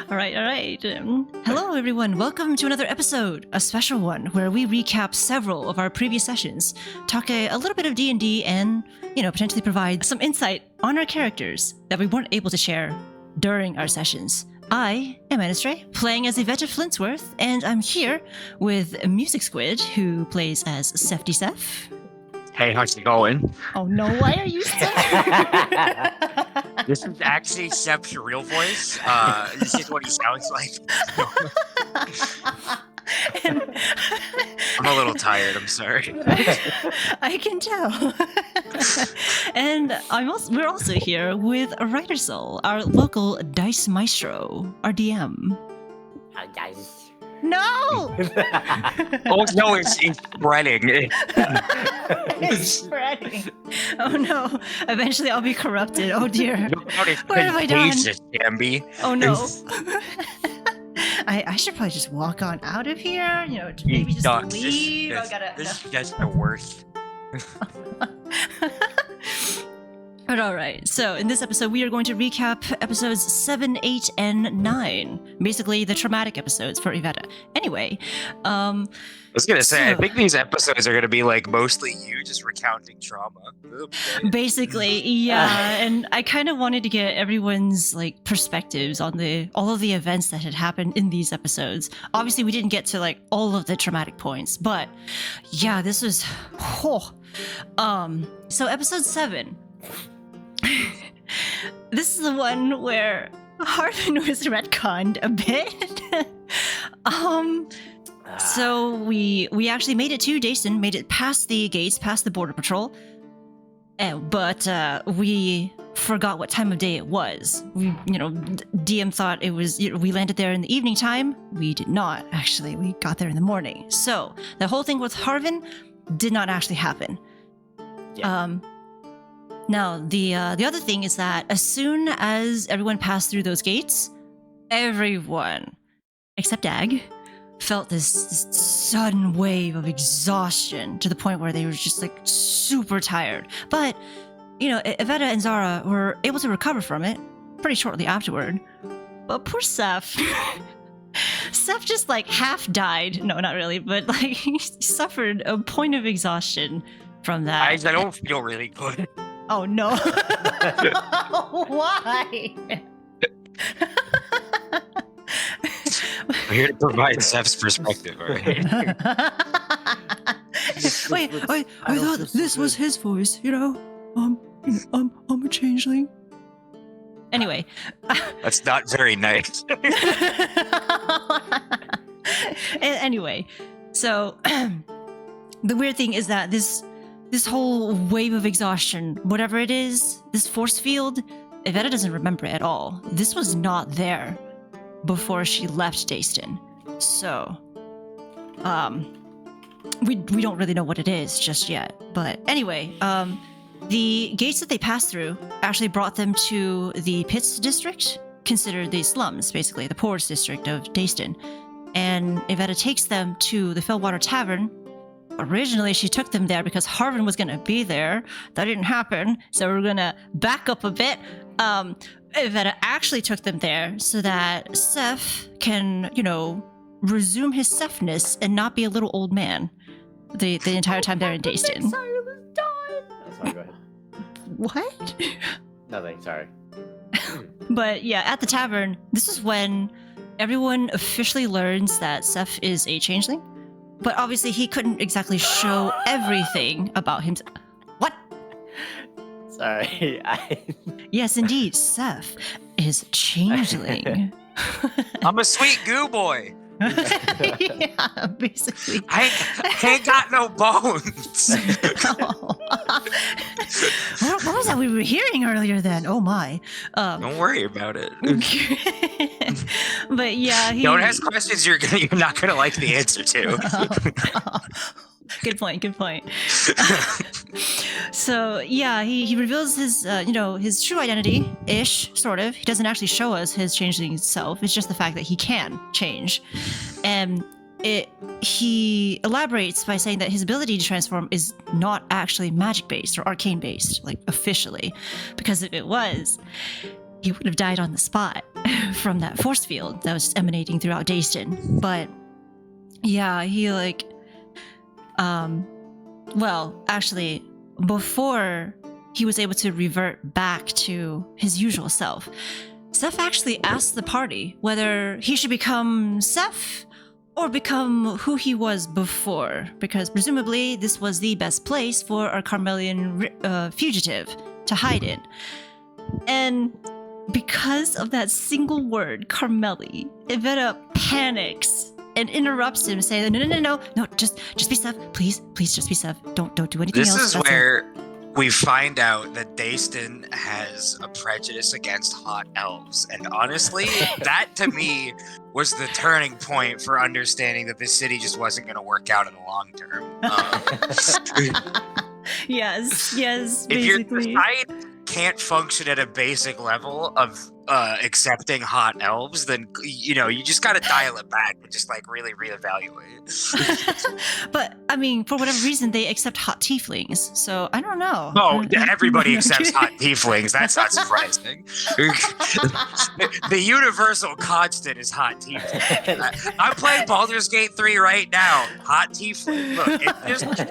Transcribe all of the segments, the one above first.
All right. Hello, everyone. Welcome to another episode, a special one where we recap several of our previous sessions, talk a little bit of D&D, and potentially provide some insight on our characters that we weren't able to share during our sessions. I am Anistrae, playing as Evetta Flintsworth, and I'm here with MusicSquid, who plays as Pséftis. Hey, how's it going? Oh no, why are you still This is actually Sep's real voice. This is what he sounds like. I'm a little tired, I'm sorry. I can tell. And we're also here with Reitersul, our local dice maestro, our DM. Hi guys. No! Oh no, it's spreading. It's spreading. Oh no. Eventually I'll be corrupted. Oh dear. What have I done? Amby. Oh no. I should probably just walk on out of here. Maybe just leave. This is just the worst. But all right, so in this episode, we are going to recap episodes 7, 8, and 9. Basically, the traumatic episodes for Evetta. Anyway, I was going to say, I think these episodes are going to be like mostly you just recounting trauma. Okay. Basically, yeah. And I kind of wanted to get everyone's perspectives on all of the events that had happened in these episodes. Obviously, we didn't get to all of the traumatic points, but yeah, this was. So episode 7. This is the one where Harvin was retconned a bit. So we actually made it to Dayston, made it past the gates, past the border patrol. But we forgot what time of day it was. DM thought it was, we landed there in the evening time. We did not, actually. We got there in the morning. So the whole thing with Harvin did not actually happen. Yeah. Now, the other thing is that as soon as everyone passed through those gates, everyone, except Dag, felt this sudden wave of exhaustion to the point where they were just super tired. But, Evetta and Zara were able to recover from it pretty shortly afterward. But poor Seph. Seph just half died. No, not really, but he suffered a point of exhaustion from that. I don't feel really good. Oh no. Why? I'm here to provide Seph's perspective, alright? Wait, I thought this was his voice, I'm a changeling. Anyway. That's not very nice. Anyway, so the weird thing is that this whole wave of exhaustion, whatever it is, this force field, Evetta doesn't remember it at all. This was not there before she left Dayston. So, we don't really know what it is just yet. But anyway, the gates that they passed through actually brought them to the Pits district, considered the slums, basically, the poorest district of Dayston. And Evetta takes them to the Fellwater Tavern. Originally, she took them there because Harvin was going to be there. That didn't happen, so we're going to back up a bit. Evetta actually took them there so that Seph can, resume his Sephness and not be a little old man the entire time they're in Dayston. Sorry, go ahead. What? Nothing, sorry. But yeah, at the tavern, this is when everyone officially learns that Seph is a changeling. But obviously, he couldn't exactly show everything about himself. What? Sorry, Yes, indeed, Seph is changeling. I'm a sweet goo boy. Yeah, basically. I ain't got no bones. What was that we were hearing earlier then? Oh my. Don't worry about it. But yeah, Don't ask questions you're not gonna like the answer to. Good point. So yeah, he reveals his his true identity ish, sort of. He doesn't actually show us his changeling self. It's just the fact that he can change, and he elaborates by saying that his ability to transform is not actually magic based or arcane based, officially, because if it was, he would have died on the spot from that force field that was emanating throughout Dayston. But yeah, he well, actually, before he was able to revert back to his usual self, Seth actually asked the party whether he should become Seth or become who he was before, because presumably this was the best place for a Carmelian fugitive to hide in. And because of that single word, Carmeli, Evetta panics and interrupts him, saying, No, just be Seth. Please, just be Seth. Don't do anything else. This is where we find out that Dayston has a prejudice against hot elves. And honestly, that to me was the turning point for understanding that this city just wasn't going to work out in the long term. Yes, If your basically. side can't function at a basic level of accepting hot elves, then you just gotta dial it back and just really reevaluate. But I mean, for whatever reason, they accept hot tieflings. So I don't know. Oh, everybody accepts hot tieflings. That's not surprising. The universal constant is hot tiefling. I'm playing Baldur's Gate 3 right now. Hot tiefling. Look,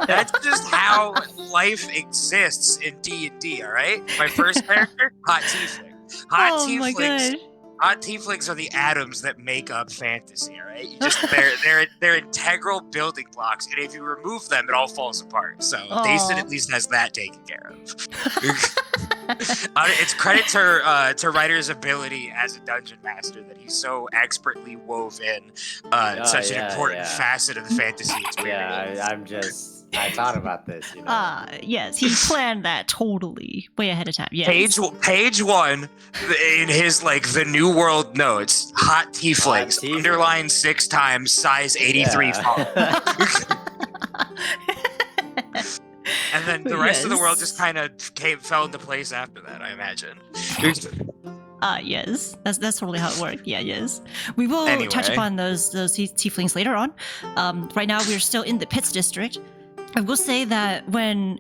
that's just how life exists in D&D. All right, my first character, hot tiefling. Hot tieflings are the atoms that make up fantasy, all right? They're integral building blocks, and if you remove them, it all falls apart. So Dayston at least has that taken care of. It's credit to Ryder's ability as a dungeon master that he's so expertly wove in such an important facet of the fantasy experience. Yeah, I thought about this, Yes, he planned that totally way ahead of time. Yes. Page 1 in his the New World notes, hot tieflings, underlined 6 times, size 83 font. And then the rest of the world just kind of fell into place after that, I imagine. Yes, that's totally how it worked. Yeah, yes. We will touch upon those tieflings later on. Right now, we're still in the Pits district. I will say that when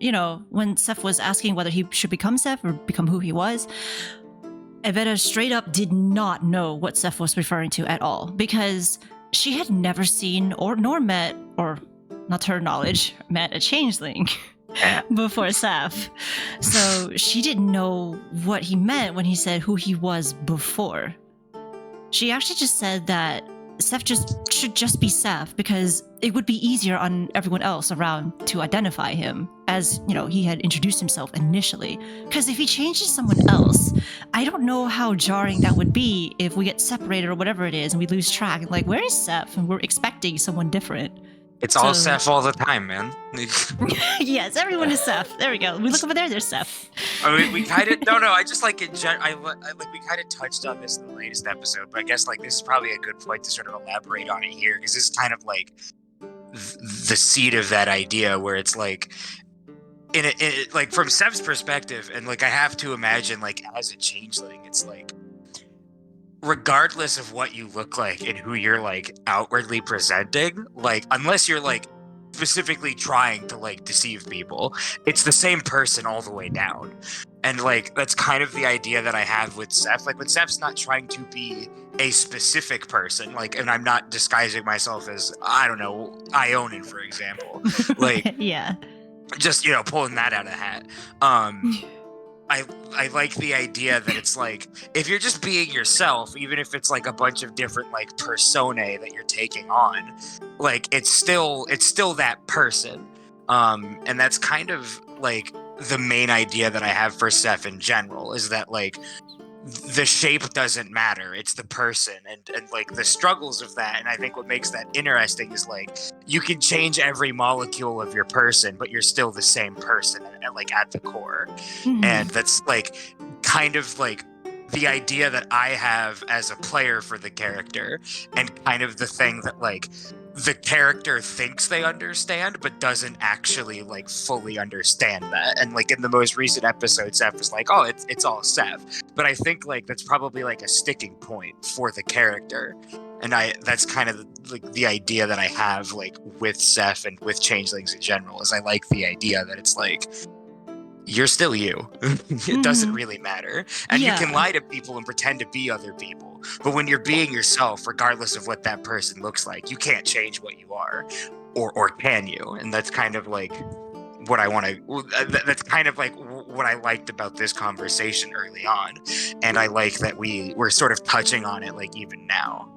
Seth was asking whether he should become Seth or become who he was, Evetta straight up did not know what Seth was referring to at all, because she had never seen nor met, or not to her knowledge, met a changeling before Seth. So she didn't know what he meant when he said who he was before. She actually just said that Seth should just be Seth, because it would be easier on everyone else around to identify him, as he had introduced himself initially. Because if he changes someone else, I don't know how jarring that would be if we get separated or whatever it is and we lose track. Like, where is Seth? And we're expecting someone different. It's all Seth all the time, man. Yes, everyone is Seth. There we go. We look over there. There's Seth. We kind of I just we kind of touched on this in the latest episode, but I guess this is probably a good point to sort of elaborate on it here, because this is kind of the seed of that idea, where it's from Sev's perspective, and I have to imagine as a changeling, it's regardless of what you look like and who you're outwardly presenting, unless you're specifically trying to deceive people, it's the same person all the way down. And that's kind of the idea that I have with Seth. When Seth's not trying to be a specific person, and I'm not disguising myself as, I don't know, Ionin, for example. Yeah. Just, pulling that out of the hat. I like the idea that it's if you're just being yourself, even if it's a bunch of different personae that you're taking on, it's still that person. And that's kind of the main idea that I have for Seth in general, is that the shape doesn't matter, it's the person, and the struggles of that. And I think what makes that interesting is you can change every molecule of your person, but you're still the same person at the core. Mm-hmm. And that's kind of the idea that I have as a player for the character, and kind of the thing that the character thinks they understand, but doesn't actually fully understand that. And in the most recent episode, Seth was oh, it's all Seth. But I think that's probably a sticking point for the character. And that's kind of the idea that I have with Seth and with changelings in general, is I like the idea that it's you're still you. It doesn't really matter. And you can Yeah. lie to people and pretend to be other people. But when you're being yourself, regardless of what that person looks like, you can't change what you are. Or can you? And that's kind of like what I want to, that's kind of like what I liked about this conversation early on. And I like that we're sort of touching on it like even now.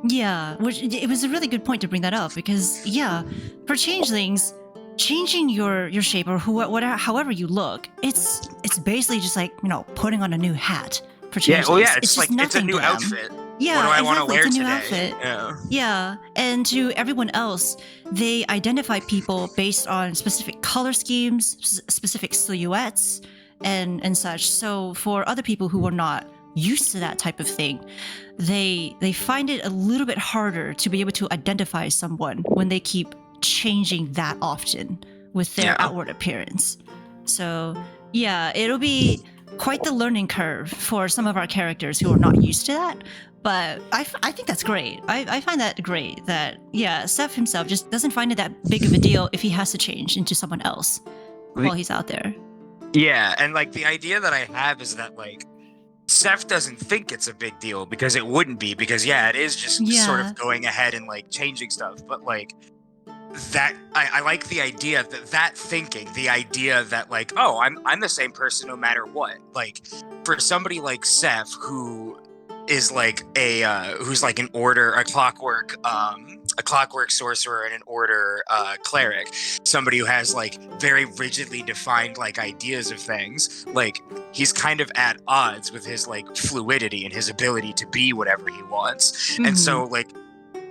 Yeah, which it was a really good point to bring that up because yeah, for changelings, changing your shape or whatever, however you look, it's basically just like putting on a new hat for changelings. Yeah, well, yeah, it's just like it's a nothing new to them. outfit. Yeah, what do I want to exactly. wear It's a new today? outfit. Yeah, and to everyone else, they identify people based on specific color schemes, specific silhouettes, and such. So for other people who are not used to that type of thing, they find it a little bit harder to be able to identify someone when they keep changing that often with their outward appearance. So yeah, it'll be quite the learning curve for some of our characters who are not used to that. But I think that's great. I find that great that, yeah, Seth himself just doesn't find it that big of a deal if he has to change into someone else while he's out there. Yeah, and like the idea that I have is that like Seth doesn't think it's a big deal because it wouldn't be, because yeah, it is just sort of going ahead and like changing stuff. But like that, I like the idea that thinking, the idea that like, oh, I'm the same person no matter what. Like for somebody like Seth who is like who's like an order, a clockwork sorcerer and an order cleric, somebody who has like very rigidly defined like ideas of things, like he's kind of at odds with his like fluidity and his ability to be whatever he wants. And so like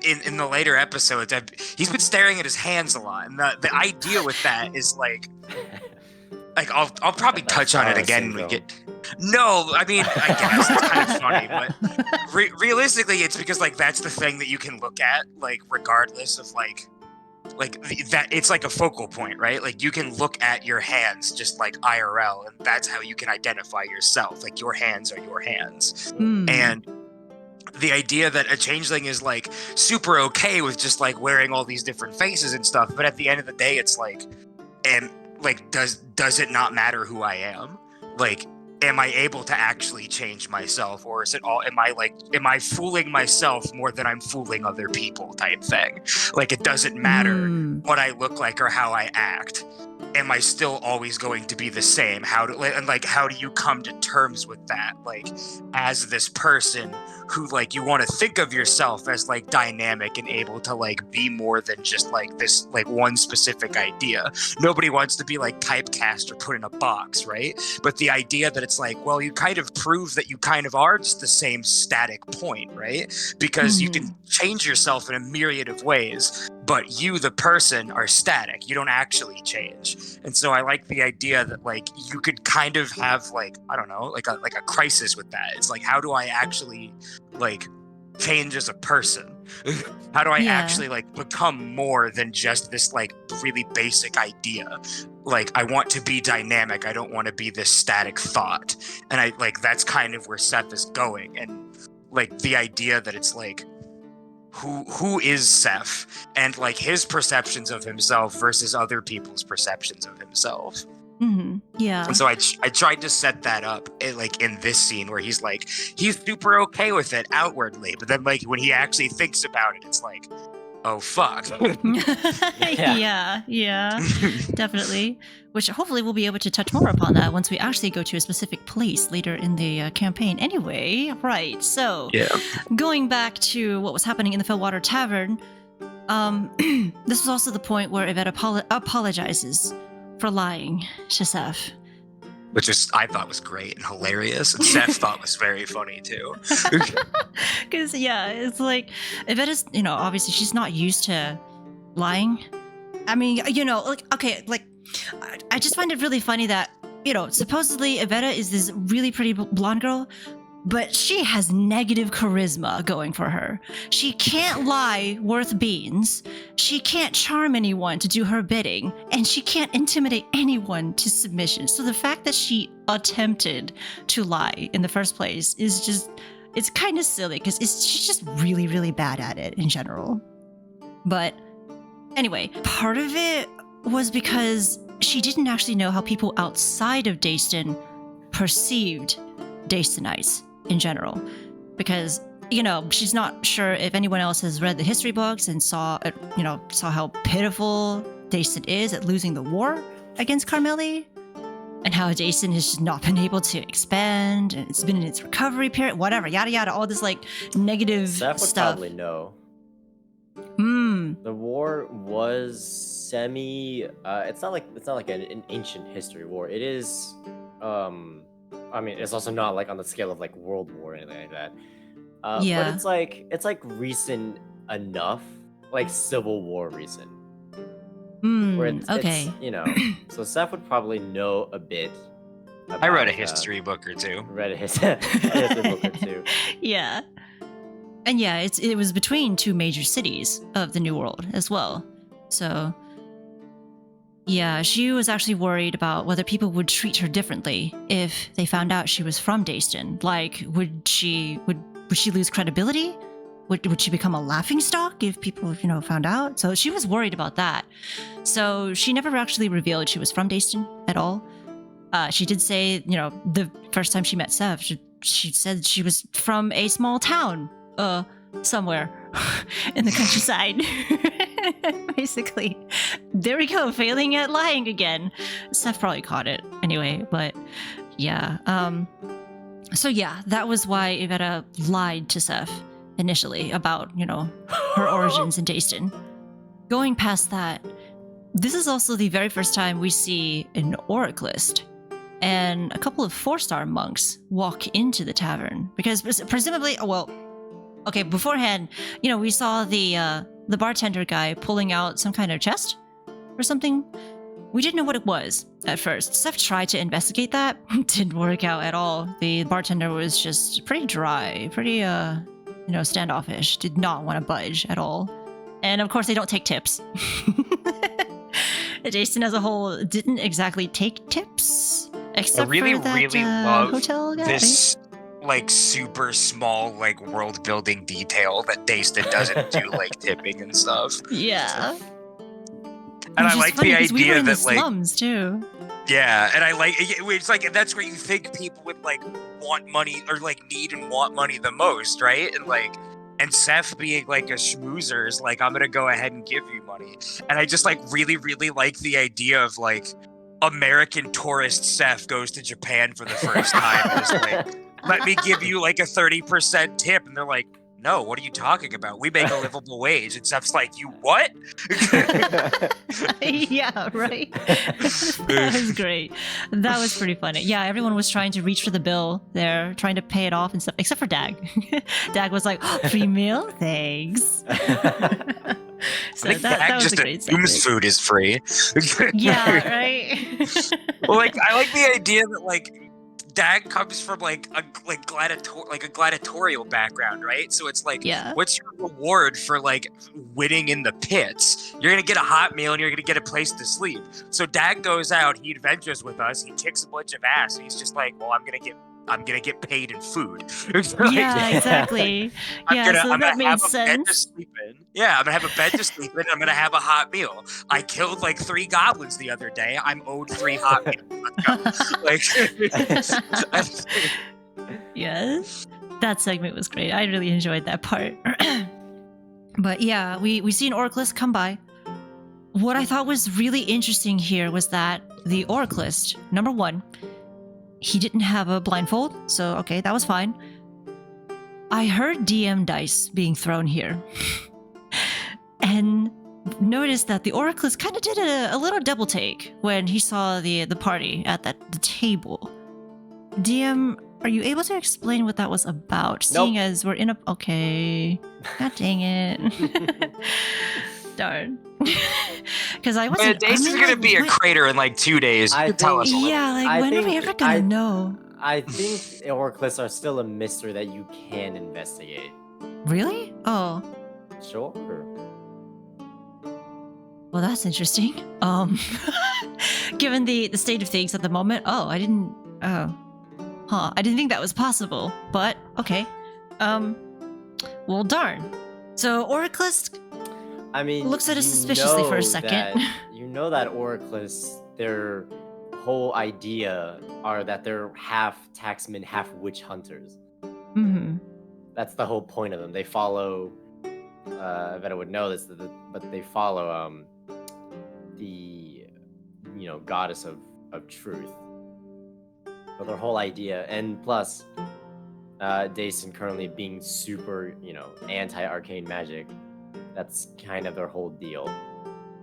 in the later episodes, he's been staring at his hands a lot, and the idea with that is like I'll probably touch on it again when we get. No, I mean, I guess it's kind of funny, but realistically, it's because like that's the thing that you can look at, like regardless of like that. It's like a focal point, right? Like you can look at your hands just like IRL, and that's how you can identify yourself. Like your hands are your hands, and the idea that a changeling is like super okay with just like wearing all these different faces and stuff, but at the end of the day, it's like, and like does it not matter who I am? Like, am I able to actually change myself, or is it all, am I fooling myself more than I'm fooling other people type thing? Like it doesn't matter what I look like or how I act. Am I still always going to be the same? How do you come to terms with that? Like as this person who like you want to think of yourself as like dynamic and able to like be more than just like this like one specific idea. Nobody wants to be like typecast or put in a box, right? But the idea that it's like, well, you kind of prove that you kind of are just the same static point, right? Because you can change yourself in a myriad of ways, but you, the person, are static. You don't actually change. And so I like the idea that like you could kind of have like, I don't know, like a crisis with that. It's like, how do I actually like change as a person? How do I actually like become more than just this like really basic idea? Like I want to be dynamic. I don't want to be this static thought. And I like that's kind of where Seth is going. And like the idea that it's like, who is Seth, and like his perceptions of himself versus other people's perceptions of himself. Yeah. And so I tried to set that up like in this scene where he's super okay with it outwardly, but then like when he actually thinks about it, it's like, oh fuck. yeah, definitely. Which hopefully we'll be able to touch more upon that once we actually go to a specific place later in the campaign. Anyway, right. So, going back to what was happening in the Fellwater Tavern, this was also the point where Evetta apologizes for lying to Seth. Which I thought was great and hilarious, and Seth thought was very funny too. Because it's like Evetta's, obviously she's not used to lying. I mean, I just find it really funny that supposedly Evetta is this really pretty blonde girl, but she has negative charisma going for her. She can't lie worth beans. She can't charm anyone to do her bidding, and she can't intimidate anyone to submission. So the fact that she attempted to lie in the first place is just, it's kind of silly because she's just really, really bad at it in general. But anyway, part of it was because she didn't actually know how people outside of Dayston perceived Daystonites in general, because she's not sure if anyone else has read the history books and saw how pitiful Dayston is at losing the war against Carmeli, and how Dayston has just not been able to expand, and it's been in its recovery period, whatever, yada yada, all this like negative Seth would stuff. probably know. Hmm. The war was semi. It's not like an ancient history war. It is. I mean, it's also not like on the scale of like World War or anything like that. Yeah. But it's like recent enough, like Civil War recent. Where Okay. it's, so Seth would probably know a bit. I read a about, history book or two. Read a history book or two. Yeah. And yeah, it was between two major cities of the New World as well. So yeah, she was actually worried about whether people would treat her differently if they found out she was from Dayston. Like, would she lose credibility? Would she become a laughingstock if people, found out? So she was worried about that. So she never actually revealed she was from Dayston at all. She did say, the first time she met Seth, she said she was from a small town, somewhere in the countryside. Basically. There we go, failing at lying again. Seth probably caught it anyway, but yeah. So yeah, that was why Evetta lied to Seth initially about, her origins in Dayston. Going past that, this is also the very first time we see an Oraclist and a couple of 4-star monks walk into the tavern, because presumably, beforehand, we saw the bartender guy pulling out some kind of chest or something. We didn't know what it was at first. Seth tried to investigate that. Didn't work out at all. The bartender was just pretty dry, pretty standoffish, did not want to budge at all. And of course, they don't take tips. Jason as a whole didn't exactly take tips, except really, for that really love hotel guy. this like super small like world building detail that Dayston doesn't do, like tipping and stuff. Yeah. And I like the we were idea in the that like slums too. yeah, and I like it's like that's where you think people would like want money or like need and want money the most, right? And Seth being like a schmoozer is like, I'm gonna go ahead and give you money. And I just like really, really like the idea of like American tourist Seth goes to Japan for the first time and is like, let me give you like a 30% tip. And they're like, no, what are you talking about? We make a livable wage. And Seth's like, you what? Yeah, right. That was great. That was pretty funny. Yeah, everyone was trying to reach for the bill there, trying to pay it off and stuff, except for Dag. Dag was like, free meal? Thanks. So that was a great segment. Food is free. Yeah, right? Well, like, I like the idea that, like, Dag comes from like a gladiatorial background, right? So it's like, yeah. What's your reward for like winning in the pits? You're gonna get a hot meal and you're gonna get a place to sleep. So Dag goes out, he adventures with us, he kicks a bunch of ass, and he's just like, well, I'm gonna get paid in food. Yeah, exactly. So that made sense. Yeah, I'm gonna have a bed to sleep in. I'm gonna have a hot meal. I killed like 3 goblins the other day. I'm owed 3 hot meals. Like, yes, that segment was great. I really enjoyed that part. But yeah, we see an Oraclist come by. What I thought was really interesting here was that the Oraclist, number one, he didn't have a blindfold, so okay, that was fine. I heard DM dice being thrown here. And noticed that the Oraclist kind of did a little double take when he saw the party at the table. DM, are you able to explain what that was about? Nope. Seeing as we're in a... Okay. God dang it. Darn. Because I wasn't... Days is going to be a crater in like 2 days. Tell us a little. Yeah, like when are we ever going to know? I think Oraclists are still a mystery that you can investigate. Really? Oh. Sure. Well, that's interesting. Given the state of things at the moment, I didn't think that was possible, but okay. Well, darn. So Oraclist, I mean, looks at us suspiciously for a second. You know that Oraclists their whole idea are that they're half taxmen, half witch hunters. Mm-hmm. That's the whole point of them. They follow. Evetta would know this, but they follow the goddess of truth. But their whole idea, and plus, Dason currently being super, anti-arcane magic. That's kind of their whole deal.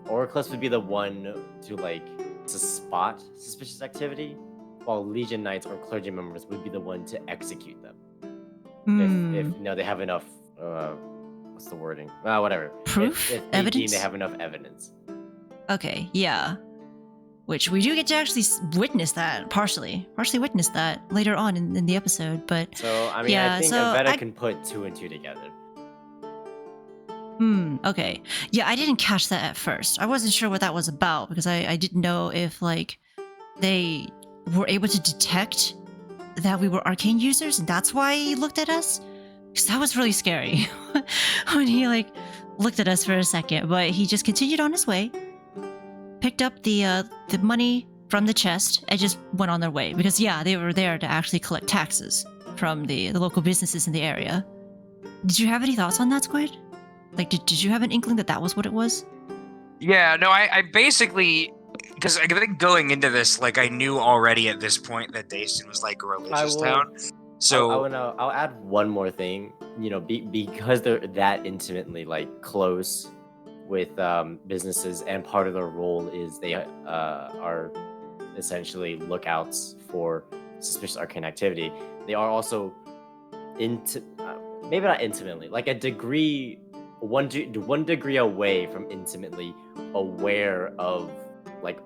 Oraclus would be the one to spot suspicious activity, while Legion Knights or clergy members would be the one to execute them. If they have enough, what's the wording? Whatever. Proof? If they Evidence? deem they have enough evidence. Okay, yeah. Which we do get to actually witness that, partially witness that later on in the episode, but... So, I mean, yeah, I think so Evetta can put 2 and 2 together. Okay. Yeah, I didn't catch that at first. I wasn't sure what that was about, because I didn't know if, they were able to detect that we were arcane users, and that's why he looked at us? Because that was really scary when he, looked at us for a second, but he just continued on his way, picked up the money from the chest, and just went on their way. Because, yeah, they were there to actually collect taxes from the local businesses in the area. Did you have any thoughts on that, Squid? Did you have an inkling that was what it was? Yeah, no, I basically, because I think going into this, I knew already at this point that Dason was a religious town. So I'll add one more thing. Because they're that intimately close with businesses, and part of their role is they are essentially lookouts for suspicious arcane activity. They are also maybe not intimately, a degree. One degree away from intimately aware of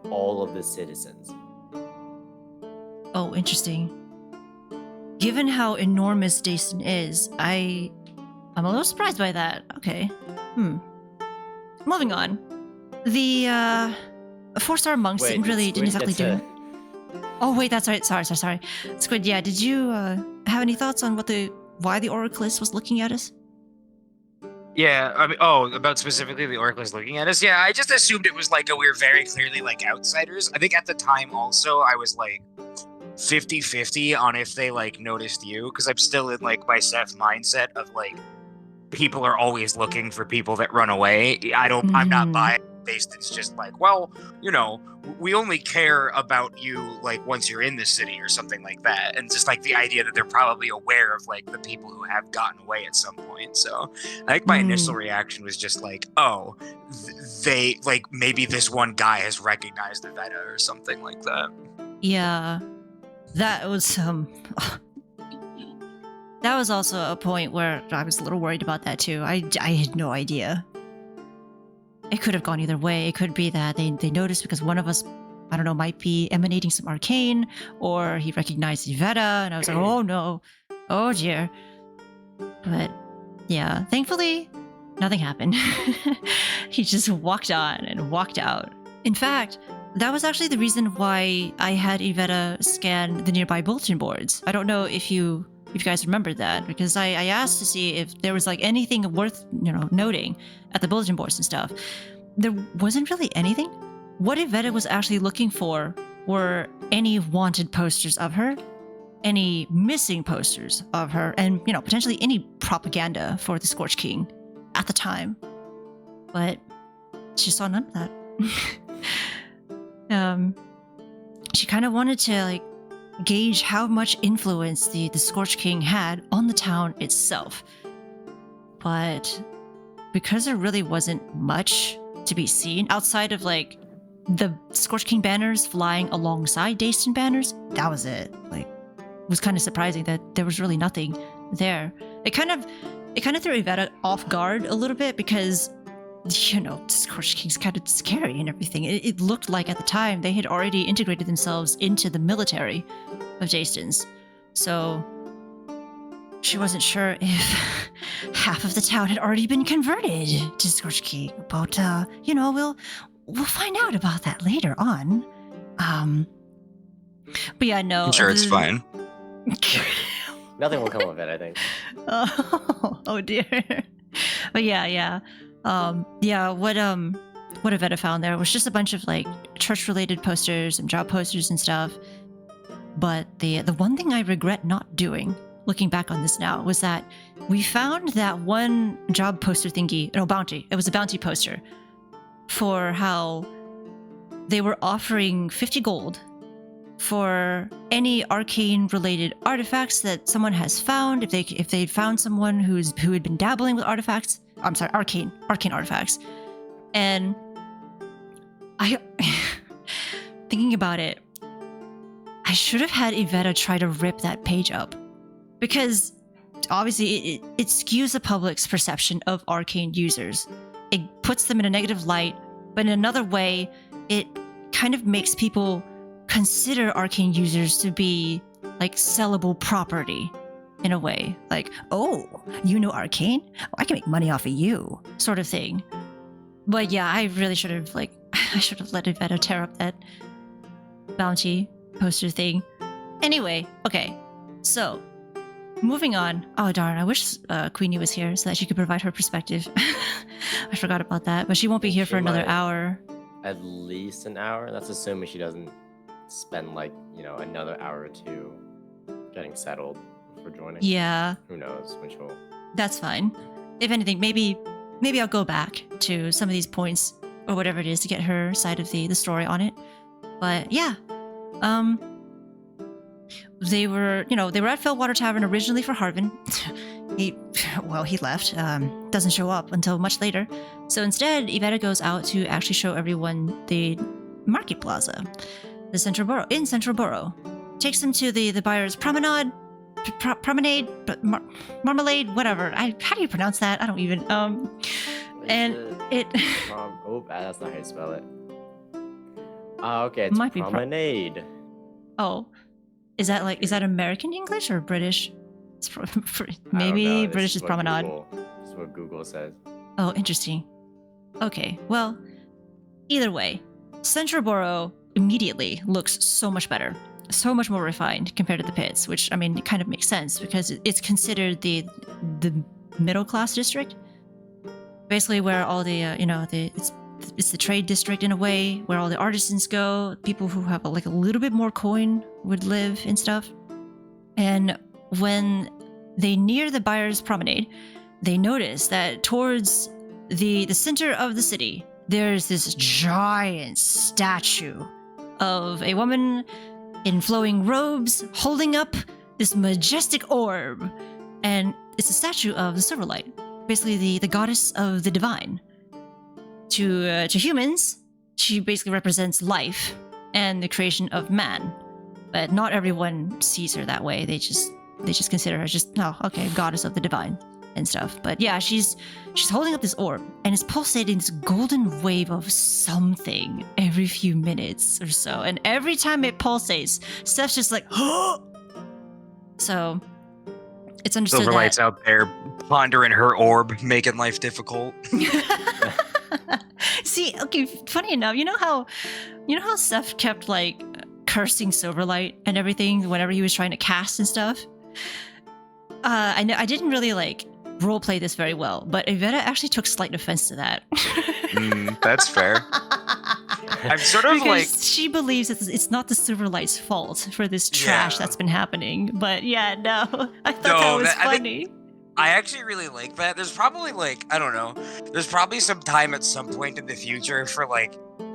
all of the citizens. Oh, interesting. Given how enormous Dason is, I'm a little surprised by that. Okay. Moving on. The 4-star monks didn't exactly do. Oh wait, that's right. Sorry. Squid, yeah, did you have any thoughts on why the Oraclus was looking at us? yeah, I mean, about specifically the Oraclus looking at us. Yeah, I just assumed it was we were very clearly outsiders. I think at the time also I was 50-50 on if they noticed you, because I'm still in my Seth mindset of people are always looking for people that run away. I'm not biased. It's just well, we only care about you once you're in the city or something like that, and just the idea that they're probably aware of the people who have gotten away at some point. So I think my initial reaction was just they maybe this one guy has recognized Evetta or something like that. Yeah, that was that was also a point where I was a little worried about that too. I had no idea. It could have gone either way. It could be that they noticed because one of us, I don't know, might be emanating some arcane, or he recognized Evetta, and I was like, oh no, oh dear. But yeah, thankfully, nothing happened. He just walked on and walked out. In fact, that was actually the reason why I had Evetta scan the nearby bulletin boards. I don't know if you guys remember that, because I asked to see if there was anything worth noting at the bulletin boards and stuff. There wasn't really anything. What Evetta was actually looking for were any wanted posters of her, any missing posters of her, and potentially any propaganda for the Scorch King at the time. But she saw none of that. She kind of wanted to gauge how much influence the Scorch King had on the town itself. But because there really wasn't much to be seen outside of the Scorch King banners flying alongside Dason banners, that was it. It was kind of surprising that there was really nothing there. It kind of threw Evetta off guard a little bit, because the Scorch King's kind of scary and everything. It looked like at the time they had already integrated themselves into the military of Jason's. So she wasn't sure if half of the town had already been converted to Scorch King. But, we'll find out about that later on. But yeah, no. I'm sure it's fine. Nothing will come of it, I think. Oh dear. But yeah. What Evetta found there was just a bunch of church-related posters, some job posters and stuff. But the one thing I regret not doing, looking back on this now, was that we found that one job poster thingy, no, bounty. It was a bounty poster for how they were offering 50 gold for any arcane-related artifacts that someone has found. If they found someone who had been dabbling with artifacts, I'm sorry, arcane artifacts, and I, thinking about it, I should have had Evetta try to rip that page up, because obviously it skews the public's perception of arcane users. It puts them in a negative light, but in another way, it kind of makes people consider arcane users to be like sellable property in a way. Like, oh, you know arcane? Oh, I can make money off of you, sort of thing. But yeah, I really should have let Evetta tear up that bounty poster thing. Anyway, okay, so moving on. Oh darn, I wish Quenie was here so that she could provide her perspective. I forgot about that, but she won't be here for another hour. At least an hour. That's assuming she doesn't spend like, another hour or two getting settled before joining. Yeah. Who knows when she'll... That's fine. If anything, maybe I'll go back to some of these points or whatever it is to get her side of the story on it. But yeah. They were at Fellwater Tavern originally for Harvin. He left. Doesn't show up until much later. So instead, Evetta goes out to actually show everyone the Market Plaza, in Central Borough. Takes them to the Buyer's Marmalade, whatever. How do you pronounce that? I don't even. That's not how you spell it. Oh, okay. It's might Promenade. Oh, is that American English or British? It's maybe British is Promenade. This is what Google says. Oh, interesting. Okay, well, either way, Central Borough immediately looks so much better, so much more refined compared to the Pits, which, I mean, it kind of makes sense because it's considered the middle class district, basically where all the it's the trade district in a way, where all the artisans go, people who have a little bit more coin would live and stuff. And when they near the Buyer's Promenade, they notice that towards the center of the city, there's this giant statue of a woman in flowing robes holding up this majestic orb. And it's a statue of the Silverlight, basically the goddess of the divine. To humans, she basically represents life and the creation of man. But not everyone sees her that way. They just consider her goddess of the divine and stuff. But yeah, she's holding up this orb and it's pulsating this golden wave of something every few minutes or so. And every time it pulsates, Steph's just like, oh! So it's understood Silverlight's out there pondering her orb, making life difficult. See, okay, funny enough, you know how Steph kept cursing Silverlight and everything whenever he was trying to cast and stuff? I didn't really roleplay this very well, but Evetta actually took slight offense to that. That's fair. I'm sort of because she believes it's not the Silverlight's fault for this trash that's been happening. But yeah, no, I thought that was funny. I actually really like that. There's probably I don't know. There's probably some time at some point in the future for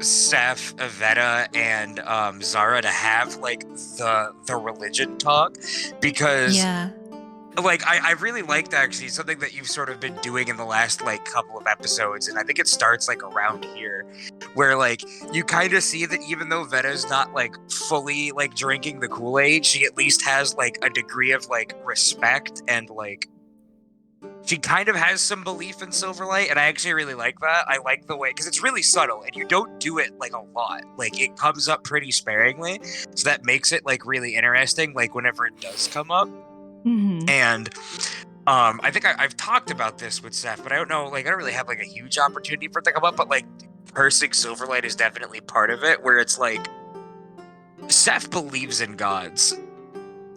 Seth, Evetta, and Zara to have the religion talk, because I really liked actually something that you've sort of been doing in the last couple of episodes, and I think it starts around here, where you kind of see that even though Vetta's not fully drinking the Kool-Aid, she at least has a degree of respect and she kind of has some belief in Silverlight, and I actually really like that. I like the way, because it's really subtle, and you don't do it a lot. It comes up pretty sparingly, so that makes it really interesting. Whenever it does come up, and I think I've talked about this with Seth, but I don't know. I don't really have a huge opportunity for it to come up, but cursing Silverlight is definitely part of it. Where it's Seth believes in gods.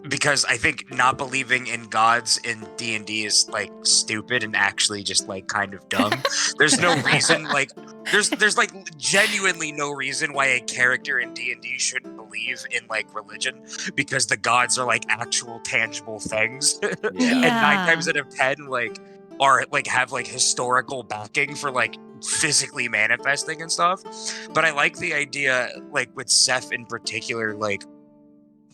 Because I think not believing in gods in D&D is stupid and actually just kind of dumb. There's no reason There's like genuinely no reason why a character in D&D shouldn't believe in like religion, because the gods are like actual tangible things. And 9 times out of 10 like are like have like historical backing for like physically manifesting and stuff. But I like the idea, like with Seth in particular, like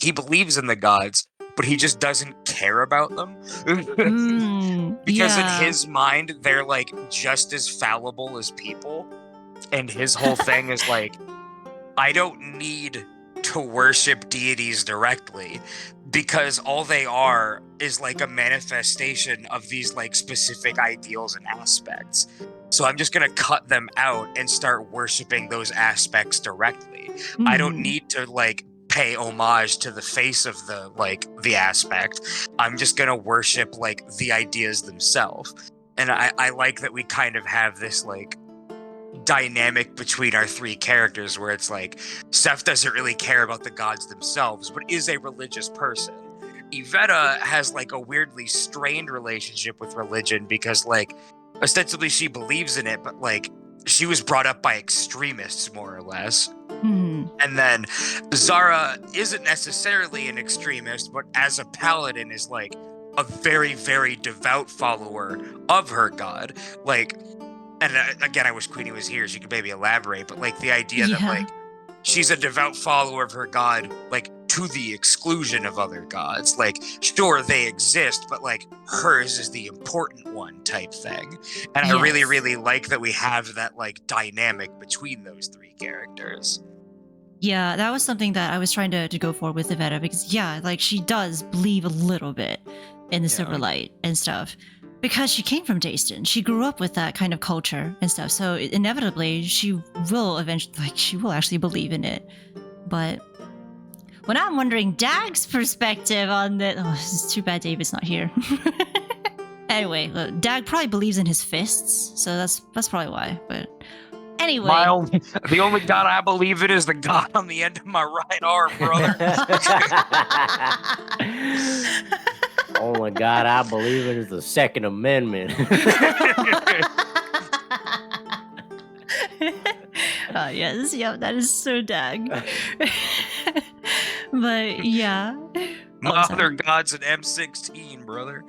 he believes in the gods, but he just doesn't care about them. Because in his mind, they're like just as fallible as people. And his whole thing is like, I don't need to worship deities directly, because all they are is like a manifestation of these like specific ideals and aspects. So I'm just gonna cut them out and start worshiping those aspects directly. I don't need to like pay homage to the face of the aspect. I'm just gonna worship like the ideas themselves. And I like that we kind of have this like dynamic between our 3 characters where it's like Seth doesn't really care about the gods themselves, but is a religious person. Evetta has like a weirdly strained relationship with religion, because like ostensibly she believes in it, but like she was brought up by extremists more or less. And then Zara isn't necessarily an extremist, but as a paladin is like a very, very devout follower of her god. Like, and again, I wish Quenie was here. She could maybe elaborate, but like the idea that like she's a devout follower of her god, like to the exclusion of other gods. Like, sure, they exist, but like hers is the important one type thing. And I really, really like that we have that like dynamic between those 3 characters. Yeah, that was something that I was trying to go for with Evetta, because like she does believe a little bit in the Silver Light and stuff, because she came from Dayston. She grew up with that kind of culture and stuff, so inevitably she will eventually, like, she will actually believe in it. But when I'm wondering Dag's perspective on that, it's too bad David's not here. Anyway, Dag probably believes in his fists, so that's probably why. But anyway, the only god I believe in is the god on the end of my right arm, brother. Only God I believe in is the Second Amendment. Yes, that is so Dag. But yeah. My other god's an M16, brother.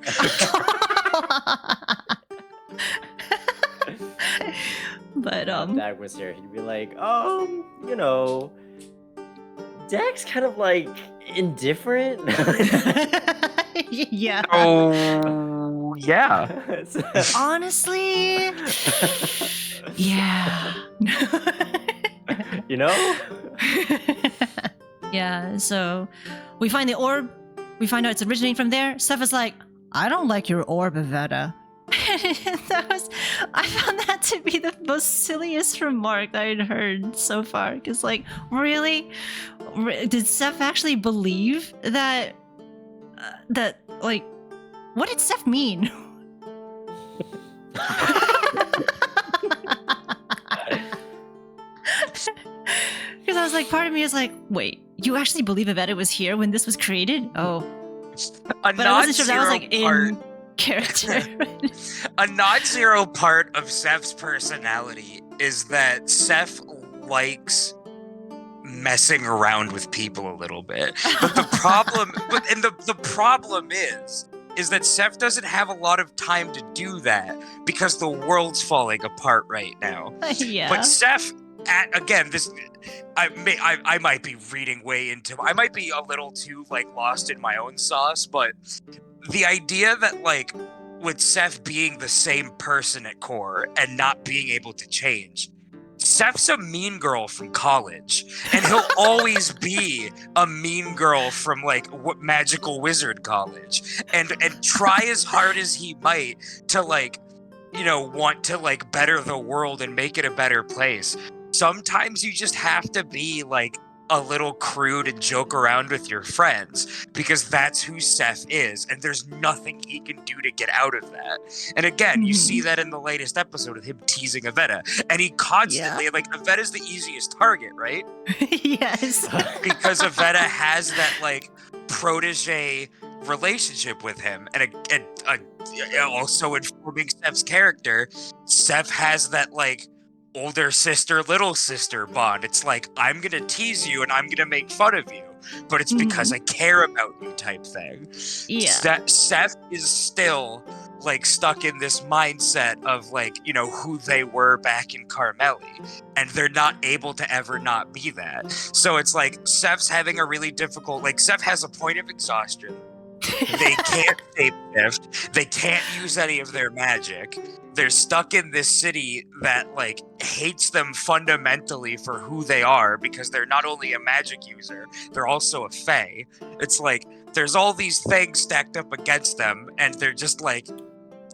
But if Dag was here, he'd be like, you know, Dag's kind of like indifferent. Yeah. Oh, yeah. Honestly, yeah. You know? Yeah, so we find the orb. We find out it's originating from there. Seth is like, I don't like your orb, Evetta. I found that to be the most silliest remark that I'd heard so far. Because, like, really? Did Seth actually believe that, like, what did Seth mean? Because I was like, part of me is like, wait, you actually believe Evetta was here when this was created? Oh. But I wasn't sure if that was like in character. A non-zero part of Seth's personality is that Seth likes messing around with people a little bit. But the problem, the problem is that Seth doesn't have a lot of time to do that because the world's falling apart right now. Yeah. But Seth, again, this I might be reading way into. I might be a little too like lost in my own sauce, but the idea that like with Seth being the same person at core and not being able to change. Seth's a mean girl from college, and he'll always be a mean girl from like magical wizard college, and try as hard as he might to like, you know, want to like better the world and make it a better place. Sometimes you just have to be like a little crude and joke around with your friends because that's who Seth is, and there's nothing he can do to get out of that. And again, you see that in the latest episode of him teasing Evetta, and he constantly like Evetta's the easiest target, right? Yes. Because Evetta has that like protege relationship with him, and also informing Seth's character, Seth has that like older sister, little sister bond. It's like, I'm gonna tease you and I'm gonna make fun of you, but it's because I care about you type thing. Yeah. Seth is still like stuck in this mindset of like, you know, who they were back in Carmeli, and they're not able to ever not be that. So it's like Seth's having a really difficult, like Seth has a point of exhaustion. They can't shapeshift. They can't use any of their magic. They're stuck in this city that like hates them fundamentally for who they are, because they're not only a magic user, they're also a fae. It's like there's all these things stacked up against them, and they're just like,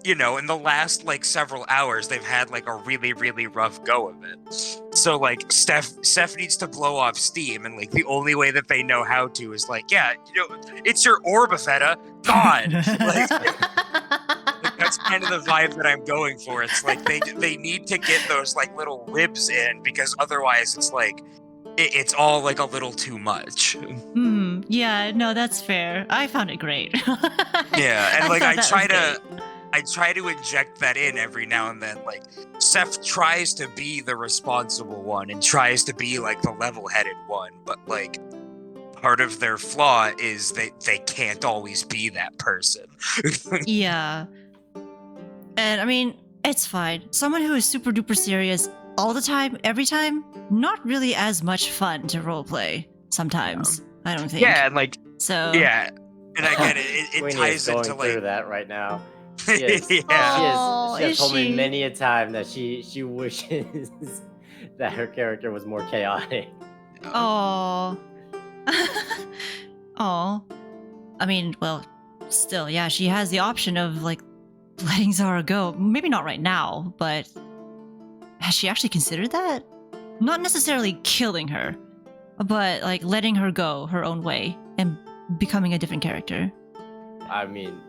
you know, in the last like several hours, they've had like a really, really rough go of it. So like Steph needs to blow off steam, and like the only way that they know how to is like, yeah, you know, it's your orb, Evetta. God, like, that's kind of the vibe that I'm going for. It's like they need to get those like little ribs in, because otherwise it's like it's all like a little too much. Yeah, no, that's fair. I found it great. Yeah, and like I try to inject that in every now and then. Like Seth tries to be the responsible one and tries to be like the level-headed one, but like part of their flaw is they can't always be that person. Yeah. And I mean, it's fine. Someone who is super duper serious all the time, every time, not really as much fun to roleplay sometimes. I don't think. Yeah, and like So yeah, and I get it. It Queenie ties is going into through like that right now. yeah. She Oh, has is told me she? many a time that she wishes that her character was more chaotic. Oh. Oh. I mean, well, still, yeah, she has the option of like letting Zara go. Maybe not right now, but has she actually considered that? Not necessarily killing her, but like letting her go her own way and becoming a different character. I mean,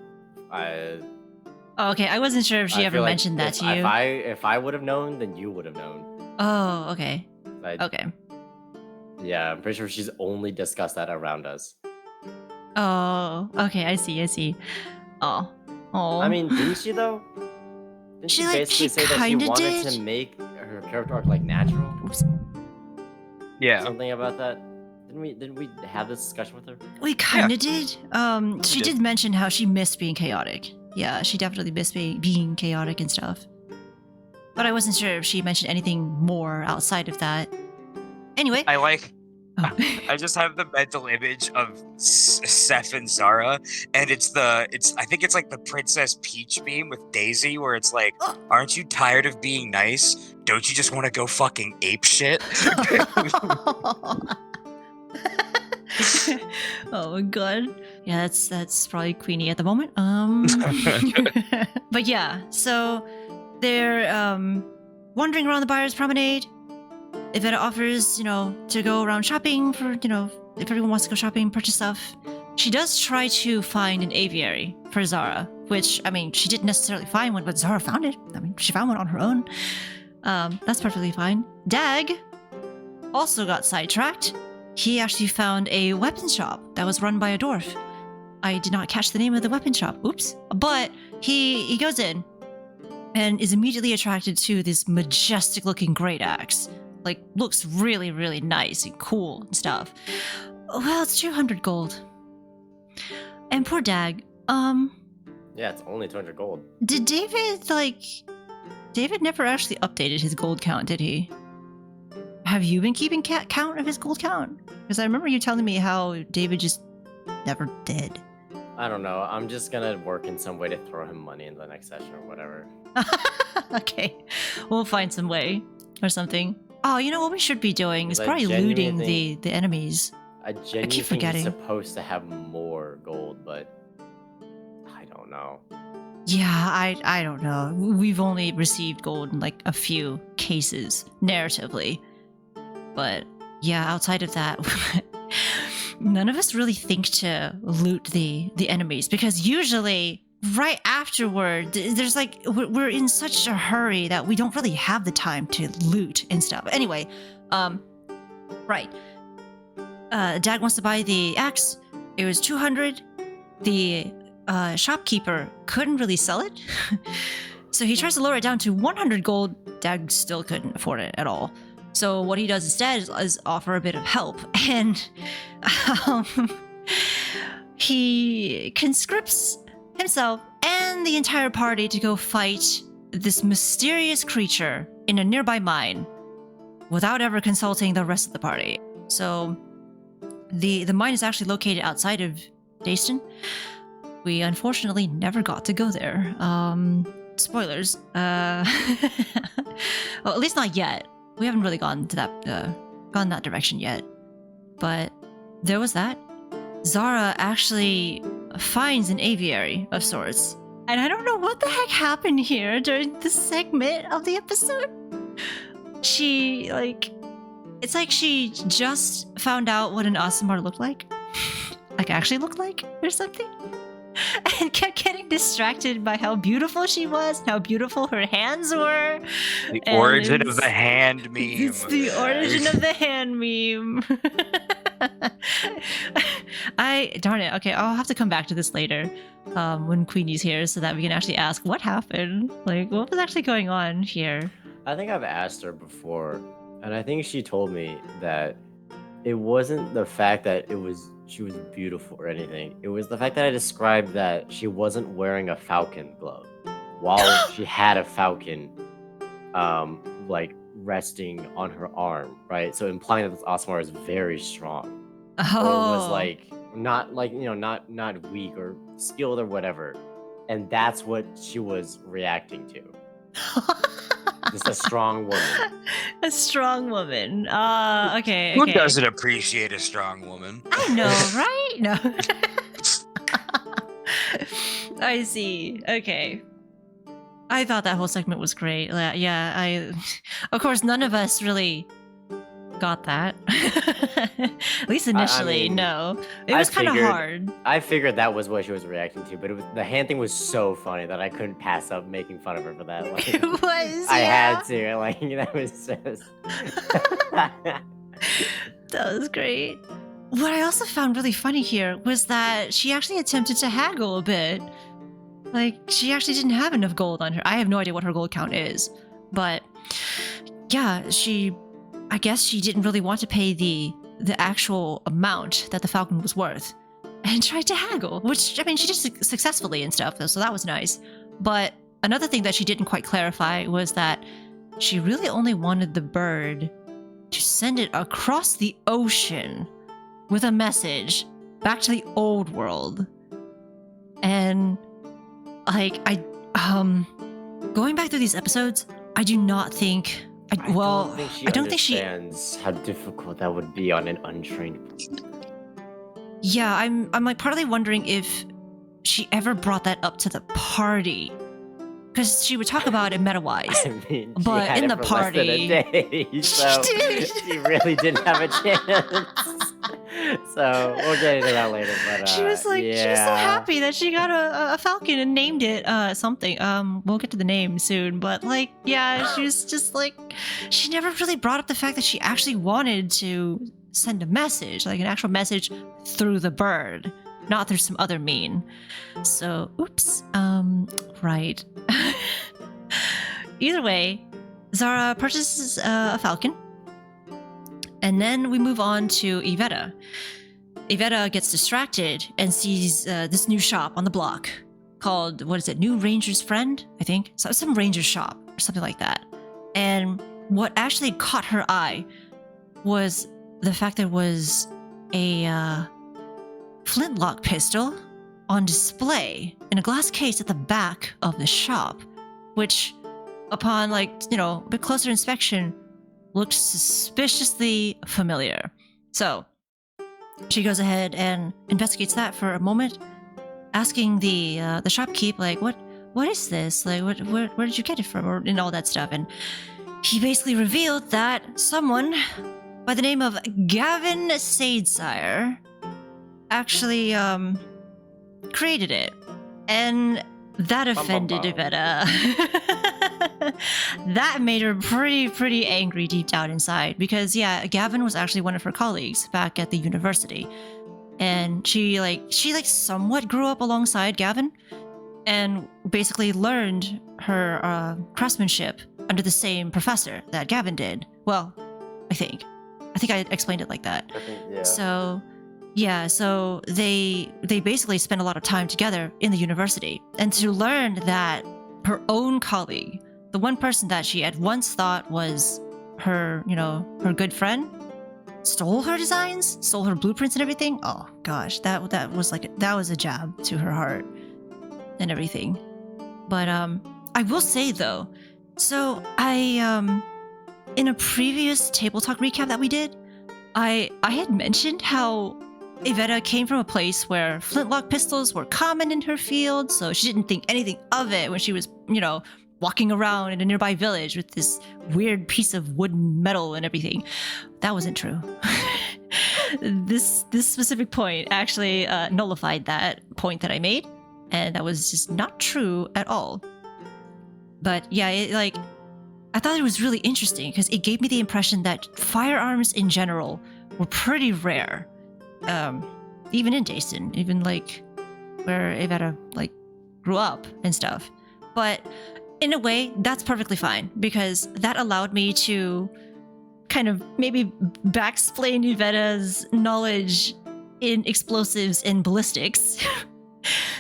Oh, okay, I wasn't sure if she I ever feel like mentioned that if, to you. If I would have known, then you would have known. Oh, okay. Like, Okay. Yeah, I'm pretty sure she's only discussed that around us. Oh, okay, I see. Oh. Oh. I mean, didn't she though? Didn't She, she like, basically she say that she kinda wanted did. to make her character arc like natural? Oops. Yeah. Something about that? Didn't we have this discussion with her? We kind of did. She did. did mention how she missed being chaotic. Yeah, she definitely missed being chaotic and stuff. But I wasn't sure if she mentioned anything more outside of that. Anyway. I like. Oh. I just have the mental image of Seth and Zara, and I think it's like the Princess Peach meme with Daisy, where it's like, aren't you tired of being nice? Don't you just want to go fucking ape shit? Oh my god. Yeah, that's probably Queenie at the moment. But yeah, so they're wandering around the Buyer's Promenade. Evetta offers, to go around shopping for, if everyone wants to go shopping, purchase stuff. She does try to find an aviary for Zara, which, I mean, she didn't necessarily find one, but Zara found it. I mean, she found one on her own. That's perfectly fine. Dag also got sidetracked. He actually found a weapon shop that was run by a dwarf. I did not catch the name of the weapon shop. Oops. But he goes in and is immediately attracted to this majestic-looking great axe. Like, looks really, really nice and cool and stuff. Well, it's 200 gold. And poor Dag, Yeah, it's only 200 gold. did David never actually updated his gold count, did he? Have you been keeping count of his gold count? Because I remember you telling me how David just never did. I don't know. I'm just gonna work in some way to throw him money in the next session or whatever. Okay, we'll find some way or something. Oh, you know what we should be doing is I probably genuinely looting think- the enemies. I genuinely keep think forgetting. he's supposed to have more gold, but I don't know. Yeah, I don't know. We've only received gold in like a few cases, narratively. But yeah, outside of that, none of us really think to loot the enemies, because usually right afterward, there's like, we're in such a hurry that we don't really have the time to loot and stuff. Anyway, right. Dad wants to buy the axe. It was 200. The shopkeeper couldn't really sell it. So he tries to lower it down to 100 gold. Dag still couldn't afford it at all. So what he does instead is offer a bit of help. And he conscripts himself and the entire party to go fight this mysterious creature in a nearby mine without ever consulting the rest of the party. So the mine is actually located outside of Dayston. We unfortunately never got to go there. Spoilers. Well, at least not yet. We haven't really gone that direction yet. But there was that. Zara actually finds an aviary of sorts. And I don't know what the heck happened here during this segment of the episode. She, it's like she just found out what an Aasimar looked like. Actually looked like, or something. And kept getting distracted by how beautiful she was, how beautiful her hands were. The origin of the hand meme. It's the origin of the hand meme. Darn it. Okay, I'll have to come back to this later when Queenie's here so that we can actually ask what happened. What was actually going on here? I think I've asked her before, and I think she told me that it wasn't the fact that she was beautiful or anything. It was the fact that I described that she wasn't wearing a falcon glove while she had a falcon resting on her arm, right? So implying that this Aasimar is very strong. Oh. Or was not not weak or skilled or whatever. And that's what she was reacting to. Just a strong woman. A strong woman. Okay. Who doesn't appreciate a strong woman? I know, right? No. I see. Okay. I thought that whole segment was great. Yeah, of course, none of us really got that. At least initially, I mean, no. It was kind of hard. I figured that was what she was reacting to, but the hand thing was so funny that I couldn't pass up making fun of her for that. It was. I yeah. had to. That was just. That was great. What I also found really funny here was that she actually attempted to haggle a bit. She actually didn't have enough gold on her. I have no idea what her gold count is. But, yeah, I guess she didn't really want to pay the actual amount that the falcon was worth. And tried to haggle, which, I mean, she did successfully and stuff, so that was nice. But another thing that she didn't quite clarify was that she really only wanted the bird to send it across the ocean with a message back to the old world. And going back through these episodes, I do not think I don't think she understands how difficult that would be on an untrained person. Yeah, I'm partly wondering if she ever brought that up to the party. Because she would talk about it meta-wise. I mean, but had in it the for less than party, a day, so she really didn't have a chance. So we'll get into that later. But she was she was so happy that she got a falcon and named it something. We'll get to the name soon, but she was just she never really brought up the fact that she actually wanted to send a message, an actual message through the bird, not through some other mean. So, oops. Right. Either way, Zara purchases a falcon. And then we move on to Evetta. Evetta gets distracted and sees this new shop on the block called, what is it, New Ranger's Friend, I think? So some ranger shop or something like that. And what actually caught her eye was the fact there was a flintlock pistol on display in a glass case at the back of the shop, which upon a bit closer inspection looked suspiciously familiar. So she goes ahead and investigates that for a moment, asking the shopkeep what is this, where did you get it from, and all that stuff. And he basically revealed that someone by the name of Gavin Sadesire actually created it, and that offended Evetta. That made her pretty angry deep down inside, because Gavin was actually one of her colleagues back at the university, and she somewhat grew up alongside Gavin, and basically learned her craftsmanship under the same professor that Gavin did. Well, I think I explained it like that. I think, yeah. So, yeah, so they basically spent a lot of time together in the university, and to learn that her own colleague, the one person that she had once thought was her, her good friend, stole her designs, stole her blueprints and everything. Oh gosh, that was a jab to her heart and everything. But I will say though, so I in a previous table talk recap that we did, I had mentioned how Evetta came from a place where flintlock pistols were common in her field, so she didn't think anything of it when she was, walking around in a nearby village with this weird piece of wooden metal and everything. That wasn't true. This specific point actually nullified that point that I made, and that was just not true at all. But yeah, I thought it was really interesting because it gave me the impression that firearms in general were pretty rare. Even in Jason, even where Evetta grew up and stuff. But in a way, that's perfectly fine because that allowed me to kind of maybe backsplain Evetta's knowledge in explosives and ballistics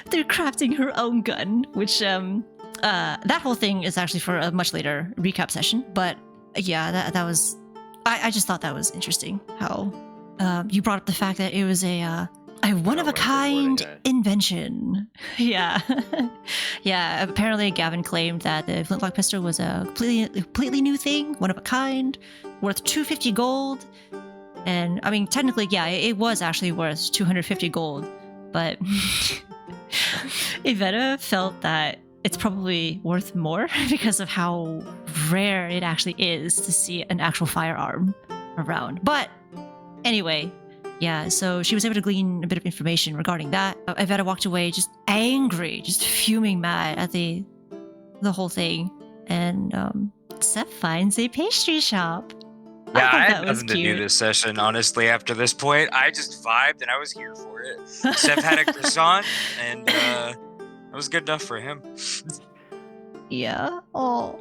through crafting her own gun, which that whole thing is actually for a much later recap session. But yeah, that was I just thought that was interesting how you brought up the fact that it was a one-of-a-kind invention. Yeah. Yeah, apparently Gavin claimed that the flintlock pistol was a completely new thing, one-of-a-kind, worth 250 gold. And, I mean, technically, yeah, it was actually worth 250 gold. But Evetta felt that it's probably worth more because of how rare it actually is to see an actual firearm around. But anyway, yeah, so she was able to glean a bit of information regarding that. Evetta walked away just angry, just fuming mad at the whole thing. And Seth finds a pastry shop. Yeah, I had nothing to do this session, honestly, after this point. I just vibed and I was here for it. Seth had a croissant and it was good enough for him. Yeah. Oh.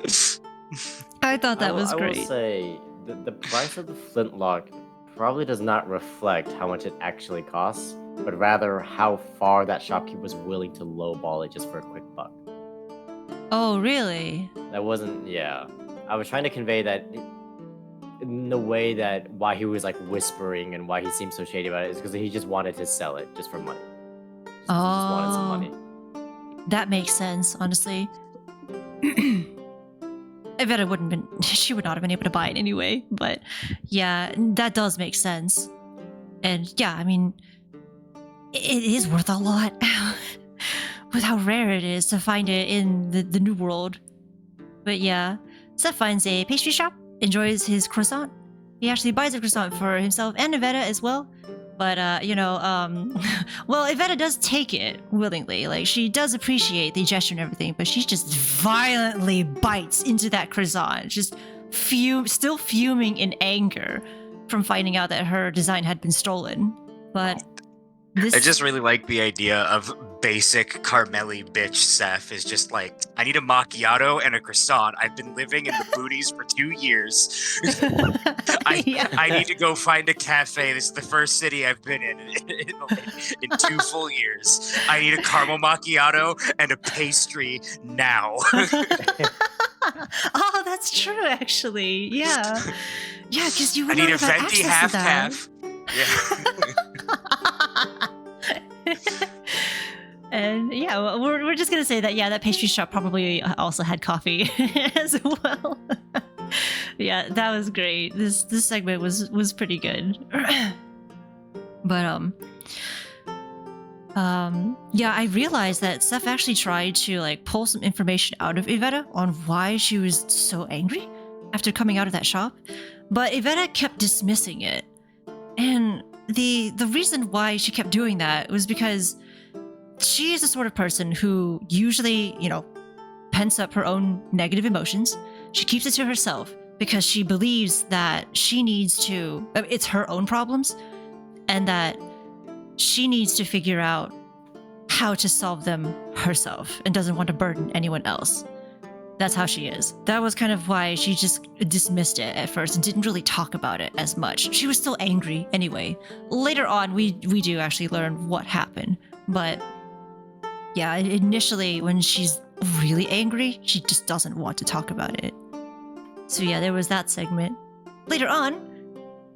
I thought that was great. I will say, the price of the flintlock probably does not reflect how much it actually costs, but rather how far that shopkeeper was willing to lowball it just for a quick buck. Oh, really? That wasn't, yeah. I was trying to convey that in the way that why he was whispering and why he seemed so shady about it is because he just wanted to sell it just for money. He just wanted some money. That makes sense, honestly. Evetta she would not have been able to buy it anyway, but yeah, that does make sense. And yeah, I mean, it is worth a lot with how rare it is to find it in the New World. But yeah, Seth finds a pastry shop, enjoys his croissant. He actually buys a croissant for himself and Evetta as well. But, well, Evetta does take it willingly. She does appreciate the gesture and everything, but she just violently bites into that croissant, just still fuming in anger from finding out that her design had been stolen. But I just really like the idea of basic Carmeli bitch Seth is just I need a macchiato and a croissant. I've been living in the boonies for 2 years. I need to go find a cafe. This is the first city I've been in 2 full years. I need a caramel macchiato and a pastry now. Oh, that's true, actually. Yeah. Yeah, because you would I need a have venti access to that. half-calf. Yeah. And yeah, well, we're just gonna say that that pastry shop probably also had coffee as well. Yeah, that was great. This segment was pretty good. But yeah, I realized that Seth actually tried to pull some information out of Evetta on why she was so angry after coming out of that shop, but Evetta kept dismissing it. And the reason why she kept doing that was because she is the sort of person who usually, pents up her own negative emotions. She keeps it to herself because she believes that she needs to, it's her own problems, and that she needs to figure out how to solve them herself and doesn't want to burden anyone else. That's how she is. That was kind of why she just dismissed it at first and didn't really talk about it as much. She was still angry anyway. Later on, we do actually learn what happened. But yeah, initially when she's really angry, she just doesn't want to talk about it. So yeah, there was that segment. Later on,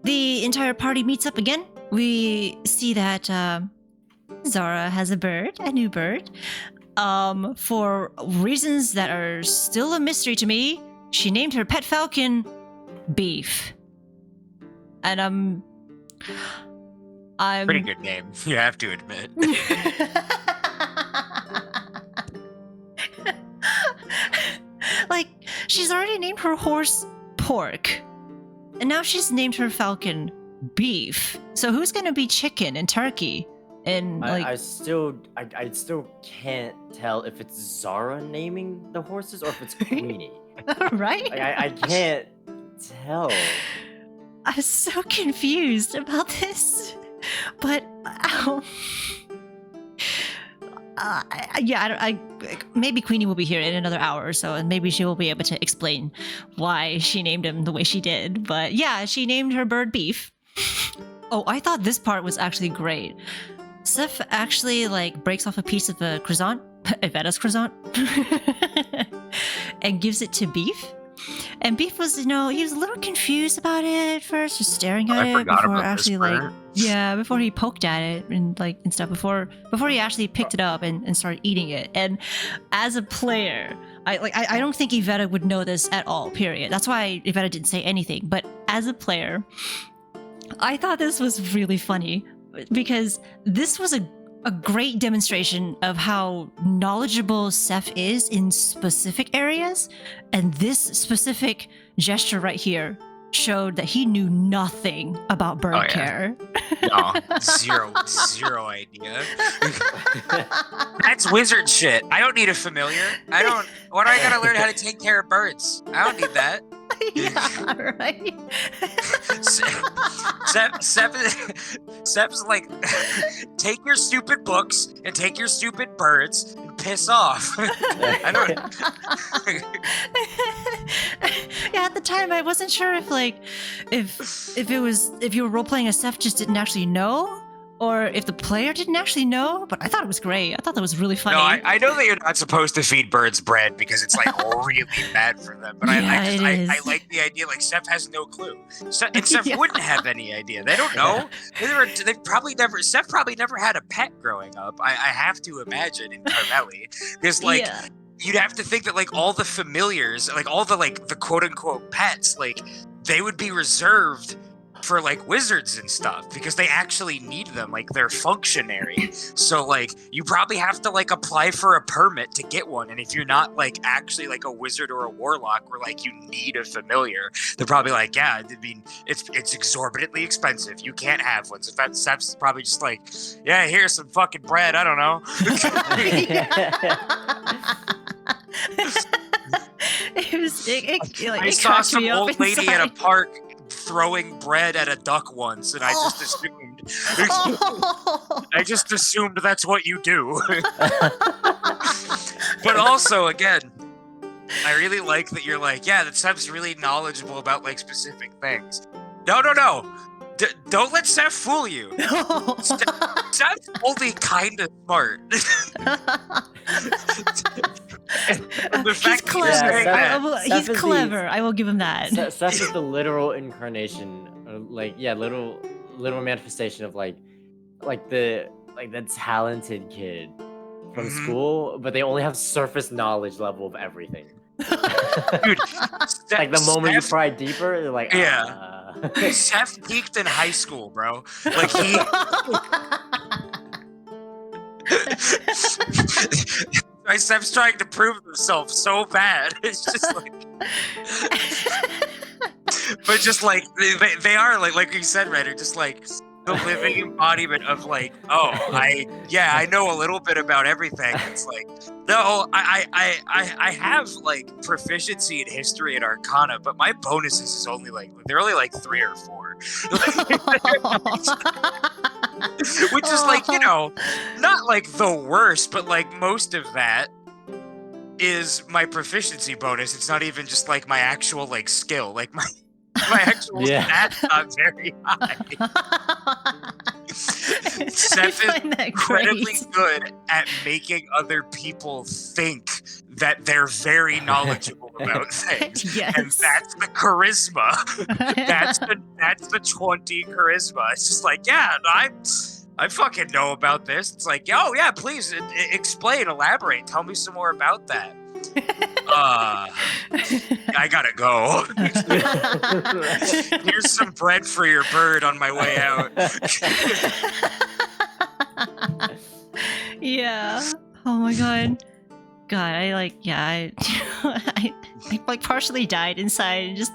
the entire party meets up again. We see that Zara has a new bird. For reasons that are still a mystery to me, she named her pet falcon Beef. And I'm Pretty good name, you have to admit. Like, she's already named her horse Pork. And now she's named her falcon Beef. So who's gonna be chicken and turkey? And like, I still can't tell if it's Zara naming the horses or if it's Quenie. right? Like, I can't tell. I'm so confused about this. But I maybe Queenie will be here in another hour or so, and maybe she will be able to explain why she named him the way she did. But yeah, she named her bird Beef. Oh, I thought this part was actually great. Seth actually like breaks off a piece of a croissant, Evetta's croissant, and gives it to Beef. And Beef was, he was a little confused about it at first, just staring at it before actually before he poked at it and stuff, before he actually picked it up and started eating it. And as a player, I don't think Evetta would know this at all, period. That's why Evetta didn't say anything. But as a player, I thought this was really funny because this was a great demonstration of how knowledgeable Seth is in specific areas, and this specific gesture right here showed that he knew nothing about bird care. No, zero idea. That's wizard shit. I don't need a familiar. What do I gotta learn how to take care of birds? I don't need that. Yeah, right? Seb's like, take your stupid books and take your stupid birds and piss off. I don't. Yeah, at the time I wasn't sure if you were role playing a Seth just didn't actually know, or if the player didn't actually know. But I thought it was great. I thought that was really funny. No, I know that you're not supposed to feed birds bread because it's like really bad for them. But I like the idea. Like Seth has no clue. Seth wouldn't have any idea. They don't know. They've probably never. Seth probably never had a pet growing up. I have to imagine in Carmelli. There's like. Yeah. You'd have to think that like all the familiars, like all the like the quote unquote pets, like they would be reserved for like wizards and stuff because they actually need them, like they're functionary. So like you probably have to like apply for a permit to get one, and if you're not like actually like a wizard or a warlock where like you need a familiar, they're probably like, yeah, I mean it's exorbitantly expensive, you can't have one. So Seth's probably just like, yeah, here's some fucking bread, I don't know. I saw some old lady at a park throwing bread at a duck once, and I just assumed that's what you do. But also, again, I really like that you're like, yeah, that Seth's really knowledgeable about like specific things. No. Don't let Seth fool you. Seth's only kind of smart. He's clever. He's clever. I will give him that. Seth is the literal incarnation, literal manifestation of like the talented kid from school, but they only have surface knowledge level of everything. Dude, like the moment you pry deeper, they're like, yeah. Seth peaked in high school, bro. Like he. Seth's trying to prove himself so bad. It's just like, but just like they are like you said, Ryder, just like the living embodiment of like, oh, I know a little bit about everything. It's like, no, I have like proficiency in history and arcana, but my bonuses is only like they're only like 3 or 4. Which is like, you know, not like the worst, but like most of that is my proficiency bonus. It's not even just like my actual like skill. Like my actual stats not very high. Seth is incredibly good at making other people think that they're very knowledgeable about things. Yes. And that's the charisma. that's the 20 charisma. It's just like, yeah, I fucking know about this. It's like, oh yeah, please explain, elaborate, tell me some more about that. I gotta go. Here's some bread for your bird on my way out. Yeah. Oh my god. God, I like partially died inside and just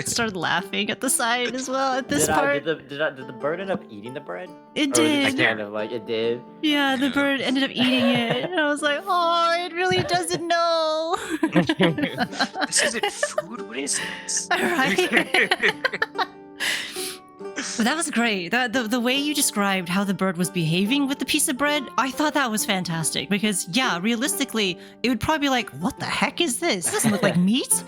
started laughing at the side as well at this part. Did the bird end up eating the bread? It Or was did. just kind of like it did. Yeah, the bird ended up eating it, and I was like, "Oh, it really doesn't know." This isn't food. What is this? Right? But that was great. The way you described how the bird was behaving with the piece of bread, I thought that was fantastic. Because yeah, realistically, it would probably be like, "What the heck is this? This doesn't look like meat."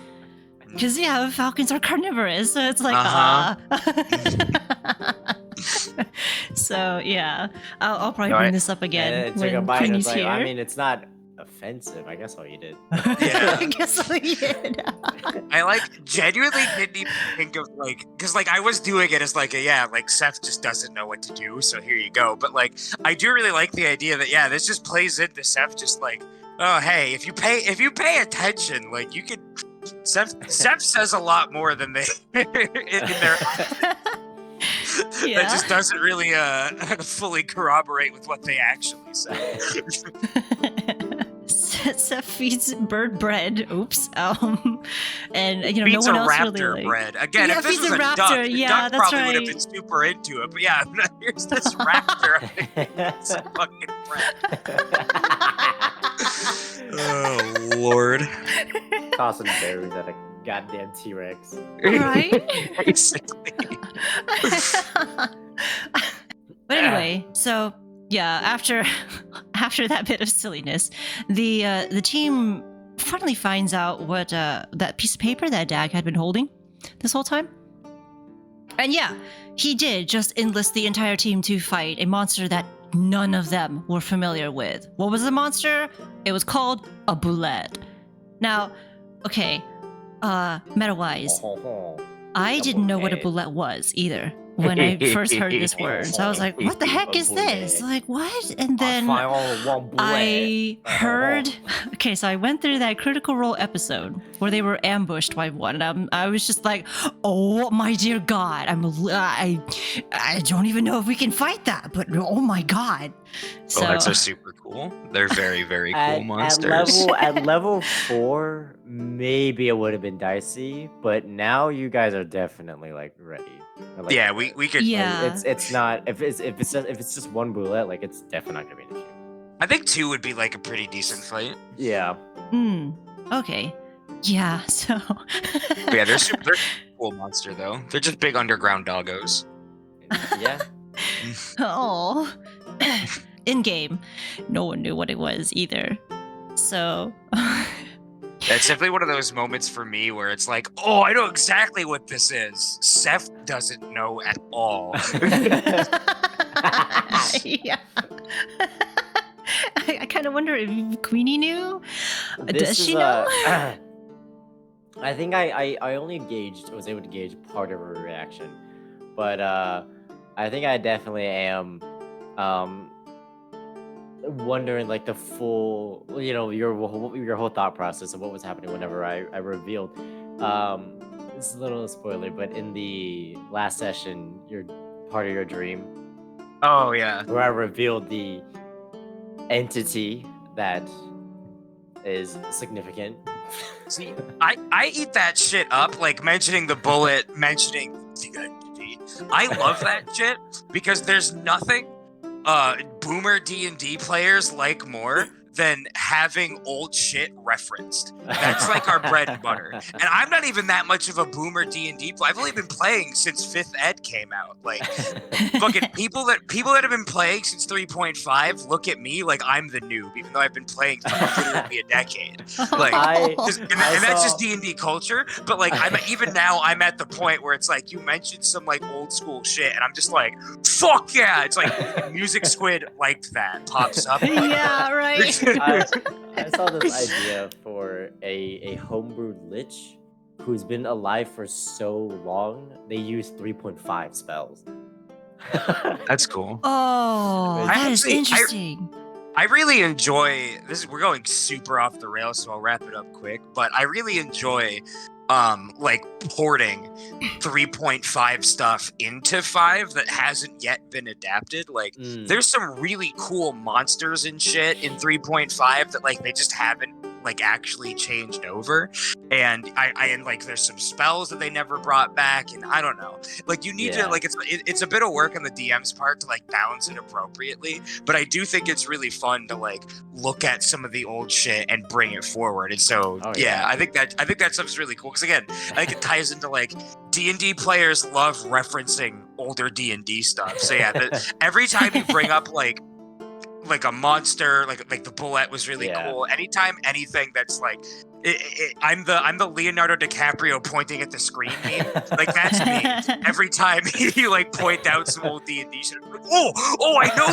Because yeah, falcons are carnivorous, so it's like So yeah, I'll probably bring this up again And it took when a bite. And Quenie's it's like, here. I mean, it's not offensive. I guess I'll eat it. Yeah. I guess I did. I like genuinely didn't even think of like, because like I was doing it as like like Seth just doesn't know what to do, so here you go. But like I do really like the idea that this just plays into Seth just like, oh hey, if you pay attention, like you could. Seth says a lot more than they in their Yeah. that just doesn't really fully corroborate with what they actually say. Seth feeds bird bread. Oops. And you know, Feeds no one a else raptor really like. bread. Again, Yeah, if this feeds was a a raptor. duck, the Yeah, duck that's probably would have right. been super into it. But yeah, here's this raptor. It's fucking bread. Oh Lord. Tossing berries at a goddamn T-Rex. Right? Basically. But anyway, so yeah, after that bit of silliness, the team finally finds out what that piece of paper that Dag had been holding this whole time. And yeah, he did just enlist the entire team to fight a monster that none of them were familiar with. What was the monster? It was called a boulette. Now, okay, meta-wise, I didn't know what a boulette was either when I first heard this word. So I was like, what the heck is this? Like, what? And then I heard... Okay, so I went through that Critical Role episode where they were ambushed by one. And I was just like, oh my dear God. I don't even know if we can fight that, but oh my God. So, Bullets are super cool. They're very, very cool monsters. At level 4, maybe it would have been dicey, but now you guys are definitely like ready. Like, Yeah, we could. yeah. It's not if it's just one boulette, like it's definitely not gonna be an issue. I think 2 would be like a pretty decent fight. Yeah. Okay. Yeah, so... But yeah, they're a cool monster though. They're just big underground doggos. Yeah. Oh. In game, no one knew what it was either. So... That's definitely one of those moments for me where it's like, oh, I know exactly what this is. Seth doesn't know at all. Yeah. I kind of wonder if Queenie knew. Does she know? I think I only was able to gauge part of her reaction, but I think I definitely am wondering like the full, you know, your whole thought process of what was happening whenever I revealed. It's a little spoiler, but in the last session, your part of your dream. Oh yeah. Where I revealed the entity that is significant. See, I eat that shit up, like mentioning the bullet, mentioning the entity. I love that shit because there's nothing boomer D&D players like more than having old shit referenced. That's like our bread and butter. And I'm not even that much of a boomer D&D player. I've only been playing since 5th ed came out. Like, fucking people that have been playing since 3.5 look at me like I'm the noob, even though I've been playing for literally a decade. Like, that's just D&D culture. But like, even now I'm at the point where it's like you mentioned some like old school shit, and I'm just like, fuck yeah! It's like MusicSquid liked that pops up. Yeah, right. I saw this idea for a homebrewed lich who's been alive for so long. They use 3.5 spells. That's cool. Oh, that is Actually, interesting. I really enjoy this. We're going super off the rails, so I'll wrap it up quick. But I really enjoy, like porting 3.5 stuff into 5 that hasn't yet been adapted. Like, there's some really cool monsters and shit in 3.5 that like they just haven't like actually changed over, and I like there's some spells that they never brought back, and I don't know, like you need to like it's a bit of work on the DM's part to like balance it appropriately, but I do think it's really fun to like look at some of the old shit and bring it forward. And so I think that stuff's really cool, because again, I think it ties into like D&D players love referencing older D&D stuff. So yeah, every time you bring up like a monster, like the bullet was really cool. Anytime anything that's like, I'm the Leonardo DiCaprio pointing at the screen meme. Like that's me. Every time you like point out some old D&D shit, I'm like, oh, I know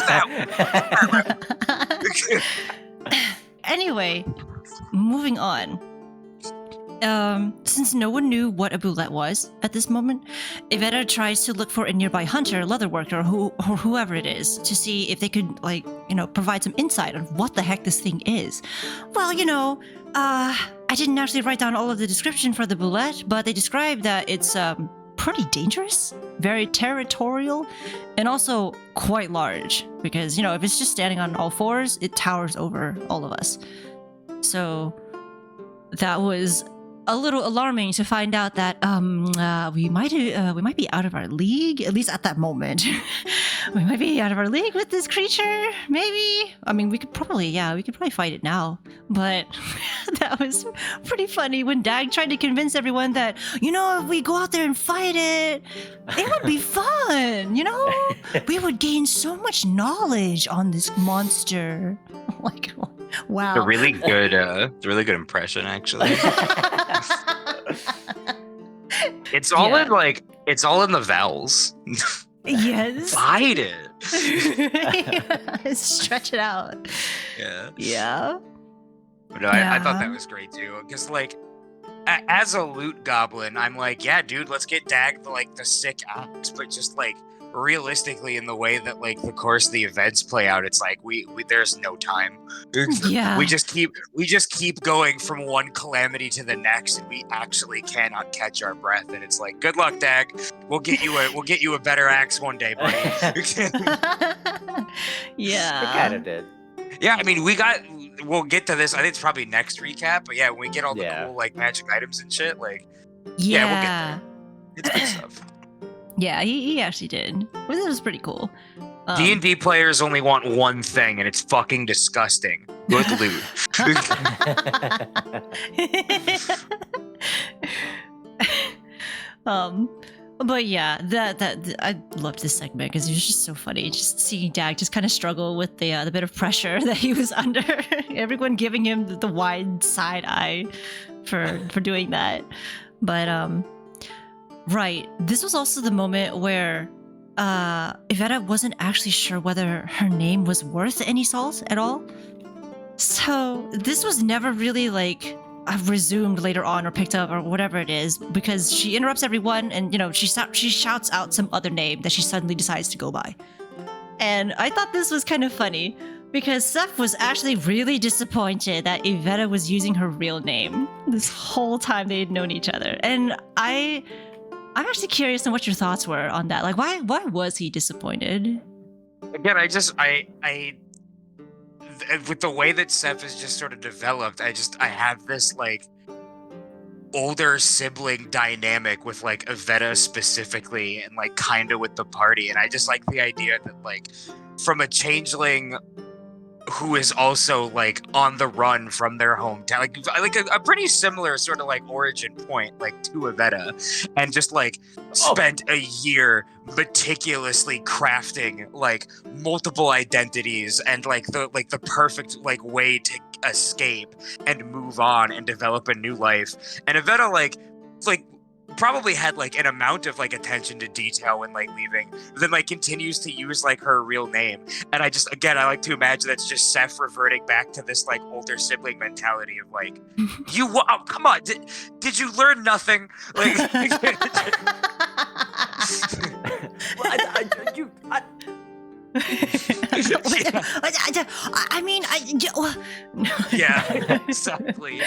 that. Anyway, moving on. Since no one knew what a boulette was at this moment, Evetta tries to look for a nearby hunter, leatherworker, or whoever it is, to see if they could, like, provide some insight on what the heck this thing is. Well, I didn't actually write down all of the description for the boulette, but they described that it's pretty dangerous, very territorial, and also quite large. Because, if it's just standing on all fours, it towers over all of us. So that was a little alarming to find out that we might be out of our league, at least at that moment. We might be out of our league with this creature, maybe. I mean, we could probably fight it now. But that was pretty funny when Dag tried to convince everyone that, if we go out there and fight it would be fun, We would gain so much knowledge on this monster. Like, wow. It's a really good impression, actually. It's all in the vowels. Yes. Fight it. Stretch it out. Yeah. Yeah. But no, I thought that was great too, because like, as a loot goblin, I'm like, yeah, dude, let's get Dag the sick axe, but just like realistically, in the way that like the course of the events play out, it's like we there's no time. Yeah. We just keep going from one calamity to the next, and we actually cannot catch our breath. And it's like, good luck, Dag. We'll get you a better axe one day, buddy. Yeah. It kind of did. Yeah, I mean, we'll get to this. I think it's probably next recap, but yeah, when we get all the cool like magic items and shit, like we'll get there. It's good stuff. Yeah, he actually did. This was pretty cool. D&D players only want one thing, and it's fucking disgusting. Good loot. But yeah, that I loved this segment because it was just so funny. Just seeing Dag just kind of struggle with the bit of pressure that he was under. Everyone giving him the wide side eye for doing that. But right, this was also the moment where Evetta wasn't actually sure whether her name was worth any salt at all. So this was never really like resumed later on or picked up or whatever it is, because she interrupts everyone and she shouts out some other name that she suddenly decides to go by. And I thought this was kind of funny because Seth was actually really disappointed that Evetta was using her real name this whole time they had known each other. And I'm actually curious on what your thoughts were on that. Like, why was he disappointed? Again, I with the way that Seth has just sort of developed, I have this like older sibling dynamic with like Evetta specifically, and like kind of with the party. And I just like the idea that like from a changeling who is also like on the run from their hometown, like a pretty similar sort of like origin point, like to Evetta, and just like spent a year meticulously crafting like multiple identities and like the perfect like way to escape and move on and develop a new life. And Evetta like probably had like an amount of like attention to detail when like leaving, then like continues to use like her real name. And I like to imagine that's just Seth reverting back to this like older sibling mentality of like, come on, did you learn nothing? Like, yeah, exactly.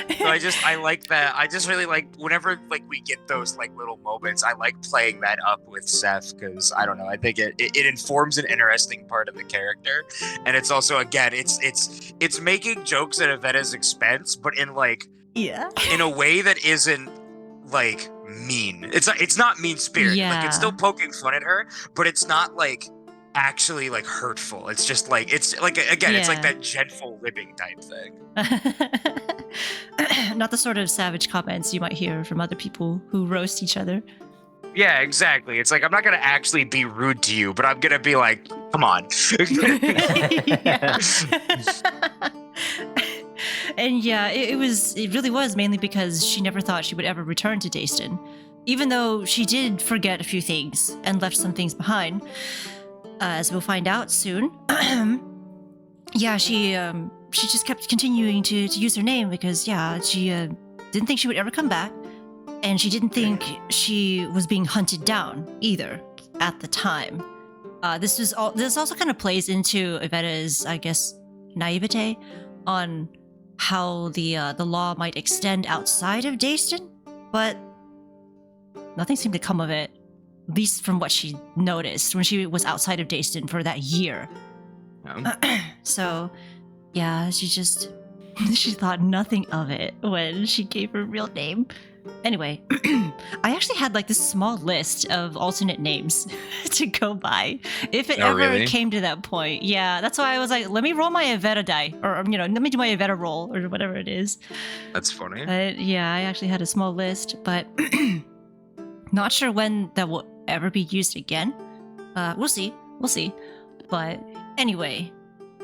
So I like that. I just really like whenever like we get those like little moments. I like playing that up with Seth because I don't know. I think it informs an interesting part of the character, and it's also again it's making jokes at Evetta's expense, but in like in a way that isn't like mean. It's not mean spirited. Like it's still poking fun at her, but it's not like actually like hurtful. It's just like it's like again it's like that gentle ribbing type thing. Not the sort of savage comments you might hear from other people who roast each other. Yeah, exactly. It's like I'm not gonna actually be rude to you, but I'm gonna be like, come on. And yeah, it really was mainly because she never thought she would ever return to Dayston, even though she did forget a few things and left some things behind, as we'll find out soon. Yeah, she just kept continuing to use her name because she didn't think she would ever come back, and she didn't think she was being hunted down either at the time. This also kind of plays into Evetta's, I guess, naivete on how the law might extend outside of Dayston, but nothing seemed to come of it, at least from what she noticed when she was outside of Dayston for that year. So, yeah, she thought nothing of it when she gave her real name. Anyway, I actually had like this small list of alternate names to go by if it ever came to that point. Yeah, that's why I was like, let me roll my Evetta die, or let me do my Evetta roll, or whatever it is. That's funny. Yeah, I actually had a small list, but not sure when that will ever be used again. We'll see. But anyway,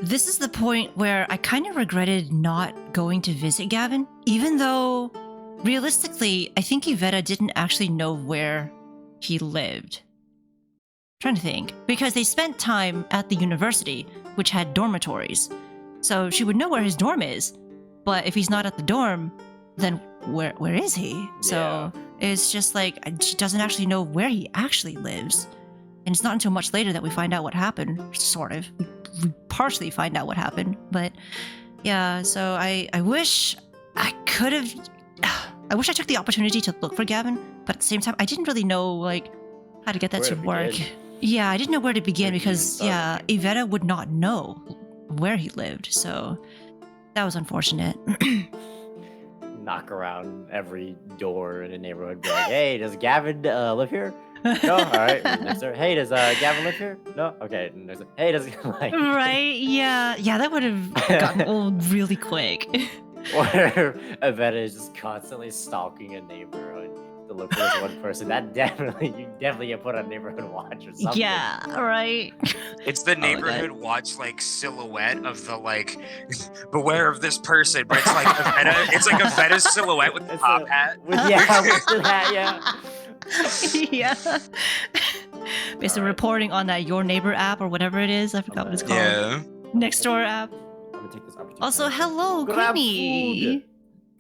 this is the point where I kind of regretted not going to visit Gavin, even though realistically, I think Evetta didn't actually know where he lived. I'm trying to think, because they spent time at the university, which had dormitories. So she would know where his dorm is, but if he's not at the dorm, then where is he? Yeah. So it's just like she doesn't actually know where he actually lives. And it's not until much later that we find out what happened, sort of. We partially find out what happened, but yeah, so I wish I could have... I wish I took the opportunity to look for Gavin, but at the same time, I didn't really know like how to get that to work. Yeah, I didn't know where to begin because Evetta would not know where he lived, so that was unfortunate. Knock around every door in the neighborhood, be like, "Hey, does Gavin live here?" No, all right. Hey, does Gavin live here? No, okay. Hey, does like... Right? Yeah, that would have gotten old really quick. Or Evetta is just constantly stalking a neighborhood to look for this one person. You definitely get put on neighborhood watch or something. Yeah, right. It's the neighborhood watch like silhouette of the like beware of this person, but it's like Evetta. It's like Evetta's silhouette with the top hat. With the hat, yeah. Yeah. Basically reporting on that Your Neighbor app or whatever it is. I forgot what it's called. Yeah. Next Door app. Take this opportunity. Also, hello, Quenie.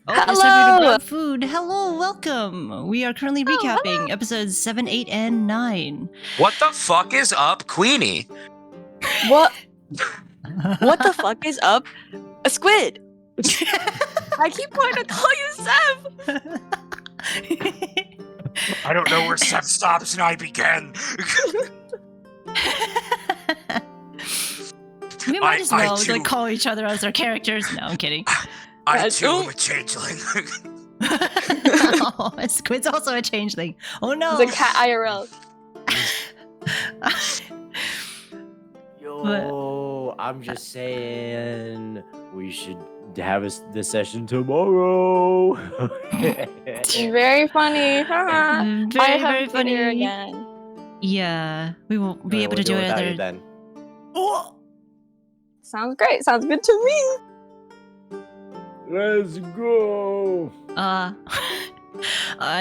Hello. Grab food. Hello, welcome. We are currently recapping episodes 7, 8, and 9. What the fuck is up, Quenie? What? What the fuck is up? A squid. I keep wanting to call you Seth. I don't know where Seth stops and I begin. We might as well like call each other as our characters. No, I'm kidding. I too am a changeling. Oh, Squid's also a changeling. Oh no. The cat IRL. Yo, I'm just saying we should have this session tomorrow. Very funny. Haha. I Very, have very to be here funny. again. Yeah, we won't be able to do it without you other. then. Oh! Sounds great. Sounds good to me. Let's go.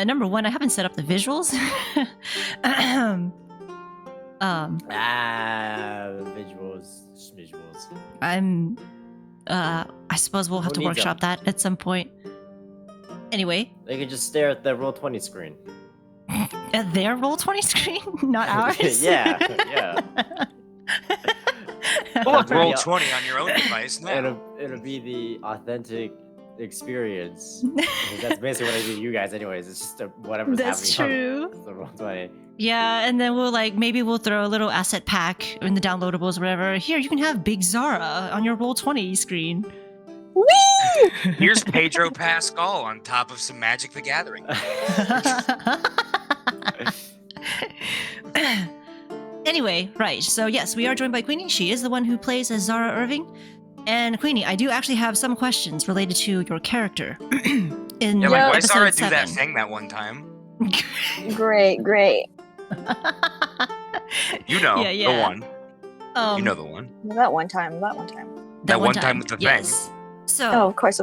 Number one, I haven't set up the visuals. Visuals. I suppose we'll have to Who needs workshop that at some point. Anyway, They could just stare at the Roll20 screen. at their Roll20 screen, not ours. yeah. Well, roll 20 on your own device now. It'll be the authentic experience. Because that's basically what I do to you guys anyways. It's just whatever's That's happening true. on the Roll20. Yeah, and then maybe we'll throw a little asset pack in the downloadables or whatever. Here, you can have Big Zara on your Roll20 screen. Whee! Here's Pedro Pascal on top of some Magic the Gathering. Anyway, right. So yes, we are joined by Quenie. She is the one who plays as Zara Irving. And Quenie, I do actually have some questions related to your character. In Yeah, like, why episode Zara do 7. that thing that one time? Great. You know, Yeah, yeah. the one. You know the one. That one time. That one time with the thing. yes. So Oh, of course.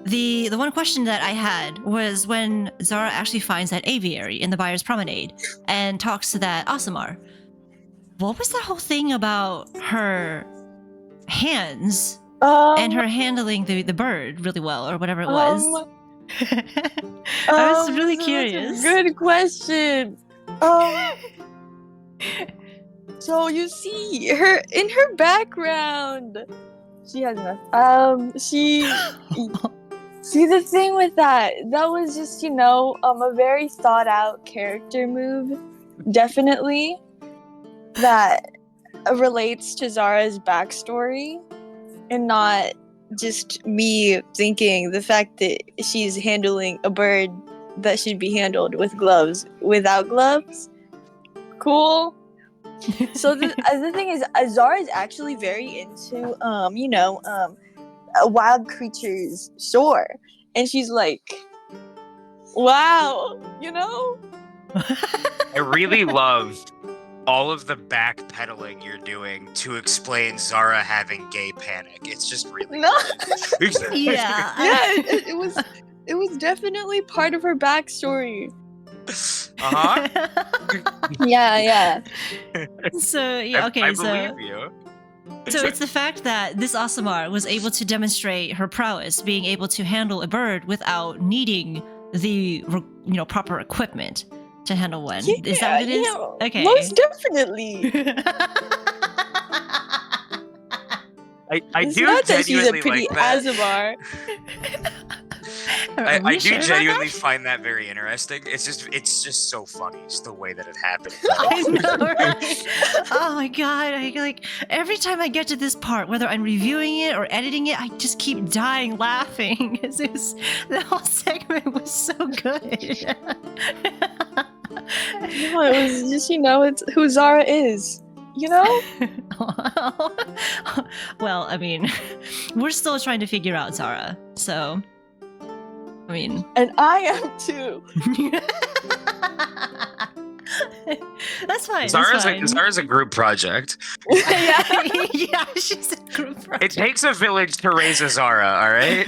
the one question that I had was when Zara actually finds that aviary in the Buyer's Promenade and talks to that Aasimar. What was that whole thing about her hands and her handling the bird really well, or whatever it was? I was really curious. Good question. So you see her in her background. She has enough. See the thing with that was just, a very thought out character move. Definitely. That relates to Zara's backstory and not just me thinking the fact that she's handling a bird that should be handled with gloves without gloves. Cool. So the thing is, Zara is actually very into wild creatures, sure, and she's like, wow, I really love all of the backpedaling you're doing to explain Zara having gay panic. It's just really No. good. Yeah. It was definitely part of her backstory. Uh-huh. Yeah. So yeah, okay. I so believe you. so it's the fact that this Aasimar was able to demonstrate her prowess, being able to handle a bird without needing the proper equipment to handle one. Is that what it is? Okay. Most definitely. I It's do not that she's a genuinely pretty like that. Aasimar. Are we I do sure about genuinely that? find that very interesting. It's just so funny, just the way that it happened. I know, right? Oh my god! Every time I get to this part, whether I'm reviewing it or editing it, I just keep dying laughing. The whole segment was so good. No, it was just, it's who Zara is. Well, I mean, we're still trying to figure out Zara, so I mean, And I am too. that's fine. Zara's a group project. Yeah. Yeah, she's a group project. It takes a village to raise a Zara, all right?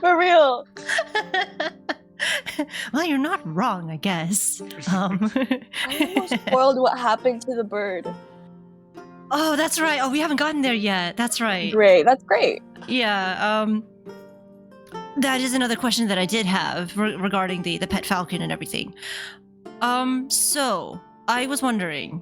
For real. Well, you're not wrong, I guess. I almost spoiled what happened to the bird. Oh, that's right. Oh, we haven't gotten there yet. That's right. Great. That's great. Yeah. That is another question that I did have regarding the pet falcon and everything. So I was wondering,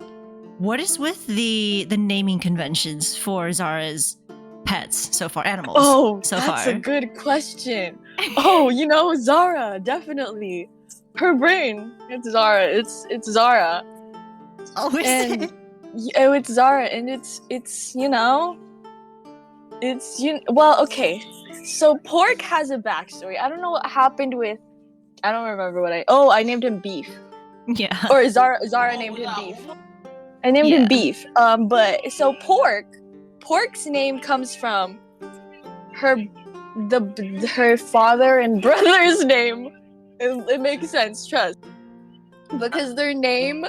what is with the naming conventions for Zara's pets so far, animals? Oh, so that's far. a good question. Oh, Zara, definitely. Her brain. It's Zara. It's Zara. Oh, is And it? it's Zara, and well, okay. So Pork has a backstory. I don't know what happened with. I don't remember what I named him Beef, Yeah. or Zara named him Beef. I named Yeah. him Beef. But so Pork's name comes from her father and brother's name. It makes sense, trust. Because their name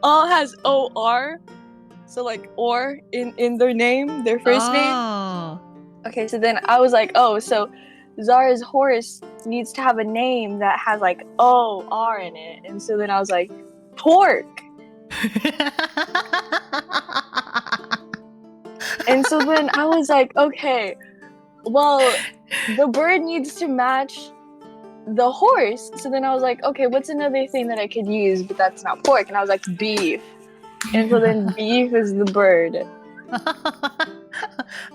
all has OR. So like or in their name, their first name. Oh. Okay, so then I was like, oh, so Zara's horse needs to have a name that has like OR in it. And so then I was like, Pork. And so then I was like, okay, well, the bird needs to match the horse. So then I was like, okay, what's another thing that I could use, but that's not pork? And I was like, beef. And so then beef is the bird.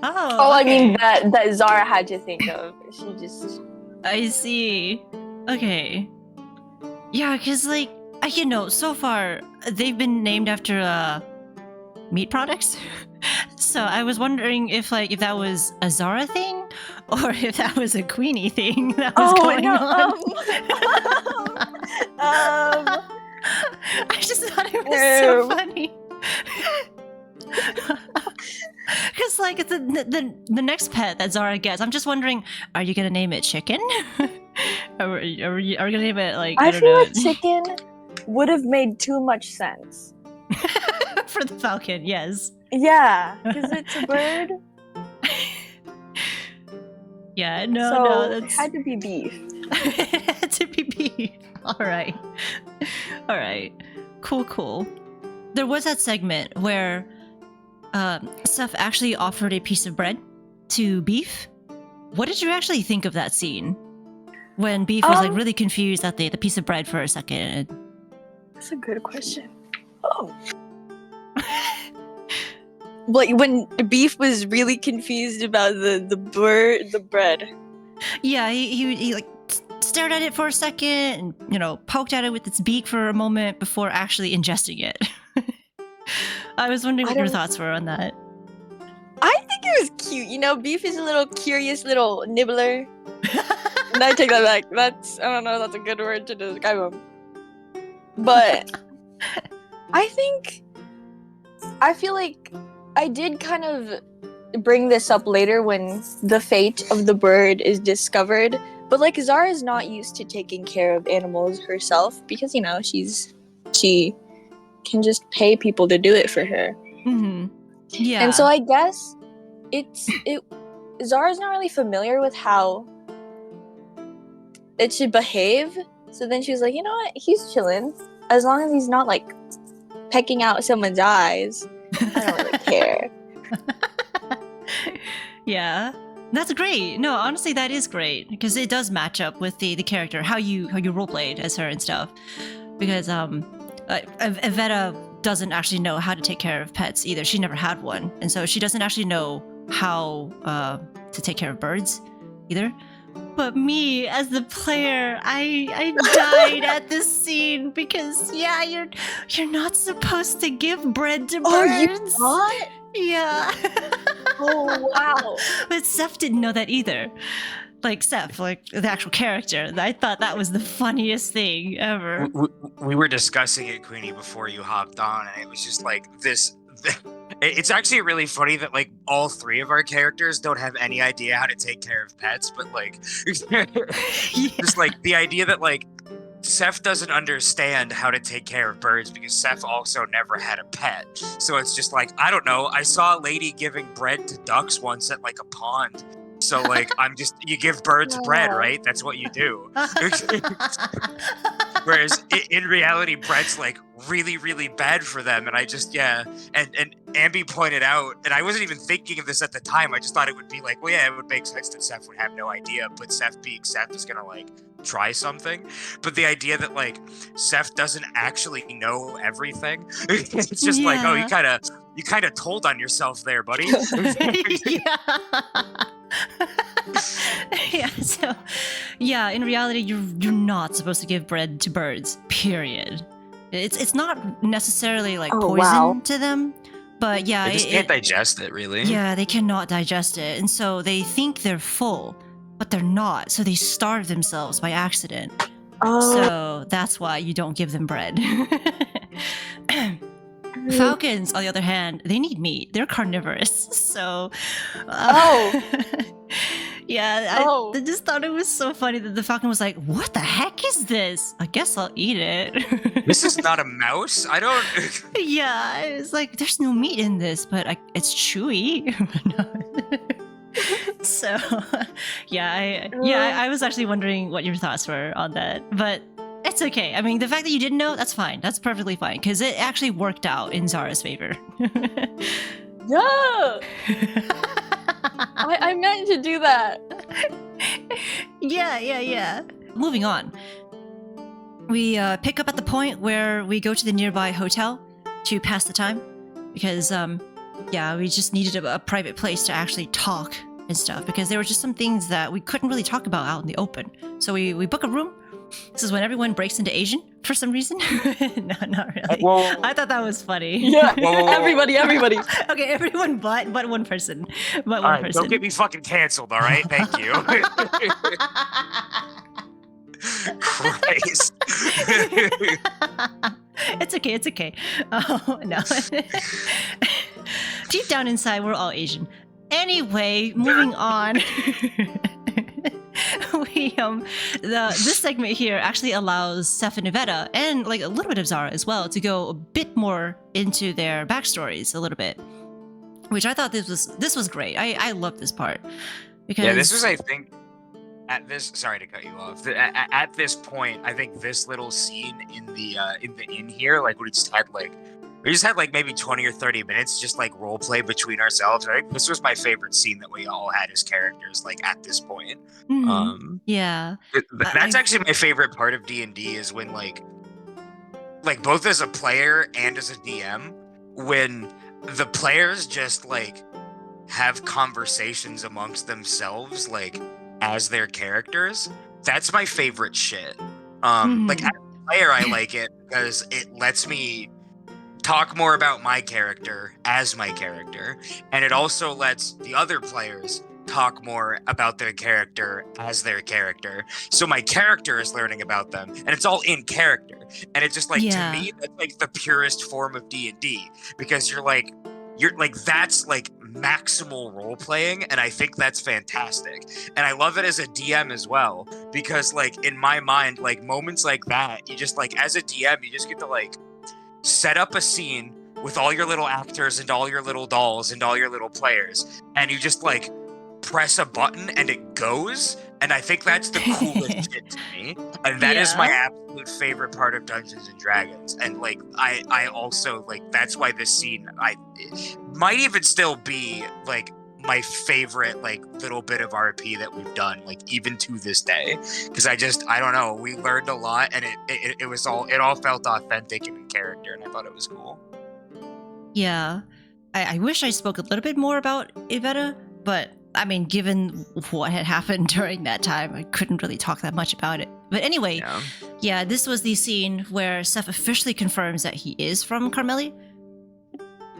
I mean okay. that Zara had to think of. She just I see. Okay. Yeah, because, like, so far, they've been named after, meat products. So I was wondering if that was a Zara thing, or if that was a Quenie thing that was going on. I just thought it was so funny. Because, like, the next pet that Zara gets, I'm just wondering, are you gonna name it Chicken? Are we gonna name it, like, I don't feel know. like Chicken would have made too much sense. For the falcon, yes. Yeah, because it's a bird. Yeah, So no, it that's... had to be beef. It had to be beef. Alright. Cool. There was that segment where Seth actually offered a piece of bread to Beef. What did you actually think of that scene? When Beef was like really confused at the piece of bread for a second. That's a good question. Like when Beef was really confused about the bread. Yeah, he like stared at it for a second and poked at it with its beak for a moment before actually ingesting it. I was wondering what your thoughts were on that. I think it was cute. Beef is a little curious little nibbler. And I take that back. I don't know if that's a good word to describe him. But I feel like I did kind of bring this up later when the fate of the bird is discovered. But like Zara is not used to taking care of animals herself because she can just pay people to do it for her. Mm-hmm. Yeah. And so I guess Zara's not really familiar with how it should behave. So then she was like, you know what? He's chilling. As long as he's not like pecking out someone's eyes, I don't really care. Yeah. That's great. No, honestly, that is great because it does match up with the character, how you roleplayed as her and stuff. Because Evetta doesn't actually know how to take care of pets either. She never had one, and so she doesn't actually know how to take care of birds either. But me, as the player, I died at this scene because you're not supposed to give bread to birds. Oh, you're not? Yeah. Oh wow. But Seth didn't know that either. Like Seth, like the actual character. I thought that was the funniest thing ever. We were discussing it, Queenie, before you hopped on, and it was just like this. It's actually really funny that like all three of our characters don't have any idea how to take care of pets, but like, just like the idea that like Seth doesn't understand how to take care of birds because Seth also never had a pet. So it's just like, I don't know. I saw a lady giving bread to ducks once at like a pond. So like, you give birds bread, right? That's what you do. Whereas in reality, bread's like really, really bad for them. And I just, and Amby pointed out, and I wasn't even thinking of this at the time. I just thought it would be like, well, yeah, it would make sense that Seth would have no idea, but Seth being Seth is gonna like try something. But the idea that like Seth doesn't actually know everything, it's just like, oh, you kind of told on yourself there, buddy. So in reality you're not supposed to give bread to birds, period. It's not necessarily like poison to them, but they just can't digest it, really. Yeah, they cannot digest it, and so they think they're full, but they're not, so they starve themselves by accident. So that's why you don't give them bread. Falcons, on the other hand, they need meat. They're carnivorous. So, yeah, I just thought it was so funny that the falcon was like, "What the heck is this? I guess I'll eat it." This is not a mouse. I don't. Yeah, it's like there's no meat in this, but it's chewy. So, I was actually wondering what your thoughts were on that, but it's okay. I mean, the fact that you didn't know, that's fine. That's perfectly fine because it actually worked out in Zara's favor. Yeah. I meant to do that. Yeah. Moving on. We pick up at the point where we go to the nearby hotel to pass the time because, we just needed a private place to actually talk and stuff because there were just some things that we couldn't really talk about out in the open. So we book a room. This is when everyone breaks into Asian for some reason. No, not really. Whoa. I thought that was funny. Yeah, Whoa. everybody. Okay, everyone but one person. But All one right, person. don't get me fucking canceled. All right, thank you. Christ. It's okay. Oh no. Deep down inside, we're all Asian. Anyway, moving on. This segment here actually allows Seth and Evetta, and like a little bit of Zara as well, to go a bit more into their backstories a little bit, which I thought this was great. I love this part because this was, I think, at this. Sorry to cut you off. At this point, I think this little scene in the inn here, like we just had like maybe 20 or 30 minutes just like role play between ourselves. I think this was my favorite scene that we all had as characters, like at this point. Yeah, that's actually my favorite part of D&D is when like both as a player and as a DM, when the players just like have conversations amongst themselves like as their characters. That's my favorite shit. Like as a player, I like it because it lets me talk more about my character as my character, and it also lets the other players talk more about their character as their character, so my character is learning about them and it's all in character, and it's just like to me that's like the purest form of D&D because you're like that's like maximal role playing, and I think that's fantastic, and I love it as a DM as well because like in my mind like moments like that you just like as a DM you just get to like set up a scene with all your little actors and all your little dolls and all your little players, and you just like press a button and it goes, and I think that's the coolest shit to me, and that is my absolute favorite part of Dungeons and Dragons, and like I also like that's why this scene it might even still be like my favorite like little bit of RP that we've done like even to this day because I don't know, we learned a lot and it all felt authentic and in character, and I thought it was cool. Yeah, I wish I spoke a little bit more about Evetta, but I mean given what had happened during that time I couldn't really talk that much about it. But anyway, yeah, this was the scene where Seth officially confirms that he is from Carmeli.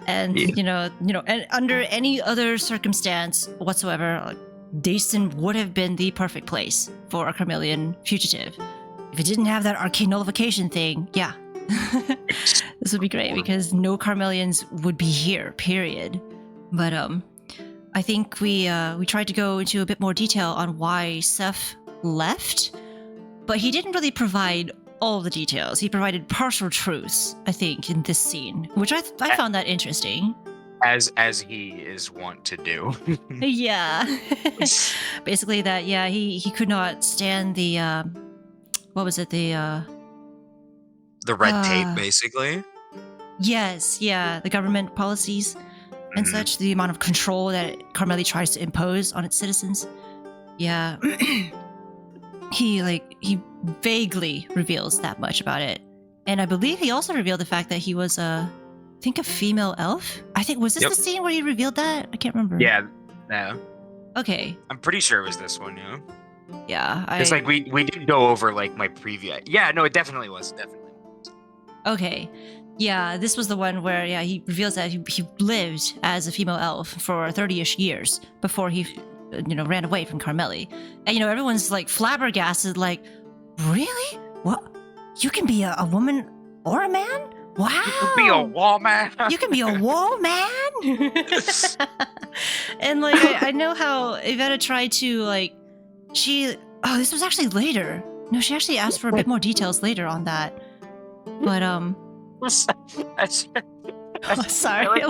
And you know, and under any other circumstance whatsoever, like, Dayston would have been the perfect place for a Carmelian fugitive. If it didn't have that arcane nullification thing, this would be great because no Carmelians would be here. Period. But I think we tried to go into a bit more detail on why Seth left, but he didn't really provide all the details. He provided partial truths, I think, in this scene, which I found that interesting. As he is wont to do. Yeah. Basically that, he could not stand the, what was it, the red tape, basically? Yes, the government policies and such, the amount of control that Carmeli tries to impose on its citizens. Yeah. He vaguely reveals that much about it. And I believe he also revealed the fact that he was a female elf? Was this the scene where he revealed that? I can't remember. Yeah. Okay. I'm pretty sure it was this one, yeah. Yeah. It's like we did go over like my previous. Yeah, no, it definitely was. Okay. Yeah, this was the one where he reveals that he lived as a female elf for 30-ish years before he ran away from Carmeli. And everyone's like flabbergasted, like, really? What? You can be a woman or a man? Wow. You can be a wall man. You can be a wall man. And like I know how Evetta tried to like this was actually later. No, she actually asked for a bit more details later on that. But sorry.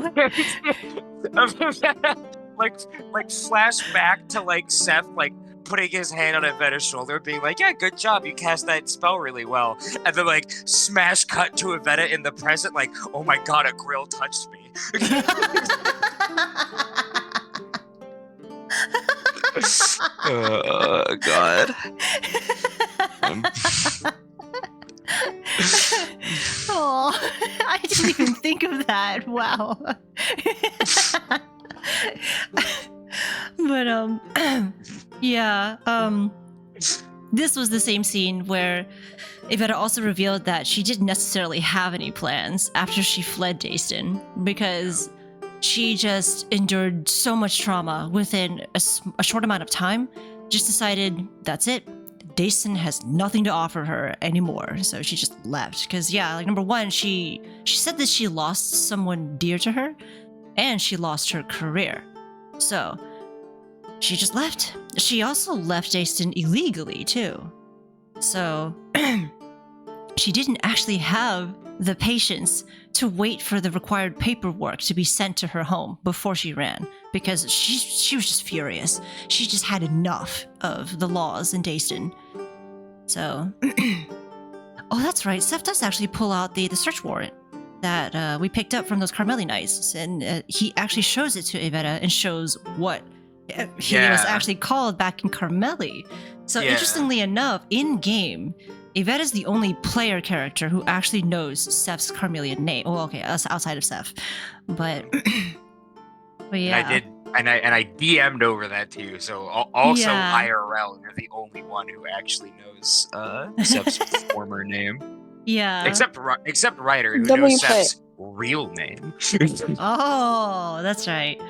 like flash back to like Seth like putting his hand on Evetta's shoulder, being like, "Yeah, good job, you cast that spell really well." And then like smash cut to Evetta in the present, like, "Oh my god, a grill touched me." Oh god. Oh, I didn't even think of that. Wow. But yeah, this was the same scene where Evetta also revealed that she didn't necessarily have any plans after she fled Dayston, because she just endured so much trauma within a short amount of time, just decided that's it. Dayston has nothing to offer her anymore, so she just left. Because yeah, like number one, she said that she lost someone dear to her, and she lost her career. So she just left. She also left Dayston illegally too. So she didn't actually have the patience to wait for the required paperwork to be sent to her home before she ran, because she was just furious. She just had enough of the laws in Dayston. So, oh, that's right. Seth does actually pull out the search warrant that we picked up from those Carmeli Knights, and he actually shows it to Evetta and shows what he was actually called back in Carmeli. So interestingly enough, in game, Evetta's the only player character who actually knows Seth's Carmelian name. Oh, okay, outside of Seth, but yeah. And I DM'd over that to you. So also IRL, you're the only one who actually knows Seth's former name. Yeah. Except Ryder, who knows Seth's real name. Oh, that's right.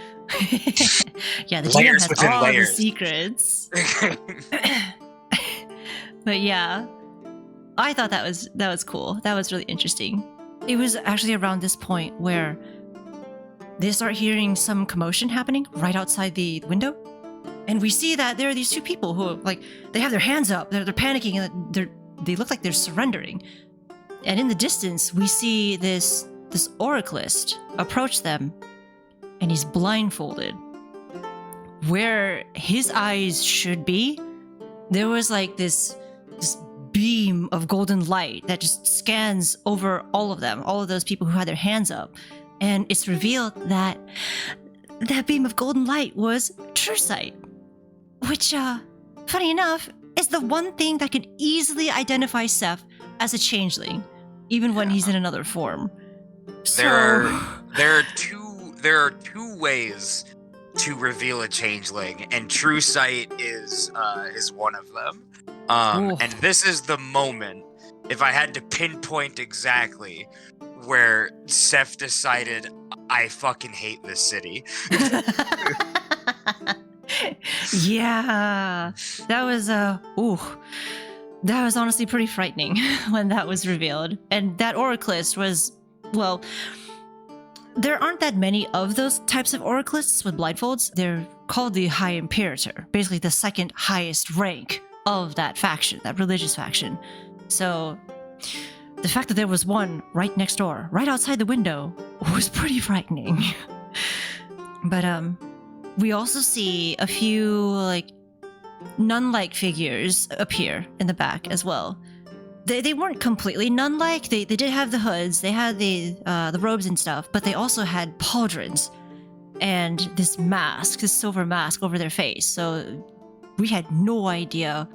Yeah, the Layers GM has within all layers. the secrets. But yeah, I thought that was cool. That was really interesting. It was actually around this point where they start hearing some commotion happening right outside the window, and we see that there are these two people who like they have their hands up. They're panicking and they look like they're surrendering. And in the distance, we see this oraclist approach them, and he's blindfolded. Where his eyes should be, there was like this beam of golden light that just scans over all of them, all of those people who had their hands up. And it's revealed that that beam of golden light was true sight, which, funny enough, is the one thing that could easily identify Seth as a changeling, even when he's in another form. There are two ways to reveal a changeling, and true sight is one of them. And this is the moment, if I had to pinpoint exactly, where Seth decided, I fucking hate this city. Yeah, that was honestly pretty frightening when that was revealed. And that oraclist was, well, there aren't that many of those types of oraclists with blindfolds. They're called the High Imperator, basically the second highest rank of that faction, that religious faction. So the fact that there was one right next door, right outside the window, was pretty frightening. But we also see a few like nun-like figures appear in the back as well. They weren't completely nun-like. They did have the hoods, they had the robes and stuff, but they also had pauldrons and this mask, this silver mask over their face. So we had no idea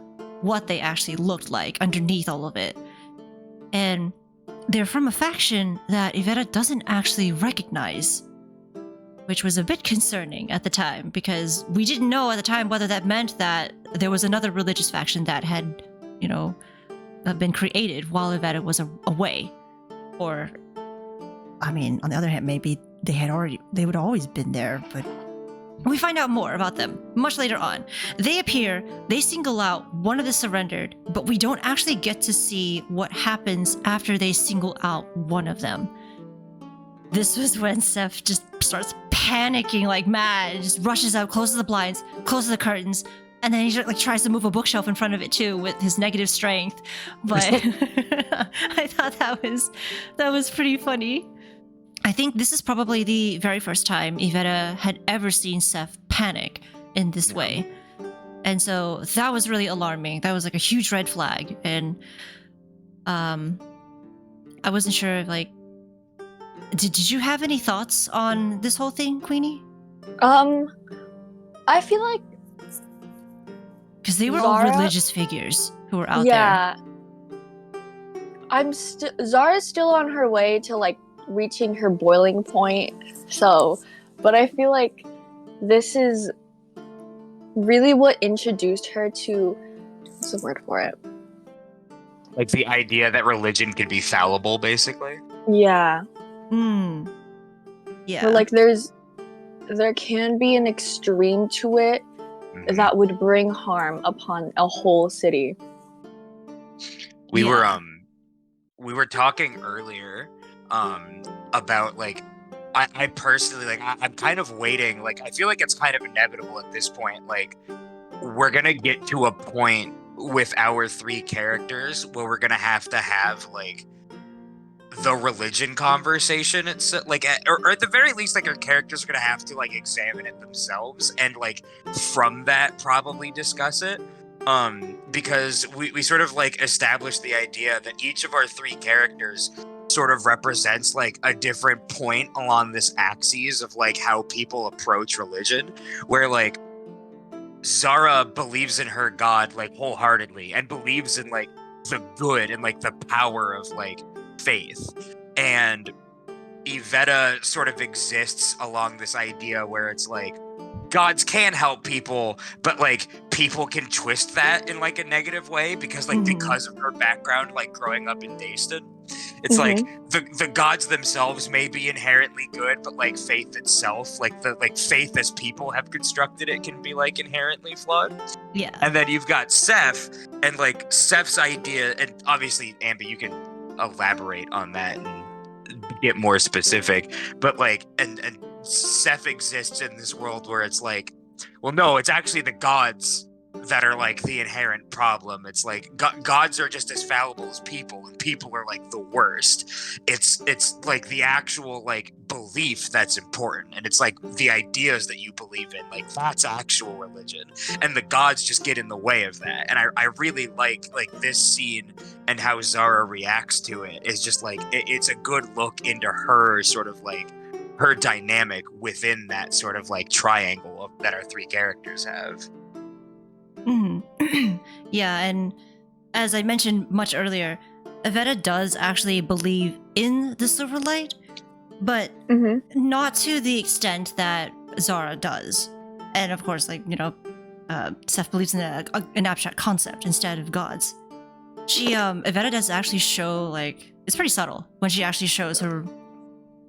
what they actually looked like underneath all of it. And they're from a faction that Evetta doesn't actually recognize, which was a bit concerning at the time, because we didn't know at the time whether that meant that there was another religious faction that had, been created while Evetta was away. Or, I mean, on the other hand, maybe they would always been there, but we find out more about them much later on. They appear, they single out one of the surrendered, but we don't actually get to see what happens after they single out one of them. This was when Seth just starts panicking like mad, just rushes out, closes the blinds, closes the curtains, and then he just, like, tries to move a bookshelf in front of it too with his negative strength. But I thought that was pretty funny. I think this is probably the very first time Evetta had ever seen Seth panic in this way. And so that was really alarming. That was like a huge red flag. And I wasn't sure, like, did you have any thoughts on this whole thing, Queenie? I feel like because they were all Zara? religious figures who were out there. Yeah. Zara's still on her way to like reaching her boiling point. So, but I feel like this is really what introduced her to, what's the word for it? Like the idea that religion can be fallible, basically. Yeah. Yeah. Or like there can be an extreme to it that would bring harm upon a whole city. We were talking earlier about like I personally like I'm kind of waiting, like I feel like it's kind of inevitable at this point, like we're gonna get to a point with our three characters where we're gonna have like the religion conversation. It's like or at the very least, like our characters are gonna have to like examine it themselves and like from that probably discuss it, because we sort of like established the idea that each of our three characters sort of represents like a different point along this axis of like how people approach religion, where like Zara believes in her god like wholeheartedly and believes in like the good and like the power of like faith, and Evetta sort of exists along this idea where it's like gods can help people, but like people can twist that in like a negative way because like because of her background like growing up in Dayston, it's like the gods themselves may be inherently good, but like faith itself, like the like faith as people have constructed it, can be like inherently flawed. Yeah. And then you've got Seth, and like Seth's idea, and obviously Amby, you can elaborate on that and get more specific, but like and Seth exists in this world where it's like, well, no, it's actually the gods that are like the inherent problem. It's like gods are just as fallible as people, and people are like the worst. It's like the actual like belief that's important, and it's like the ideas that you believe in, like that's actual religion, and the gods just get in the way of that. And I really like this scene and how Zara reacts to it is just like it's a good look into her sort of like her dynamic within that sort of like triangle that our three characters have. Yeah, and as I mentioned much earlier, Evetta does actually believe in the silver light, but not to the extent that Zara does. And of course, like, you know, Seth believes in an abstract concept instead of gods. Evetta does actually show, like, it's pretty subtle when she actually shows her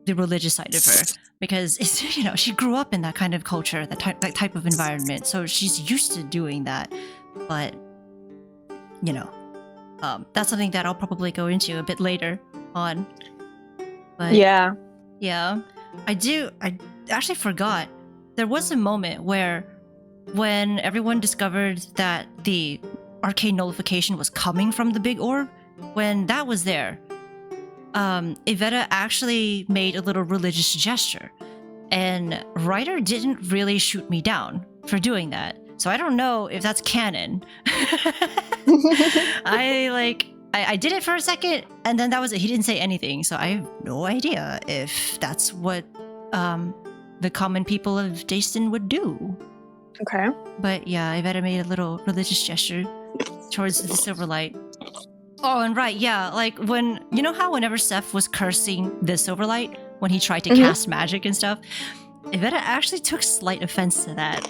the religious side of her, because it's, you know, she grew up in that kind of culture, that type of environment, so she's used to doing that. But you know, that's something that I'll probably go into a bit later on. But yeah, I actually forgot there was a moment where when everyone discovered that the arcane nullification was coming from the big orb, when that was there, Evetta actually made a little religious gesture, and Ryder didn't really shoot me down for doing that, so I don't know if that's canon. I did it for a second, and then that was it. He didn't say anything, so I have no idea if that's what the common people of Dayston would do. Okay. But yeah, Evetta made a little religious gesture towards the silver light. Oh, and right, yeah, like when, you know how whenever Seth was cursing the Silverlight, when he tried to cast magic and stuff, Evetta actually took slight offense to that.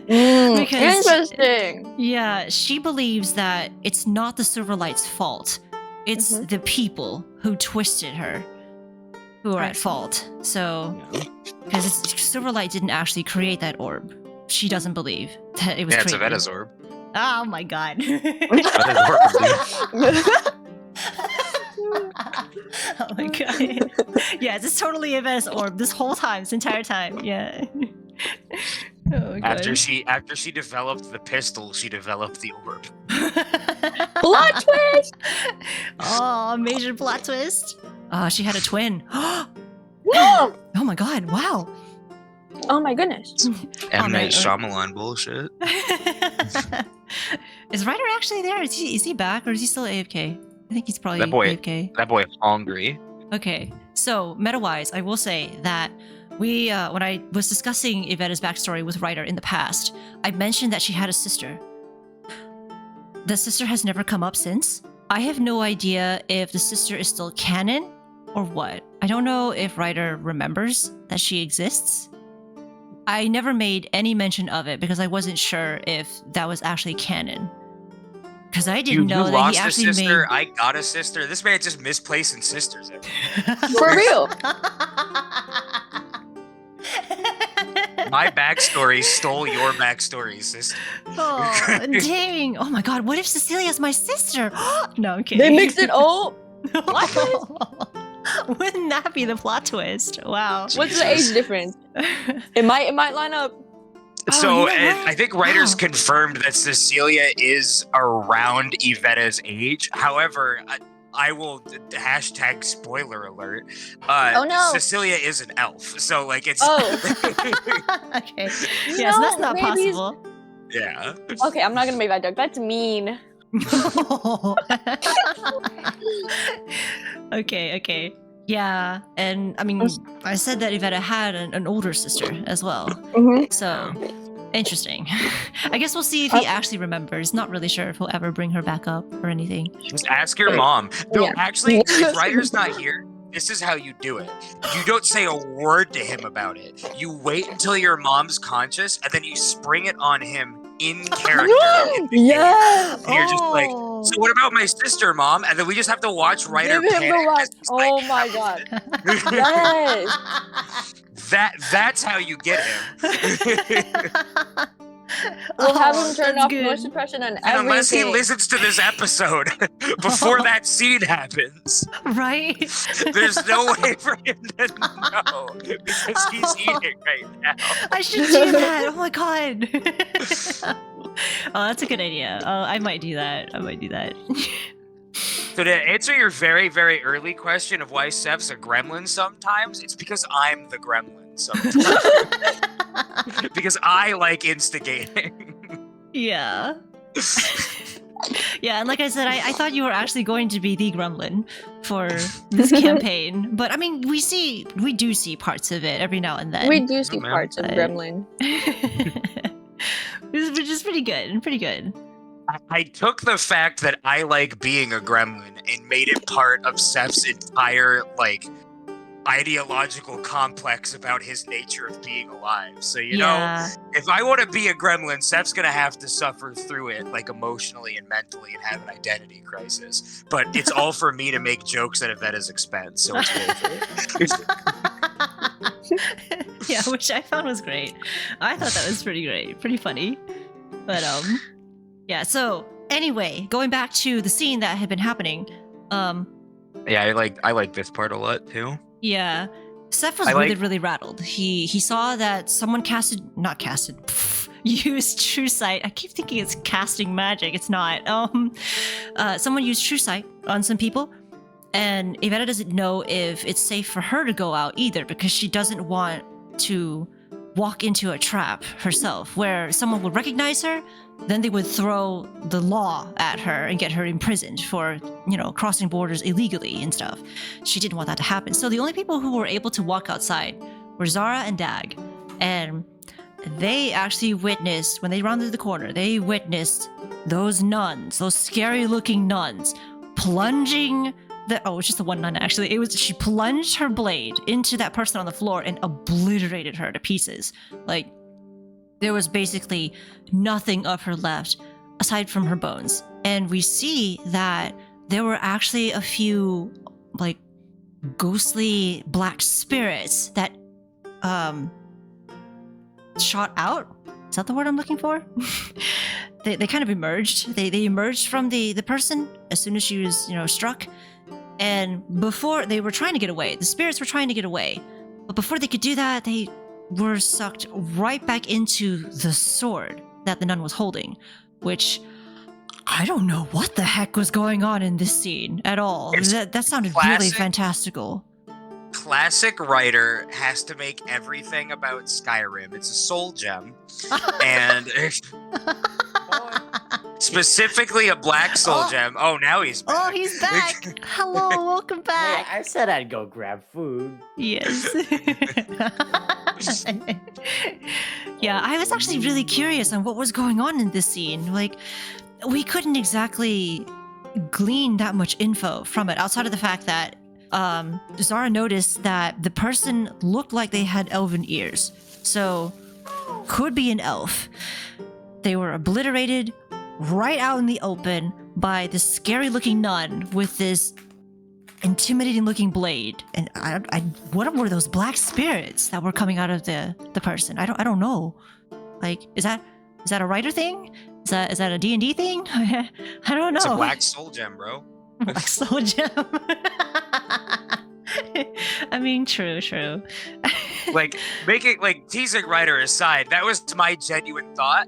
Because, interesting. yeah, she believes that it's not the Silverlight's fault. It's the people who twisted her. who are I at see. fault. So, because Silverlight didn't actually create that orb. She doesn't believe that it was Yeah, it's created. Evetta's orb. Oh my god. Oh my god. Yes, it's totally Evetta's orb this whole time, this entire time. Yeah. Oh my After god. she developed the pistol, she developed the orb. Plot twist! Oh, major plot twist. Oh, she had a twin. Oh No! my god, wow. Oh my goodness. M. Night right. Shyamalan bullshit. Is Ryder actually there? Is he back or is he still AFK? I think he's probably That boy- AFK. That boy hungry. Okay, so meta-wise, I will say that we, when I was discussing Evetta's backstory with Ryder in the past, I mentioned that she had a sister. The sister has never come up since. I have no idea if the sister is still canon or what. I don't know if Ryder remembers that she exists. I never made any mention of it because I wasn't sure if that was actually canon. Because I didn't know you that lost he a actually sister. made. I got a sister. This man just misplacing sisters. Everywhere. For real. My backstory stole your backstory, sister. Oh, dang. Oh my god, what if Cecilia's my sister? No, I'm kidding. They mixed it all. Wouldn't that be the plot twist? Wow. What's the age difference? It might line up. So you know what? I think writers Wow. confirmed that Cecilia is around Evetta's age. However, I will hashtag spoiler alert. Oh, no. Cecilia is an elf, so like it's Oh. Okay. Yeah, so that's not maybe- possible. yeah. Okay, I'm not gonna make that joke. That's mean. Okay. Yeah, and I mean, I said that Evetta had an older sister as well. Mm-hmm. So, interesting. I guess we'll see if he actually remembers. Not really sure if he'll ever bring her back up or anything. Just ask your mom. No, Yeah. actually, if Ryder's not here, this is how you do it. You don't say a word to him about it. You wait until your mom's conscious, and then you spring it on him in character. Yes. And you're just like, Oh. so what about my sister, Mom? And then we just have to watch Ryder Give him the panic. watch. as he's like, Oh my god. Yes. That's how you get him. We'll have him turn that's off good. noise suppression and And everything. unless he listens to this episode before that scene happens, Right? there's no way for him to know because he's eating right now. I should do that. Oh my god. Oh, that's a good idea. I might do that. So to answer your very, very early question of why Seth's a gremlin sometimes, it's because I'm the gremlin sometimes. Because I like instigating. Yeah. Yeah, and like I said, I thought you were actually going to be the gremlin for this campaign. But I mean, we do see parts of it every now and then. We do see man. parts of But- Gremlin. Which is pretty good. I took the fact that I like being a gremlin and made it part of Seth's entire, like, ideological complex about his nature of being alive. So, you know, Yeah. if I want to be a gremlin, Seth's gonna have to suffer through it, like, emotionally and mentally and have an identity crisis. But it's all for me to make jokes at Evetta's expense, so it's worth it. Yeah, which I found was great. I thought that was pretty great, pretty funny. But yeah. So anyway, going back to the scene that had been happening. Yeah, I like this part a lot, too. Yeah, Seth was I like- really rattled. He saw that someone used True Sight. I keep thinking it's casting magic. It's not. Someone used True Sight on some people. And Evetta doesn't know if it's safe for her to go out either because she doesn't want to walk into a trap herself where someone would recognize her, then they would throw the law at her and get her imprisoned for, crossing borders illegally and stuff. She didn't want that to happen. So the only people who were able to walk outside were Zara and Dag. And they actually witnessed, when they rounded the corner, they witnessed those nuns, those scary looking nuns, plunging it's just the one nun actually. She plunged her blade into that person on the floor and obliterated her to pieces. Like, there was basically nothing of her left aside from her bones. And we see that there were actually a few, like, ghostly black spirits that shot out. Is that the word I'm looking for? they kind of emerged. They emerged from the person as soon as she was, struck. And before they were trying to get away, the spirits were trying to get away. But before they could do that, they were sucked right back into the sword that the nun was holding, which I don't know what the heck was going on in this scene at all. That sounded really fantastical. Classic writer has to make everything about Skyrim. It's a soul gem. And specifically a black soul gem. Oh, now he's back. Oh, he's back. Hello, welcome back. Hey, I said I'd go grab food. Yes. Yeah, I was actually really curious on what was going on in this scene. Like, we couldn't exactly glean that much info from it outside of the fact that Zara noticed that the person looked like they had elven ears. So, could be an elf. They were obliterated right out in the open by this scary looking nun with this intimidating looking blade. And what were those black spirits that were coming out of the person? I don't know. Like, is that a writer thing? Is that a D&D thing? I don't know. It's a black soul gem, bro. Black soul gem. I mean, true. Like, teasing writer aside, that was my genuine thought,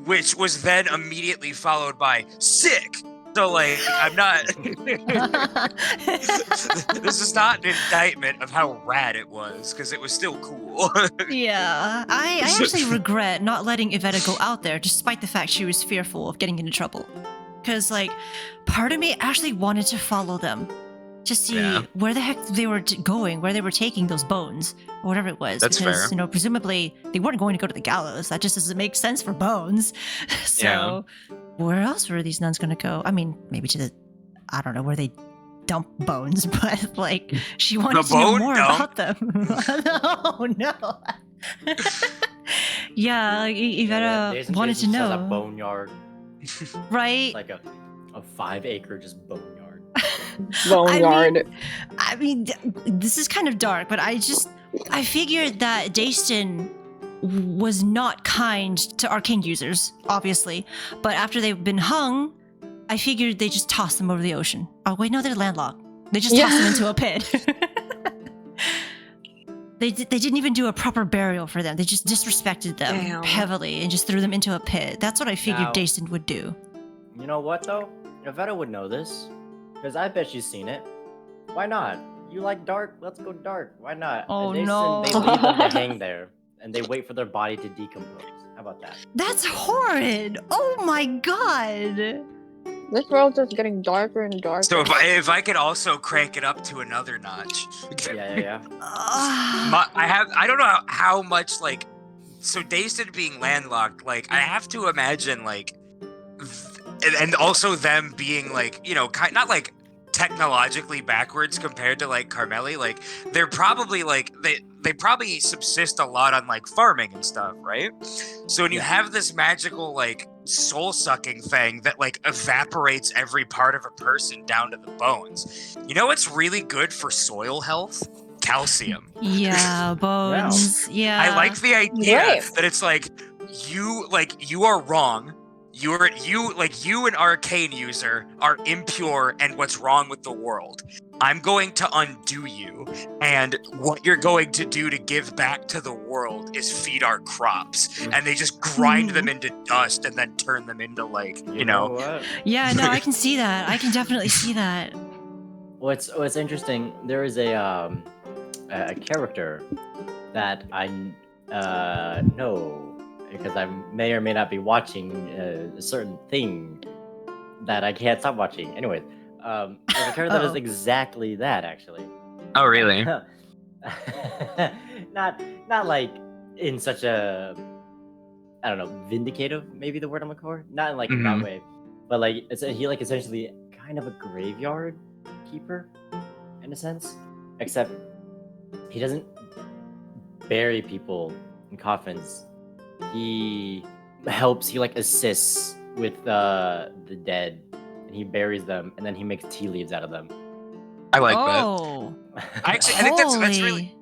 which was then immediately followed by sick. So, like, I'm not. This is not an indictment of how rad it was, because it was still cool. Yeah, I actually regret not letting Evetta go out there, despite the fact she was fearful of getting into trouble. Because, like, part of me actually wanted to follow them to see where the heck they were going, where they were taking those bones, or whatever it was. That's because, fair. Presumably they weren't going to go to the gallows. That just doesn't make sense for bones. So, where else were these nuns going to go? I mean, maybe to I don't know, where they dump bones, but, like, she wanted to know more about them. No. Yeah, like, Evetta wanted to know. A boneyard. Right? It's like a 5-acre just boneyard. Boneyard. I mean, this is kind of dark, but I figured that Dayston was not kind to arcane users, obviously. But after they've been hung, I figured they just tossed them over the ocean. Oh, wait, no, they're landlocked. They just tossed them into a pit. They didn't even do a proper burial for them. They just disrespected them heavily and just threw them into a pit. That's what I figured Dayston would do. You know what, though? Evetta would know this. Because I bet she's seen it. Why not? You like dark? Let's go dark. Why not? Oh, and no. They leave them to hang there. And they wait for their body to decompose. How about that? That's horrid! Oh my god! This world is getting darker and darker. So if I could also crank it up to another notch. Yeah. I don't know how much, like, so Dayston being landlocked, like, I have to imagine, like, and also them being, like, not like technologically backwards compared to, like, Carmeli. Like, they're probably, like, they probably subsist a lot on, like, farming and stuff, right? So when you have this magical, like, soul-sucking thing that, like, evaporates every part of a person down to the bones, you know what's really good for soil health? Calcium. Yeah, bones. Yeah. I like the idea that it's like you are wrong. You, an arcane user, are impure and what's wrong with the world. I'm going to undo you, and what you're going to do to give back to the world is feed our crops. And they just grind them into dust and then turn them into, like, You know what? Yeah, no, I can see that. I can definitely see that. What's interesting, there is a character that I know, because I may or may not be watching a certain thing that I can't stop watching. Anyways, there's a character that is exactly that, actually. Oh, really? not like in such a, I don't know, vindicative, maybe the word I'm looking for. Not in, like, in that way, but, like, he, like, essentially kind of a graveyard keeper in a sense, except he doesn't bury people in coffins. He like assists with the dead, and he buries them, and then he makes tea leaves out of them. I like that. Oh, I think that's really.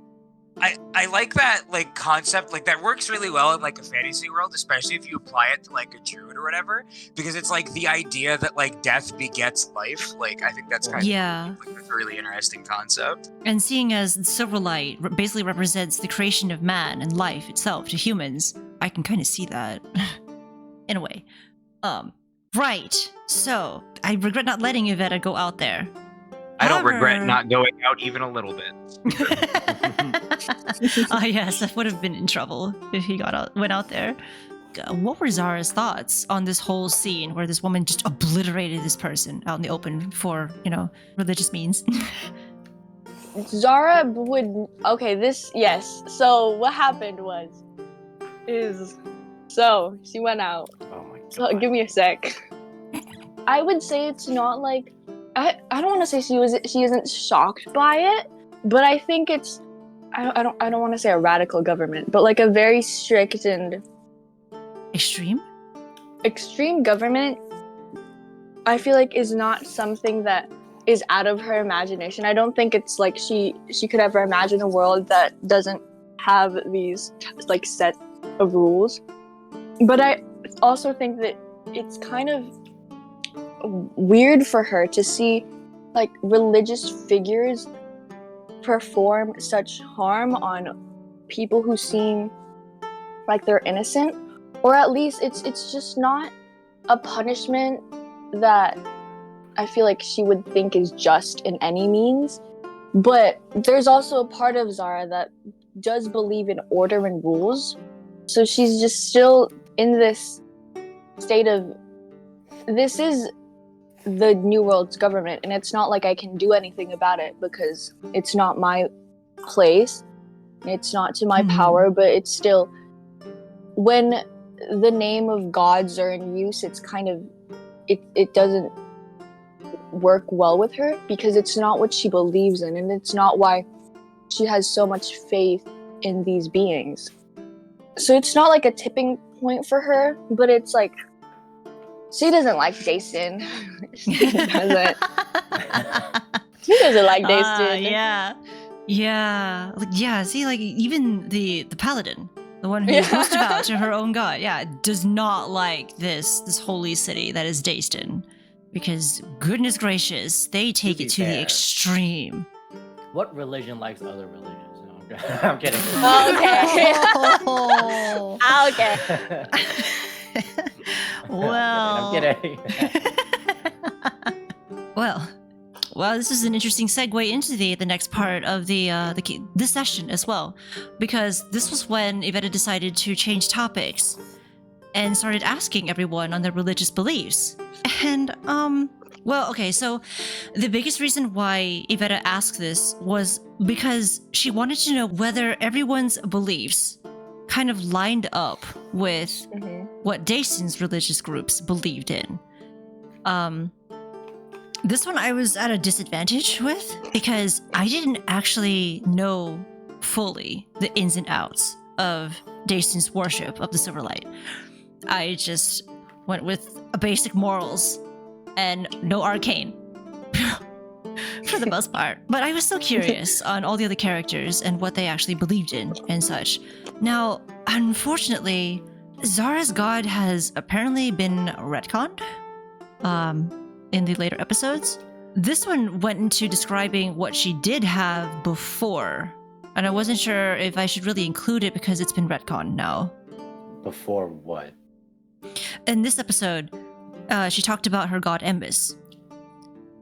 I like that like concept, like that works really well in like a fantasy world, especially if you apply it to like a druid or whatever, because it's like the idea that like death begets life. Like I think that's kind yeah. of like, that's a really interesting concept. And seeing as Silverlight basically represents the creation of man and life itself to humans, I can kind of see that in a way. Right. So I regret not letting Evetta go out there. I don't regret However- not going out even a little bit. Yes, I would have been in trouble if he went out there. What were Zara's thoughts on this whole scene where this woman just obliterated this person out in the open for, religious means? Zara would. Okay, yes. So what happened so she went out. Oh my god. So give me a sec. I would say it's not like I don't want to say she isn't shocked by it, but I think it's I don't want to say a radical government, but like a very strict and extreme government. I feel like is not something that is out of her imagination. I don't think it's like she could ever imagine a world that doesn't have these like set of rules. But I also think that it's kind of weird for her to see like religious figures perform such harm on people who seem like they're innocent, or at least it's just not a punishment that I feel like she would think is just in any means. But there's also a part of Zara that does believe in order and rules, so she's just still in this state of this is the New World's government, and it's not like I can do anything about it because it's not my place, it's not to my power, but it's still, when the name of gods are in use, it's kind of it doesn't work well with her because it's not what she believes in, and it's not why she has so much faith in these beings. So it's not like a tipping point for her, but it's like she doesn't like Jason. She doesn't like Jason. Yeah. See, like even the paladin, the one who boasts about to her own god, does not like this holy city that is Dayston, because goodness gracious, they take it to the extreme. What religion likes other religions? No, I'm kidding. Okay. Well, I'm kidding. well, this is an interesting segue into the next part of this session as well, because this was when Evetta decided to change topics and started asking everyone on their religious beliefs. And so the biggest reason why Evetta asked this was because she wanted to know whether everyone's beliefs kind of lined up with what Dayston's religious groups believed in. This one I was at a disadvantage with because I didn't actually know fully the ins and outs of Dayston's worship of the Silverlight. I just went with a basic morals and no arcane for the most part. But I was still curious on all the other characters and what they actually believed in and such. Now, unfortunately, Zara's god has apparently been retconned in the later episodes. This one went into describing what she did have before, and I wasn't sure if I should really include it because it's been retconned now. Before what? In this episode, she talked about her god Embis.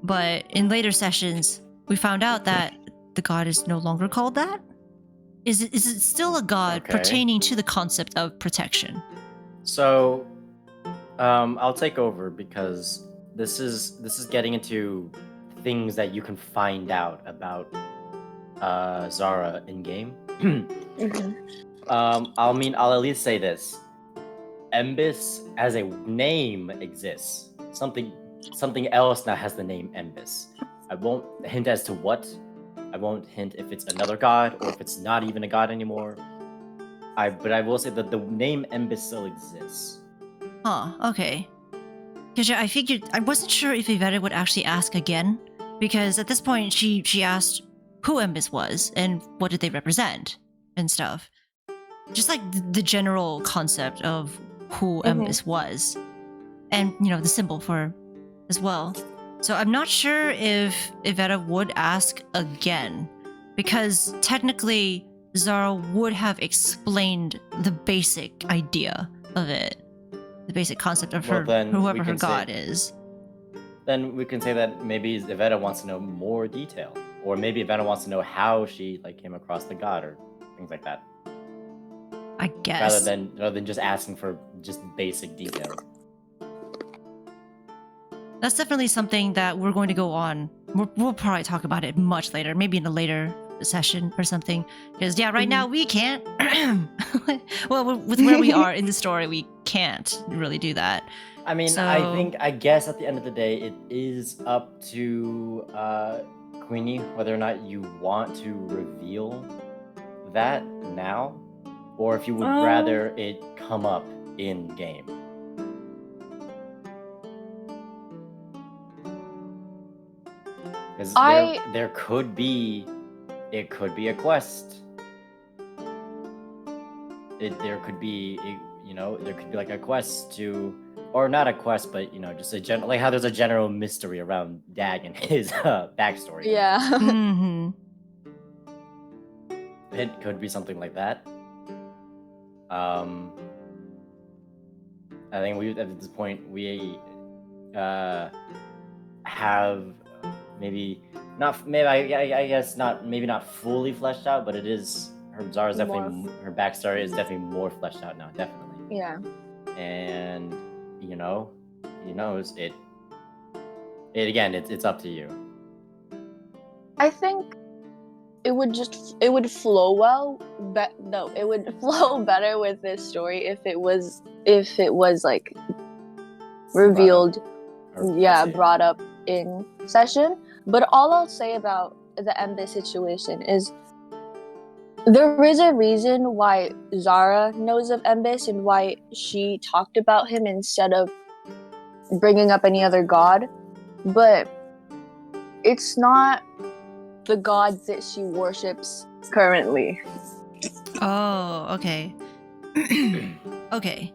But in later sessions, we found out that the god is no longer called that. Is it still a god pertaining to the concept of protection? So, I'll take over because this is getting into things that you can find out about Zara in game. I'll at least say this: Embis as a name exists. Something else now has the name Embis. I won't hint as to what. I won't hint if it's another god or if it's not even a god anymore. But I will say that the name Embis still exists. Huh, okay. Because I figured, I wasn't sure if Evetta would actually ask again, because at this point she asked who Embis was and what did they represent and stuff. Just like the general concept of who Embis was, and the symbol for as well. So I'm not sure if Evetta would ask again, because technically Zara would have explained the basic idea of it, the basic concept of her, then we whoever her can god say- is. Then we can say that maybe Evetta wants to know more detail, or maybe Evetta wants to know how she came across the god or things like that, I guess. rather than just asking for just basic details. That's definitely something that we're going to go on. We'll probably talk about it much later, maybe in a later session or something. Because right now we can't. Well, with where we are in the story, we can't really do that. I mean, I guess at the end of the day, it is up to Queenie whether or not you want to reveal that now, or if you would rather it come up in game. Because there could be, it could be a quest. There could be, there could be like a quest to, or not a quest, but just a general, like how there's a general mystery around Dag and his backstory. Yeah. Mm-hmm. It could be something like that. I think at this point we have maybe I guess not fully fleshed out, but it is Zara's definitely her backstory is definitely more fleshed out now, definitely. Yeah. And who knows it again, it's up to you. I think it would flow well, it would flow better with this story if it was like revealed, brought up in session. But all I'll say about the Amby situation is there is a reason why Zara knows of Embis and why she talked about him instead of bringing up any other god, but it's not the gods that she worships currently. Oh, okay. Okay.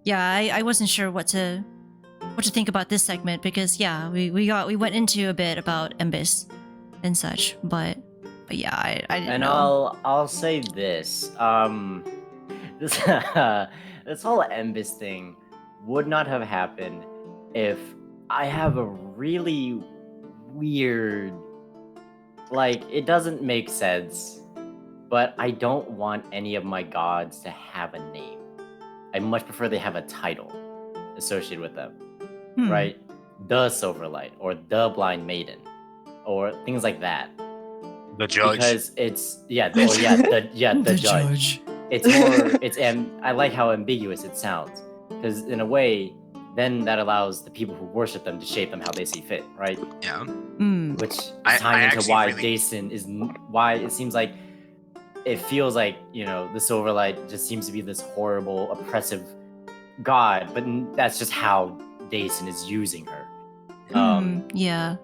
Yeah, I wasn't sure what to think about this segment because we went into a bit about Embis and such, but yeah, I didn't know. I'll say this. This this whole Embis thing would not have happened if I have a really weird, it doesn't make sense, but I don't want any of my gods to have a name. I much prefer they have a title associated with them, right? The Silverlight or the Blind Maiden or things like that. The judge. Because it's the judge. I like how ambiguous it sounds, because in a way, then that allows the people who worship them to shape them how they see fit, right? Yeah. Which is tying into why Dason is why it seems like it feels like the Silverlight just seems to be this horrible, oppressive god, but that's just how Dason is using her. Yeah.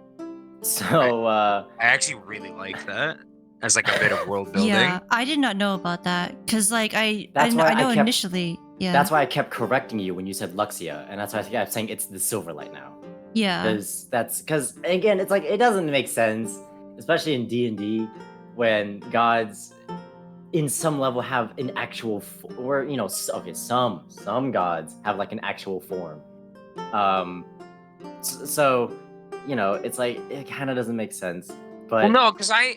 So I actually really like that as a bit of world building. Yeah, I did not know about that because I know initially. Yeah. That's why I kept correcting you when you said Luxia, and that's why I kept saying it's the Silverlight now. Yeah. Because again, it's it doesn't make sense, especially in D&D, when gods in some level have an actual some gods have an actual form. So it's it kind of doesn't make sense. But well, no, because I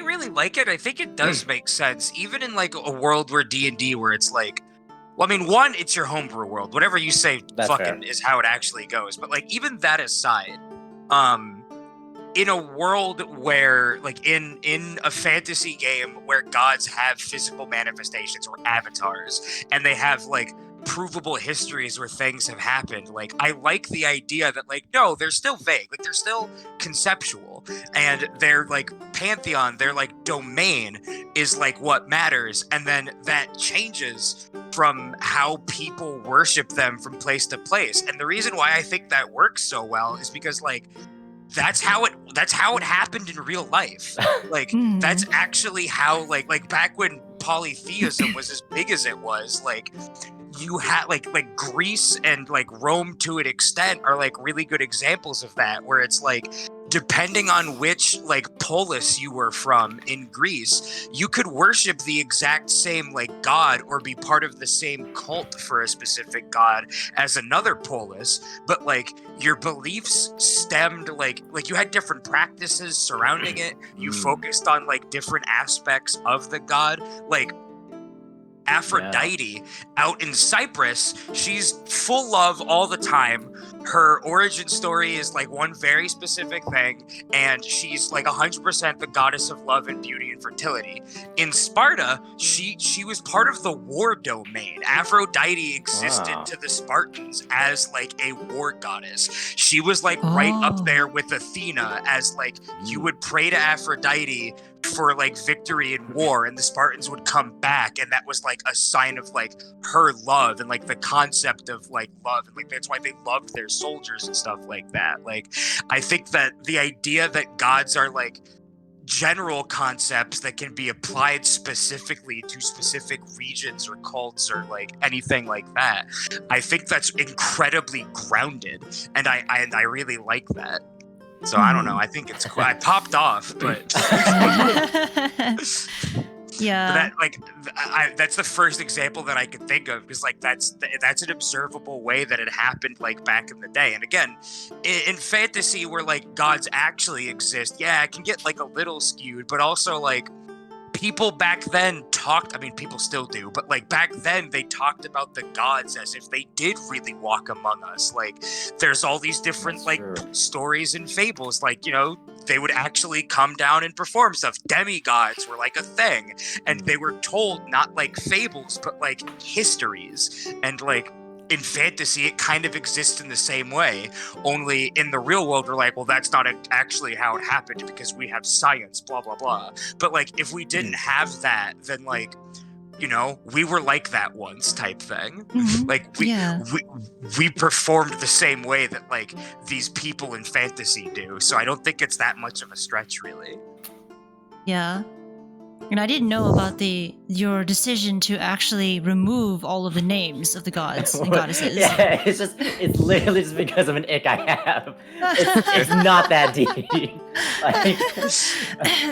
really like it. I think it does make sense, even in a world where D&D, where it's one, it's your homebrew world. Whatever you say, that's fucking fair. Is how it actually goes. But even that aside, in a world where in a fantasy game where gods have physical manifestations or avatars, and they have provable histories where things have happened, I like the idea that no, they're still vague, they're still conceptual, and their pantheon, their domain is what matters, and then that changes from how people worship them from place to place. And the reason why I think that works so well is because that's how it happened in real life. Like Hmm. that's actually how like back when polytheism was as big as it was, like you had like Greece and like Rome to an extent are like really good examples of that, where it's like depending on which like polis you were from in Greece, you could worship the exact same like god or be part of the same cult for a specific god as another polis, but like your beliefs stemmed like you had different practices surrounding it. You focused on like different aspects of the god. Like Aphrodite out in Cyprus, she's full love all the time. Her origin story is like one very specific thing, and she's like 100% the goddess of love and beauty and fertility. In Sparta, she was part of the war domain. Aphrodite existed to the Spartans as like a war goddess. She was like right up there with Athena as like you would pray to Aphrodite for like victory in war, and the Spartans would come back, and that was like a sign of like her love and like the concept of like love, and like that's why they loved their soldiers and stuff like that. Like I think that the idea that gods are like general concepts that can be applied specifically to specific regions or cults or like anything like that, I think that's incredibly grounded, and I really like that. So I don't know. I think it's cool. I popped off, but Yeah. but that like that's the first example that I could think of, because like that's an observable way that it happened like back in the day. And again, in fantasy where like gods actually exist, yeah, it can get like a little skewed, but also like people back then talked, I mean, people still do, but like back then they talked about the gods as if they did really walk among us. Like there's all these different stories and fables, like, you know, they would actually come down and perform stuff. Demigods were like a thing, and they were told not like fables, but like histories. And like in fantasy, it kind of exists in the same way, only in the real world, we're like, well, that's not actually how it happened because we have science, blah, blah, blah. But like, if we didn't have that, then like, you know, we were like that once type thing. Mhm. Like we performed the same way that like these people in fantasy do. So I don't think it's that much of a stretch, really. Yeah. And I didn't know about your decision to actually remove all of the names of the gods and goddesses. Yeah, it's literally just because of an ick I have. It's not that deep. Like,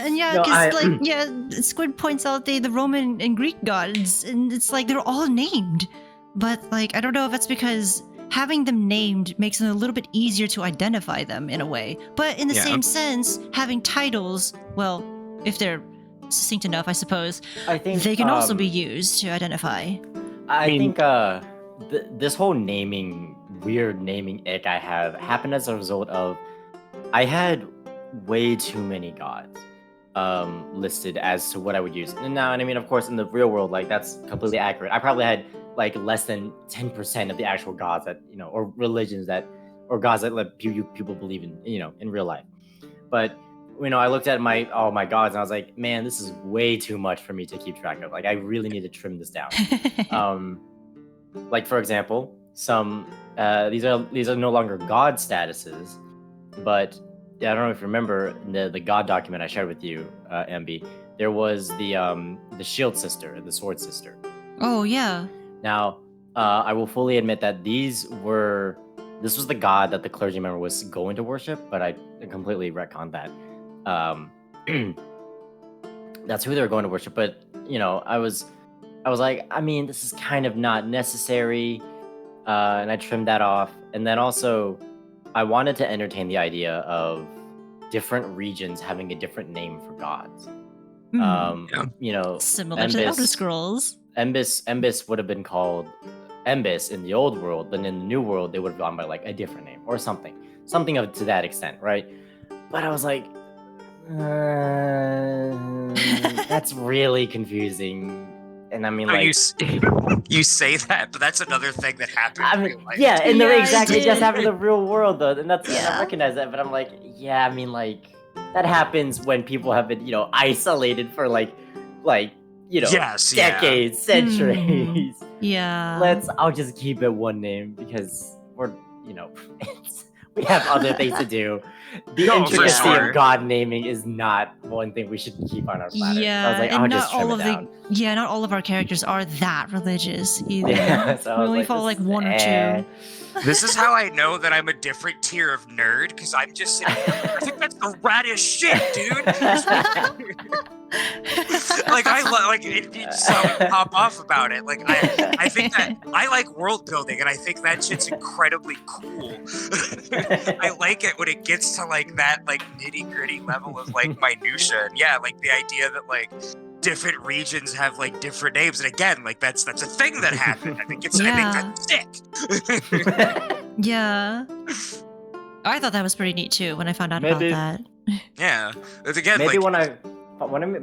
And yeah, no, because Squid points out the Roman and Greek gods, and it's like they're all named. But like I don't know if that's because having them named makes it a little bit easier to identify them in a way. But in the same sense, having titles, well, if they're succinct enough, I suppose, I think they can also be used to identify. I think this whole weird naming ick I have happened as a result of I had way too many gods listed as to what I would use. And now, and I mean, of course, in the real world, like that's completely accurate. I probably had like less than 10% of the actual gods that, you know, or religions that, or gods that let people believe in, you know, in real life. But you know, I looked at all my gods and I was like, man, this is way too much for me to keep track of. Like, I really need to trim this down. Like for example, some these are no longer god statuses, but I don't know if you remember the god document I shared with you, Amby. There was the shield sister, the sword sister. Oh yeah. Now, I will fully admit that this was the god that the clergyman was going to worship, but I completely retconned that. That's who they were going to worship, but you know, I was like, I mean, this is kind of not necessary, and I trimmed that off. And then also, I wanted to entertain the idea of different regions having a different name for gods. You know, similar to the Elder Scrolls. Embis would have been called Embis in the old world, but in the new world, they would have gone by like a different name or something to that extent, right? But I was like, that's really confusing. And I mean, like, you say that, but that's another thing that happened. I mean, yeah, and exactly, it just happened in the real world, though, and that's I recognize that. But I'm like, yeah, I mean, like, that happens when people have been, you know, isolated for like, you know, decades, centuries. Yeah. I'll just keep it one name because we're, you know, we have other things to do. The No, for intricacy sure. of god naming is not one thing we should keep on our planet. Yeah, So I was like, and I'll not just trim all it of down. not all of our characters are that religious either. Yeah, so I We was only like, follow this like is one or two. This is how I know that I'm a different tier of nerd, because I'm just sitting here, I think that's the raddest shit, dude. Like you just saw me pop off about it. Like I think that I like world building, and I think that shit's incredibly cool. I like it when it gets to like that like nitty gritty level of like minutia. And yeah, like the idea that like different regions have like different names, and again, like that's a thing that happened. I think that's sick. Yeah. I thought that was pretty neat too when I found out Maybe- about that. Yeah, it's again Maybe like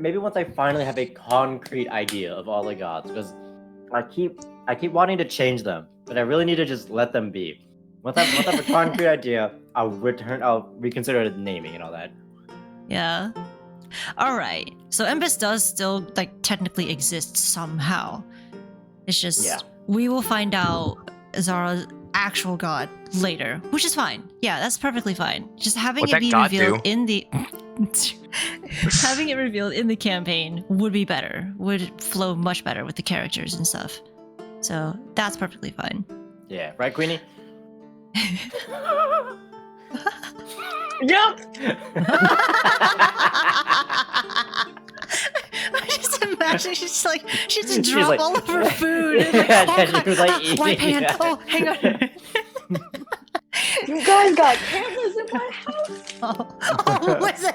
maybe once I finally have a concrete idea of all the gods, because I keep wanting to change them, but I really need to just let them be. Once I have a concrete idea, I'll reconsider the naming and all that. Yeah. All right. So Embis does still like technically exist somehow. It's just Yeah. we will find out Zara's actual god later, which is fine. Yeah, that's perfectly fine. Just having What'd it that be god revealed do? in the having it revealed in the campaign would be better. Would flow much better with the characters and stuff. So that's perfectly fine. Yeah, right, Queenie? Yep. I just imagine she's like she just She's drop like- all of her food. And like, Yeah, oh, she God, was, like, my eating pan. it. Oh, hang on. You guys got cameras in my house. Oh, what's it?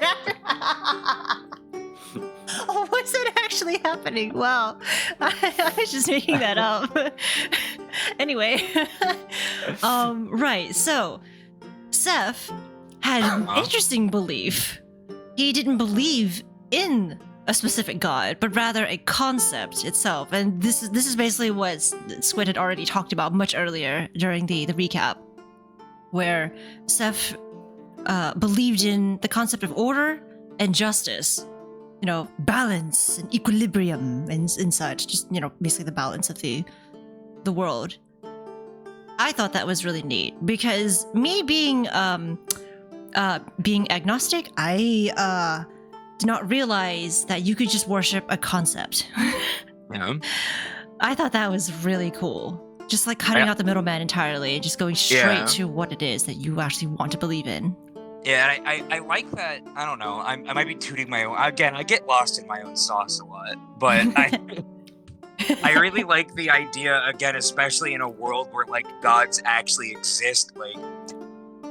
Oh, what's it actually happening? Wow, I was just making that up. Anyway, right. So, Seth had an interesting belief. He didn't believe in a specific god, but rather a concept itself. And this is basically what Squid had already talked about much earlier during the recap, where Seth believed in the concept of order and justice, you know, balance and equilibrium and such. Just, you know, basically the balance of the world. I thought that was really neat because me being agnostic, I did not realize that you could just worship a concept. yeah. I thought that was really cool. Just like cutting out the middleman entirely and just going straight Yeah. to what it is that you actually want to believe in. Yeah, and I like that. I don't know. I might be tooting my own. Again, I get lost in my own sauce a lot, but I really like the idea, again, especially in a world where like gods actually exist. Like,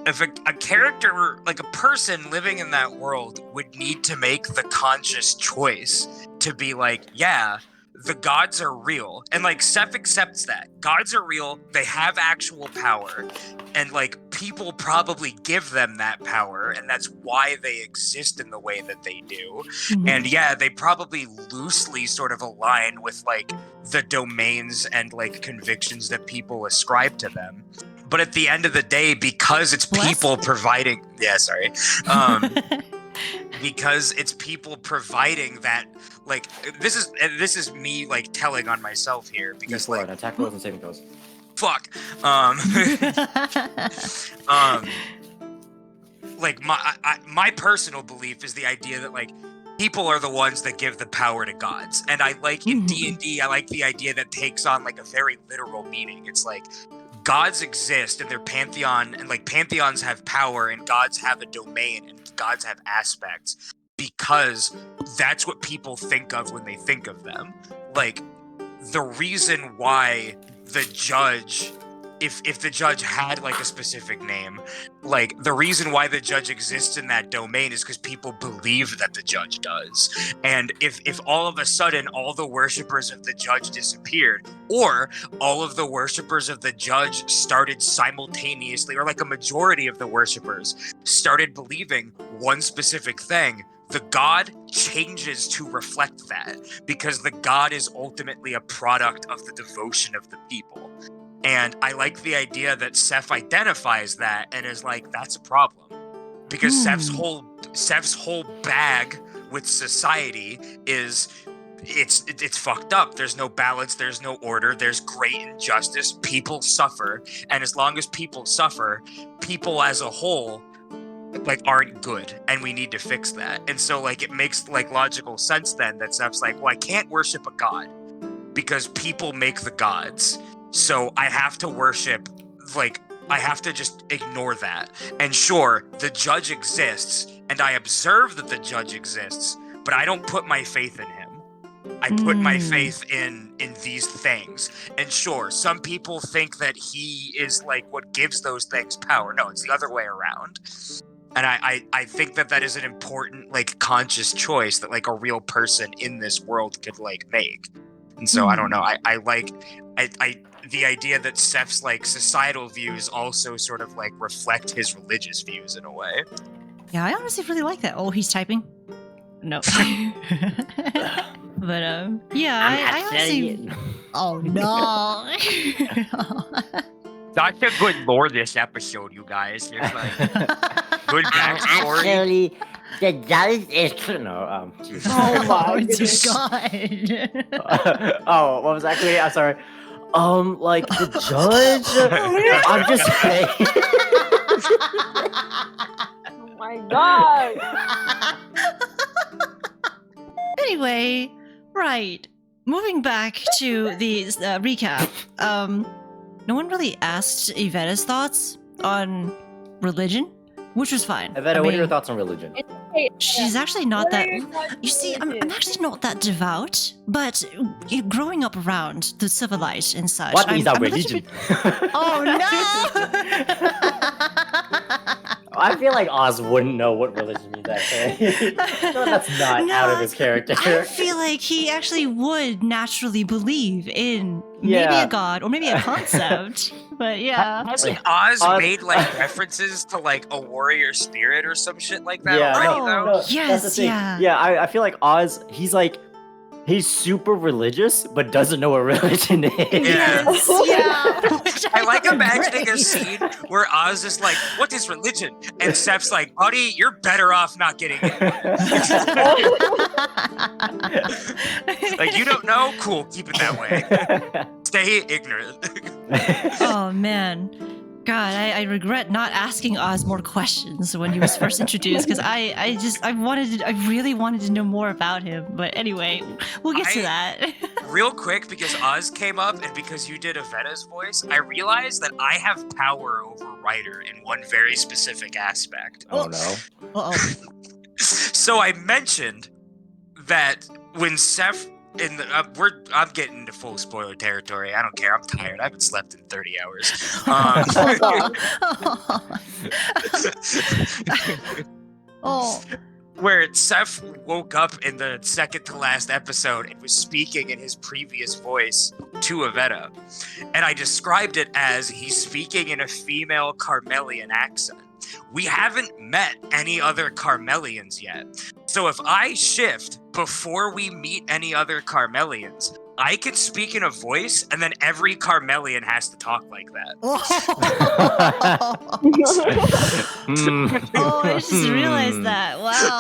if a character, like a person living in that world, would need to make the conscious choice to be like, yeah, the gods are real, and like Seth accepts that gods are real. They have actual power, and like people probably give them that power, and that's why they exist in the way that they do. And yeah, they probably loosely sort of align with like the domains and like convictions that people ascribe to them. But at the end of the day, because it's people providing, because it's people providing that, like, this is me like telling on myself here because like attack rolls and saving throws. fuck, like my personal belief is the idea that like people are the ones that give the power to gods, and I like in D&D, I like the idea that takes on like a very literal meaning. It's like gods exist and their pantheon, and like pantheons have power and gods have a domain and gods have aspects because that's what people think of when they think of them. Like the reason why the judge, if the judge had like a specific name, like the reason why the judge exists in that domain is because people believe that the judge does. And if all of a sudden all the worshippers of the judge disappeared, or all of the worshippers of the judge started simultaneously, or like a majority of the worshippers started believing one specific thing, the god changes to reflect that, because the god is ultimately a product of the devotion of the people. And I like the idea that Seth identifies that and is like, that's a problem. Because Seth's whole bag with society is it's fucked up. There's no balance, there's no order, there's great injustice, people suffer, and as long as people suffer, people as a whole like aren't good, and we need to fix that. And so like it makes like logical sense then that Zeph's like, well, I can't worship a god because people make the gods, so I have to worship, like I have to just ignore that. And sure, the judge exists and I observe that the judge exists, but I don't put my faith in him. I put my faith in these things. And sure, some people think that he is like what gives those things power. No, it's the other way around. And I think that is an important like conscious choice that like a real person in this world could like make. And so I don't know. I like the idea that Seph's like societal views also sort of like reflect his religious views in a way. Yeah, I honestly really like that. Oh, he's typing? No. But yeah, I honestly. Oh no. That's a good lore this episode, you guys. There's like good backstory. Actually, the judge is geez. Oh my goodness. god. Oh, what was that? I'm sorry. Like the judge. I'm just saying. Oh my god. Anyway, right. Moving back to the recap. No one really asked Evetta's thoughts on religion, which was fine. Evetta, what are your thoughts on religion? She's actually not What are that. your thoughts You see, on I'm religion? actually not that devout, but growing up around the civilized and such. What I'm, is our I'm a little religion? bit- Oh no! I feel like Oz wouldn't know what religion means. Actually, that's not out of his character. I feel like he actually would naturally believe in maybe Yeah. a god or maybe a concept. But yeah. Hasn't Like, Oz made like references to like a warrior spirit or some shit like that Yeah, already no, though? no, that's the yes, thing. yeah. Yeah, I feel like Oz, he's super religious, but doesn't know what religion is. Yeah. Yes, yeah. Which I like find imagining a great. scene where Oz is like, what is religion? And Seph's like, buddy, you're better off not getting it. Like, you don't know? Cool, keep it that way. Stay ignorant. Oh man. God, I regret not asking Oz more questions when he was first introduced because I really wanted to know more about him. But anyway, we'll get to that. Real quick, because Oz came up and because you did Avetta's voice, I realized that I have power over Ryder in one very specific aspect. Oh no. Uh-oh. So I mentioned that when Seph I'm getting into full spoiler territory. I don't care. I'm tired. I haven't slept in 30 hours. Oh. Where Seph woke up in the second to last episode and was speaking in his previous voice to Evetta. And I described it as he's speaking in a female Carmelian accent. We haven't met any other Carmelians yet. So if I shift before we meet any other Carmelians, I could speak in a voice and then every Carmelian has to talk like that. Oh, I just realized that. Wow.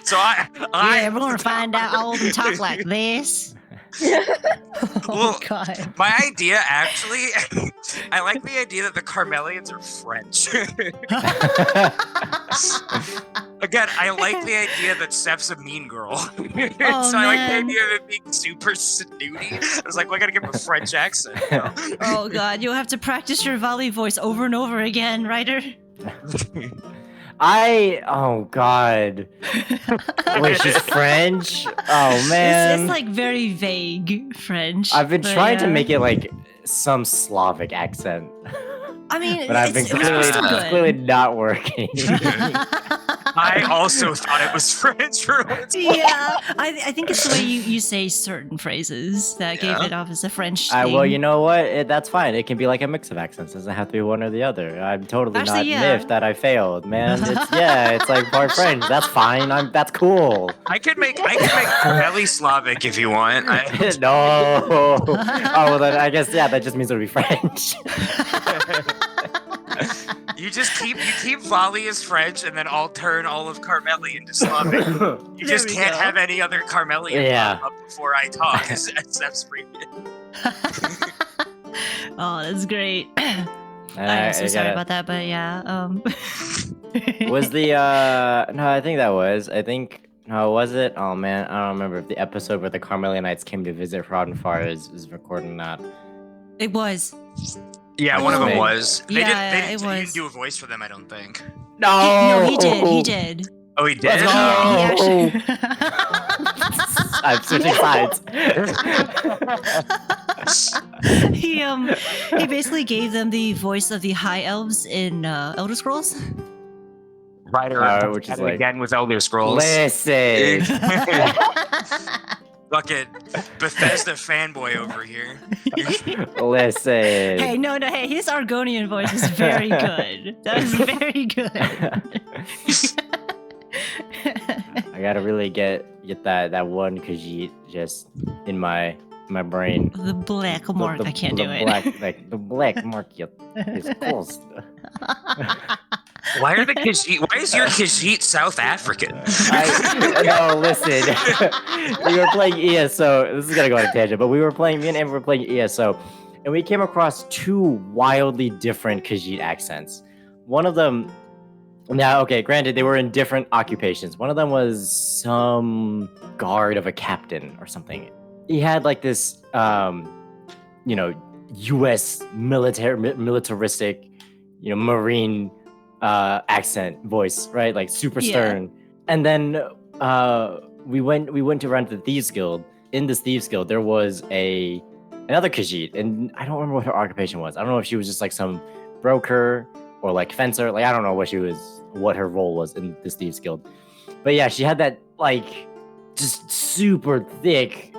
So Yeah, we're gonna find out all of them talk like this. Oh Well, god. my idea actually, I like the idea that the Carmelians are French. Again, I like the idea that Seph's a mean girl. So I like the man. idea of it being super snooty. I was like, well, I gotta give him a French accent. You know? Oh god, you'll have to practice your volley voice over and over again, Ryder. Oh god. Wait, she's French? Oh man. It's like very vague French. I've been but, trying to yeah. make it like some Slavic accent, I mean, but I've been it was still good. clearly not working. I also thought it was French for once. Yeah, I think it's the way you say certain phrases that gave Yeah. it off as a French thing. Well, you know what? That's fine. It can be like a mix of accents. It doesn't have to be one or the other. I'm totally Actually, not yeah. miffed that I failed, man. It's like part French. That's fine. That's cool. I could make Belly Slavic if you want. No. Oh, well then I guess that just means it'll be French. You keep volley as French, and then I'll turn all of Carmeli into Slavic. You just we can't go. have any other Carmelian Yeah. pop up before I talk. Except Springfield. Oh, that's great. I'm I so sorry gotta- about that, but yeah. Was the no, I think that was. No, was it? Oh man, I don't remember if the episode where the Carmelianites came to visit Fraudenfar is recorded or not. It was. Yeah, one of them was. They Yeah, didn't, it He was. didn't do a voice for them, I don't think. No, he did. He did. Oh, he did. Let's go. He actually. I'm switching sides. He basically gave them the voice of the High Elves in Elder Scrolls. Writer, which is at it like- again with Elder Scrolls. Listen. Fucking Bethesda fanboy over here. Listen. Hey, no, hey, his Argonian voice is very good. That was very good. I gotta really get that one Khajiit just in my brain. The black mark, I can't do it. The black market is closed. Why is your Khajiit South African? No, listen. We were playing ESO. This is gonna go on a tangent, but me and Amber were playing ESO, and we came across two wildly different Khajiit accents. One of them, now, okay, granted, they were in different occupations. One of them was some guard of a captain or something. He had like this, U.S. militaristic, Marine accent voice, right? Like super stern. And then we went to run to the Thieves Guild. In this Thieves Guild, there was another Khajiit, and I don't remember what her occupation was. I don't know if she was just like some broker or like fencer. Like I don't know what her role was in this Thieves Guild. But yeah, she had that like just super thick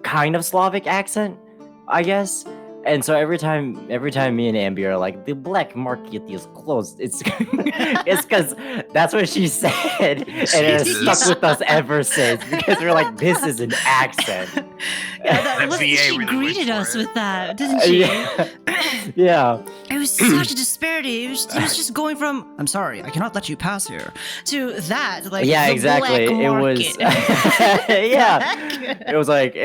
kind of Slavic accent, I guess. And so every time me and Amby are like, the black market is closed, it's because that's what she said, and it has stuck with us ever since. Because we're like, this is an accent. Yeah, The VA she really greeted went us for it. with that, didn't she? Yeah. It was such a disparity. It was just going from "I'm sorry, I cannot let you pass here" to that, like Yeah, the exactly. black It was market. yeah. It was like,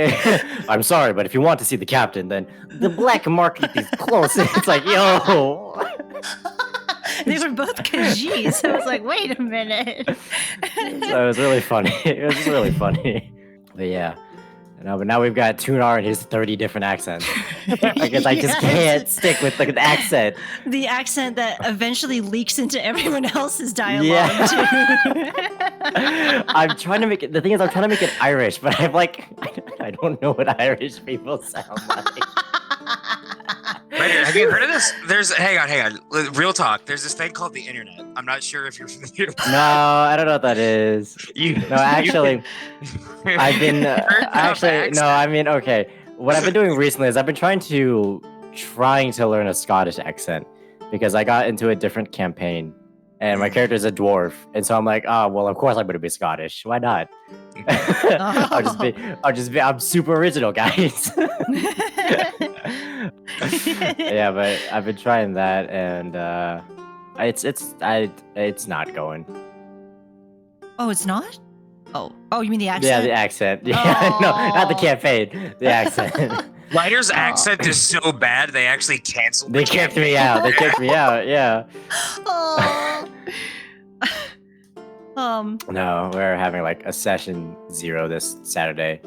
I'm sorry, but if you want to see the captain, then the black market is closed. It's like, yo. They were both Khajiit, so I was like, wait a minute. So it was really funny. It was just really funny. But yeah. But now we've got Tunar and his 30 different accents. I guess I just can't stick with the accent. The accent that eventually leaks into everyone else's dialogue Yeah. too. I'm trying to make it. The thing is, I'm trying to make it Irish, but I'm like, I don't know what Irish people sound like. Wait, have you heard of this? Hang on. Real talk. There's this thing called the internet. I'm not sure if you're familiar with No, I don't know what that is. No, actually, I've been okay. What I've been doing recently is I've been trying to learn a Scottish accent because I got into a different campaign and my character is a dwarf, and so I'm like, oh well, of course I'm going to be Scottish. Why not? I'm super original, guys. Yeah, but I've been trying that, and it's not going. Oh, it's not? Oh, you mean the accent? Yeah, the accent. Yeah, no, not the Oh. campaign. The accent. Lighter's accent is so bad they actually canceled. They kicked me out. They kicked me out. Yeah. Oh. No, we're having like a session 0 this Saturday,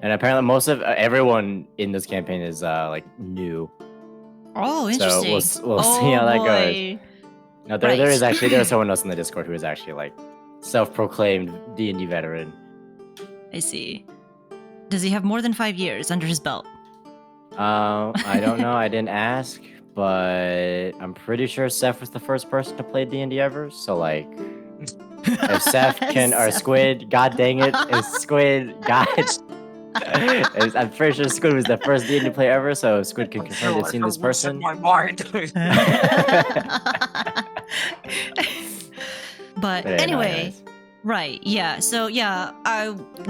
and apparently most of everyone in this campaign is like new. Oh, So interesting. we'll see how that goes. boy. No, there is Right. there's someone else in the Discord who is actually like self-proclaimed D&D veteran. I see. Does he have more than 5 years under his belt? I don't know. I didn't ask, but I'm pretty sure Seth was the first person to play D&D ever. So like, if Seth can or Squid, god dang it, if Squid, god. I'm pretty sure Squid was the first D&D player ever, so Squid can confirm they've seen this person. My mind. But But anyway, Right, yeah. So, yeah,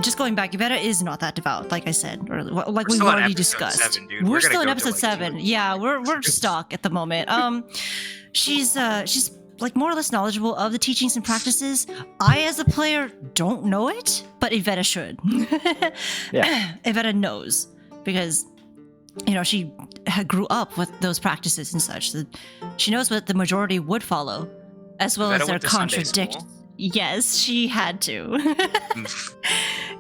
just going back, Evetta is not that devout, like I said, or like We're we've still on already episode discussed. 7, dude. We're We're gonna still in go to, episode like, 7. 2. Yeah, we're stuck at the moment. She's like more or less knowledgeable of the teachings and practices. I, as a player, don't know it, but Evetta should. Yeah. Evetta knows because she grew up with those practices and such. So she knows what the majority would follow, as well Evetta as their went to Sunday contradict. school? Yes, she had to.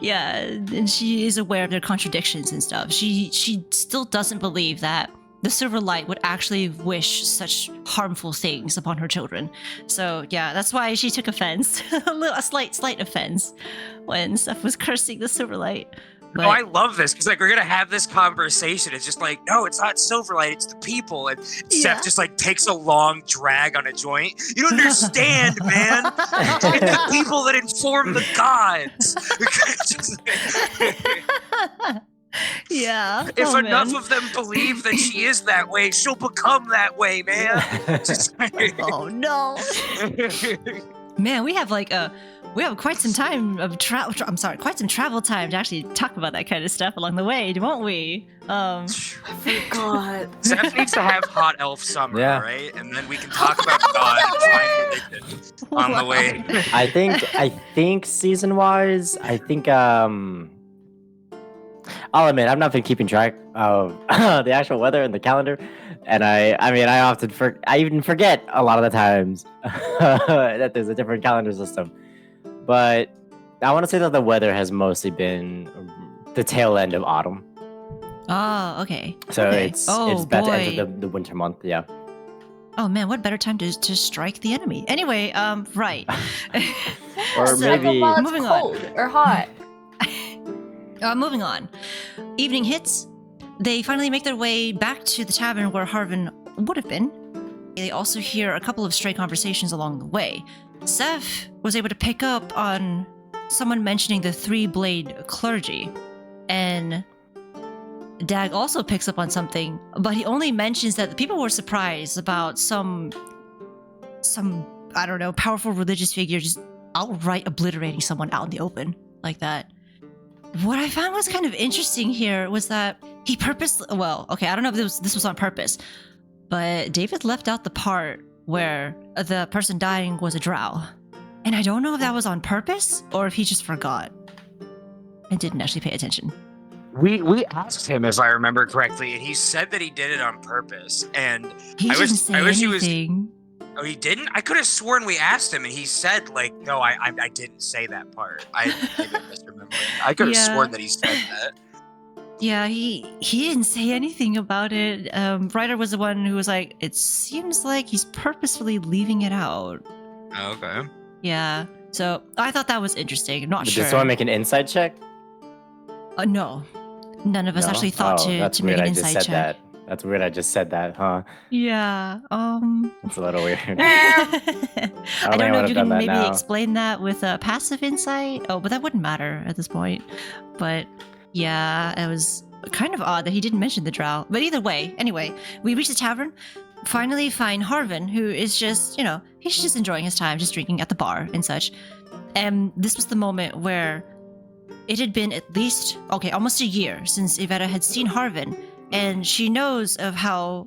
Yeah, and she is aware of their contradictions and stuff. She still doesn't believe that the Silver Light would actually wish such harmful things upon her children. So yeah, that's why she took offense, a slight offense, when Seth was cursing the Silver Light. But, I love this because like we're gonna have this conversation. It's just like, no, it's not Silverlight, it's the people. And Seth just like takes a long drag on a joint. You don't understand, man. It's the people that inform the gods. yeah. If oh, enough man. of them believe that she is that way, she'll become that way, man. Just Oh no. Man, we have quite some time of travel. I'm sorry, quite some travel time to actually talk about that kind of stuff along the way, won't we? I forgot. Seth needs to have hot elf summer, Yeah. right? And then we can talk about God and find religion on the way. I think season wise, I'll admit I've not been keeping track of the actual weather and the calendar, and I even forget a lot of the times that there's a different calendar system. But I want to say that the weather has mostly been the tail end of autumn. Oh, okay. So Okay. it's Oh, about to boy. enter the winter month. Yeah. Oh man, what better time to strike the enemy? Anyway, right. Or So- maybe While it's moving on. cold or hot. Moving on. Evening hits. They finally make their way back to the tavern where Harvin would have been. They also hear a couple of stray conversations along the way. Seth was able to pick up on someone mentioning the three-blade clergy. And Dag also picks up on something, but he only mentions that the people were surprised about some I don't know, powerful religious figure just outright obliterating someone out in the open like that. What I found was kind of interesting here was that he purposely, well, okay, I don't know if this was on purpose, but David left out the part where the person dying was a drow. And I don't know if that was on purpose or if he just forgot and didn't actually pay attention. We asked him if I remember correctly, and he said that he did it on purpose. And He I didn't wish- say I wish he was- anything. oh, he didn't? I could have sworn we asked him, and he said like, no, I didn't say that part. I maybe I'm misremembering. I could have Yeah. sworn that he said that. Yeah, he didn't say anything about it. Ryder was the one who was like, it seems like he's purposefully leaving it out. Oh, okay. Yeah, so I thought that was interesting. I'm not did sure. someone make an inside check? No, none of us No? actually thought Oh, that's to make weird. an I just inside said check. that. That's weird. I just said that, huh? Yeah. That's a little weird. I don't know if you can would've done that maybe now. explain that with a passive insight. Oh, but that wouldn't matter at this point. But yeah, it was kind of odd that he didn't mention the drow. But either way, anyway, we reach the tavern, finally find Harvin, who is just, he's just enjoying his time, just drinking at the bar and such. And this was the moment where it had been at least, almost a year since Evetta had seen Harvin, and she knows of how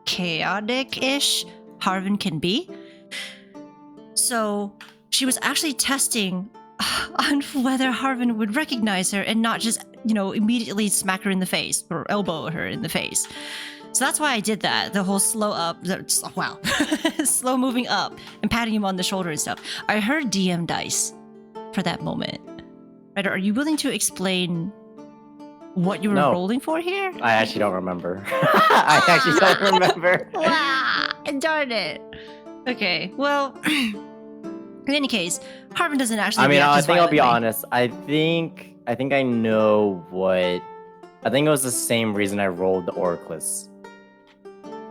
chaotic-ish Harvin can be. So she was actually testing on whether Harvin would recognize her and not just, immediately smack her in the face or elbow her in the face. So that's why I did that. The whole slow moving up and patting him on the shoulder and stuff. I heard DM dice for that moment. Right? Are you willing to explain what you were No. rolling for here? I actually don't remember. I actually don't remember. Wow, darn it. Okay, well, in any case, Harvin doesn't actually. I mean, react I as think I'll be violently. honest. I think I know what. I think it was the same reason I rolled the Oraclus.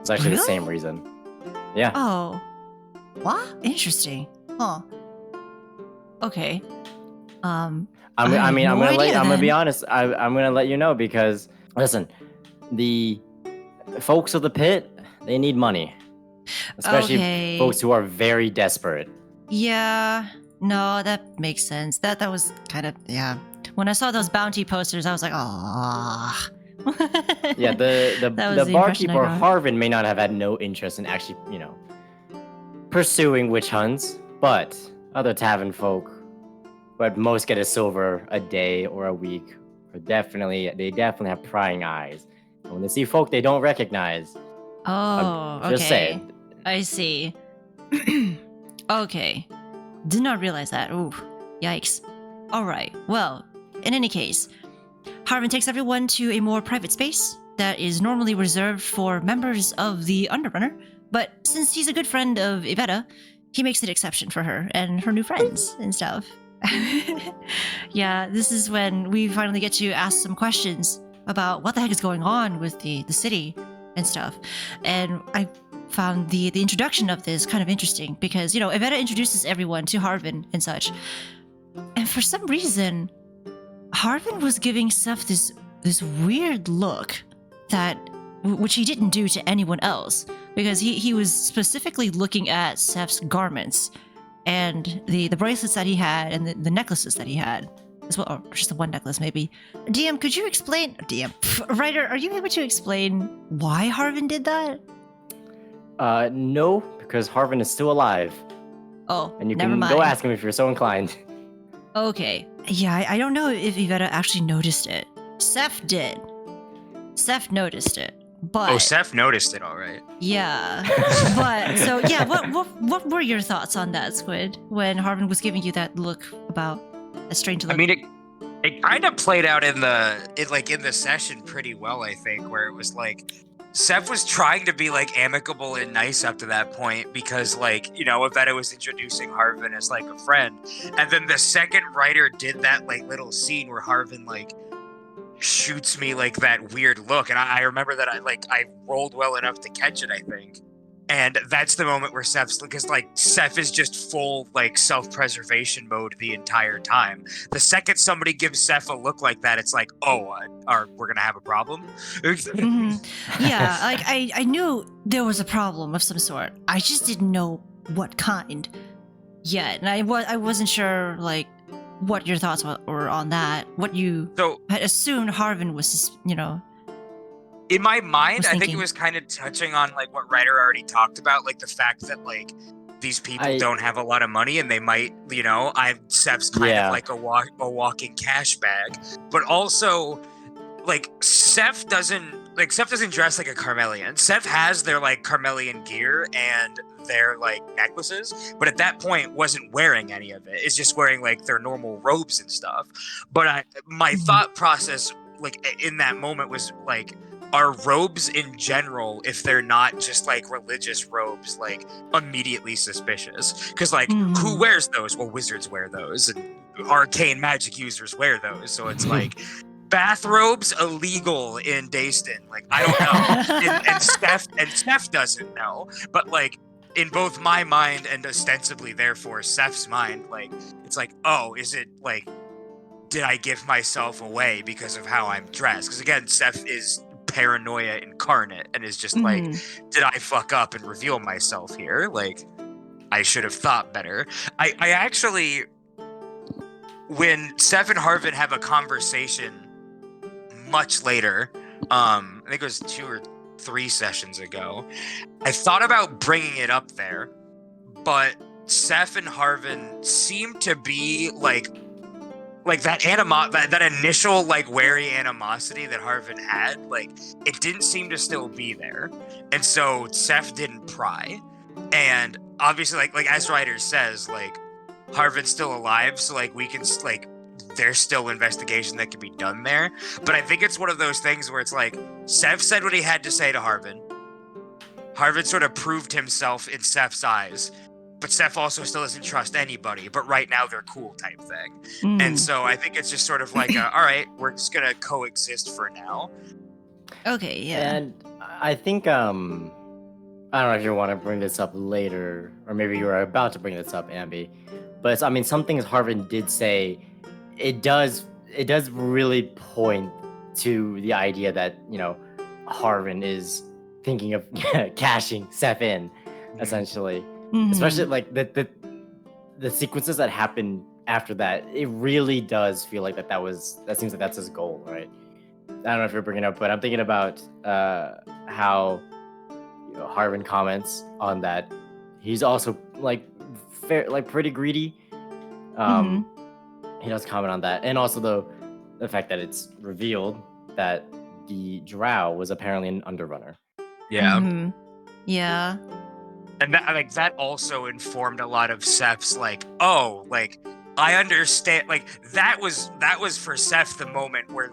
It's actually the Really? same reason. Yeah. Oh, what? Interesting. Huh. Okay. I'm I have no gonna idea I'm gonna be then. honest. I'm gonna let you know because listen, the folks of the pit, they need money, especially Okay. folks who are very desperate. Yeah, no, that makes sense. That was kind of, yeah. When I saw those bounty posters, I was like, ah. Yeah, That was the the impression I barkeeper got. Harvin may not have had no interest in actually, pursuing witch hunts, but other tavern folk who at most get a silver a day or a week they definitely have prying eyes. And when they see folk they don't recognize, Oh, just okay. saying. I see. Okay. Did not realize that. Ooh, yikes. Alright, well, in any case, Harvin takes everyone to a more private space that is normally reserved for members of the Underrunner, but since he's a good friend of Evetta, he makes an exception for her and her new friends and stuff. Yeah, this is when we finally get to ask some questions about what the heck is going on with the city and stuff. And I found the introduction of this kind of interesting because, Evetta introduces everyone to Harvin and such. And for some reason, Harvin was giving Seth this weird look which he didn't do to anyone else, because he was specifically looking at Seth's garments and the bracelets that he had and the necklaces that he had as well, or just the one necklace maybe. DM, could you explain? Writer, are you able to explain why Harvin did that? No, because Harvin is still alive. Oh, And you never can mind. go ask him if you're so inclined. Okay. Yeah, I don't know if Evetta actually noticed it. Seth did. Seth noticed it. But Oh, Seth noticed it, all right. yeah. But so yeah, what were your thoughts on that, Squid, when Harvin was giving you that look about a strange look? I mean, it kind of played out in the session pretty well, I think, where it was like Seth was trying to be like amicable and nice up to that point because Evetta was introducing Harvin as like a friend, and then the second writer did that like little scene where Harvin like shoots me like that weird look, and I remember that I rolled well enough to catch it, I think. And that's the moment where Seth is just full like self-preservation mode the entire time. The second somebody gives Seth a look like that, it's like, we're gonna have a problem. Mhm. Yeah, like I knew there was a problem of some sort. I just didn't know what kind yet, and I wasn't sure like what your thoughts were on that. What you had assumed Harvin was, In my mind, I think it thinking. was kind of touching on like what Ryder already talked about, like the fact that like these people don't have a lot of money and they might, Seth's kind of like a walking cash bag, but also like Seth doesn't dress like a Carmelian. Seth has their like Carmelian gear and their like necklaces, but at that point wasn't wearing any of it. It's just wearing like their normal robes and stuff. But my thought process like in that moment was like, are robes in general, if they're not just like religious robes, like immediately suspicious? Because like who wears those? Well, wizards wear those, and arcane magic users wear those. So it's like bathrobes illegal in Dayston. Like I don't know, and Steph doesn't know, but like in both my mind and ostensibly therefore Seth's mind, like it's like, oh, is it like, did I give myself away because of how I'm dressed? Because again, Seth is paranoia incarnate and is just like, did I fuck up and reveal myself here? Like, I should have thought better. I actually, when Seth and Harvin have a conversation much later, I think it was 2 or 3 sessions ago, I thought about bringing it up there, but Seth and Harvin seem to be like that initial like wary animosity that Harvin had, like it didn't seem to still be there, and so Seth didn't pry. And obviously, like as Ryder says, like Harvin's still alive, so like we can like there's still investigation that can be done there. But I think it's one of those things where it's like Seth said what he had to say to Harvin. Harvin sort of proved himself in Seth's eyes. But Seth also still doesn't trust anybody, but right now they're cool type thing. And so I think it's just sort of like, all right, we're just going to coexist for now. Okay, yeah. And I think, I don't know if you want to bring this up later, or maybe you were about to bring this up, Amby. But I mean, some things Harvin did say, it does really point to the idea that, Harvin is thinking of cashing Seth in, essentially. Especially like the sequences that happen after that, it really does feel like that seems like that's his goal, right? I don't know if you're bringing it up, but I'm thinking about how Harvin comments on that. He's also pretty greedy. He does comment on that, and also the fact that it's revealed that the drow was apparently an underrunner. Yeah. Yeah. And that also informed a lot of Seph's I understand, that was for Seph the moment where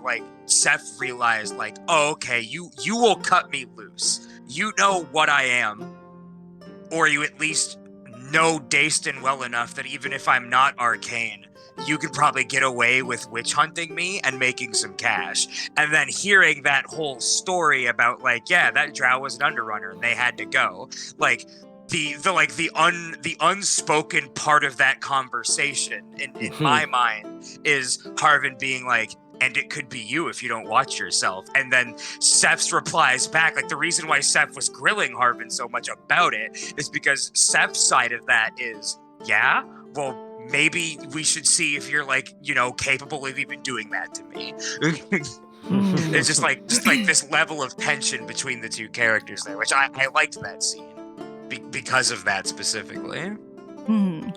Seph realized oh, okay, you will cut me loose. You know what I am, or you at least know Dayston well enough that even if I'm not arcane, you could probably get away with witch hunting me and making some cash. And then hearing that whole story about that drow was an underrunner and they had to go. The unspoken part of that conversation in my mind is Harvin being and it could be you if you don't watch yourself. And then Seph's replies back, the reason why Seph was grilling Harvin so much about it is because Seph's side of that is, yeah, well, maybe we should see if you're capable of even doing that to me. It's just this level of tension between the two characters there, which I liked that scene because of that specifically. And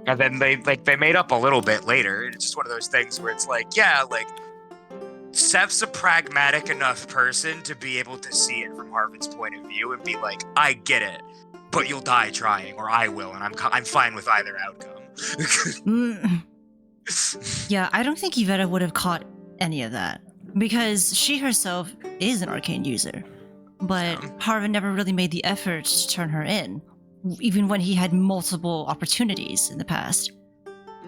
then they made up a little bit later. It's just one of those things where it's Seph's a pragmatic enough person to be able to see it from Harvin's point of view and be I get it, but you'll die trying, or I will, and I'm fine with either outcome. Yeah, I don't think Evetta would have caught any of that because she herself is an arcane user, but Harvin never really made the effort to turn her in, even when he had multiple opportunities in the past.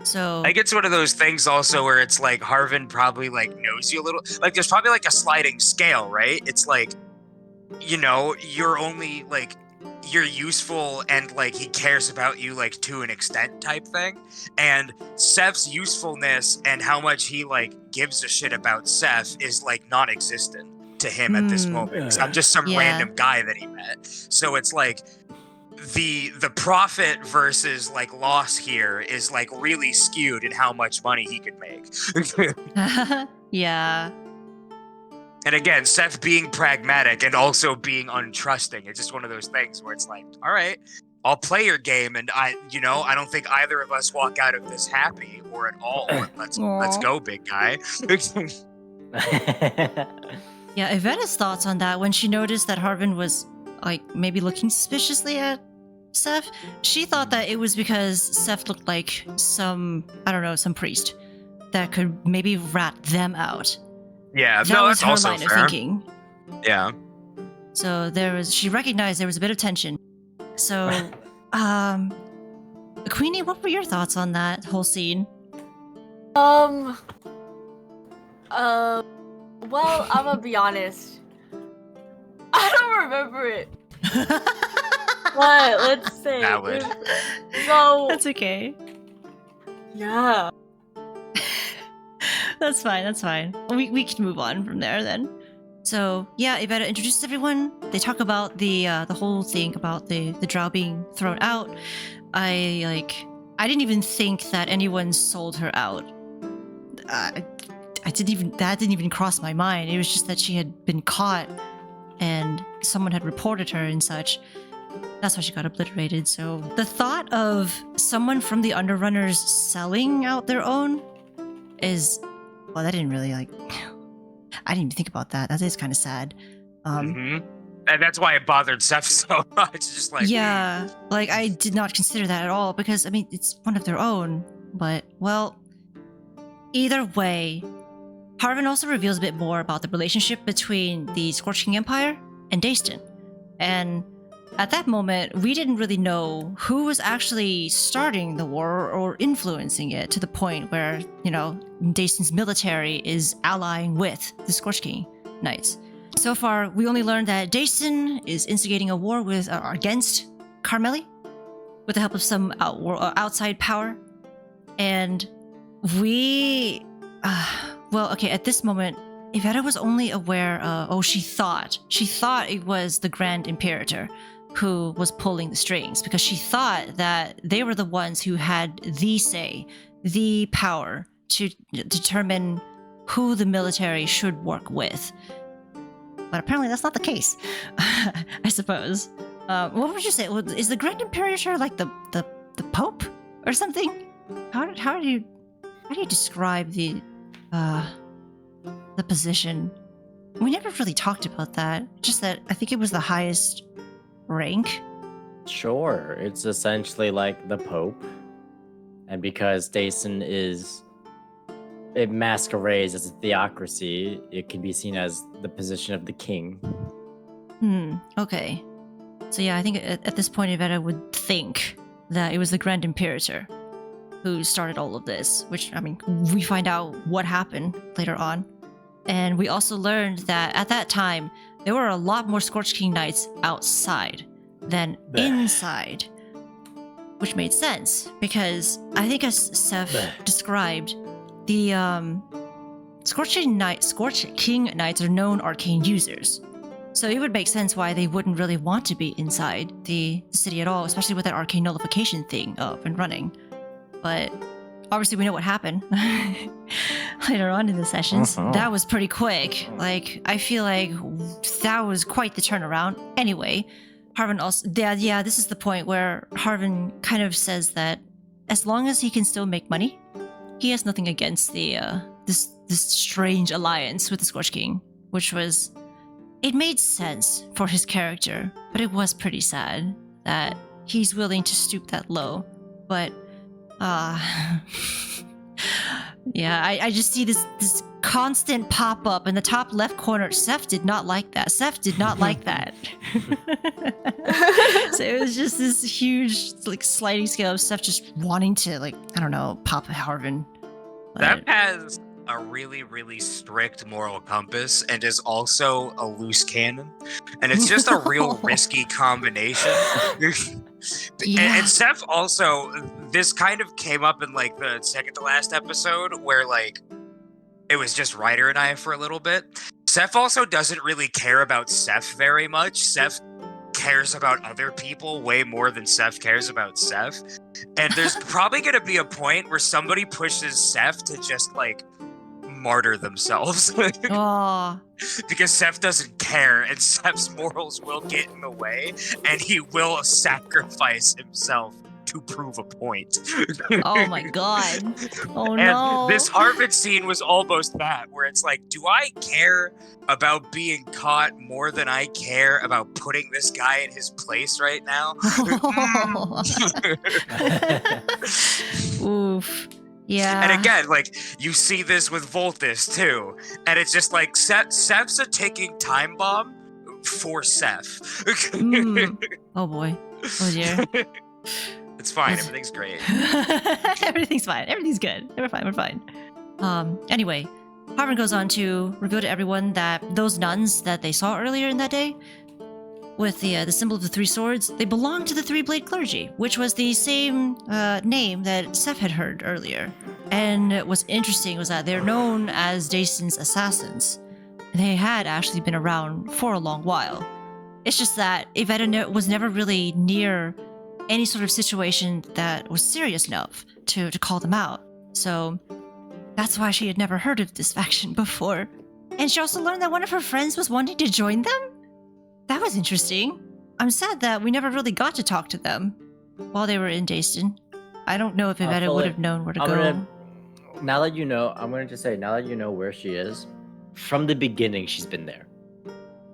So it's one of those things also where it's Harvin probably knows you a little. There's probably a sliding scale, right? It's you're only you're useful and he cares about you to an extent type thing. And Seph's usefulness and how much he gives a shit about Seph is non-existent to him at this moment. 'Cause I'm just some random guy that he met. So it's the profit versus loss here is really skewed in how much money he could make. yeah. And again, Seph being pragmatic and also being untrusting. It's just one of those things where it's all right, I'll play your game, and I don't think either of us walk out of this happy or at all. Let's go, big guy. Yeah, Ivetta's thoughts on that when she noticed that Harvin was maybe looking suspiciously at Seph. She thought that it was because Seph looked like some priest that could maybe rat them out. Yeah, that was that's her also line fair. of thinking. Yeah. So she recognized there was a bit of tension. So, Queenie, what were your thoughts on that whole scene? Well, I'm gonna be honest. I don't remember it. But let's say. Valid. So. That's okay. Yeah. That's fine. We can move on from there then. So yeah, Evetta introduces everyone. They talk about the whole thing about the drow being thrown out. I didn't even think that anyone sold her out. That didn't even cross my mind. It was just that she had been caught and someone had reported her and such. That's why she got obliterated. So the thought of someone from the Underrunners selling out their own is, well, that didn't really I didn't even think about that. That is kind of sad. And that's why it bothered Seph so much. Just yeah, I did not consider that at all because it's one of their own. But well, either way, Harvin also reveals a bit more about the relationship between the Scorch King Empire and Dayston. And at that moment, we didn't really know who was actually starting the war or influencing it to the point where, Dayston's military is allying with the Scorch King Knights. So far, we only learned that Dayston is instigating a war against Carmeli with the help of some outside power. And at this moment, Evetta was only aware she thought it was the Grand Imperator, who was pulling the strings, because she thought that they were the ones who had the say, the power to determine who the military should work with. But apparently that's not the case, I suppose. What would you say? Is the Grand Imperator like the Pope or something? How do you describe the position? We never really talked about that. Just that I think it was the highest rank. Sure, it's essentially like the Pope. And because Dason it masquerades as a theocracy, it can be seen as the position of the king. Okay. So yeah, I think at this point, Evetta would think that it was the Grand Imperator who started all of this, which, I mean, we find out what happened later on. And we also learned that at that time, there were a lot more Scorch King Knights outside than inside, which made sense because I think, as Seth described, the Scorch King Knights are known arcane users. So it would make sense why they wouldn't really want to be inside the city at all, especially with that arcane nullification thing up and running. But obviously we know what happened later on in the sessions. That was pretty quick. Like, I feel like that was quite the turnaround. Anyway, Harvin also, yeah, this is the point where Harvin kind of says that as long as he can still make money, he has nothing against the this strange alliance with the Scorch King, which was, it made sense for his character, but it was pretty sad that he's willing to stoop that low. But yeah, I just see this constant pop up in the top left corner. Seth did not like that. So it was just this huge, like, sliding scale of Seth just wanting to, like, I don't know, pop Harvin. That has a really, really strict moral compass and is also a loose cannon. And it's just a real risky combination. Yeah. And Seth also, this kind of came up in like the second to last episode where like it was just Ryder and I for a little bit. Seth also doesn't really care about Seth very much. Seth cares about other people way more than Seth cares about Seth. And there's probably going to be a point where somebody pushes Seth to just like martyr themselves. Aw. Because Seth doesn't care and Seth's morals will get in the way and he will sacrifice himself to prove a point. Oh my god. Oh And no. this Harvard scene was almost that, where it's like, do I care about being caught more than I care about putting this guy in his place right now? Oof. Yeah. And again, like, you see this with Voltus too. And it's just like, Seth's a ticking time bomb for Seth. Oh boy. Oh dear. It's fine. Everything's great. Everything's fine. Everything's good. We're fine. Anyway, Harvin goes on to reveal to everyone that those nuns that they saw earlier in that day, with the symbol of the three swords, they belong to the three-blade clergy, which was the same name that Seth had heard earlier. And what's interesting was that they're known as Jason's assassins. They had actually been around for a long while. It's just that Evetta was never really near any sort of situation that was serious enough to call them out. So that's why she had never heard of this faction before. And she also learned that one of her friends was wanting to join them? That was interesting. I'm sad that we never really got to talk to them while they were in Dayston. I don't know if Evetta would have known where to go. Now that you know, I'm going to just say, now that you know where she is, from the beginning, she's been there.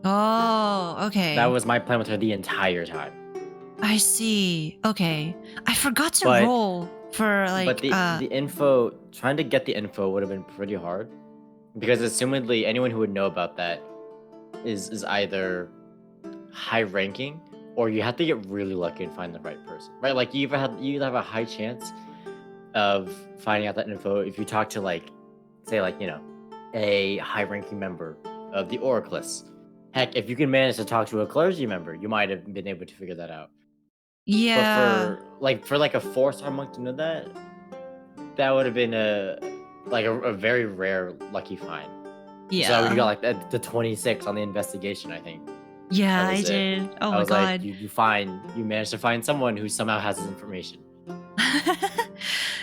Oh, okay. That was my plan with her the entire time. I see. Okay. I forgot to roll for, like... But the info, trying to get the info would have been pretty hard. Because assumedly, anyone who would know about that is either high-ranking, or you have to get really lucky and find the right person. Right? Like, you either have a high chance of finding out that info if you talk to, like, say, like, you know, a high-ranking member of the Oraclus. Heck, if you can manage to talk to a clergy member, you might have been able to figure that out. Yeah. But for like a 4-star monk to know that would have been a very rare lucky find. Yeah. So you got like the 26 on the investigation, I think. Yeah, That I was it. did. Oh I my was god. like, you managed to find someone who somehow has this information.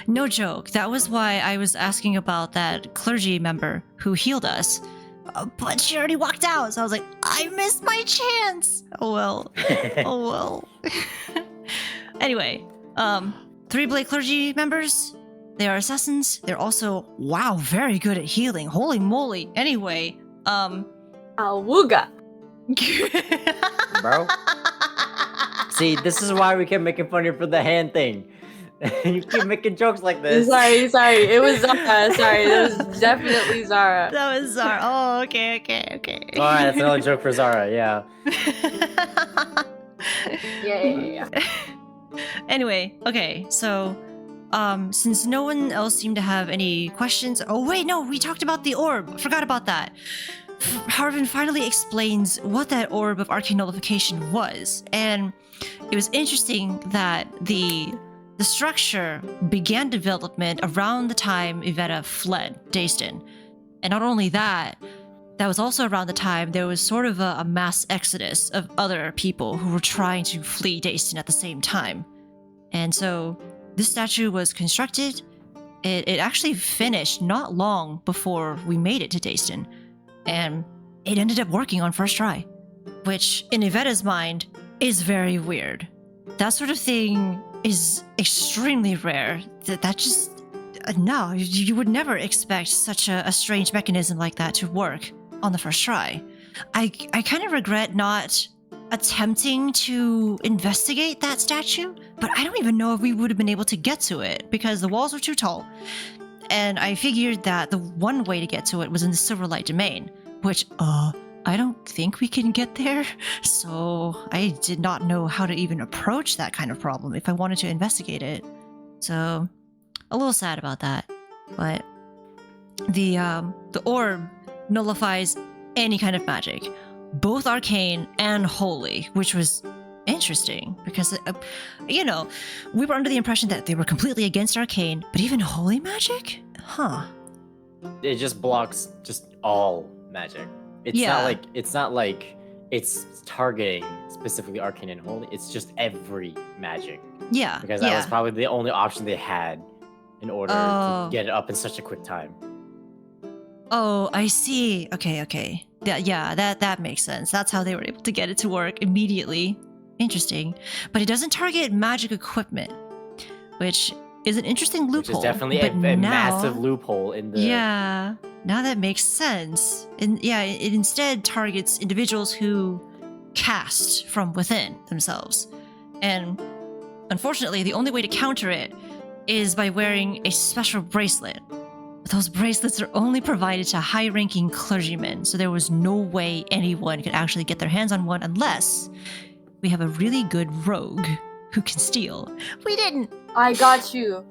No joke. That was why I was asking about that clergy member who healed us. But she already walked out, so I was like, I missed my chance. Oh well. Oh well. Anyway, 3 Blade clergy members. They are assassins. They're also, wow, very good at healing. Holy moly. Anyway, Awooga. Bro. See, this is why we kept making fun of you for the hand thing. You keep making jokes like this. Sorry. It was Zara. Sorry, it was definitely Zara. That was Zara. Oh, okay. Alright, that's another joke for Zara, yeah. Yeah. Anyway, okay, so since no one else seemed to have any questions. Oh wait, no, we talked about the orb. Forgot about that. Harvin finally explains what that orb of arcane nullification was, and it was interesting that the structure began development around the time Evetta fled Dayston. And not only that was also around the time there was sort of a mass exodus of other people who were trying to flee Dayston at the same time. And so this statue was constructed. It actually finished not long before we made it to Dayston. And it ended up working on first try, which in Evetta's mind is very weird. That sort of thing is extremely rare. That just... no, you would never expect such a strange mechanism like that to work on the first try. I kind of regret not attempting to investigate that statue, but I don't even know if we would have been able to get to it because the walls were too tall. And I figured that the one way to get to it was in the Silverlight Domain, which, I don't think we can get there. So I did not know how to even approach that kind of problem if I wanted to investigate it. So a little sad about that. But the orb nullifies any kind of magic, both arcane and holy, which was interesting because, we were under the impression that they were completely against arcane, but even holy magic? Huh. It just blocks just all magic. It's not like it's targeting specifically arcane and holy. It's just every magic. Yeah. Because that was probably the only option they had in order to get it up in such a quick time. Oh, I see. Okay. That makes sense. That's how they were able to get it to work immediately. Interesting. But it doesn't target magic equipment, which is an interesting loophole. Which is definitely a massive loophole in the... Yeah, now that makes sense. And yeah, it instead targets individuals who cast from within themselves. And unfortunately, the only way to counter it is by wearing a special bracelet. Those bracelets are only provided to high-ranking clergymen, so there was no way anyone could actually get their hands on one unless we have a really good rogue who can steal. We didn't. I got you.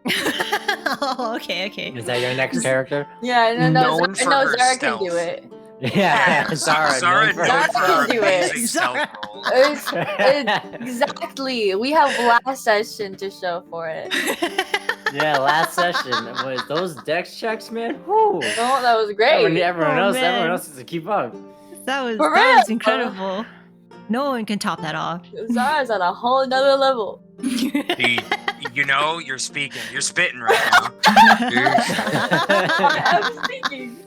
Oh, okay. Is that your next character? Yeah, Known for her Zara can stealth. do it. Yeah, Zara. Zara known for known her for her can do it. amazing stealth roll. Exactly. We have last session to show for it. Yeah, last session was those dex checks, man. Whew. No, that was great. Everyone else man. has to keep up. That was Correct. incredible. No one can top that off. Zara's on a whole nother level. You're speaking. You're spitting right now. I'm speaking.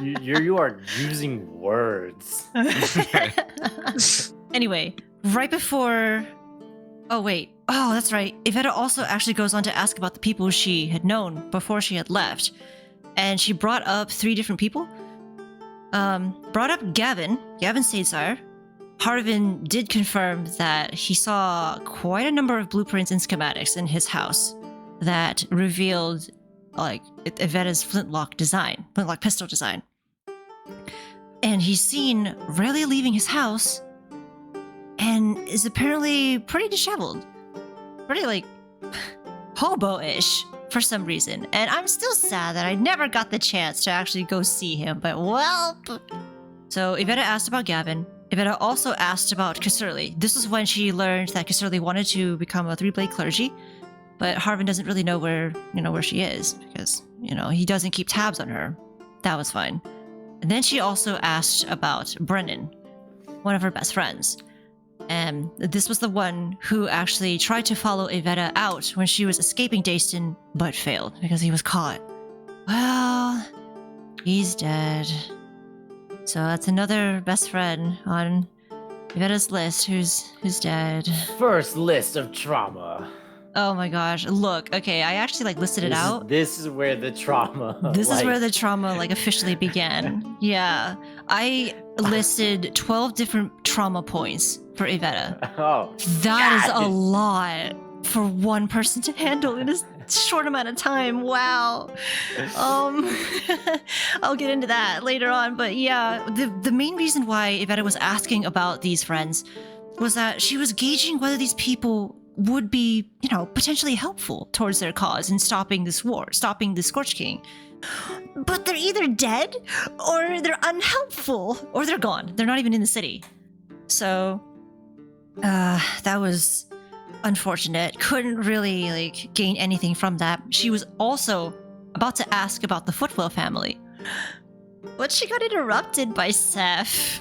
You are using words. Anyway, right before... Oh, wait. Oh, that's right. Evetta also actually goes on to ask about the people she had known before she had left. And she brought up 3 different people. Brought up Gavin Sadesire. Harvin did confirm that he saw quite a number of blueprints and schematics in his house that revealed, Evetta's flintlock pistol design. And he's seen Rayleigh leaving his house and is apparently pretty disheveled. Pretty, hobo-ish for some reason. And I'm still sad that I never got the chance to actually go see him, but well... So Evetta asked about Gavin. Evetta also asked about Caserly. This is when she learned that Caserly wanted to become a 3-blade clergy, but Harvin doesn't really know where she is because, he doesn't keep tabs on her. That was fine. And then she also asked about Brennan, one of her best friends. And this was the one who actually tried to follow Evetta out when she was escaping Dayston, but failed because he was caught. Well, he's dead. So that's another best friend on Evetta's list who's dead. First list of trauma. Oh my gosh. Look, okay, I actually listed it out. This is where the trauma. This is where the trauma officially began. Yeah. I listed 12 different trauma points for Evetta. Oh. That is a lot for one person to handle in a short amount of time. Wow. I'll get into that later on, but yeah, the main reason why Evetta was asking about these friends was that she was gauging whether these people would be, potentially helpful towards their cause in stopping this war, stopping the Scorch King. But they're either dead, or they're unhelpful, or they're gone. They're not even in the city. So, that was unfortunate. Couldn't really, gain anything from that. She was also about to ask about the Footwell family. But she got interrupted by Seth.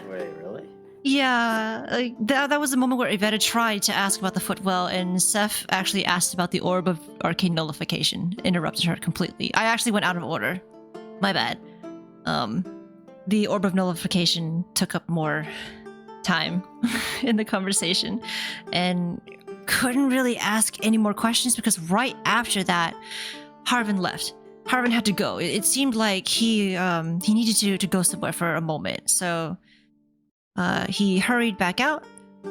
Wait, really? Yeah, that was the moment where Evetta tried to ask about the Footwell, and Seth actually asked about the Orb of Arcane Nullification, interrupted her completely. I actually went out of order. My bad. The Orb of Nullification took up more time in the conversation, and couldn't really ask any more questions because right after that, Harvin left. Harvin had to go. It seemed like he needed to go somewhere for a moment, so he hurried back out,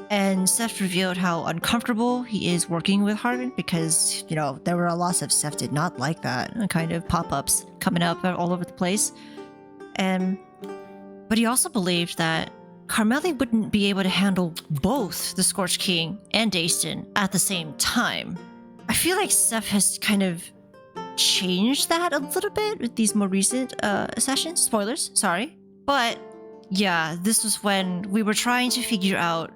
and Seth revealed how uncomfortable he is working with Harvin because, there were lots of Seth did not like that kind of pop-ups coming up all over the place. But he also believed that Carmeli wouldn't be able to handle both the Scorch King and Dayston at the same time. I feel like Seth has kind of changed that a little bit with these more recent sessions. Spoilers, sorry. But yeah, this was when we were trying to figure out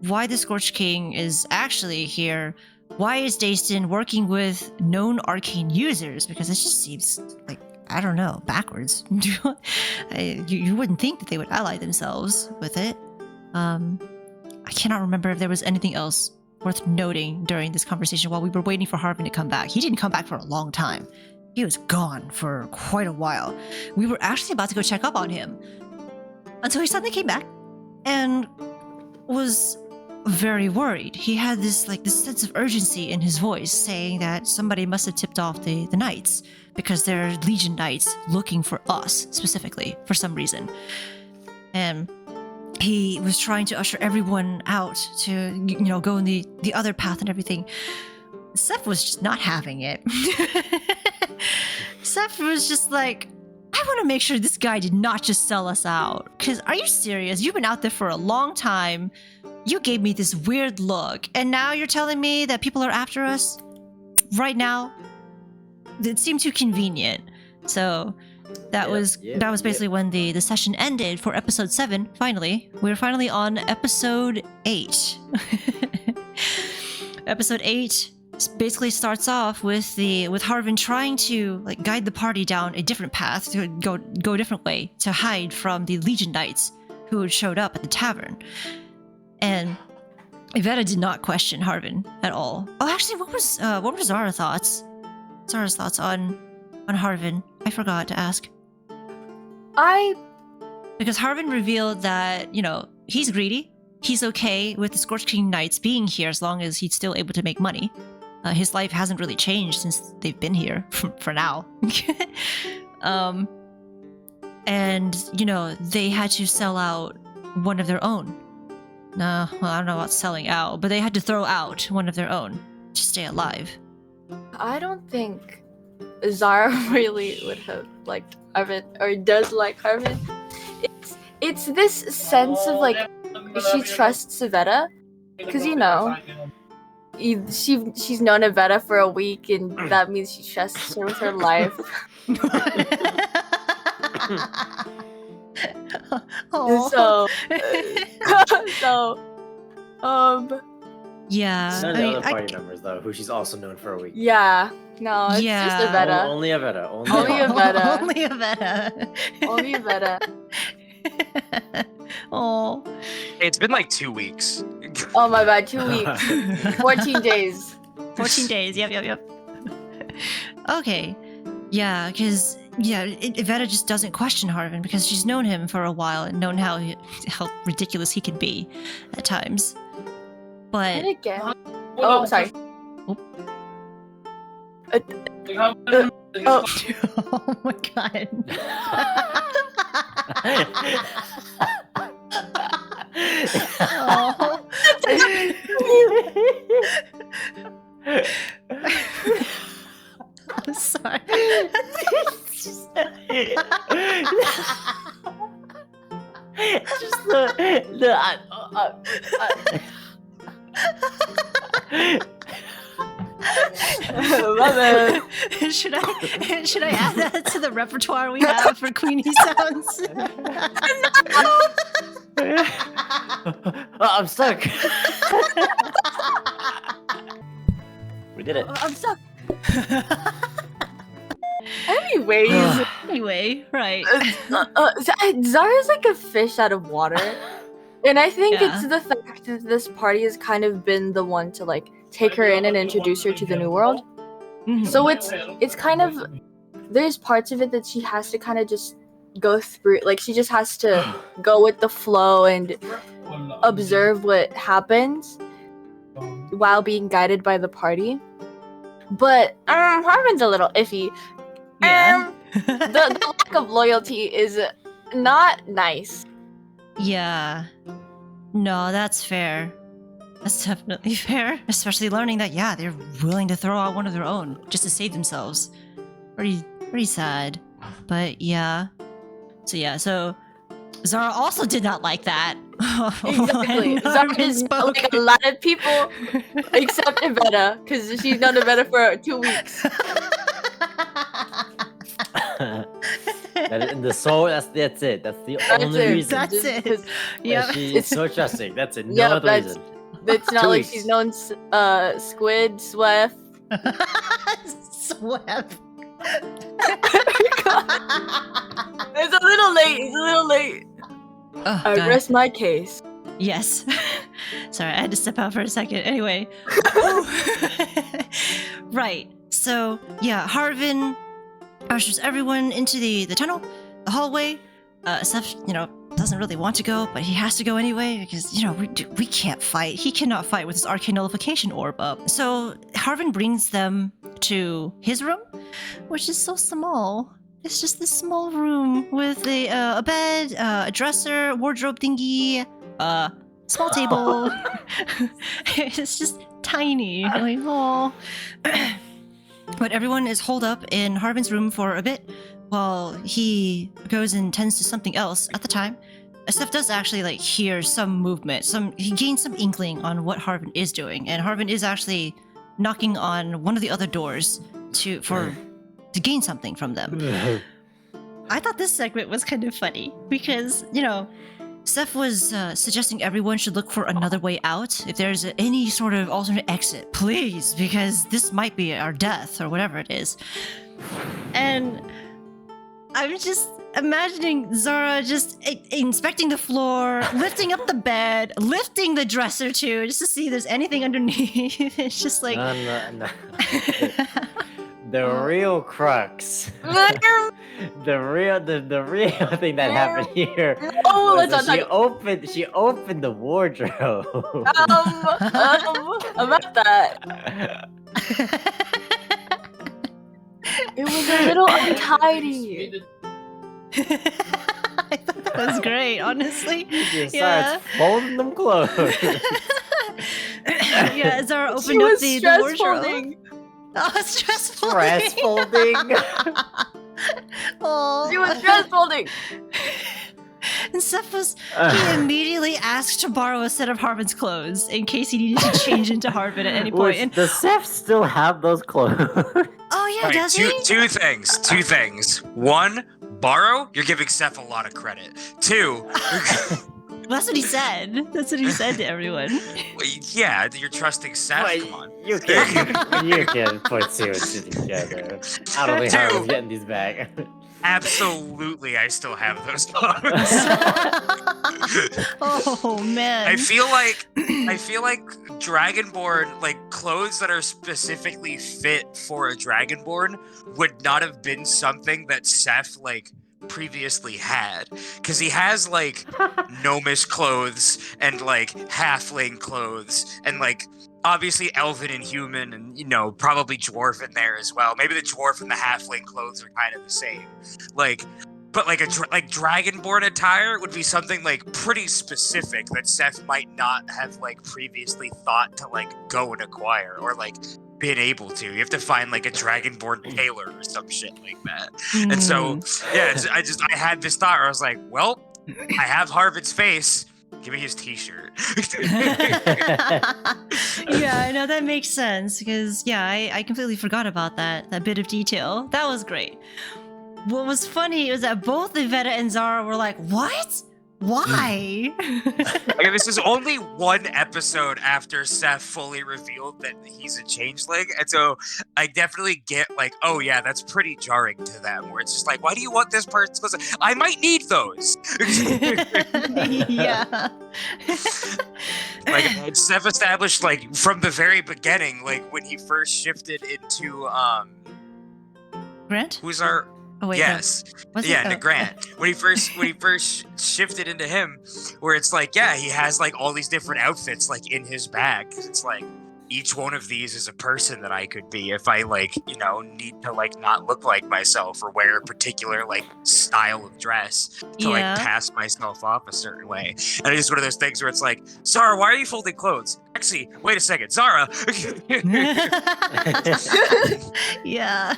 why the Scorch King is actually here. Why is Dayston working with known arcane users? Because it just seems like, I don't know, backwards. You wouldn't think that they would ally themselves with it. I cannot remember if there was anything else worth noting during this conversation while we were waiting for Harvin to come back. He didn't come back for a long time. He was gone for quite a while. We were actually about to go check up on him until he suddenly came back and was very worried. He had this sense of urgency in his voice, saying that somebody must have tipped off the knights because they're Legion knights looking for us specifically for some reason. And he was trying to usher everyone out to, go in the other path and everything. Seth was just not having it. Seth was just like, I want to make sure this guy did not just sell us out. Because are you serious? You've been out there for a long time. You gave me this weird look. And now you're telling me that people are after us right now? It seemed too convenient. So that was basically when the session ended for episode 7. Finally, we're finally on episode 8. Episode 8 basically starts off with Harvin trying to guide the party down a different path, to go a different way, to hide from the Legion knights who had showed up at the tavern. And Evetta did not question Harvin at all. Oh, actually, what were Zara's thoughts? Zara's thoughts on Harvin? I forgot to ask. Because Harvin revealed that, he's greedy. He's okay with the Scorch King Knights being here as long as he's still able to make money. His life hasn't really changed since they've been here, for now. And, they had to sell out one of their own. No, well, I don't know about selling out, but they had to throw out one of their own to stay alive. I don't think Zara really would have liked Harvin, or does like Harvin. It's this sense of she trusts Evetta, because she's known Evetta for a week, and that means she trusts her with her life. Yeah. None of the other party members, though, who she's also known for a week. Yeah. No, it's just Evetta. Only Evetta. Only Evetta. Only Evetta. Only Evetta. Oh. It's been like 2 weeks. Oh my bad, 2 weeks. 14 days. 14 days. Yep. Okay. Yeah, because Evetta just doesn't question Harvin because she's known him for a while and known how ridiculous he can be at times. But And again. Oh, sorry. oh my god. Oh. I'm sorry. Just the Should I add that to the repertoire we have for Queenie sounds? I'm stuck. We did it. I'm stuck. Anyways, Anyway, right. Zara's like a fish out of water. And I think Yeah. it's the fact that this party has kind of been the one to like take her in and introduce her to the new world. Mhm. So it's kind of, there's parts of it that she has to kind of just go through, like she just has to go with the flow and observe what happens while being guided by the party. But Harvin's a little iffy. Yeah. The lack of loyalty is not nice. Yeah. No, that's fair. That's definitely fair. Especially learning that, yeah, they're willing to throw out one of their own just to save themselves. Pretty sad. But yeah. So Zara also did not like that. Exactly. When Zara Harvin is spoke. like a lot of people, except Evetta, because she's known Evetta for 2 weeks. That's it. That's the That's only it. reason. That's it. 'Cause Yeah. She's so trusting. That's it. No Yeah, other that's- reason. It's not 2 like weeks. she's known Squid, Swift. Swept. It's a little late. Oh, I God. rest my case. Yes. Sorry, I had to step out for a second. Anyway. Right. So, yeah, Harvin ushers everyone into the tunnel, the hallway. Seth, doesn't really want to go, but he has to go anyway because, we can't fight. He cannot fight with his arcane nullification orb up. So, Harvin brings them to his room, which is so small. It's just this small room with a bed, a dresser, wardrobe thingy, small table. It's just tiny. Like, oh. But everyone is holed up in Harvin's room for a bit while he goes and tends to something else at the time. Steph does actually hear some movement. He gains some inkling on what Harvin is doing, and Harvin is actually knocking on one of the other doors to gain something from them. I thought this segment was kind of funny because, Steph was suggesting everyone should look for another way out. If there's any sort of alternate exit, please, because this might be our death or whatever it is. And I'm just imagining Zara just inspecting the floor, lifting up the bed, lifting the dresser too, just to see if there's anything underneath. It's just like... No. The real crux. The real thing that happened here. Oh, was let's that not talk she opened the wardrobe. about that. It was a little untidy. I thought that was great, honestly. She Yeah. starts folding them clothes. Yeah, Zara opened She up was the stress wardrobe. folding. Oh, stressful. Stress folding. Oh. She was stress folding. And Seth he immediately asked to borrow a set of Harvin's clothes in case he needed to change into Harvin at any point. And, Does Seth still have those clothes? oh yeah, Alright, does he? two things. One, borrow. You're giving Seth a lot of credit. Two, That's what he said. That's what he said to everyone. yeah, you're trusting Seth. Wait, Come on. you can put two and two together. I don't think Harvin's getting these back. Absolutely, I still have those clothes. Oh man. I feel like Dragonborn, like clothes that are specifically fit for a Dragonborn, would not have been something that Seth like previously had, because he has like gnomish clothes and like halfling clothes and like obviously elven and human and probably dwarf in there as well. Maybe the dwarf and the halfling clothes are kind of the same, like. But like Dragonborn attire would be something like pretty specific that Seth might not have like previously thought to like go and acquire or like been able to. You have to find like a Dragonborn tailor or some shit like that. And so yeah, I had this thought where I was like, well, I have Harvin's face. Give me his t-shirt. Yeah, I know that makes sense because I completely forgot about that bit of detail. That was great. What was funny was that both Evetta and Zara were like, what? Why? Okay, this is only one episode after Seth fully revealed that he's a changeling, and so I definitely get like, oh yeah, that's pretty jarring to them, where it's just like, why do you want this person's clothes? I might need those. Yeah. Like Seth established like from the very beginning, like when he first shifted into Grant? who's our Oh wait. yes. No. Yeah, Grant. When he first shifted into him, where it's like, yeah, he has like all these different outfits like in his bag. 'Cause it's like each one of these is a person that I could be if I like, need to like not look like myself or wear a particular like style of dress to like pass myself off a certain way. And it's one of those things where it's like, Zara, why are you folding clothes? Actually, wait a second, Zara. Yeah.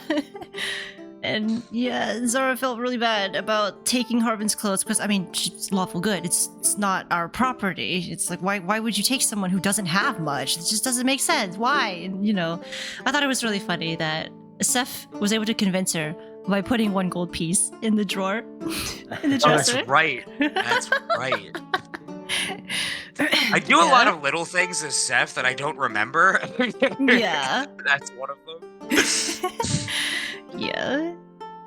And yeah, Zara felt really bad about taking Harvin's clothes because, I mean, she's lawful good. It's not our property. It's like, why would you take someone who doesn't have much? It just doesn't make sense. Why? And, I thought it was really funny that Seth was able to convince her by putting one gold piece in the drawer. In the dresser. That's right. That's right. I do a lot of little things as Seth that I don't remember. Yeah. That's one of them. Yeah.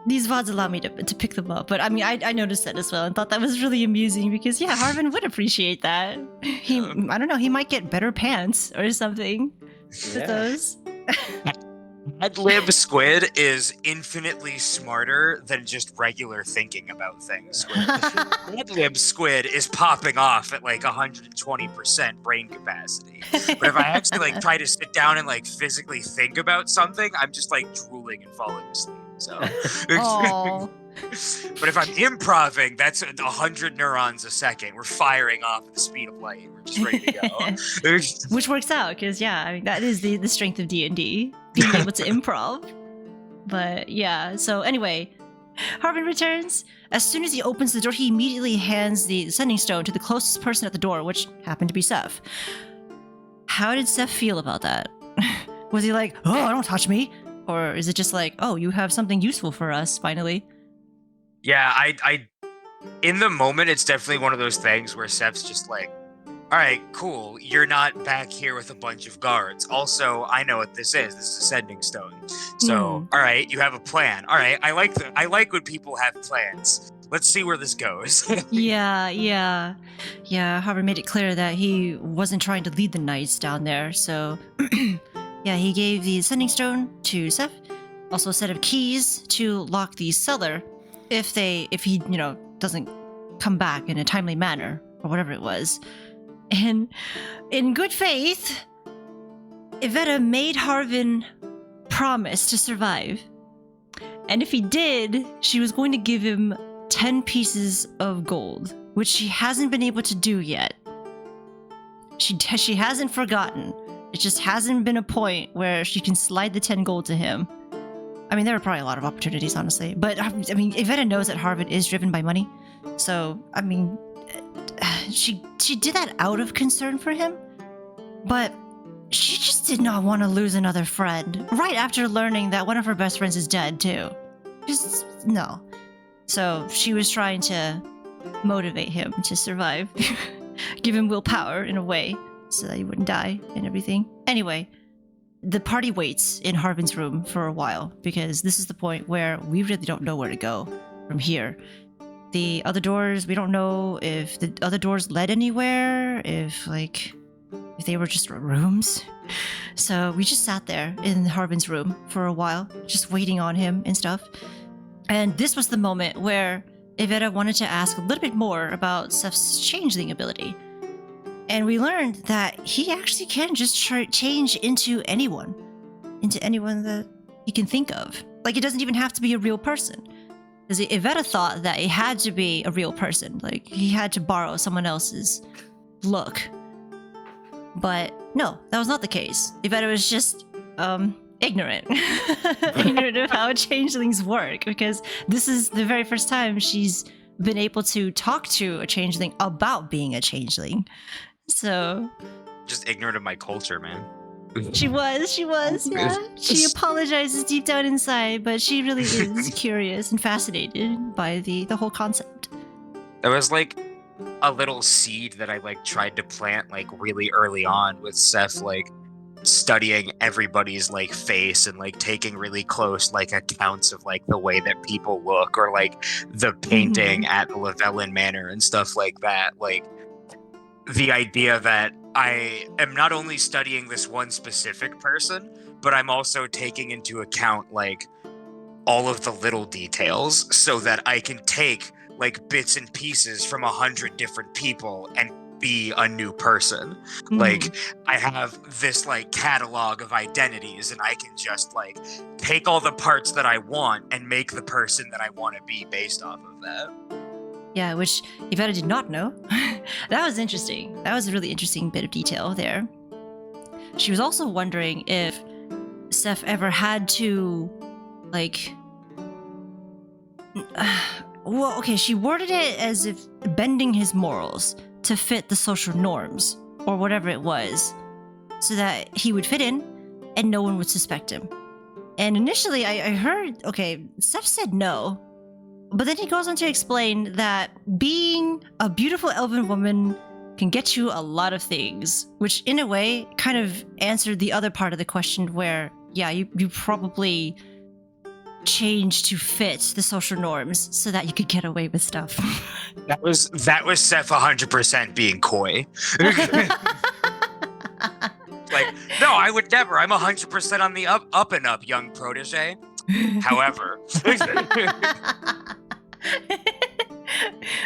These VODs allow me to pick them up, but I mean, I noticed that as well and thought that was really amusing because, yeah, Harvin would appreciate that. I don't know, he might get better pants or something with those. Adlib Squid is infinitely smarter than just regular thinking about things. Adlib Squid is popping off at like 120% brain capacity. But if I actually like try to sit down and like physically think about something, I'm just like drooling and falling asleep. So but if I'm improving, that's 100 neurons a second. We're firing off at the speed of light. We're just ready to go. Which works out because, I mean, that is the strength of D&D, being able to improv. But yeah, so anyway, Harvin returns. As soon as he opens the door, he immediately hands the sending stone to the closest person at the door, which happened to be Seth. How did Seth feel about that? Was he like, oh, don't touch me? Or is it just like, oh, you have something useful for us, finally? Yeah, I in the moment, it's definitely one of those things where Seth's just like, all right, cool. You're not back here with a bunch of guards. Also, I know what this is. This is a sending stone. So, all right, you have a plan. All right, I like when people have plans. Let's see where this goes. Yeah. Harvin made it clear that he wasn't trying to lead the knights down there. So, yeah, he gave the sending stone to Seth. Also, a set of keys to lock the cellar if he doesn't come back in a timely manner or whatever it was. And in good faith, Evetta made Harvin promise to survive. And if he did, she was going to give him 10 pieces of gold, which she hasn't been able to do yet. She hasn't forgotten. It just hasn't been a point where she can slide the 10 gold to him. I mean, there are probably a lot of opportunities, honestly. But, I mean, Evetta knows that Harvin is driven by money. So, I mean, she did that out of concern for him. But she just did not want to lose another friend. Right after learning that one of her best friends is dead, too. Just, no. So, she was trying to motivate him to survive. Give him willpower, in a way, so that he wouldn't die and everything. Anyway, the party waits in Harvin's room for a while because this is the point where we really don't know where to go from here. The other doors, we don't know if the other doors led anywhere, if they were just rooms. So we just sat there in Harvin's room for a while, just waiting on him and stuff. And this was the moment where Evetta wanted to ask a little bit more about Seth's changeling ability. And we learned that he actually can just change into anyone that he can think of. Like, it doesn't even have to be a real person. Because Evetta thought that it had to be a real person. Like, he had to borrow someone else's look. But no, that was not the case. Evetta was just ignorant. Ignorant of how changelings work, because this is the very first time she's been able to talk to a changeling about being a changeling. So Just ignorant of my culture, man. she was, yeah. She apologizes deep down inside, but she really is curious and fascinated by the whole concept. It was like a little seed that I like tried to plant like really early on with Seth, like studying everybody's like face and like taking really close like accounts of like the way that people look, or like the painting at the Lavellan Manor and stuff like that. Like the idea that I am not only studying this one specific person, but I'm also taking into account like all of the little details so that I can take like bits and pieces from 100 different people and be a new person. Like, I have this like catalog of identities, and I can just like take all the parts that I want and make the person that I want to be based off of that. Yeah, which Evetta did not know. That was interesting. That was a really interesting bit of detail there. She was also wondering if Seth ever had to, like... well, okay, she worded it as if bending his morals to fit the social norms, or whatever it was, so that he would fit in and no one would suspect him. And initially I heard, okay, Seth said no, but then he goes on to explain that being a beautiful elven woman can get you a lot of things, which in a way kind of answered the other part of the question where, yeah, you probably changed to fit the social norms so that you could get away with stuff. That was Seth 100% being coy. Like, no, I would never. I'm 100% on the up and up, young protege. However,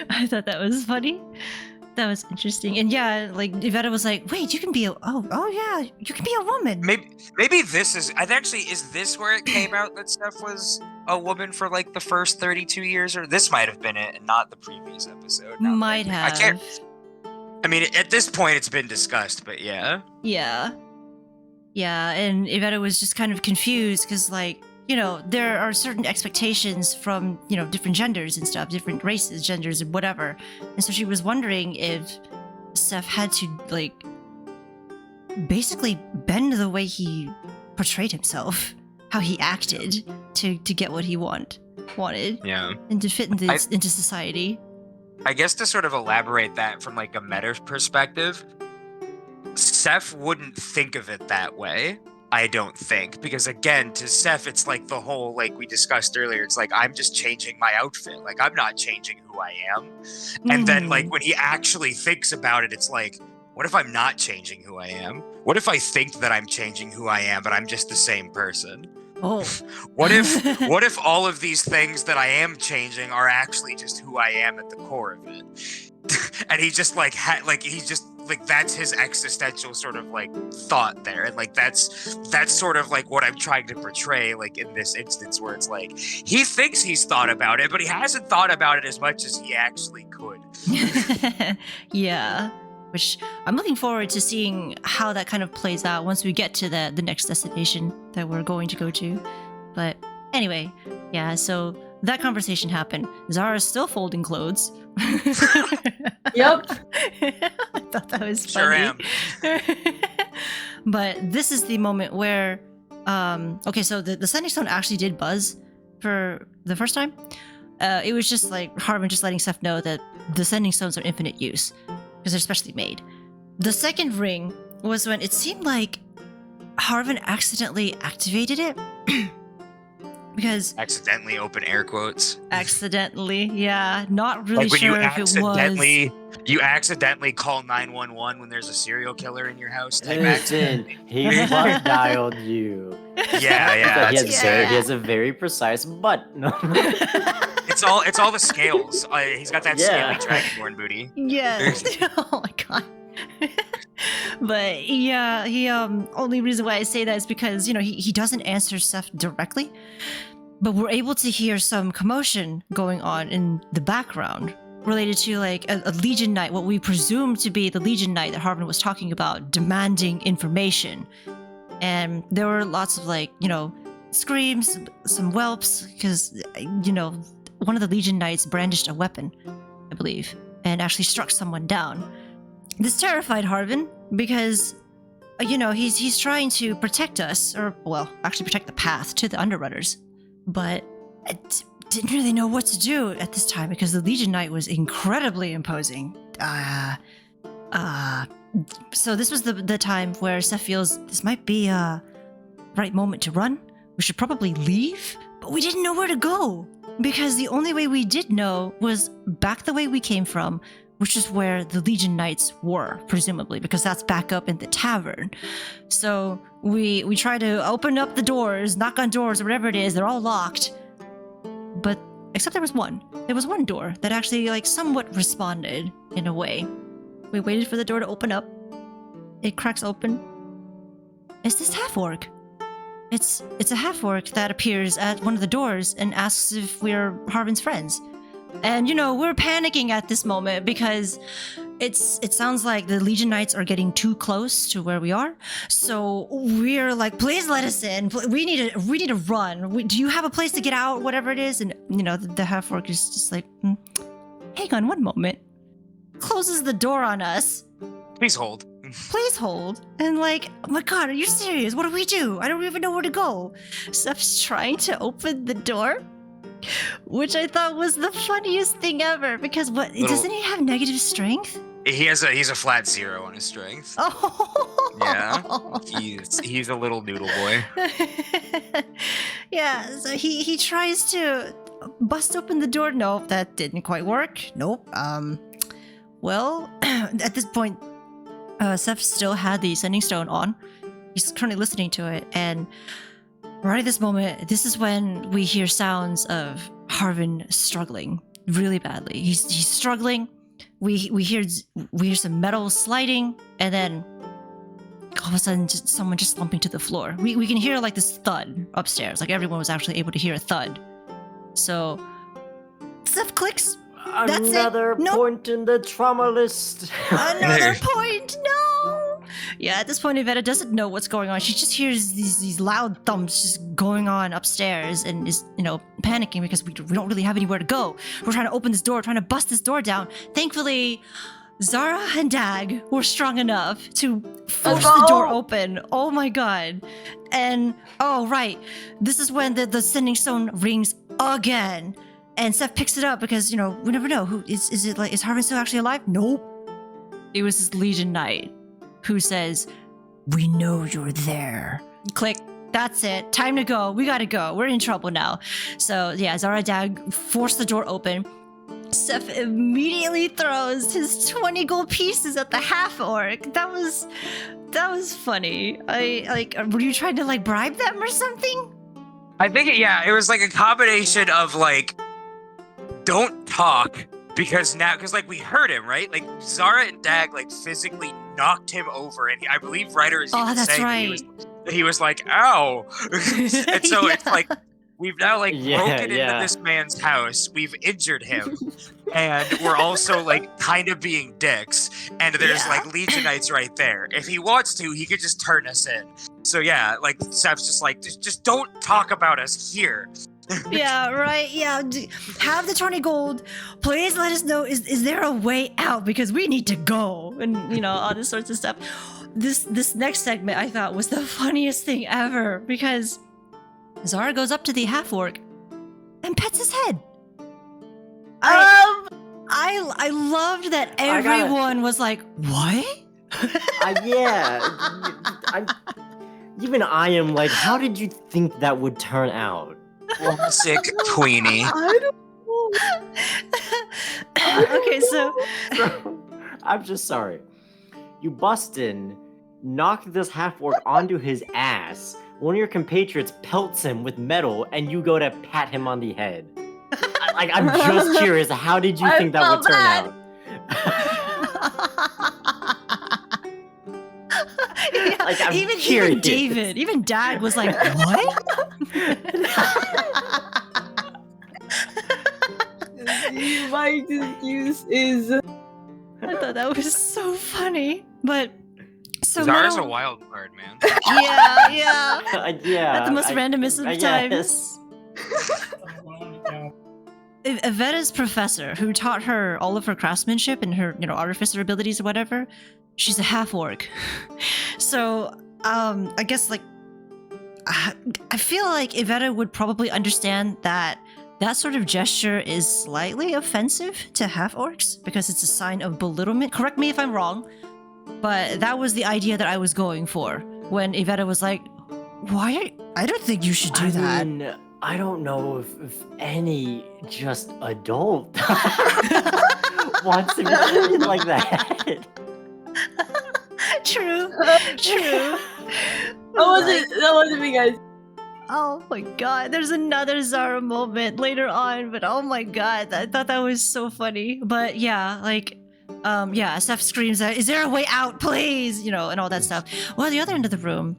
I thought that was funny. That was interesting. And yeah, like Evetta was like, wait, you can be yeah, you can be a woman. Maybe this is this where it came out that Steph was a woman for like the first 32 years, or this might have been it and not the previous episode? Might have. I mean, at this point it's been discussed, but yeah. Yeah, and Evetta was just kind of confused because, like, you know, there are certain expectations from, you know, different genders and stuff, different races, genders, and whatever. And so she was wondering if Seth had to, like, basically bend the way he portrayed himself, how he acted to get what he wanted. Yeah. And to fit into society. I guess to sort of elaborate that from, like, a meta perspective, Seth wouldn't think of it that way. I don't think, because again, to Seth, it's like the whole, like we discussed earlier, it's like, I'm just changing my outfit. Like, I'm not changing who I am. And then, like, when he actually thinks about it, it's like, what if I'm not changing who I am? What if I think that I'm changing who I am, but I'm just the same person? Oh. What if all of these things that I am changing are actually just who I am at the core of it? And he just like that's his existential sort of like thought there, and like that's sort of like what I'm trying to portray, like in this instance where it's like he thinks he's thought about it, but he hasn't thought about it as much as he actually could. Yeah, which I'm looking forward to seeing how that kind of plays out once we get to the next destination that we're going to go to. But anyway, yeah, so that conversation happened. Zara's still folding clothes. Yep. I thought that was Sure funny. am. But this is the moment where, okay, so the sending stone actually did buzz for the first time. It was just like Harvin just letting Seth know that the sending stones are infinite use because they're specially made. The second ring was when it seemed like Harvin accidentally activated it. Because Accidentally open air quotes. accidentally, yeah, not really Like when sure you if it was. you accidentally call 911 when there's a serial killer in your house. Type Listen, he butt dialed you. Yeah. he That's has a very precise butt. No. It's all the scales. He's got that Yeah. scaly dragonborn booty. Yeah. Oh my god. But yeah, he only reason why I say that is because, he doesn't answer stuff directly. But we're able to hear some commotion going on in the background related to like a Legion Knight, what we presume to be the Legion Knight that Harvin was talking about, demanding information. And there were lots of like, screams, some whelps, because, one of the Legion Knights brandished a weapon, I believe, and actually struck someone down. This terrified Harvin because, he's trying to protect us, or, well, actually protect the path to the Underrunners. But I didn't really know what to do at this time because the Legion Knight was incredibly imposing. So this was the time where Seth feels this might be a right moment to run. We should probably leave, but we didn't know where to go because the only way we did know was back the way we came from, which is where the Legion Knights were, presumably, because that's back up in the tavern. So we try to open up the doors, knock on doors, or whatever it is. They're all locked. But except there was one. There was one door that actually like somewhat responded in a way. We waited for the door to open up. It cracks open. It's this half-orc. It's a half-orc that appears at one of the doors and asks if we're Harvin's friends. And, we're panicking at this moment because it sounds like the Legion Knights are getting too close to where we are. So we're like, please let us in. We need to run. Do you have a place to get out? Whatever it is. And, the half-orc is just like, hang on one moment. Closes the door on us. Please hold. Please hold. And like, oh my god, are you serious? What do we do? I don't even know where to go. Steph's trying to open the door. Which I thought was the funniest thing ever, because doesn't he have negative strength? He's a flat 0 on his strength. Oh Yeah. He's a little noodle boy. Yeah, so he tries to bust open the door. Nope, that didn't quite work. Nope. Well, at this point, Seth still had the sending stone on. He's currently listening to it, and right at this moment, this is when we hear sounds of Harvin struggling really badly. He's struggling. We hear some metal sliding, and then all of a sudden, someone just slumping to the floor. We can hear like this thud upstairs. Like everyone was actually able to hear a thud. So Seth clicks. That's Another it. Nope. point in the trauma list. Another point. No. Yeah, at this point, Evetta doesn't know what's going on. She just hears these loud thumps just going on upstairs and is, panicking because we don't really have anywhere to go. We're trying to open this door, trying to bust this door down. Thankfully, Zara and Dag were strong enough to force the door open. Oh my god. And, oh, right. This is when the sending stone rings again. And Seth picks it up because, we never know. Is Harvin still actually alive? Nope. It was this Legion Knight who says, "We know you're there." Click. That's it. Time to go. We gotta go. We're in trouble now. So yeah, Zara Dag forced the door open. Seth immediately throws his 20 gold pieces at the half-orc. That was funny. Were you trying to bribe them or something? I think it was like a combination of don't talk because we heard him, right? Like Zara and Dag physically knocked him over, and I believe Reiter is even that's saying right. he was like, ow. And so it's like we've now broken into this man's house, we've injured him, and we're also kind of being dicks, and there's Legion Knights right there. If he wants to, he could just turn us in. So yeah, Seth's just don't talk about us here. Yeah, right. Yeah, have the 20 gold. Please let us know. Is there a way out? Because we need to go, and all this sorts of stuff. This next segment I thought was the funniest thing ever because Zara goes up to the half-orc and pets his head. I loved that everyone was like, "What?" Yeah. Even I am like, how did you think that would turn out? Classic Queenie. I don't know. Okay, so I'm just sorry. You bust in, knock this half-orc onto his ass, one of your compatriots pelts him with metal, and you go to pat him on the head. I'm just curious, how did you I think that would felt turn bad. out? Yeah, Like, I'm even curious. David, even Dad was like, "What?" My excuse is I thought that was so funny, but so Zara's Meadow- a wild card, man. Yeah, yeah. Yeah. At the most randomest I of times. guess. Evetta's professor, who taught her all of her craftsmanship and her, artificer abilities or whatever, she's a half orc. So, I guess I feel like Evetta would probably understand that sort of gesture is slightly offensive to half orcs because it's a sign of belittlement. Correct me if I'm wrong, but that was the idea that I was going for when Evetta was like, "Why? I don't think you should do that." mean, I don't know if any just adult wants to be treated like that. True, true. that wasn't me, guys. Oh my god, there's another Zara moment later on, but oh my god, I thought that was so funny. But yeah, Seth screams out, "Is there a way out, please?" And all that stuff. Well, at the other end of the room,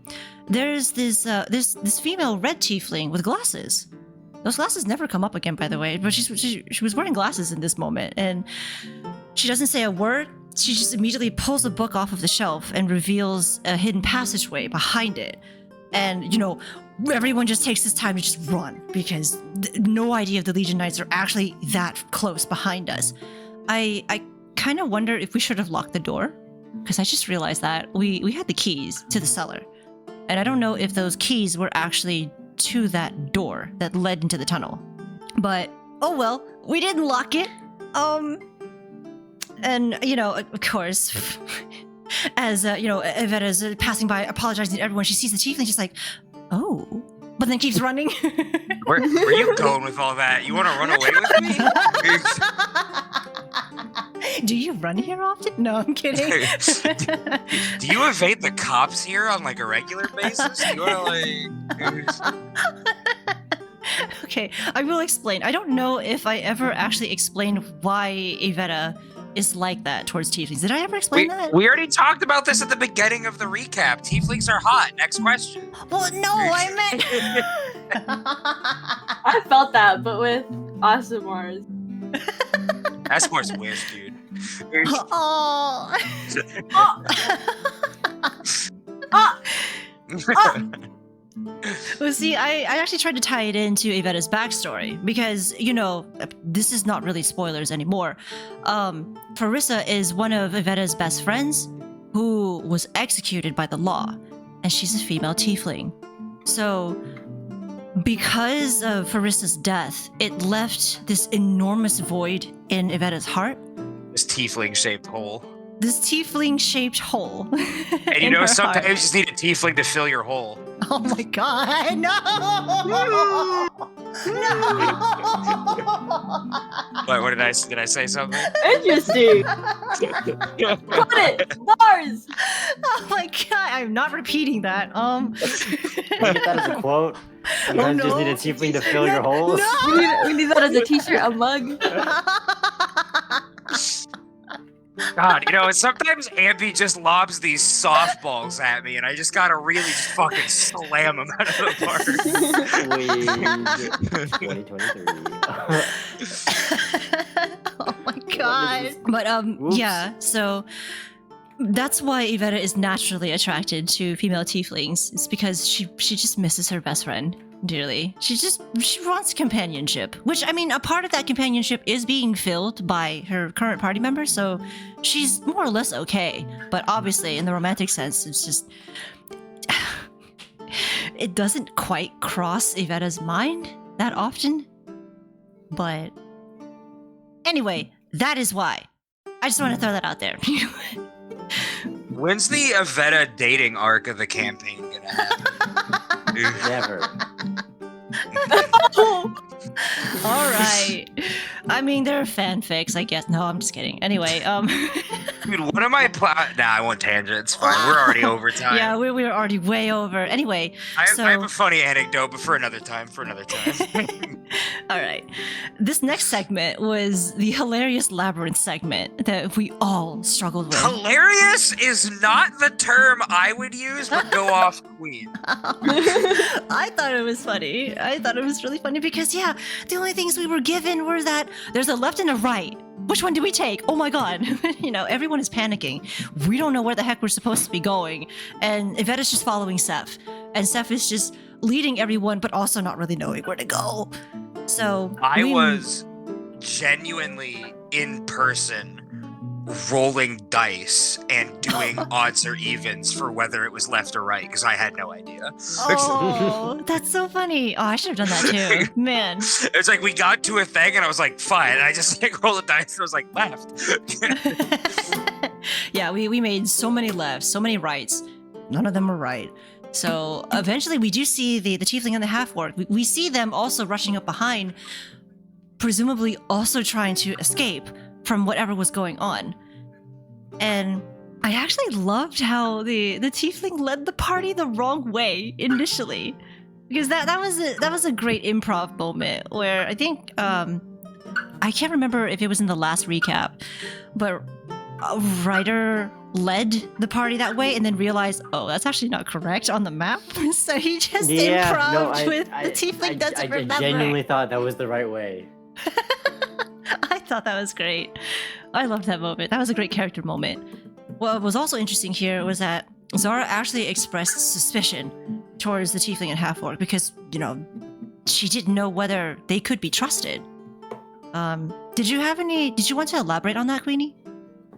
there's this female red tiefling with glasses. Those glasses never come up again, by the way, but she was wearing glasses in this moment, and she doesn't say a word. She just immediately pulls a book off of the shelf and reveals a hidden passageway behind it. And, everyone just takes this time to just run because no idea if the Legion Knights are actually that close behind us. I kind of wonder if we should have locked the door because I just realized that we had the keys to the cellar. And I don't know if those keys were actually to that door that led into the tunnel. But, oh well, we didn't lock it. And, of course, as, Evetta's passing by, apologizing to everyone, she sees the tiefling, she's like, "Oh," but then keeps running. Where you going with all that? You want to run away with me? Do you run here often? No, I'm kidding. Do you evade the cops here on a regular basis? You want to Okay, I will explain. I don't know if I ever actually explained why Evetta is like that towards tieflings. Did I ever explain that? We already talked about this at the beginning of the recap. Tieflings are hot. Next question. Well, no, I meant... I felt that, but with Asimars. That's more wish, dude. Oh. Well, see, I actually tried to tie it into Evetta's backstory because, this is not really spoilers anymore. Farissa is one of Evetta's best friends who was executed by the law, and she's a female tiefling. So, because of Farissa's death, it left this enormous void in Evetta's heart. This tiefling-shaped hole. This tiefling-shaped hole. And in her sometimes heart. you just need a tiefling to fill your hole. Oh my god, no! No! What did I say something? Interesting. Put it. Bars. Oh my god, I'm not repeating that. Can you get that as a quote? Sometimes you just need a tiefling to fill your holes. We need that as a t-shirt, a mug. God, sometimes Amby just lobs these softballs at me, and I just gotta really just fucking slam them out of the park. Sweet. 2023. Oh my god. But Oops. yeah, so that's why Evetta is naturally attracted to female tieflings. It's because she just misses her best friend dearly. She wants companionship, which, I mean, a part of that companionship is being filled by her current party members, so she's more or less okay. But obviously, in the romantic sense, it's just... it doesn't quite cross Evetta's mind that often. But anyway, that is why. I just want to throw that out there. When's the Evetta dating arc of the campaign gonna happen. Never. All right. I mean, there are fanfics, I guess. No, I'm just kidding. Anyway, Dude, one of my nah, I won't tangent. It's fine. We're already over time. yeah, we were already way over. Anyway, I so have a funny anecdote, but for another time. all right. This next segment was the hilarious labyrinth segment that we all struggled with. Hilarious is not the term I would use, but go off, Queen. I thought it was funny. I thought it was really funny because, yeah, the only things we were given were that there's a left and a right. Which one do we take? Oh my god. Everyone is panicking. We don't know where the heck we're supposed to be going. And Evetta's just following Seth. And Seth is just leading everyone, but also not really knowing where to go. So I was genuinely in person rolling dice and doing odds or evens for whether it was left or right because I had no idea. Oh, that's so funny. Oh, I should have done that too. Man. It's like we got to a thing and I was like, fine. And I just rolled the dice and I was like, left. Yeah, we made so many lefts, so many rights. None of them were right. So eventually we do see the tiefling and the half-orc. We see them also rushing up behind, presumably also trying to escape from whatever was going on. And I actually loved how the tiefling led the party the wrong way initially. Because that was a great improv moment where I think I can't remember if it was in the last recap, but a writer led the party that way and then realized, oh, that's actually not correct on the map. So he just improv with the tiefling doesn't remember. I genuinely thought that was the right way. I thought that was great. I loved that moment. That was a great character moment. What was also interesting here was that Zara actually expressed suspicion towards the tiefling and half-orc because, she didn't know whether they could be trusted. Did you want to elaborate on that, Queenie?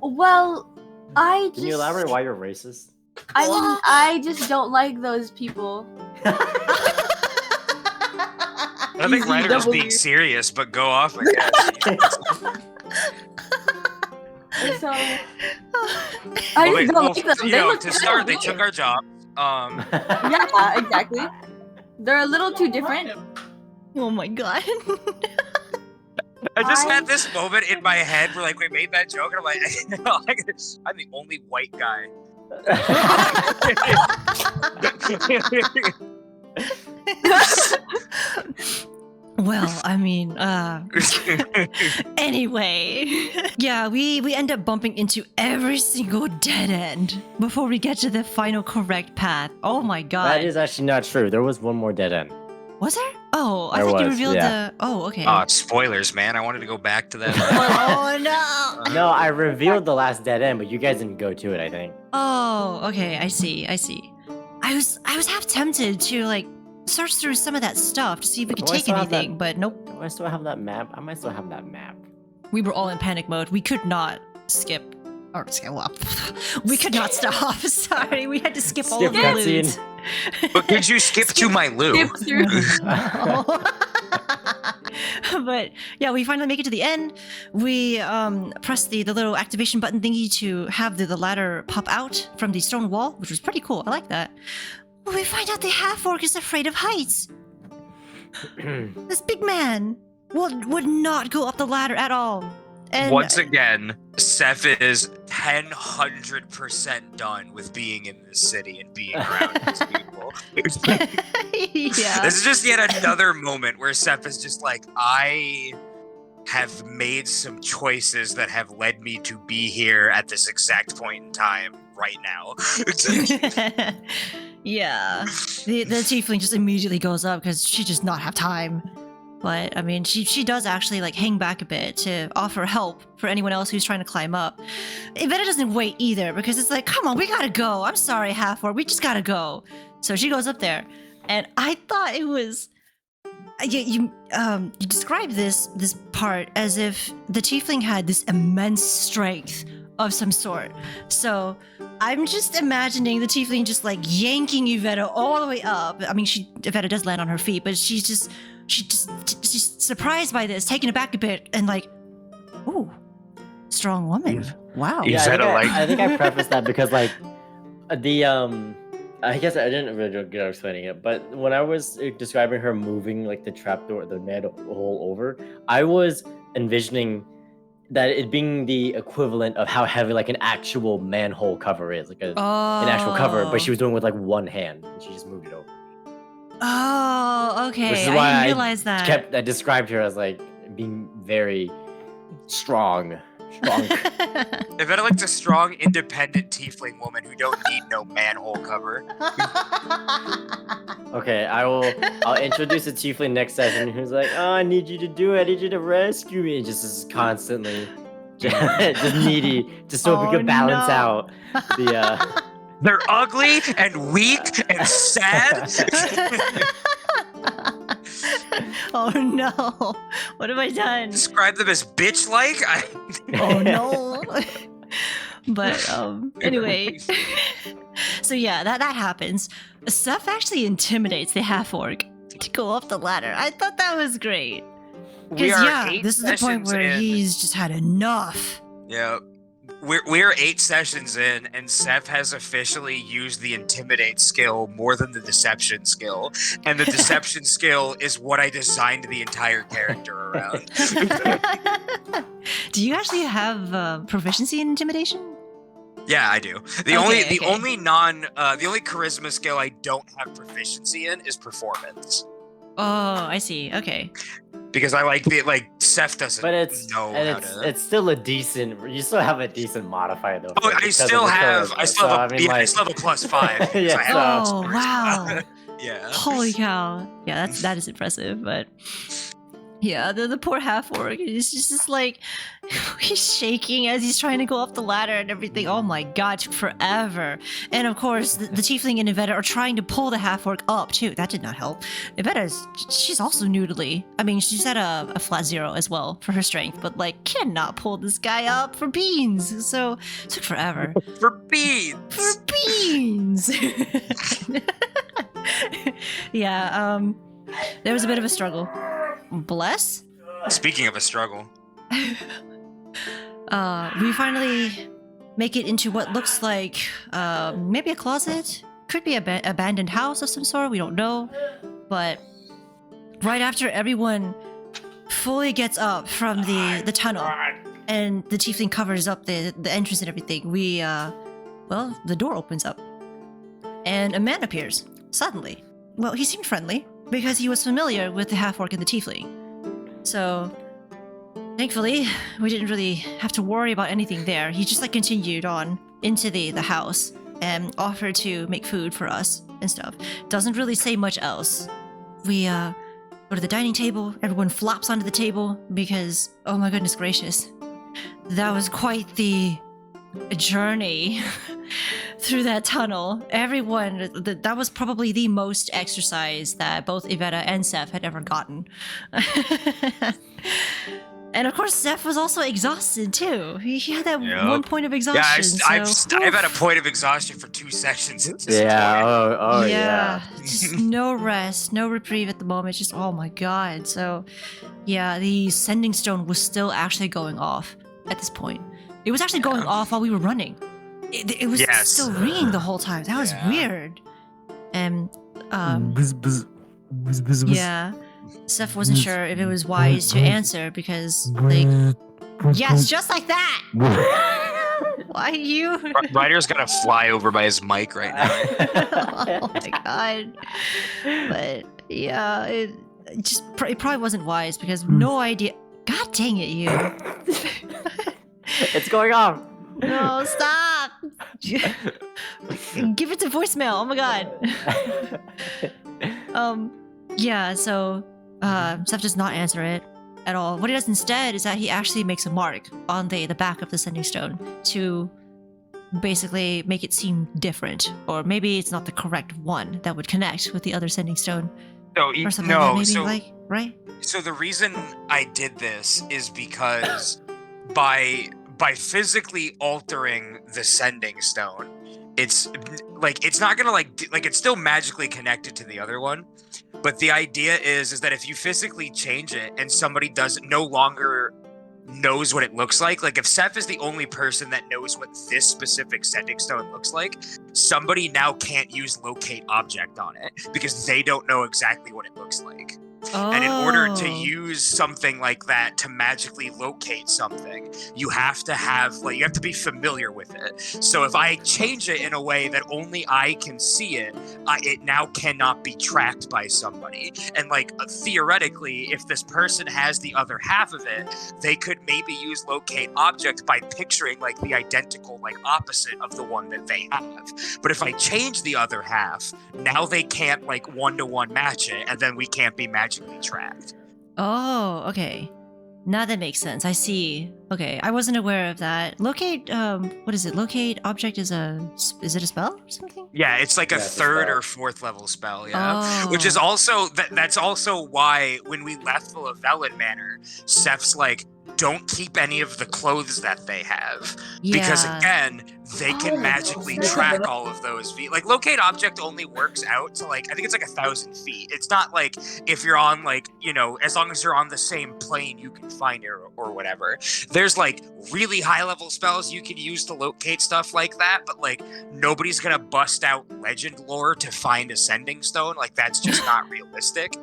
Well, Can you elaborate why you're racist? I mean, I just don't like those people. I think Ryder was being serious, but go off, I guess. So, I just don't like them. They look to start, they terrible. took our job. Yeah, exactly. They're a little too different. Oh my god. I just had this moment in my head where we made that joke and I'm like, I'm the only white guy. Well, I mean, anyway. Yeah, we end up bumping into every single dead end before we get to the final correct path. Oh my god. That is actually not true. There was one more dead end. Was there? Oh, I There thought you was, revealed yeah. the... Oh, okay. Spoilers, man. I wanted to go back to that. Oh, no. No, I revealed the last dead end, but you guys didn't go to it, I think. Oh, okay. I see. I was half tempted to, search through some of that stuff to see if we could Do I take still have anything, that- but nope. Do I still have that map? I might still have that map. We were all in panic mode. We could not skip. Or skip up. We could not stop. Sorry, we had to skip all of Skip the loot. cutscene. But could you skip to my loo? Skip through. But yeah, we finally make it to the end. We press the little activation button thingy to have the ladder pop out from the stone wall, which was pretty cool. I like that. But we find out the half-orc is afraid of heights. This big man would not go up the ladder at all. And Once again, Seth is 100% done with being in this city and being around these people. yeah. This is just yet another moment where Seth is just like, I have made some choices that have led me to be here at this exact point in time right now. Yeah. The tiefling just immediately goes up because she does not have time. But, I mean, she does actually, hang back a bit to offer help for anyone else who's trying to climb up. Evetta doesn't wait either, because it's like, come on, we gotta go. I'm sorry, half-orc, we just gotta go. So she goes up there, and I thought it was... You described this part as if the tiefling had this immense strength of some sort. So I'm just imagining the tiefling just, yanking Evetta all the way up. I mean, Evetta does land on her feet, but she's surprised by this, taken aback a bit, and ooh, strong woman. Wow. Yeah. Yeah, Is that I think I prefaced that because the I guess I didn't really get out explaining it, but when I was describing her moving like the trapdoor, the manhole over, I was envisioning that it being the equivalent of how heavy like an actual manhole cover is, like an actual cover, but she was doing it with like one hand, and she just moved it over. Oh, okay. Which is I why didn't realize that. I described her as like being very strong. Evetta likes a strong, independent tiefling woman who don't need no manhole cover. Okay, I'll introduce a tiefling next session who's like, oh, I need you to do it. I need you to rescue me. Just is constantly just needy, just so we could balance out the. They're ugly and weak and sad. Oh no! What have I done? Describe them as bitch-like. Oh no! But anyway, so yeah, that happens. Seth actually intimidates the half-orc to go up the ladder. I thought that was great. Because this is the point where he's just had enough. Yeah. We're 8 sessions in, and Seth has officially used the intimidate skill more than the deception skill. And the deception skill is what I designed the entire character around. Do you actually have proficiency in intimidation? Yeah, I do. The only charisma skill I don't have proficiency in is performance. Oh, I see. Okay. Because I like Seth doesn't know how to. It's still a decent. You still have a decent modifier though. Oh, I still have a +5. Yeah. Oh wow. Yeah. Holy cow. Yeah, that is impressive. But yeah, the poor half orc is just like he's shaking as he's trying to go up the ladder and everything. Oh my god, it took forever. And of course, the tiefling and Evetta are trying to pull the half orc up too. That did not help. She's also noodly. I mean, she's at a flat 0 as well for her strength, but like cannot pull this guy up for beans. So it took forever. For beans. For beans. Yeah. There was a bit of a struggle. Bless? Speaking of a struggle. We finally make it into what looks like maybe a closet. Could be an abandoned house of some sort, we don't know. But right after everyone fully gets up from the tunnel and the tiefling covers up the entrance and everything, the door opens up. And a man appears, suddenly. Well, he seemed friendly, because he was familiar with the half-orc and the tiefling. So, thankfully, we didn't really have to worry about anything there. He just continued on into the house and offered to make food for us and stuff. Doesn't really say much else. We go to the dining table, everyone flops onto the table because, oh my goodness gracious, that was quite the journey through that tunnel. Everyone, that was probably the most exercise that both Evetta and Seth had ever gotten. And of course, Seth was also exhausted too. He had that one point of exhaustion. Yeah, I've had a point of exhaustion for 2 sessions at this point. Yeah. Just no rest, no reprieve at the moment. Just oh my god. So, yeah, the sending stone was still actually going off at this point. It was actually going off while we were running. It was still ringing the whole time. That was weird. And yeah, Seth wasn't sure if it was wise to answer because, like, yes, just like that. Why you? Ryder's gonna fly over by his mic right now. Oh my god. But yeah, it probably wasn't wise because no idea. God dang it, you. It's going off. No, stop. Give it to voicemail. Oh my god. Yeah, so Seth does not answer it at all. What he does instead is that he actually makes a mark on the back of the sending stone to basically make it seem different, or maybe it's not the correct one that would connect with the other sending stone. Or something like that, maybe, right? So the reason I did this is because by physically altering the sending stone, it's not gonna it's still magically connected to the other one, but the idea is that if you physically change it and somebody no longer knows what it looks like. Like if Seth is the only person that knows what this specific sending stone looks like, somebody now can't use locate object on it because they don't know exactly what it looks like. And in order to use something like that to magically locate something, you have to be familiar with it. So if I change it in a way that only I can see it, it now cannot be tracked by somebody. And like theoretically, if this person has the other half of it, they could maybe use locate object by picturing like the identical like opposite of the one that they have. But if I change the other half, now they can't like 1-to-1 match it, and then we can't be magically tracked. Oh, okay. Now that makes sense. I see. Okay, I wasn't aware of that. Locate, what is it? Locate object is it a spell or something? Yeah, it's like a Yeah, it's a 3rd spell. or 4th level spell, yeah. Oh. Which is also, that's also why when we left the Lavellan Manor, Seth's like, don't keep any of the clothes that they have. Because Yeah. again, they can magically track all of those feet. Like locate object only works out to like, I think it's like 1,000 feet. It's not like if you're on like, you know, as long as you're on the same plane, you can find it or whatever. There's like really high level spells you can use to locate stuff like that, but like nobody's gonna bust out legend lore to find a sending stone. Like that's just not realistic.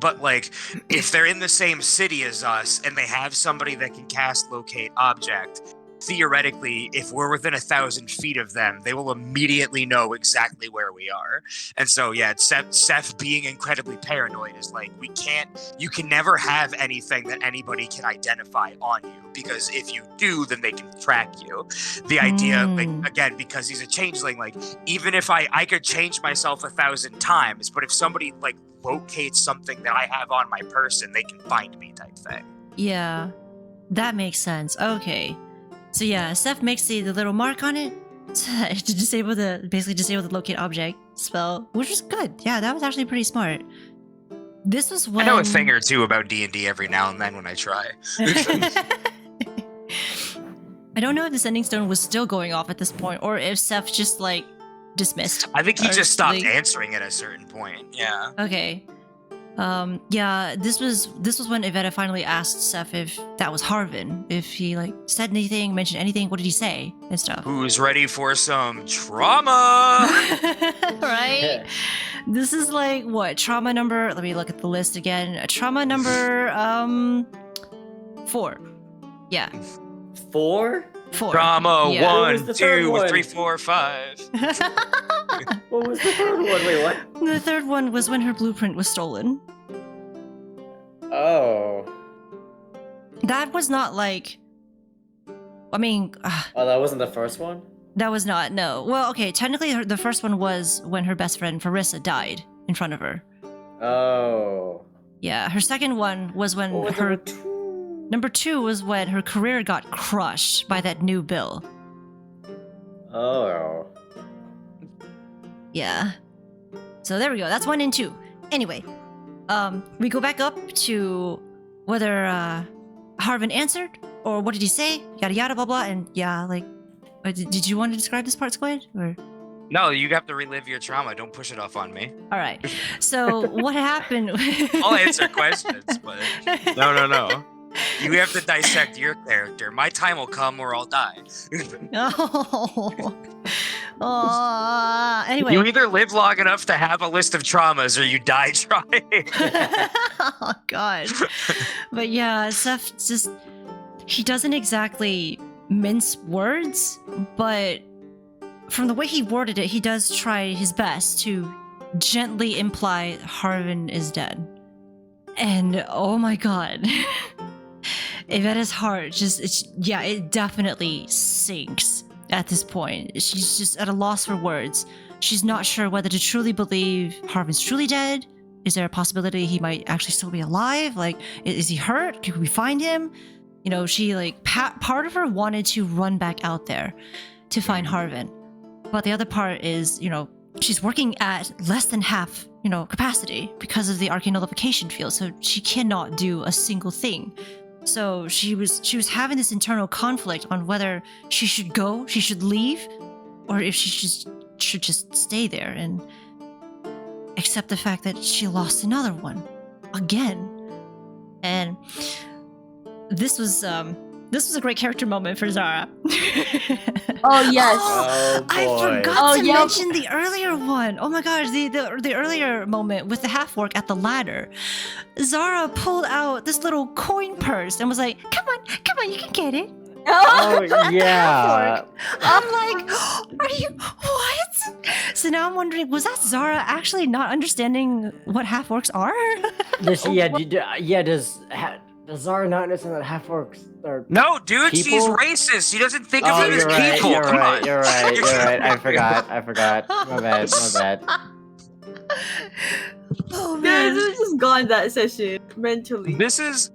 But like if they're in the same city as us and they have somebody that can cast locate object, theoretically, if we're within 1,000 feet of them, they will immediately know exactly where we are. And so, yeah, Seth being incredibly paranoid is like, you can never have anything that anybody can identify on you, because if you do, then they can track you. The idea, like, again, because he's a changeling, like, even if I could change myself 1,000 times, but if somebody, like, locates something that I have on my person, they can find me type thing. Yeah, that makes sense. Okay. So yeah, Seth makes the little mark on it to disable the locate object spell, which was good. Yeah, that was actually pretty smart. This was when I know a thing or two about D&D every now and then when I try. I don't know if the sending stone was still going off at this point, or if Seth just like dismissed. I think he Or, just stopped like- answering at a certain point. Yeah. Okay. Yeah, this was when Evetta finally asked Seth if that was Harvin, if he like said anything, mentioned anything, what did he say and stuff. Who's ready for some trauma? Right? This is like what, trauma number, let me look at the list again. Trauma number 4. Yeah, 4? 4. Trauma Yeah. What was 1, the third 2, one? 3, 4, 5. What was the third one? Wait, what? The third one was when her blueprint was stolen. Oh. That was not like, I mean, Oh, that wasn't the first one? that was not, no. Well, okay, technically the first one was when her best friend Farissa died in front of her. Oh. Yeah, her second one was when What was her... number 2? Number 2 was when her career got crushed by that new bill. Oh. Yeah. So there we go. That's 1 and 2. Anyway, we go back up to whether Harvin answered or what did he say? Yada yada blah blah. And yeah, like, did you want to describe this part, Squid? Or No, you have to relive your trauma. Don't push it off on me. all right. So what happened? I'll answer questions, but no. You have to dissect your character. My time will come where I'll die. Oh. Oh. Anyway. You either live long enough to have a list of traumas or you die trying. Oh god. But yeah, Seth just, he doesn't exactly mince words, but from the way he worded it, he does try his best to gently imply Harvin is dead. And oh my god. Evetta's heart just, it definitely sinks at this point. She's just at a loss for words. She's not sure whether to truly believe Harvin's truly dead. Is there a possibility he might actually still be alive? Like, is he hurt? Can we find him? You know, she like, part of her wanted to run back out there to find Harvin. But the other part is, you know, she's working at less than half, you know, capacity because of the arcane nullification field. So she cannot do a single thing. So she was having this internal conflict on whether she should go, she should leave, or if she should just stay there and accept the fact that she lost another one again. And this was a great character moment for Zara. Oh yes. Oh, I boy. forgot to yep. mention the earlier one. Oh my gosh, the earlier moment with the half-orc at the ladder. Zara pulled out this little coin purse and was like, come on, you can get it. Oh, yeah. I'm like, are you, what? So now I'm wondering, was that Zara actually not understanding what half-orcs are? Does Zara not understand that half-orcs are... No, dude, she's People? racist. She doesn't think of Oh, them as you're right, people. you're Come right, on. you're right. I forgot. My bad. Oh Guys, man. we've just gone that session mentally. This is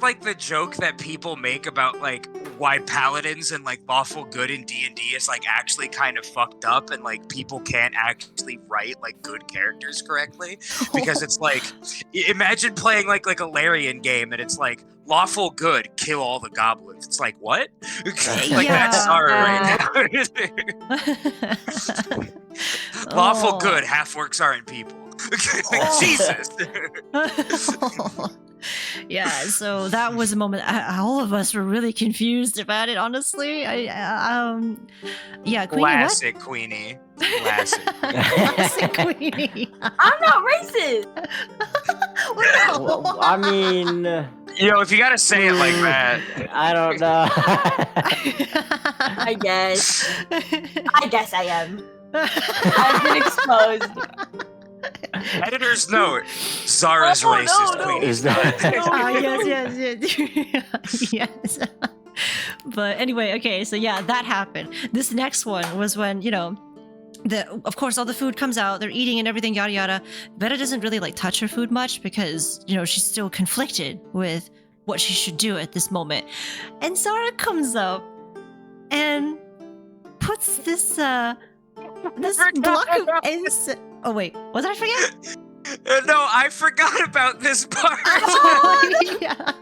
like the joke that people make about like why paladins and like lawful good in D&D is like actually kind of fucked up, and like people can't actually write like good characters correctly because it's like imagine playing like a Larian game and it's like lawful good, kill all the goblins. It's like what? Like Yeah. that's Zara right now. Lawful Oh. good, half-orcs aren't people. Jesus. Yeah, so that was a moment all of us were really confused about it, honestly. Yeah, Queenie, Classic Queenie. Classic. what? Classic Queenie. I'm not racist. Well, I mean, You know, if you gotta say it like that. I don't know. I guess I am. I've been exposed. Editor's note: Zara's Oh, racist. no. Queenie's Is not. Yes. Yes. But anyway, okay, so yeah, that happened. This next one was when, you know, of course all the food comes out, they're eating and everything, yada yada. Vetta doesn't really like touch her food much because, you know, she's still conflicted with what she should do at this moment. And Zara comes up and puts this block of incense. Oh wait, what did I forget? No, I forgot about this part. Yeah.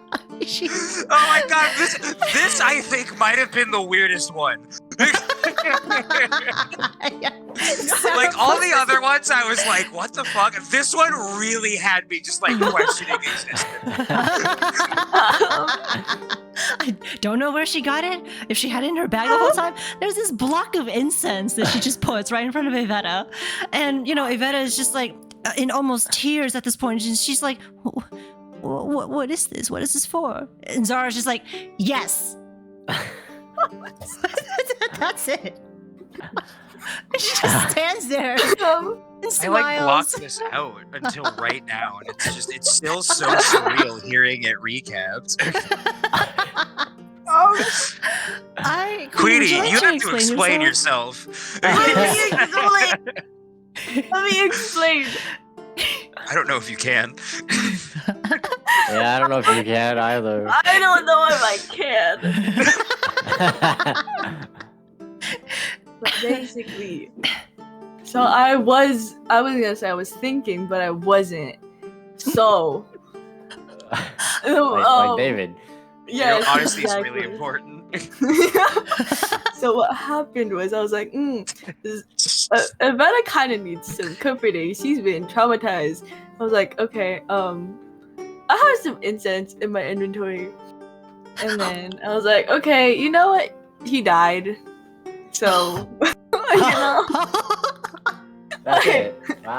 Oh my god, this I think might have been the weirdest one. Like all the other ones, I was like, "What the fuck?" This one really had me just like questioning existence. I don't know where she got it. If she had it in her bag the whole time, there's this block of incense that she just puts right in front of Evetta, and you know, Evetta is just like in almost tears at this point. And she's like, "What is this? What is this for?" And Zara's just like, "Yes." That's it. She just stands there and smiles. I like blocked this out until right now, and it's still so surreal hearing it recapped. Queenie, you have to explain yourself. Let me explain. I don't know if you can. Yeah, I don't know if you can either. I don't know if I can. But basically, so I was gonna say I was thinking, but I wasn't. So, like David. yeah, Honesty is really important. So what happened was I was like, Evetta kind of needs some comforting. She's been traumatized. I was like, okay, I have some incense in my inventory, and then I was like, okay, you know what? He died. So, you know. That's it. Wow.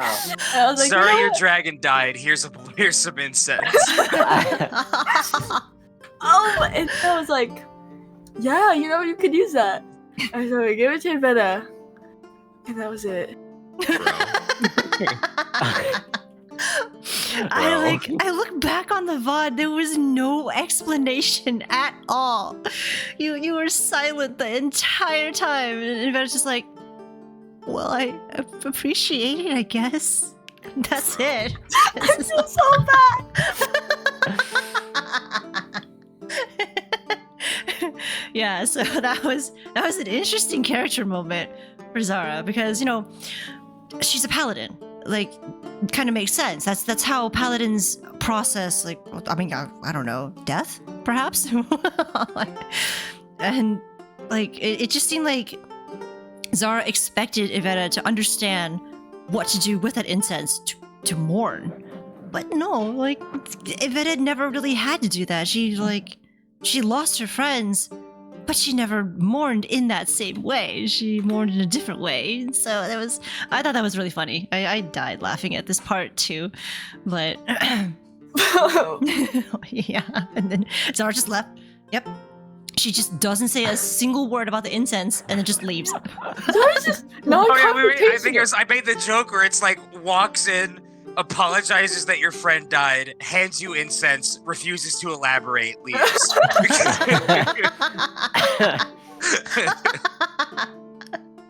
I was like, Sorry, you know your what? dragon died. Here's some incense. Oh, and I was like, yeah, you know, you could use that. And so I gave it to Evetta, and that was it. I look back on the VOD, there was no explanation at all. You were silent the entire time, and Vetta's just like, well, I appreciate it, I guess. That's it. I feel so bad. Yeah, so that was an interesting character moment for Zara because, you know, she's a paladin. Like, kind of makes sense. That's how paladins process, like, I mean, I don't know, death, perhaps? And, like, it just seemed like Zara expected Evetta to understand what to do with that incense to mourn. but no, like Evetta never really had to do that. She lost her friends, but she never mourned in that same way. She mourned in a different way. So I thought that was really funny. I died laughing at this part too, but yeah. And then Zara just left. Yep. She just doesn't say a single word about the incense and then just leaves. Zara's just Oh, yeah, wait, I non-confrontational. think I made the joke where it's like walks in, apologizes that your friend died, hands you incense, refuses to elaborate, leaves.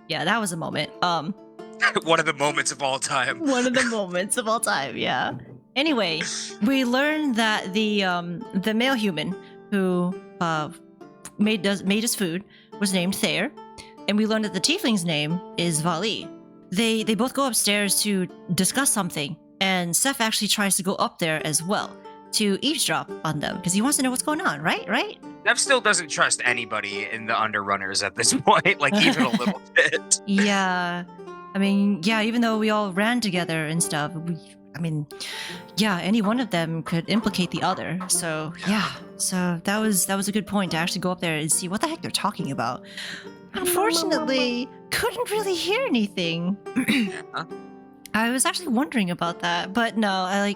Yeah, that was a moment. One of the moments of all time. One of the moments of all time, yeah. Anyway, we learned that the male human who made us food was named Thayer, and we learned that the tiefling's name is Vali. They both go upstairs to discuss something, and Seth actually tries to go up there as well to eavesdrop on them because he wants to know what's going on, right? Nev still doesn't trust anybody in the Underrunners at this point, like even a little bit. Yeah. I mean, yeah, even though we all ran together and stuff, any one of them could implicate the other. So, yeah. So that was a good point to actually go up there and see what the heck they're talking about. Unfortunately, couldn't really hear anything. Yeah. I was actually wondering about that, but no,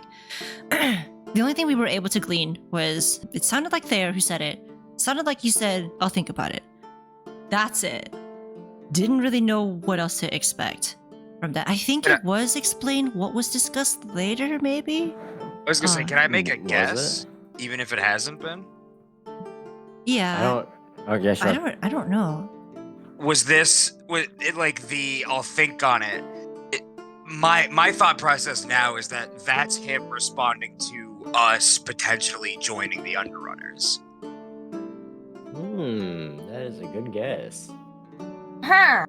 the only thing we were able to glean was it sounded like Thayer who said it. Sounded like you said, "I'll think about it." That's it. Didn't really know what else to expect from that. I think it was explained what was discussed later, maybe? I was gonna say, can I make a Was guess, even if it hasn't been? Yeah. Okay, sure. I don't know. Was it like the I'll think on it? My thought process now is that that's him responding to us potentially joining the Underrunners. That is a good guess. Huh.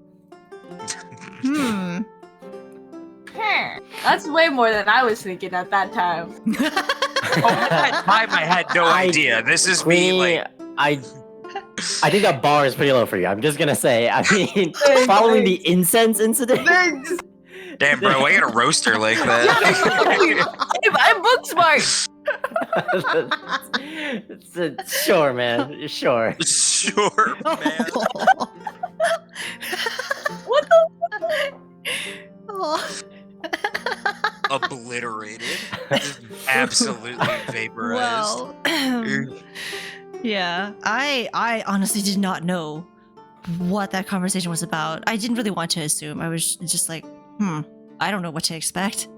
That's way more than I was thinking at that time. At that time, I had no idea. This is me, Queenie, like... I think that bar is pretty low for you. I'm just gonna say. I mean, following the incense incident. Damn, bro, I got a roaster like that. I'm book smart. Sure, man. Sure. Sure, man. What the? Obliterated. Just absolutely vaporized. Well, yeah, I honestly did not know what that conversation was about. I didn't really want to assume. I was just like, I don't know what to expect.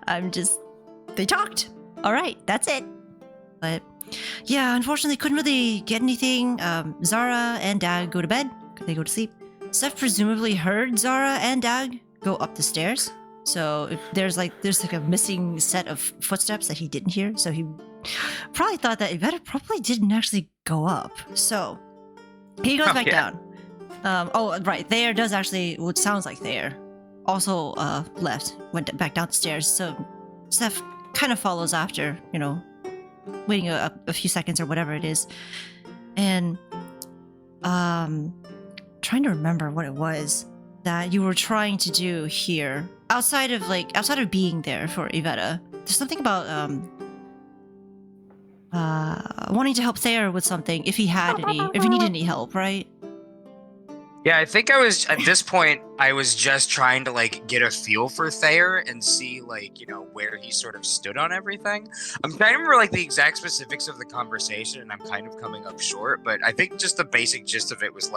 They talked. All right, that's it. But yeah, unfortunately, couldn't really get anything. Zara and Dag go to bed. They go to sleep. Seth presumably heard Zara and Dag go up the stairs. So if there's like a missing set of footsteps that he didn't hear. So he probably thought that Evetta probably didn't actually go up. So he goes back down. Right. Thayer does actually, what sounds like Thayer, also went back down the stairs. So Seth kind of follows after, waiting a few seconds or whatever it is. And trying to remember what it was that you were trying to do here outside of being there for Evetta. There's something about wanting to help Thayer with something if he needed any help, right? Yeah, I think at this point, I was just trying to, get a feel for Thayer and see, where he sort of stood on everything. I'm trying to remember, the exact specifics of the conversation, and I'm kind of coming up short, but I think just the basic gist of it was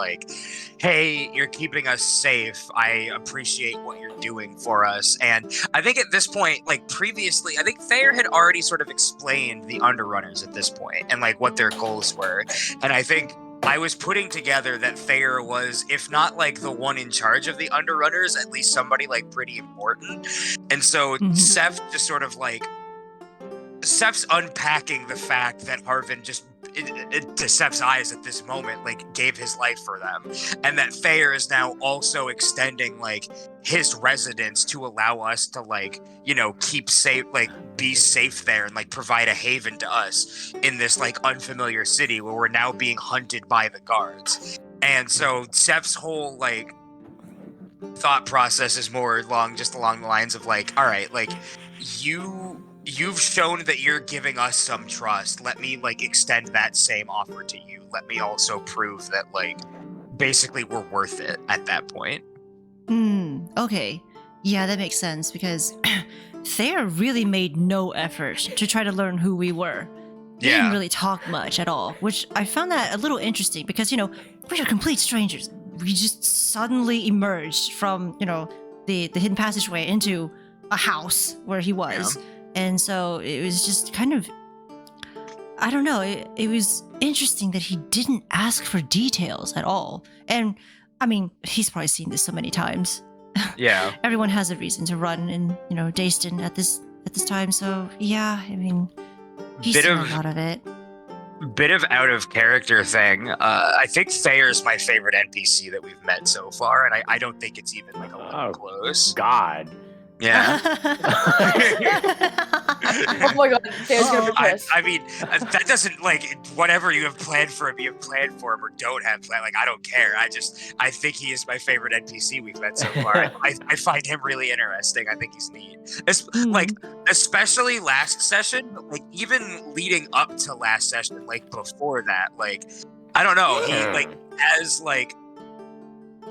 hey, you're keeping us safe. I appreciate what you're doing for us. And I think at this point, previously, I think Thayer had already sort of explained the Underrunners at this point and, what their goals were. And I think I was putting together that Thayer was, if not the one in charge of the Underrunners, at least somebody pretty important. And so Seth just sort of Seth's unpacking the fact that Harvin just, to Seth's eyes at this moment, gave his life for them. And that Thayer is now also extending his residence to allow us to keep safe, be safe there and provide a haven to us in this unfamiliar city where we're now being hunted by the guards. And so Seth's whole thought process is more along the lines of like, all right, like you've shown that you're giving us some trust. Let me like extend that same offer to you. Let me also prove that like basically we're worth it at that point. Okay. Yeah, that makes sense because Thayer really made no effort to try to learn who we were. He didn't really talk much at all, which I found that a little interesting because, we are complete strangers. We just suddenly emerged from, the hidden passageway into a house where he was. Yeah. And so it was just kind of, I don't know, it was interesting that he didn't ask for details at all. And, I mean, he's probably seen this so many times. Yeah. Everyone has a reason to run in, Dayston at this time. So, yeah, I mean, he's seen a lot of it. Bit of out of character thing. I think Thayer's my favorite NPC that we've met so far, and I don't think it's even like a little close. God. Yeah. Oh my god, Thayer's gonna be pissed. I mean, that doesn't like whatever you have planned for him, you have planned for him or don't have planned. Like I don't care. I think he is my favorite NPC we've met so far. I find him really interesting. I think he's neat. Like especially last session, but like even leading up to last session, like before that, like I don't know. He like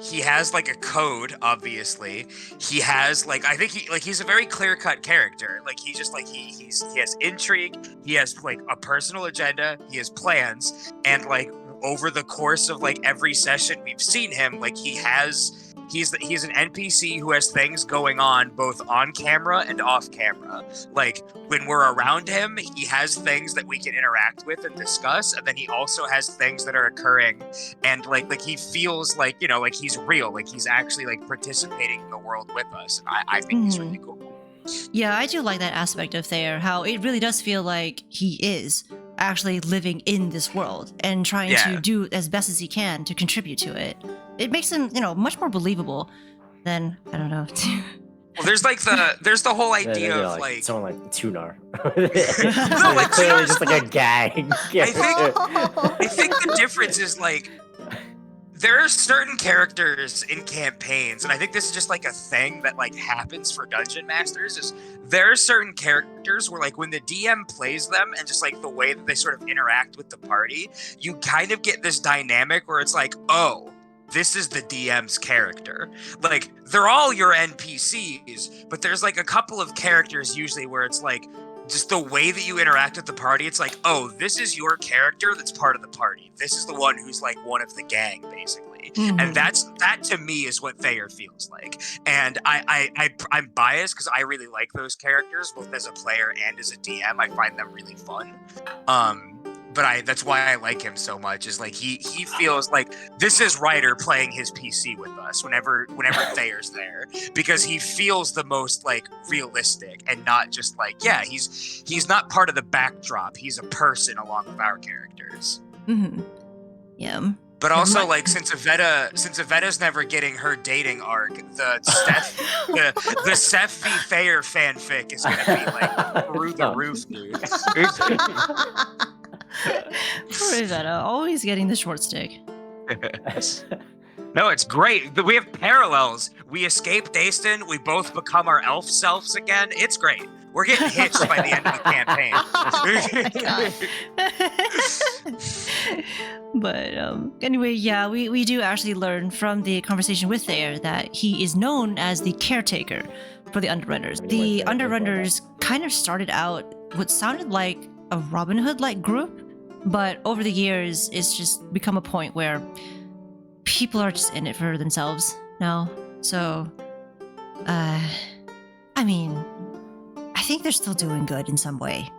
he has like a code, obviously. He has like I think he's a very clear-cut character. Like he just like he has intrigue, he has like a personal agenda, he has plans, and like over the course of like every session we've seen him, like he's an NPC who has things going on both on camera and off camera. Like when we're around him, he has things that we can interact with and discuss, and then he also has things that are occurring, and like he feels like like he's real, like he's actually like participating in the world with us. And I think he's really cool. Yeah, I do like that aspect of Thayer, how it really does feel like he is actually living in this world and trying to do as best as he can to contribute to it. It makes him, much more believable than, I don't know. Well, there's the whole idea of like someone like Tunar. No, like clearly just like a gang. I think the difference is like there are certain characters in campaigns, and I think this is just like a thing that like happens for dungeon masters, is there are certain characters where like when the DM plays them and just like the way that they sort of interact with the party, you kind of get this dynamic where it's like, oh, this is the DM's character. Like they're all your NPCs, but there's like a couple of characters usually where it's like just the way that you interact with the party, it's like, oh, this is your character that's part of the party. This is the one who's like one of the gang, basically. And that to me is what Thayer feels like. And I'm biased because I really like those characters, both as a player and as a DM. I find them really fun. But that's why I like him so much, is like he feels like this is Ryder playing his PC with us whenever Thayer's there, because he feels the most like realistic and not just like, yeah, he's not part of the backdrop. He's a person along with our characters. Yeah. But also, like, since Evetta's never getting her dating arc, the Seth v. Thayer fanfic is gonna be like through the roof, dude. Poor Evetta, always getting the short stick. No, it's great. We have parallels. We escape Dayston. We both become our elf selves again. It's great. We're getting hitched by the end of the campaign. But anyway, yeah, we do actually learn from the conversation with Thayer that he is known as the caretaker for the Underrunners. The Underrunners kind of started out what sounded like a Robin Hood-like group, but over the years, it's just become a point where people are just in it for themselves now. So, I mean, I think they're still doing good in some way,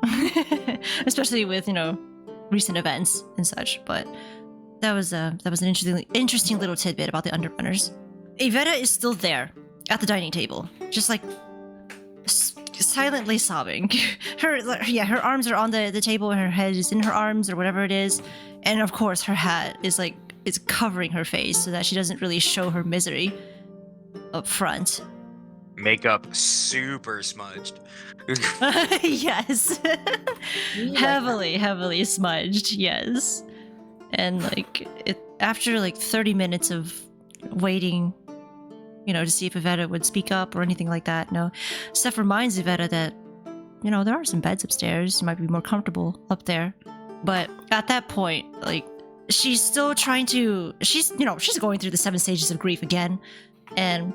especially with recent events and such. But that was an interesting little tidbit about the Underrunners. Evetta is still there at the dining table, just like silently sobbing. Her arms are on the table, her head is in her arms or whatever it is, and of course her hat is covering her face so that she doesn't really show her misery up front. Makeup super smudged. Yes. heavily smudged, yes. And after 30 minutes of waiting to see if Evetta would speak up or anything like that. No, Seth reminds Evetta that, there are some beds upstairs. You might be more comfortable up there. But at that point, like, she's still trying to, she's going through the 7 stages of grief again. And,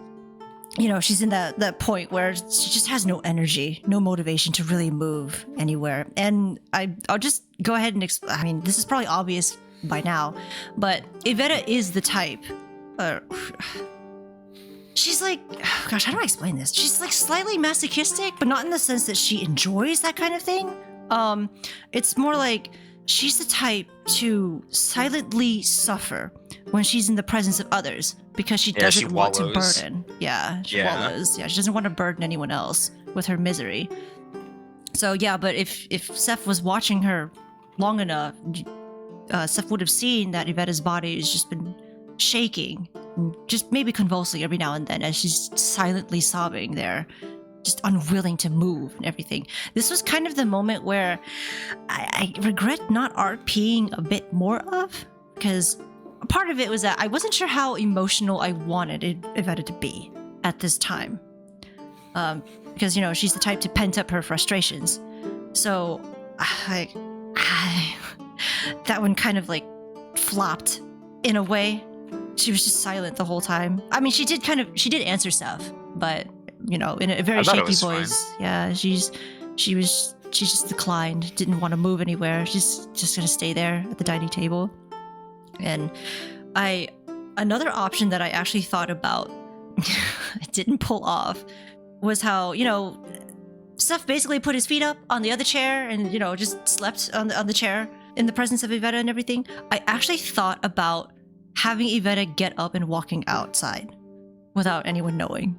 she's in that point where she just has no energy, no motivation to really move anywhere. And I'll just go ahead and I mean, this is probably obvious by now, but Evetta is the type, she's like, gosh, how do I explain this? She's like slightly masochistic, but not in the sense that she enjoys that kind of thing. It's more like she's the type to silently suffer when she's in the presence of others because she doesn't want to burden. Yeah, she wallows. Yeah, she doesn't want to burden anyone else with her misery. So yeah, but if Seth was watching her long enough, Seth would have seen that Evetta's body has just been shaking, just maybe convulsing every now and then as she's silently sobbing there, just unwilling to move and everything. This was kind of the moment where I regret not RPing a bit more of, because part of it was that I wasn't sure how emotional I wanted Evetta to be at this time. Because, she's the type to pent up her frustrations. So, that one kind of like flopped in a way. She was just silent the whole time. I mean, she did answer stuff, but in a very shaky voice. Fine. Yeah, she just declined, didn't want to move anywhere. She's just gonna stay there at the dining table. And another option that I actually thought about, I didn't pull off, was how, Seth basically put his feet up on the other chair and, just slept on the chair in the presence of Evetta and everything. I actually thought about having Evetta get up and walking outside without anyone knowing.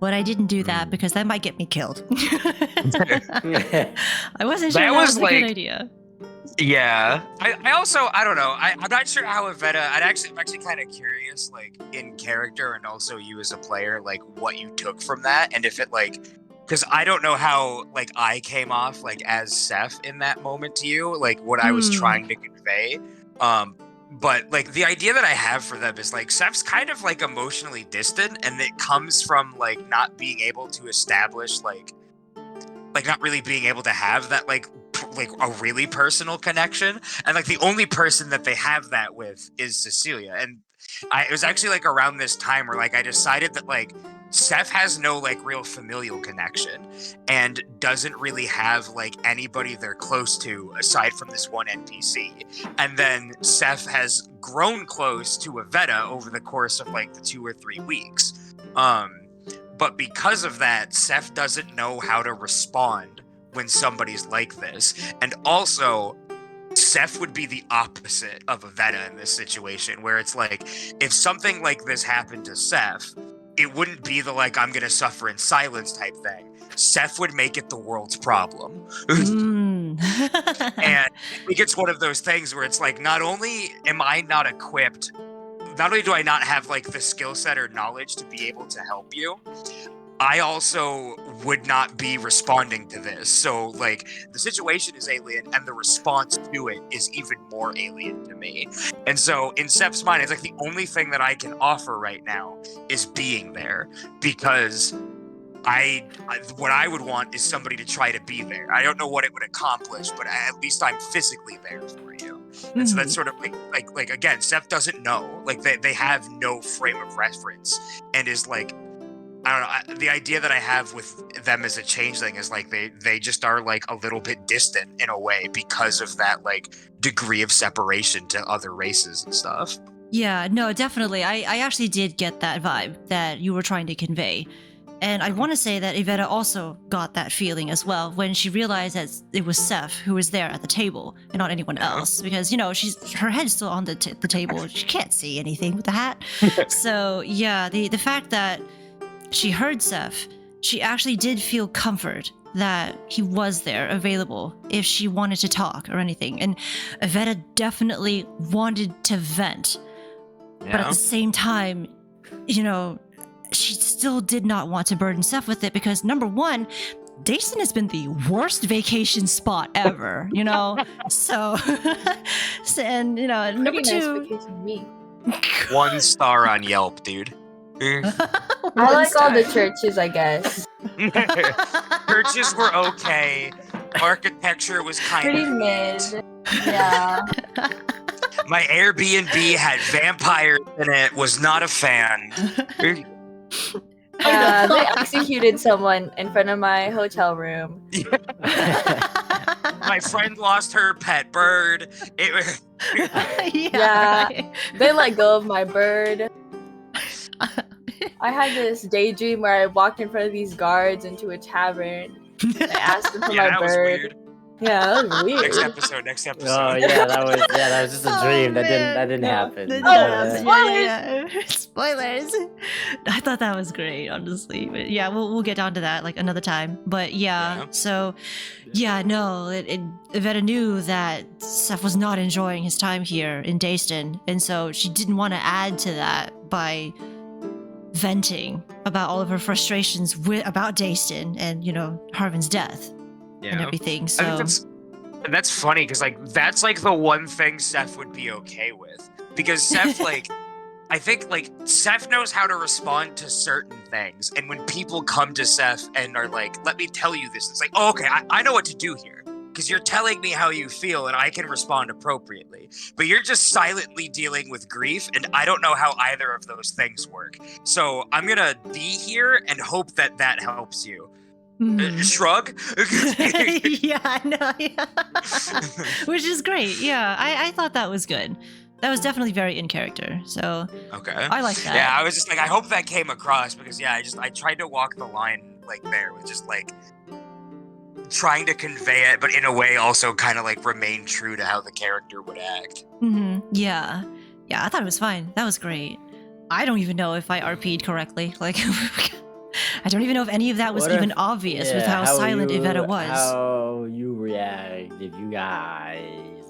But I didn't do that because that might get me killed. I wasn't sure that was a good idea. Yeah. I also, I don't know. I'm not sure how Evetta, I'm actually kind of curious, like, in character and also you as a player, like, what you took from that. And if it, like, because I don't know how, like, I came off, like, as Seth in that moment to you, like, what I was trying to convey. But, like, the idea that I have for them is, like, Seth's kind of, like, emotionally distant, and it comes from, like, not being able to establish, like not really being able to have that, like a really personal connection. And, like, the only person that they have that with is Cecilia. And it was actually, like, around this time where, like, I decided that, like, Seth has no, like, real familial connection and doesn't really have, like, anybody they're close to aside from this one NPC. And then Seth has grown close to Evetta over the course of, like, the 2 or 3 weeks. But because of that, Seth doesn't know how to respond when somebody's like this. And also, Seth would be the opposite of Evetta in this situation, where it's like, if something like this happened to Seth, it wouldn't be the, like, I'm gonna suffer in silence type thing. Seth would make it the world's problem. And I think it's one of those things where it's like, not only am I not equipped, not only do I not have, like, the skill set or knowledge to be able to help you, I also would not be responding to this. So, like, the situation is alien and the response to it is even more alien to me. And so in Seth's mind, it's like the only thing that I can offer right now is being there, because what I would want is somebody to try to be there. I don't know what it would accomplish, but at least I'm physically there for you. And so that's sort of like again, Seth doesn't know. Like, they have no frame of reference, and is like, I don't know. The idea that I have with them as a changeling is, like, they just are, like, a little bit distant in a way because of that, like, degree of separation to other races and stuff. Yeah, no, definitely. I actually did get that vibe that you were trying to convey. And I want to say that Evetta also got that feeling as well when she realized that it was Seth who was there at the table and not anyone else. Because, her head's still on the table. She can't see anything with the hat. So, yeah, the fact that she heard Seth, she actually did feel comfort that he was there, available, if she wanted to talk or anything. And Evetta definitely wanted to vent. Yeah. But at the same time, she still did not want to burden Seth with it because, number one, Dayston has been the worst vacation spot ever, So, and, number two... Nice 1 star on Yelp, dude. I like all the churches, I guess. Churches were okay. Architecture was kind Pretty of mid. Yeah. My Airbnb had vampires in it. Was not a fan. They executed someone in front of my hotel room. My friend lost her pet bird. It Yeah. Right. They let go of my bird. I had this daydream where I walked in front of these guards into a tavern. I asked them for yeah, my that was bird. weird. Yeah, that was weird. Next episode. Oh yeah, that was just a dream. Oh, that didn't man. happen. Spoilers. I thought that was great, honestly. But yeah, we'll get down to that like another time. But yeah. So Evetta knew that Seth was not enjoying his time here in Dayston, and so she didn't want to add to that by venting about all of her frustrations about Dayston and Harvin's death and everything. So I think that's funny because that's the one thing Seth would be okay with, because Seth I think Seth knows how to respond to certain things, and when people come to Seth and are like, let me tell you this, it's like, oh, okay, I know what to do here because you're telling me how you feel and I can respond appropriately, but you're just silently dealing with grief and I don't know how either of those things work, so I'm gonna be here and hope that helps you. Shrug. yeah, no, yeah. Which is great. Yeah, I thought that was good. That was definitely very in character. So okay, I like that. Yeah, I was just I hope that came across because I tried to walk the line there with just trying to convey it, but in a way also kind of remain true to how the character would act. Yeah, I thought it was fine. That was great. I don't even know if I RP'd correctly. I don't even know if any of that was even obvious with how silent Evetta was. How you react if you guys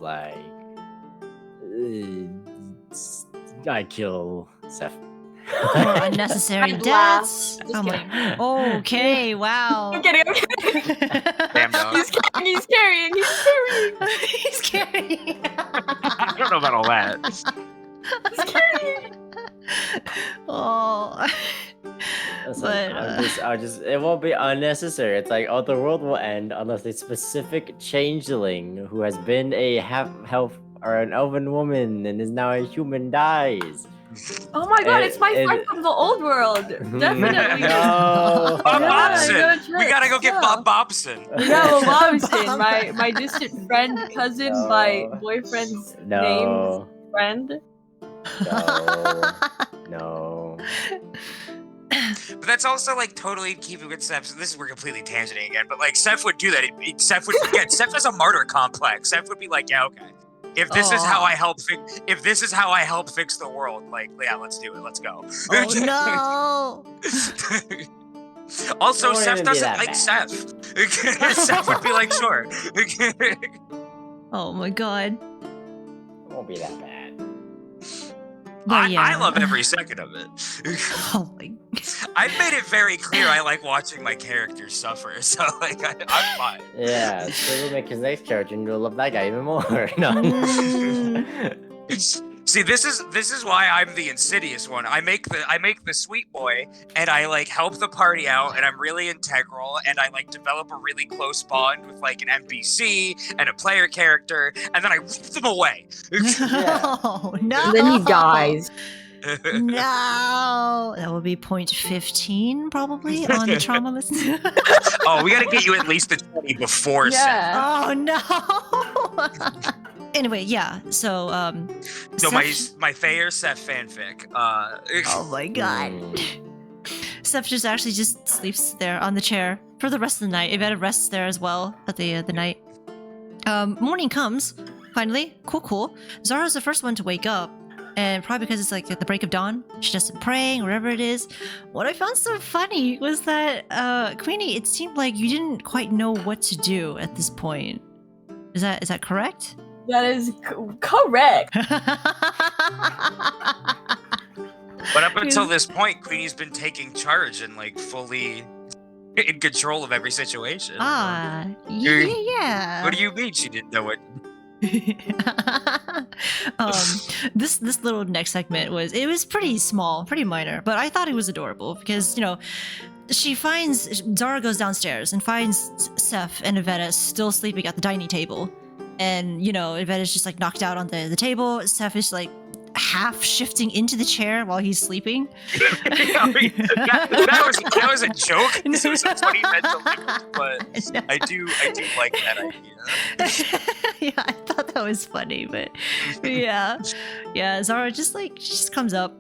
I kill Seth. Or unnecessary I'd laugh. deaths. Just I'm kidding. okay, wow. I'm kidding. Damn dog. He's carrying. He's carrying. I don't know about all that. He's carrying. Oh. But it won't be unnecessary. It's the world will end unless a specific changeling who has been a half-elf or an elven woman and is now a human dies. Oh my god, it's my friend from the old world. Definitely. No. Bob Yeah, Bobson. We gotta go get Bob Bobson. Yeah, well, Bobson, my distant friend, cousin, my boyfriend's name's friend. No. But that's also totally keeping with Seth. This is we're completely tangenting again, but Seth would do that. Seth has a martyr complex. Seth would be yeah, okay. If this is how I help fix the world, yeah, let's do it. Let's go. Oh no. Also, Seth doesn't like Seth. Seth would be sure. Oh my god. It won't be that bad. I love every second of it. Oh my. I've made it very clear I like watching my characters suffer, so I'm fine. Yeah, so we'll make his next character and you'll love that guy even more. No. See, this is why I'm the insidious one. I make the sweet boy, and I help the party out, and I'm really integral, and I develop a really close bond with an NPC and a player character, and then I rip them away. No, no. And then he dies. No, that will be point 15 probably on the trauma list. Oh, we gotta get you at least the 20 before Seth. Yeah. Oh no. Anyway, yeah. So, So Seth- my Thayer Seth fanfic. Oh my god. Seth just sleeps there on the chair for the rest of the night. Evetta rests there as well at the night. Morning comes. Finally, cool. Zara's the first one to wake up. And probably because it's at the break of dawn, she does some praying, wherever it is. What I found so funny was that, Quenie, it seemed like you didn't quite know what to do at this point. Is that correct? That is correct. But up until this point, Queenie's been taking charge and fully in control of every situation. Yeah. What do you mean she didn't know what? This little next segment was pretty small, pretty minor, but I thought it was adorable because Zara goes downstairs and finds Seth and Evetta still sleeping at the dining table, and Evetta's just like knocked out on the table. Seth is like half shifting into the chair while he's sleeping. that was a joke. It was a funny mental image, but I do like that idea. Yeah, I thought that was funny, but yeah, Zara she just comes up.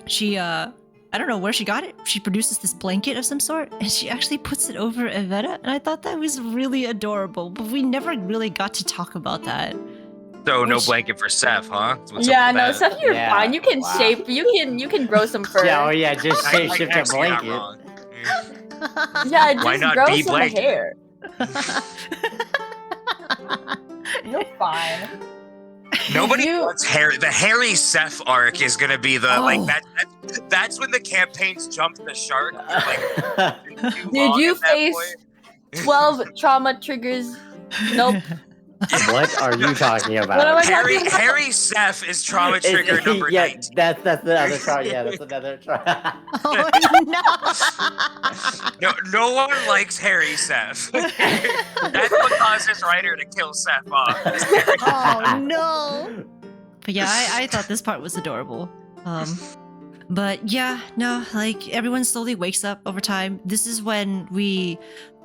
She I don't know where she got it. She produces this blanket of some sort, and she actually puts it over Evetta, and I thought that was really adorable. But we never really got to talk about that. So no blanket for Seth, huh? What's yeah, up with no, that? Seth, you're fine. You can wow. shape. You can grow some fur. Yeah, just shift a actually not blanket. wrong. Yeah, just Why not grow be some blanket? hair. You're fine. Nobody You- wants hair. The hairy Seth arc is gonna be the that's when the campaigns jump the shark. Did you face 12 trauma triggers? Nope. What are you talking about? What am I talking about? Harry Seth is trauma trigger number yeah, 19. that's another try. Yeah, that's another try. Oh no! No one likes Harry Seth. That's what causes Ryder to kill Seth off. Oh no! But yeah, I thought this part was adorable. But yeah, no, like everyone slowly wakes up over time. This is when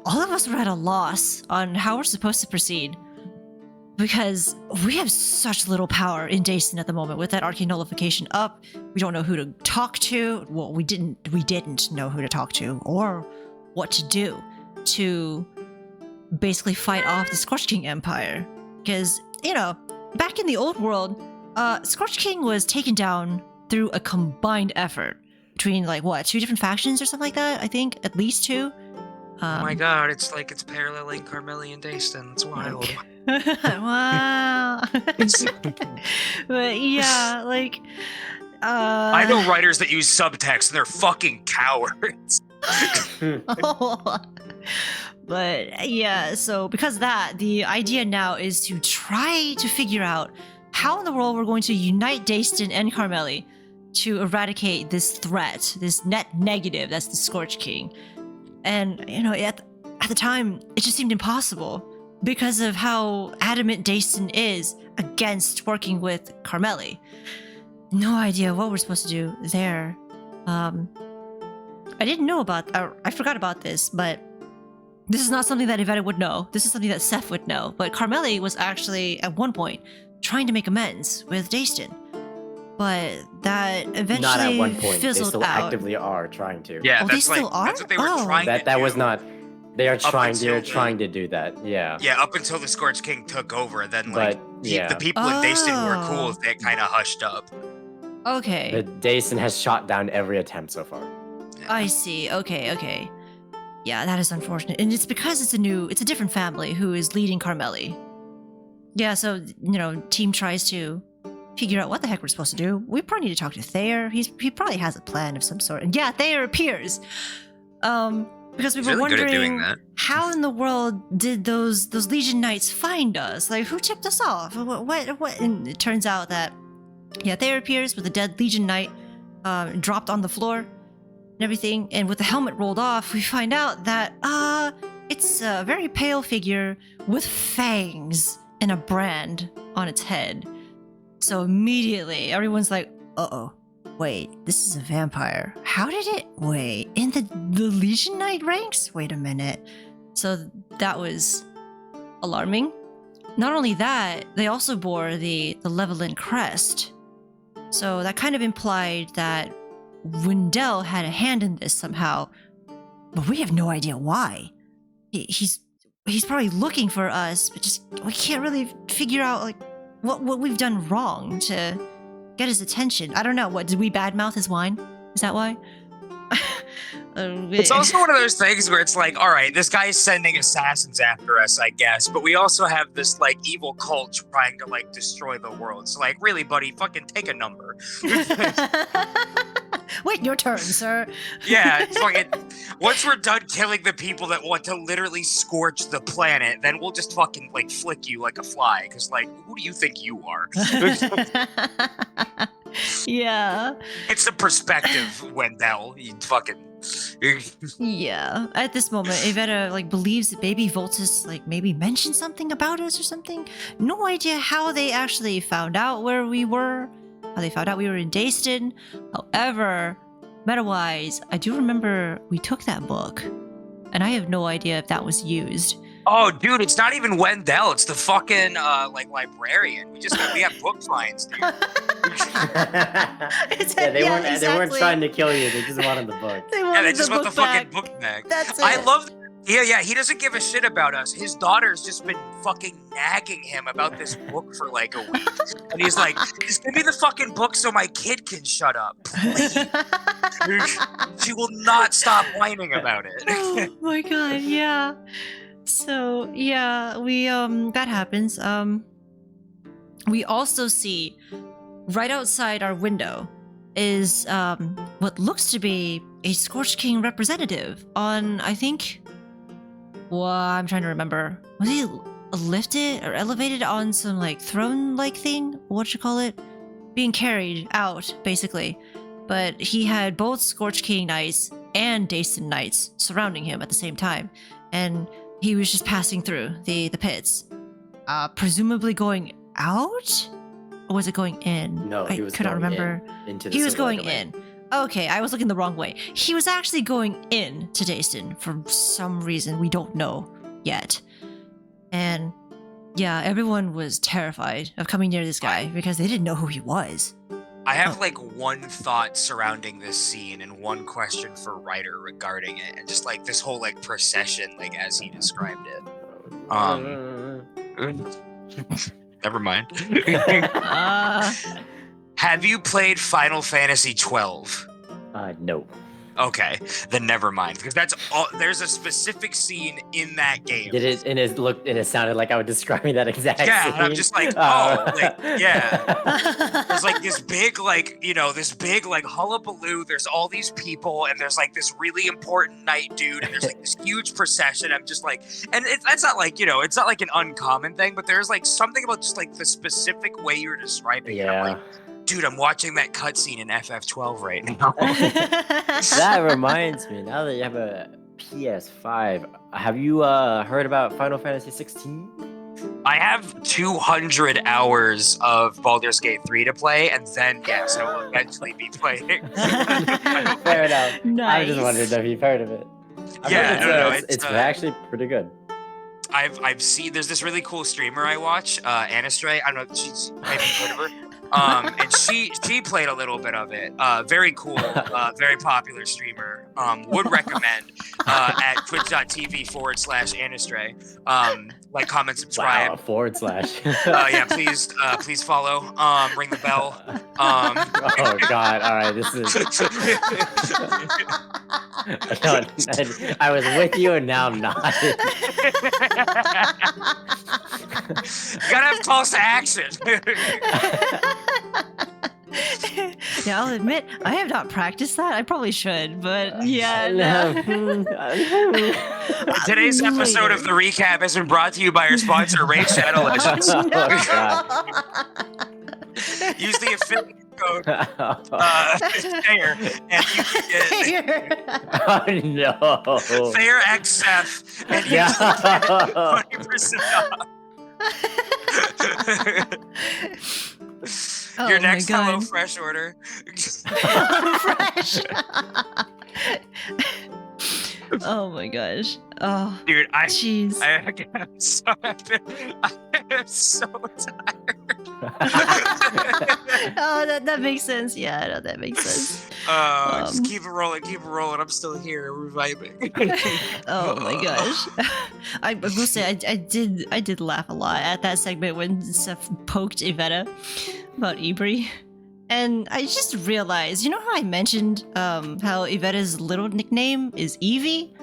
all of us were at a loss on how we're supposed to proceed. Because we have such little power in Dayston at the moment with that arcane nullification up. We don't know who to talk to. Well, we didn't know who to talk to or what to do to basically fight off the Scorch King Empire. Because, back in the old world, Scorch King was taken down through a combined effort between 2 different factions or something like that, I think, at least 2. Oh my god, it's like it's paralleling Carmeli and Dayston. It's wild. Wow. But yeah, I know writers that use subtext and they're fucking cowards. But yeah, so because of that, the idea now is to try to figure out how in the world we're going to unite Dayston and Carmeli to eradicate this threat, this net negative that's the Scorch King. And, at the time, it just seemed impossible because of how adamant Dayston is against working with Carmeli. No idea what we're supposed to do there. I didn't know I forgot about this, but this is not something that Evetta would know. This is something that Seth would know. But Carmeli was actually, at one point, trying to make amends with Dayston. But that eventually Not at one point. They fizzled still out. actively are trying to. Yeah, Oh, they that's still are? that's what they were Oh. trying to That do. was not. They are trying. until They're the- trying to do that. Yeah. Yeah, up until the Scorch King took over, then But yeah, the people in Dayston who were cool, Oh. they kind of hushed up. Okay. but Dayston has shot down every attempt so far. I see. Okay. Yeah, that is unfortunate. And it's because it's a different family who is leading Carmeli. Yeah, so, team tries to figure out what the heck we're supposed to do. We probably need to talk to Thayer. He probably has a plan of some sort. And yeah, Thayer appears. Because we He's were really good at doing wondering that. how in the world did those Legion Knights find us? Like, who tipped us off? What? And it turns out that, yeah, Thayer appears with a dead Legion Knight dropped on the floor and everything. And with the helmet rolled off, we find out that it's a very pale figure with fangs and a brand on its head. So immediately, everyone's like, uh-oh. Wait, this is a vampire. How did it... Wait, in the Legion Knight ranks? Wait a minute. So that was alarming. Not only that, they also bore the Levelin crest. So that kind of implied that Wendell had a hand in this somehow. But we have no idea why. He's probably looking for us, but just we can't really figure out what we've done wrong to get his attention. I don't know. What, did we badmouth his wine? Is that why? It's also one of those things where it's like, all right, this guy's sending assassins after us, I guess, but we also have this evil cult trying to destroy the world. So really, buddy, fucking take a number. Wait, your turn, sir. Yeah, it's fucking. Once we're done killing the people that want to literally scorch the planet, then we'll just fucking like flick you like a fly. Because like, who do you think you are? Yeah. It's a perspective, Wendell. You fucking. Yeah. At this moment, Evetta like believes that Baby Voltus like maybe mentioned something about us or something. No idea how they actually found out where we were. How they found out we were in Dayston. However, meta-wise, I do remember we took that book, and I have no idea if that was used. Oh, dude, it's not even Wendell. It's the fucking like librarian. We have book finds, dude. Yeah, they weren't trying to kill you. They just wanted the book. They just want the fucking book back. That's it. I love. Yeah, he doesn't give a shit about us. His daughter's just been fucking nagging him about this book for like a week. And he's like, just give me the fucking book so my kid can shut up, please. She will not stop whining about it. Oh my god, yeah. So, yeah, we, that happens. We also see right outside our window is, what looks to be a Scorched King representative on, I think, well, I'm trying to remember. Was he lifted or elevated on some like throne-like thing? What you call it? Being carried out, basically. But he had both Scorched King knights and Dayston knights surrounding him at the same time, and he was just passing through the pits, presumably going out, or was it going in? No, he was could not going remember. into the He was Silver going Domain. in. Okay, I was looking the wrong way. He was actually going in to Dayston for some reason we don't know yet. And yeah, everyone was terrified of coming near this guy because they didn't know who he was. I have like one thought surrounding this scene and one question for Ryder regarding it, and just like this whole like procession, like as he described it. Never mind. Have you played Final Fantasy 12? No. Okay, then never mind, because that's all. There's a specific scene in that game. Did it? And it sounded like I was describing that exact scene. Yeah, and I'm just like, yeah. There's like this big, like, this big, like, hullabaloo. There's all these people, and there's like this really important knight dude, and there's like this huge procession. I'm just like, and that's not like, it's not like an uncommon thing, but there's like something about just like the specific way you're describing it. I'm like, dude, I'm watching that cutscene in FF12 right now. That reminds me, now that you have a PS5, have you heard about Final Fantasy 16? I have 200 hours of Baldur's Gate 3 to play, and then, yes, I will eventually be playing. Fair enough. Nice. I just wondered if you've heard of it. It's actually pretty good. I've seen, there's this really cool streamer I watch, Anistrae. I don't know, she's maybe heard of her. And she played a little bit of it. Very cool, very popular streamer. Would recommend at twitch.tv/Anistrae. Like, comment, subscribe. Wow, / Yeah, please follow. Ring the bell. Oh God! All right, this is. I was with you, and now I'm not. You gotta have calls to action. Yeah, I'll admit, I have not practiced that. I probably should, but yeah. Today's episode of the recap has been brought to you by our sponsor, Raid Shadow Legends. Use the affiliate code Thayer, and you can get Oh no! Thayer XF, and you can get 20% off. Your next Hello Fresh order. Fresh. Oh my gosh. Oh, dude, jeez. I'm so tired. Oh, that makes sense. Yeah, no, that makes sense. Just keep it rolling. I'm still here. We're vibing. Oh my gosh. I will say I did laugh a lot at that segment when Seth poked Evetta about Ibri. And I just realized, you know how I mentioned how Ivetta's little nickname is Evie?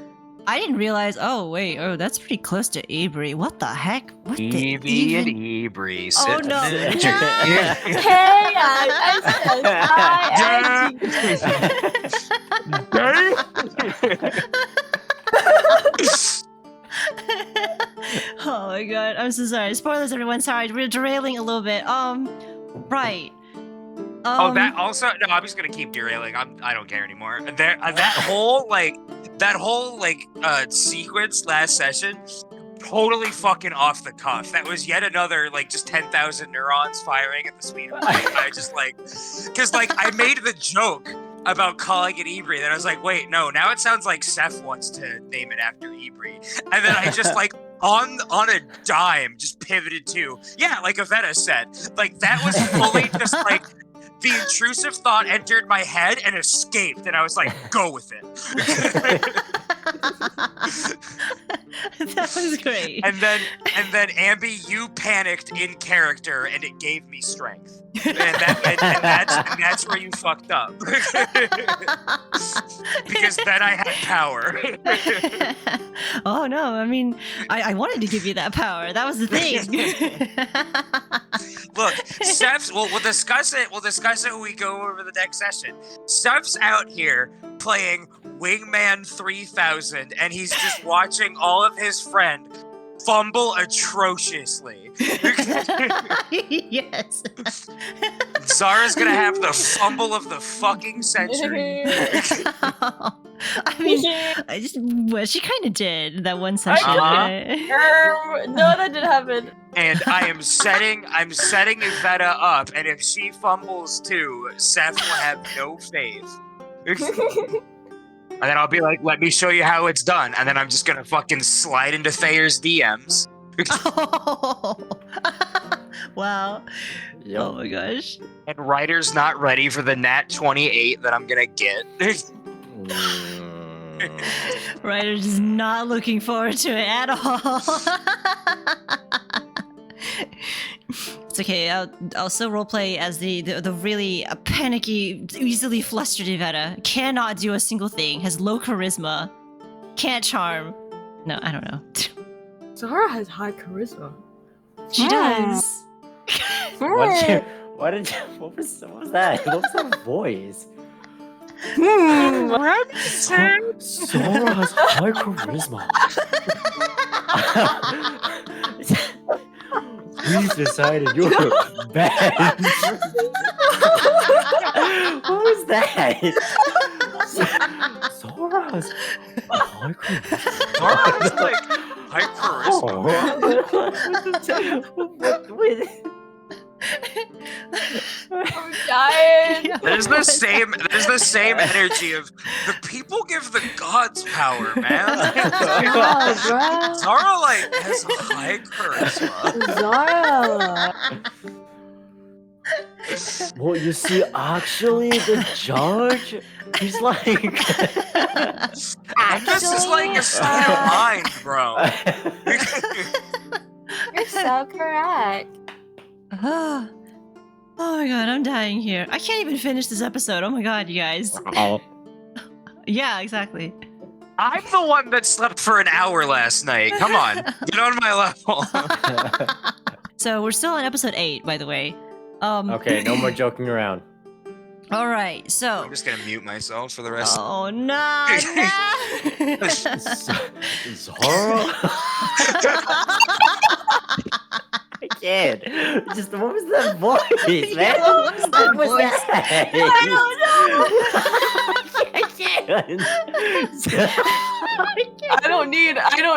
I didn't realize, that's pretty close to Ibri. What the heck? What Evie and Ibri. Oh no. Hey, Oh my god, I'm so sorry. Spoilers, everyone. Sorry, we're derailing a little bit. Right. That also. No, I'm just gonna keep derailing. I don't care anymore. That whole sequence last session, totally fucking off the cuff. That was yet another just 10,000 neurons firing at the speed of light. I just because I made the joke about calling it Ibri, then I was like, wait, no, now it sounds like Seth wants to name it after Ibri, and then I just on a dime just pivoted to like Evetta said, that was fully just the intrusive thought entered my head and escaped, and I was like, go with it. That was great. And then Amby, you panicked in character, and it gave me strength. And that's where you fucked up. Because then I had power. Oh no, I mean, I wanted to give you that power. That was the thing. Look, Steph's. We'll discuss it. We'll discuss it when we go over the next session. Steph's out here playing Wingman 3000, and he's just watching all of his friend fumble atrociously. Yes. Zara's gonna have the fumble of the fucking century. I mean, she kind of did that one session. No, that didn't happen. And I'm setting Evetta up, and if she fumbles too, Seth will have no faith. And then I'll be like, let me show you how it's done. And then I'm just gonna fucking slide into Thayer's DMs. Oh. Wow. Yep. Oh my gosh. And Ryder's not ready for the nat 28 that I'm gonna get. Ryder's just not looking forward to it at all. It's okay. I'll still roleplay as the really panicky, easily flustered Evetta. Cannot do a single thing. Has low charisma. Can't charm. No, I don't know. Zara has high charisma. She does. What was that? What was that voice? Zara has high charisma. We've decided you're bad. What was that? Zora's high charisma. Zara's high charisma. I'm dying. There's the same energy of the people give the gods power, man. Zara has high charisma. Zara. Well, you see, actually, the judge, he's This is a state of mind, bro. You're so correct. Oh my god, I'm dying here. I can't even finish this episode. Oh my god, you guys. Oh. Yeah, exactly. I'm the one that slept for an hour last night. Come on, get on my level. So we're still on episode 8, by the way. Okay, no more joking around. All right, so. I'm just gonna mute myself for the rest. Oh no! Zara. I can't. Just what was that voice, man? What was that voice? I can't. I don't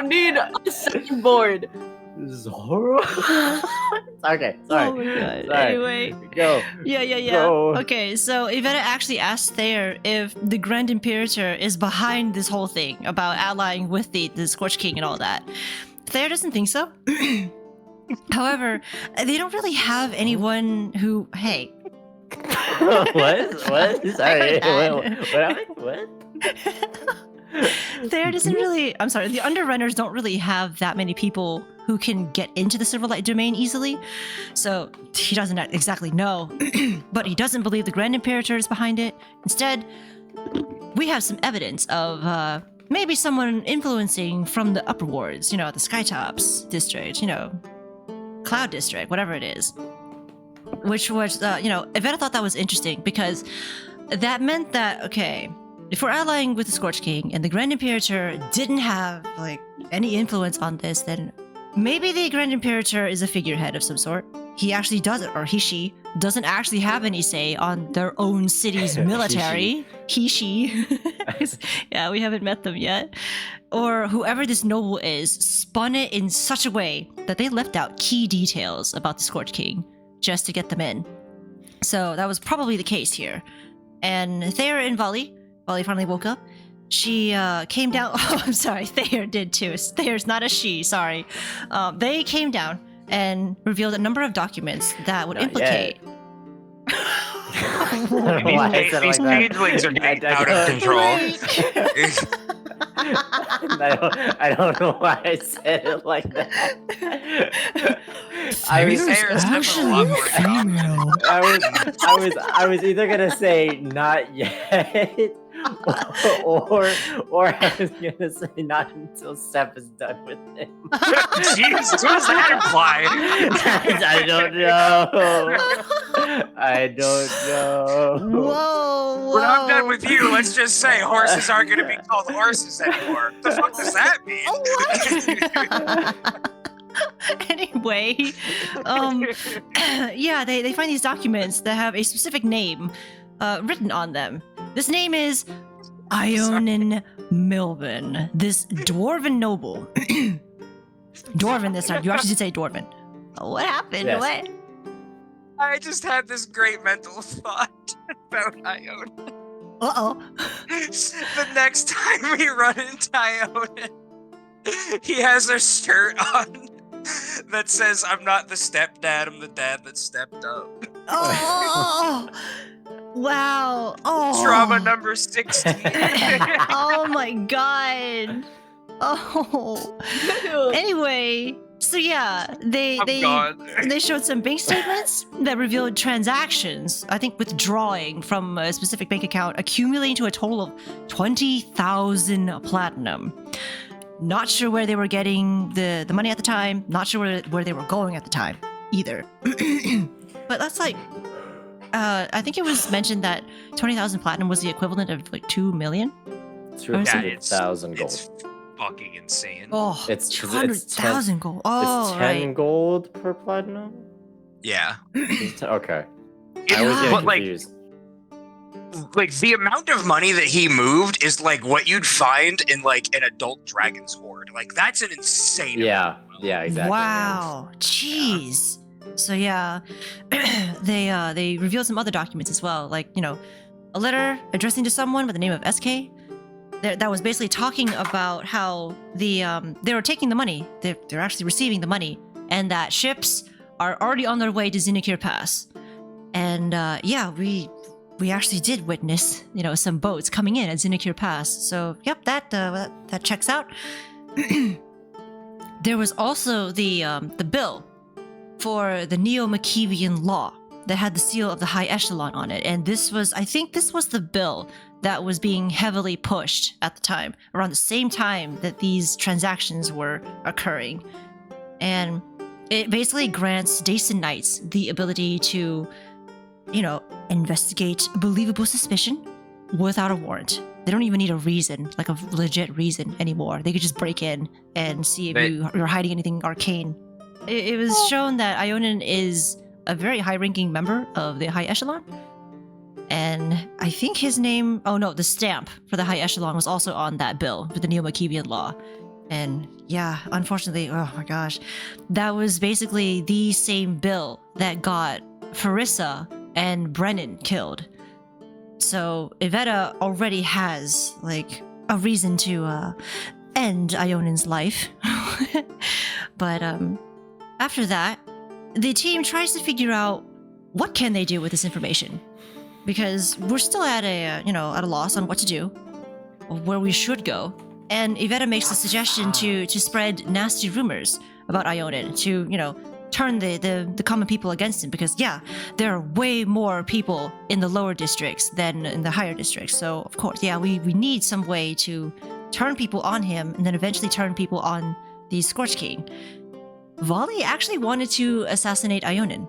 need a second board. Zara. Okay, sorry. Oh my god. Sorry. Anyway. Go. Yeah. Go. Okay, so Evetta actually asked Thayer if the Grand Imperator is behind this whole thing about allying with the Scorch King and all that. Thayer doesn't think so. However, they don't really have anyone who. Hey. What? Sorry. What happened? What? Thayer doesn't really. I'm sorry. The Underrunners don't really have that many people who can get into the Silverlight domain easily, so he doesn't exactly know. But he doesn't believe the Grand Imperator is behind it. Instead, we have some evidence of maybe someone influencing from the upper wards. The Skytops district. Cloud district, whatever it is. Which was, Evetta thought that was interesting because that meant that, okay, if we're allying with the Scorch King and the Grand Imperator didn't have, like, any influence on this, then maybe the Grand Imperator is a figurehead of some sort. He actually doesn't, or she doesn't actually have any say on their own city's military. She. Yeah, we haven't met them yet. Or whoever this noble is spun it in such a way that they left out key details about the Scorch King just to get them in. So that was probably the case here. And Thayer and Volley finally woke up. She came down. Oh, I'm sorry. Thayer did too. Thayer's not a she. Sorry. They came down and revealed a number of documents that would Not implicate. Why I said it These like that? changelings are getting I out of control. I don't know why I said it like that. I was, Thayer's definitely a lot more female. I was either gonna say not yet, or I was gonna say not until Seth is done with him. Jeez, what does that imply? I don't know. I don't know. Whoa. When I'm done with you, let's just say horses aren't going to be called horses anymore. What the fuck does that mean? Anyway, yeah, they find these documents that have a specific name written on them. This name is Ionin Milben, this dwarven noble. Dwarven this time. You actually did say dwarven. What happened? Yes. What? I just had this great mental thought about Iona. Uh-oh. The next time we run into Iona, he has a shirt on that says, "I'm not the stepdad, I'm the dad that stepped up." Oh! Wow. Oh. Trauma number 16. Oh my god. Oh. Anyway, so yeah, they showed some bank statements that revealed transactions, I think withdrawing from a specific bank account, accumulating to a total of 20,000 platinum. Not sure where they were getting the money at the time, not sure where they were going at the time either. But that's like, I think it was mentioned that 20,000 platinum was the equivalent of like 2 million. 200,000 gold. It's fucking insane. Oh, It's 200,000 gold. Oh, It's 10 right. gold per platinum? Yeah. Okay. It- I was getting but, like, confused. like the amount of money that he moved is like what you'd find in like an adult dragon's hoard. Like that's an insane Yeah, amount. yeah, exactly. Wow. Jeez. So yeah, they revealed some other documents as well, like, you know, a letter addressing to someone by the name of SK. That was basically talking about how they were taking the money, they're actually receiving the money, and that ships are already on their way to Zinnikir Pass. And yeah, we actually did witness, you know, some boats coming in at Zinnikir Pass. So yep, that checks out. There was also the bill for the Neo-Machiavian law that had the seal of the High Echelon on it, and I think this was the bill that was being heavily pushed at the time, around the same time that these transactions were occurring. And it basically grants Dason Knights the ability to, you know, investigate believable suspicion without a warrant. They don't even need a reason, like a legit reason anymore. They could just break in and see if you're hiding anything arcane. It was shown that Ionin is a very high-ranking member of the High Echelon. And I think his name... Oh no, the stamp for the High Echelon was also on that bill for the Neo-Machiavian law. And yeah, unfortunately, oh my gosh, that was basically the same bill that got Farissa and Brennan killed. So Evetta already has, like, a reason to end Ionin's life. But after that, the team tries to figure out what can they do with this information, because we're still at a loss on what to do, or where we should go. And Evetta makes the suggestion to spread nasty rumors about Ionin, to, you know, turn the common people against him, because yeah, there are way more people in the lower districts than in the higher districts. So of course, yeah, we need some way to turn people on him, and then eventually turn people on the Scorch King. Volley actually wanted to assassinate Ionin,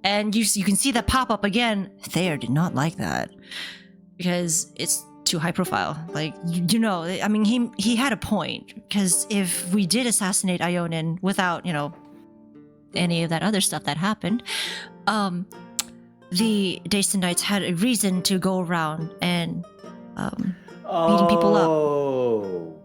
And you can see that pop up again. Thayer did not like that because it's too high profile. Like, you know, I mean, he had a point, because if we did assassinate Ionin without, you know, any of that other stuff that happened, the Dayston Knights had a reason to go around and beating people up. Oh,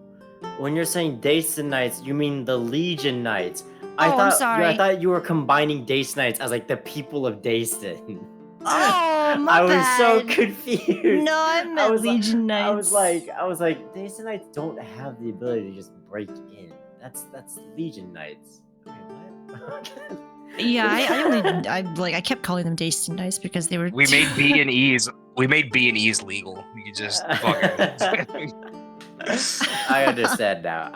when you're saying Dayston Knights, you mean the Legion Knights. I'm sorry. I thought you were combining Dayston Knights as like the people of Dayston. Oh, my I was so bad. confused. No, I meant Legion Knights. I was like, Dayston Knights don't have the ability to just break in. That's Legion Knights. Wait, what? Yeah, I kept calling them Dayston Knights because they were. We made B and E's. We made B and E's legal. You could just fucking. I understand now.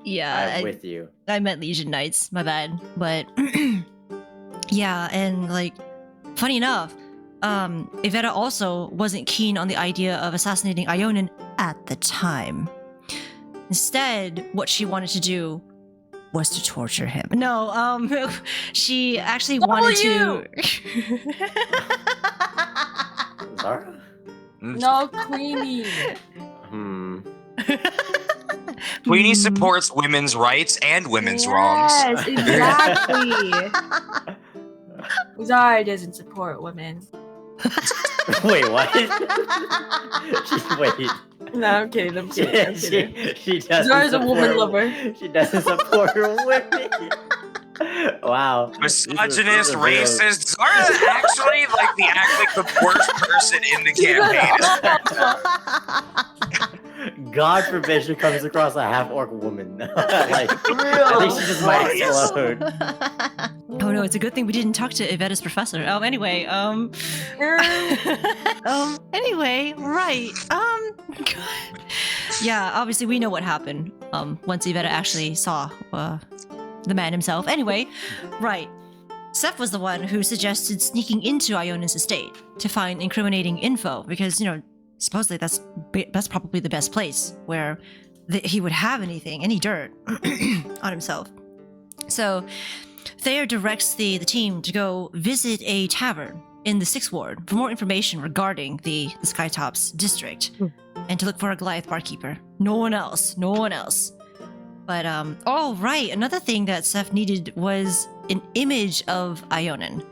Yeah, I'm with you. I meant Legion Knights. My bad. But yeah, and like, funny enough, Evetta also wasn't keen on the idea of assassinating Ionin at the time. Instead, what she wanted to do was to torture him. No, she actually wanted to. Zara? No, Quenie. Quenie supports women's rights and women's wrongs. Yes, exactly. Zara doesn't support women. Wait, what? Wait. No, I'm kidding. I'm kidding. She doesn't. Zara's a woman support- lover. She doesn't support women. Wow. Misogynist, racist. Zara actually like the worst person in the campaign. God forbid she comes across a half-orc woman. Like, I think she just might explode. Oh no, it's a good thing we didn't talk to Ivetta's professor. Anyway, anyway, right. Yeah, obviously we know what happened. Once Evetta actually saw the man himself. Anyway, right. Seth was the one who suggested sneaking into Ionin's estate to find incriminating info, because, you know, supposedly that's probably the best place where he would have any dirt on himself. So Thayer directs the team to go visit a tavern in the 6th Ward for more information regarding the Skytops district, and to look for a Goliath barkeeper. No one else. But, oh, right, another thing that Seth needed was an image of Ionin.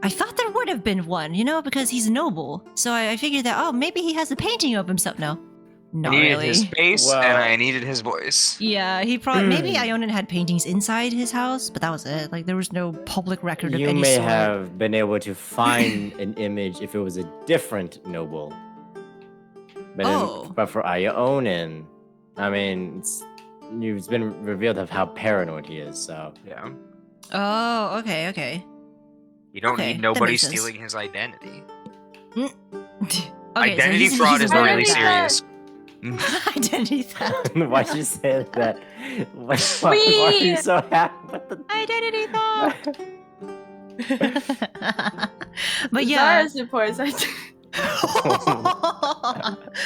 I thought there would have been one, you know, because he's noble. So I figured that, oh, maybe he has a painting of himself. No, not I needed really. his face, Wow. and I needed his voice. Yeah, he probably, maybe Ionin had paintings inside his house, but that was it. Like, there was no public record of You any may sort. have been able to find an image if it was a different noble. Oh. But for Ionin, I mean, it's been revealed of how paranoid he is, so. Yeah. Oh, okay. You don't Okay, need that nobody makes sense. stealing his identity. Okay, Identity so fraud is really Identity serious. Identity theft. Why'd you say that? Why are you so happy? What the? Identity theft. But yeah. Zara supports identity.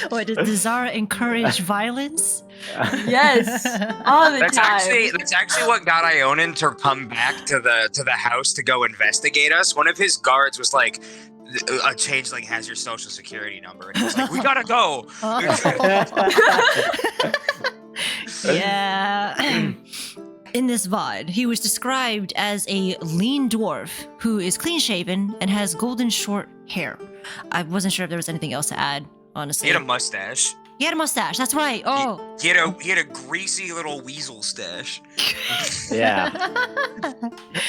What, does Zara encourage violence? Yes, all the That's time. actually what got Ionin to come back to the house to go investigate us. One of his guards was like, a changeling has your social security number, and he was like, we gotta go. Yeah. In this VOD, he was described as a lean dwarf who is clean-shaven and has golden short hair. I wasn't sure if there was anything else to add, honestly. He had a mustache. He had a mustache, that's right. Oh. He had a greasy little weasel stash. Yeah.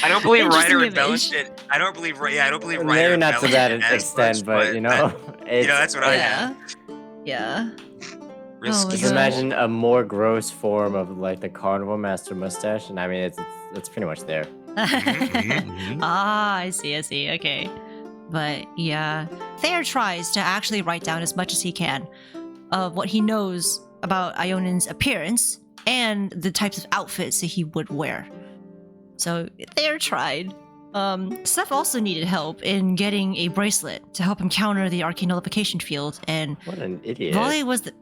I don't believe Interesting Ryder image. embellished it. I don't believe Ryder Maybe not to that embellished it as extent, much, but you know, it's, that's what I Yeah. had. Yeah. Risky. Just So- imagine a more gross form of like the carnival master mustache, and I mean, it's pretty much there. Ah, I see. Okay. But yeah, Thayer tries to actually write down as much as he can of what he knows about Ionin's appearance and the types of outfits that he would wear. So Thayer tried. Seth also needed help in getting a bracelet to help him counter the arcane nullification field, and What an idiot! Volley was the...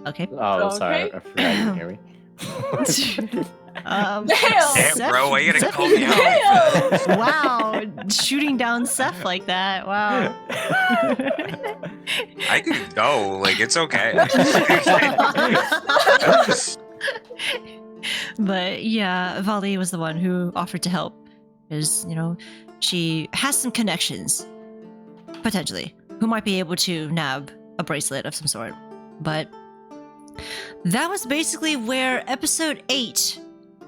Okay. Oh, sorry, Okay. I forgot you didn't hear me. Damn! Damn, bro, why you gonna Seth call me needed out? help. Wow, shooting down Seth like that. Wow. I can go. Like, it's okay. But yeah, Vali was the one who offered to help. Because, she has some connections, potentially, who might be able to nab a bracelet of some sort. But that was basically where episode 8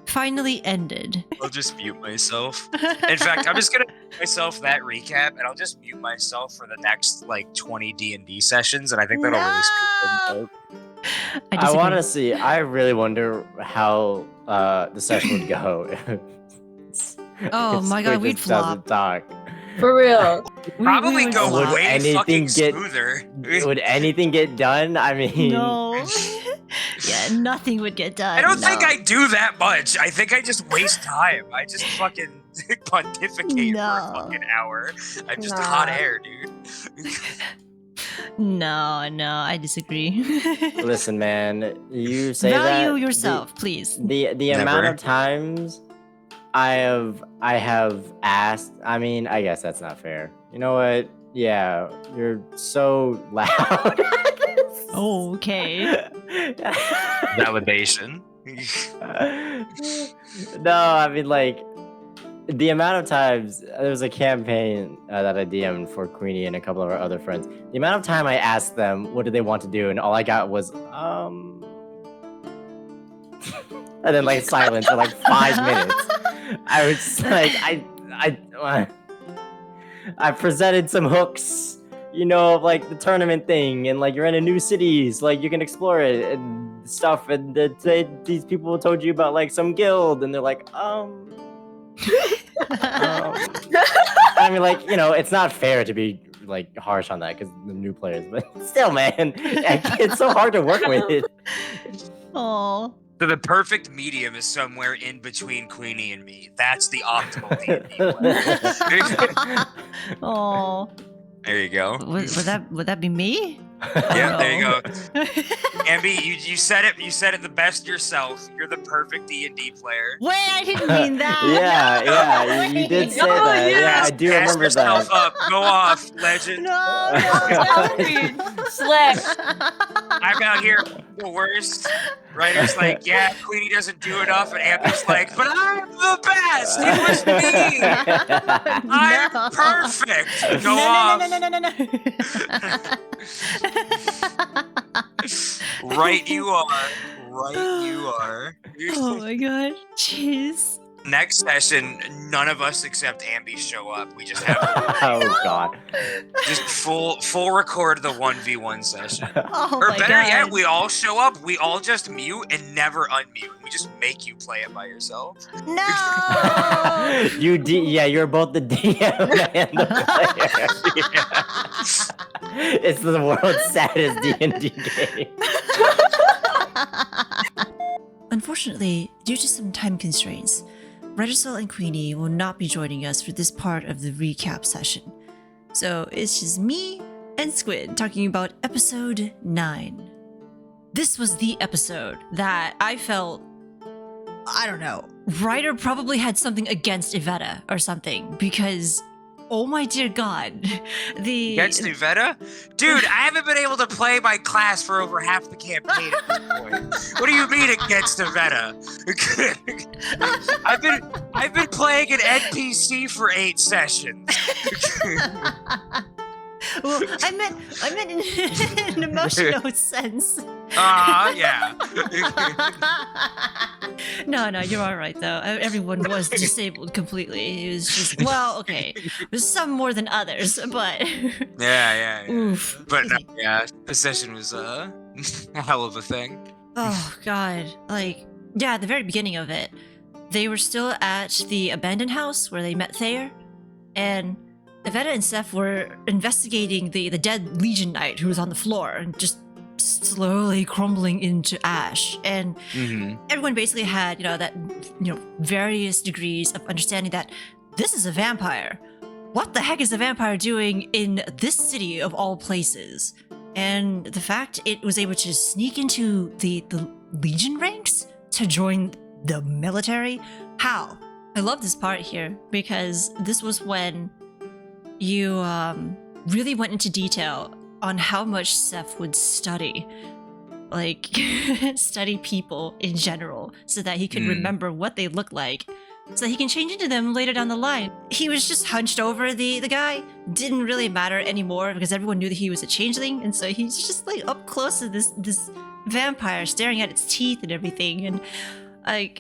finally ended. I'll just mute myself. In fact, I'm just gonna give myself that recap, and I'll just mute myself for the next 20 D&D sessions, and I think that'll really speak for me. I I disagree. want to see. I really wonder how the session would go. Oh if my God, Squid we'd just doesn't talk. For real. Probably would go flop. way anything fucking get- smoother. Would anything get done? I mean, No. Yeah, nothing would get done. I don't think no. I do that much. I think I just waste time. I just fucking pontificate for a No. fucking hour. I'm just Nah. hot air, dude. No, I disagree. listen, man. You say Value that yourself, please. The amount Never. of times I have asked. I mean, I guess that's not fair. You know what? Yeah, you're so loud. Oh, okay. Validation. No, I mean the amount of times there was a campaign that I DM'd for Queenie and a couple of our other friends. The amount of time I asked them what did they want to do, and all I got was and then silence for 5 minutes. I was just I presented some hooks, of the tournament thing, and you're in a new cities, you can explore it and stuff, and these people told you about some guild, and they're I mean, it's not fair to be harsh on that because the new players, but still, man, it's so hard to work with. Oh. So the perfect medium is somewhere in between Queenie and me. That's the optimal D&D. Oh. There you go. Would that be me? Yeah, there you no. go. Amby, you said it. You said it the best yourself. You're the perfect D&D player. Wait, I didn't mean that. Yeah, you did say that. Yeah, I do Gas remember yourself that. up. Go off, legend. No. Slack. I'm out here the worst. Writer's like, yeah, Queenie doesn't do enough, and Amber's like, but I'm the best. It was me. I'm No. perfect. Go off. No. Right you are. Right you are. Oh my god. Jeez. Next session, none of us except Amby show up. We just have Oh god. just full record the 1v1 session. Oh Or my better god. yet, we all show up, we all just mute and never unmute. We just make you play it by yourself. No. You're both the DM and the player. It's the world's saddest D&D game. Unfortunately, due to some time constraints, Reitersul and Queenie will not be joining us for this part of the recap session. So it's just me and Squid talking about episode 9. This was the episode that I felt, I don't know, Ryder probably had something against Evetta or something, because oh my dear god, Against Evetta? Dude, I haven't been able to play my class for over half the campaign at this point. What do you mean against Evetta? I've been playing an NPC for 8 sessions. Well, I meant in an emotional sense. Yeah. No, you're all right though. Everyone was disabled completely. It was just, well, okay, there's some more than others, but Yeah. oof. But no, yeah, the session was a hell of a thing. Oh god, yeah, at the very beginning of it, they were still at the abandoned house where they met Thayer, and Evetta and Seth were investigating the dead Legion Knight who was on the floor and just slowly crumbling into ash. And everyone basically had, various degrees of understanding that this is a vampire. What the heck is a vampire doing in this city of all places? And the fact it was able to sneak into the Legion ranks to join the military? How? I love this part here because this was when you really went into detail on how much Seth would study. Like, study people in general so that he could remember what they look like so that he can change into them later down the line. He was just hunched over the guy. Didn't really matter anymore because everyone knew that he was a changeling, and so he's just like up close to this vampire staring at its teeth and everything. And I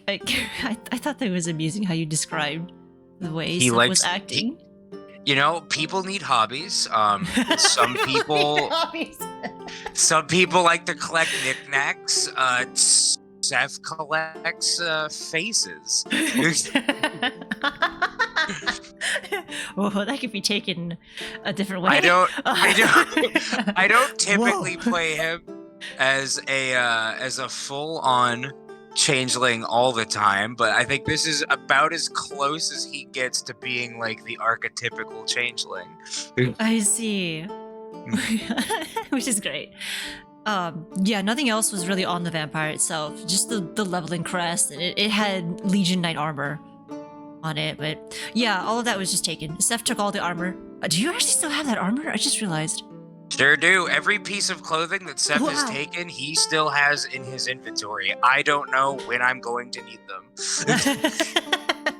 thought that was amusing how you described the way he was acting. People need hobbies. Some people some people like to collect knickknacks. Seth collects faces. Well, that could be taken a different way. I don't typically play him as a full-on changeling all the time, but I think this is about as close as he gets to being like the archetypical changeling. I see. Which is great. Nothing else was really on the vampire itself, just the leveling crest, and it had Legion Knight armor on it, but yeah, all of that was just taken. Seth took all the armor. Do you actually still have that armor? I just realized. Sure do. Every piece of clothing that Seth has taken, he still has in his inventory. I don't know when I'm going to need them.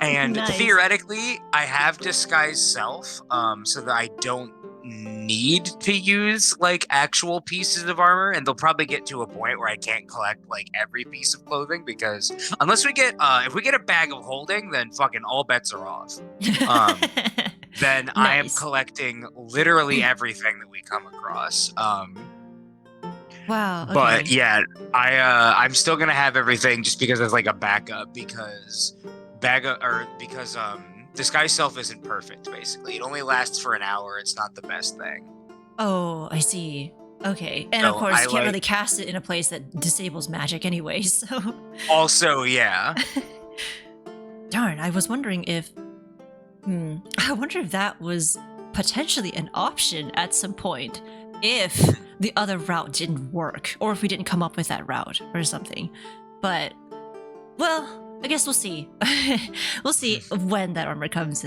And theoretically, I have disguise self, so that I don't need to use like actual pieces of armor, and they'll probably get to a point where I can't collect like every piece of clothing, because unless we get if we get a bag of holding, then fucking all bets are off. Then nice. I am collecting literally everything that we come across. Wow. Okay. But yeah, I'm still gonna have everything just because it's like a backup, because disguise self isn't perfect. Basically, it only lasts for an hour. It's not the best thing. Oh, I see. Okay, and So of course, you can't really cast it in a place that disables magic anyway. So. Also, yeah. Darn, I was wondering if. I wonder if that was potentially an option at some point, if the other route didn't work, or if we didn't come up with that route or something. But, well, I guess we'll see. We'll see when that armor becomes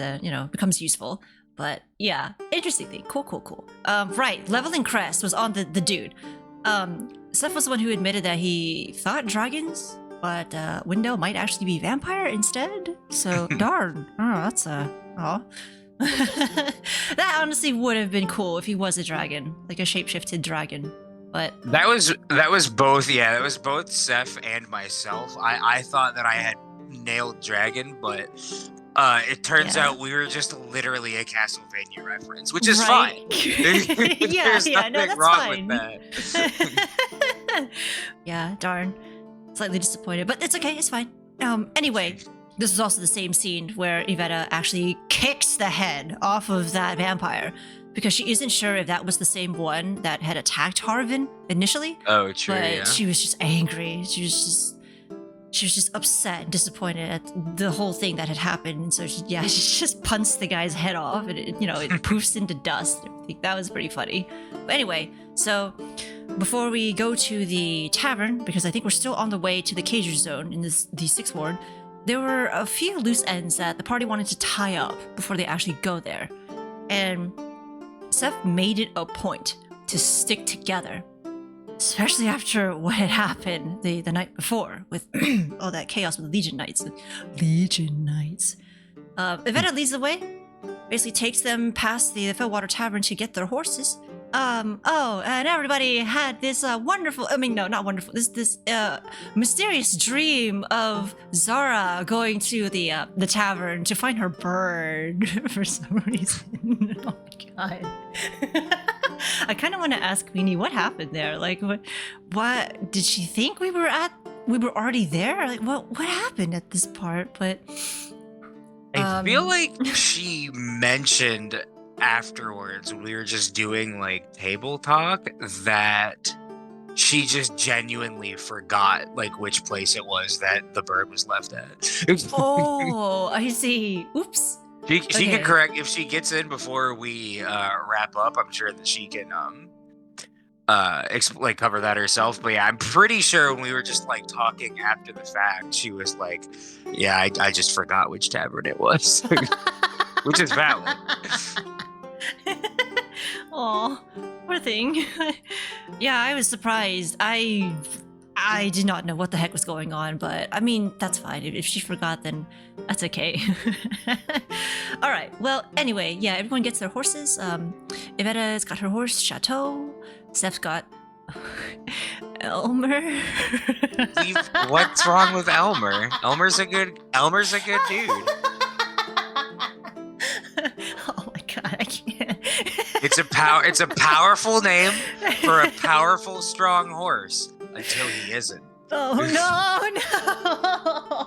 useful. But yeah, interesting thing. Cool. Right, leveling crest was on the dude. Seth was the one who admitted that he thought dragons, but Window might actually be vampire instead. So darn. That's that honestly would have been cool if he was a dragon, like a shapeshifted dragon. But that was both. Yeah, that was both Seth and myself. I thought that I had nailed dragon, but it turns out we were just literally a Castlevania reference, which is fine. There's nothing wrong with that. Yeah, darn. Slightly disappointed, but it's okay. It's fine. Anyway. This is also the same scene where Evetta actually kicks the head off of that vampire because she isn't sure if that was the same one that had attacked Harvin initially. Oh, true. But she was just angry. She was just upset and disappointed at the whole thing that had happened. And so she just punts the guy's head off, and it poofs into dust. I think that was pretty funny. But anyway, so before we go to the tavern, because I think we're still on the way to the Cager Zone in the Sixth Ward, there were a few loose ends that the party wanted to tie up before they actually go there. And Seth made it a point to stick together, especially after what had happened the night before with all that chaos with Legion Knights. Evetta leads the way, basically takes them past the Fellwater Tavern to get their horses. And everybody had this this mysterious dream of Zara going to the tavern to find her bird for some reason. Oh my god. I kind of want to ask Quenie what happened there. Like, what did she think we were already there? Like, what happened at this part? But I feel like she mentioned afterwards, when we were just doing like table talk, that she just genuinely forgot like which place it was that the bird was left at. Oh, I see. Oops. She can correct if she gets in before we wrap up. I'm sure that she can cover that herself. But yeah, I'm pretty sure when we were just like talking after the fact, she was like, "Yeah, I just forgot which tavern it was," which is valid. Aw, poor thing. Yeah, I was surprised. I did not know what the heck was going on, but I mean, that's fine. If she forgot, then that's okay. All right. Well, anyway, yeah, everyone gets their horses. Evetta's got her horse, Chateau. Steph's got Elmer. What's wrong with Elmer? Elmer's a good dude. Oh my god, I can't. It's a powerful name for a powerful, strong horse until he isn't. Oh no.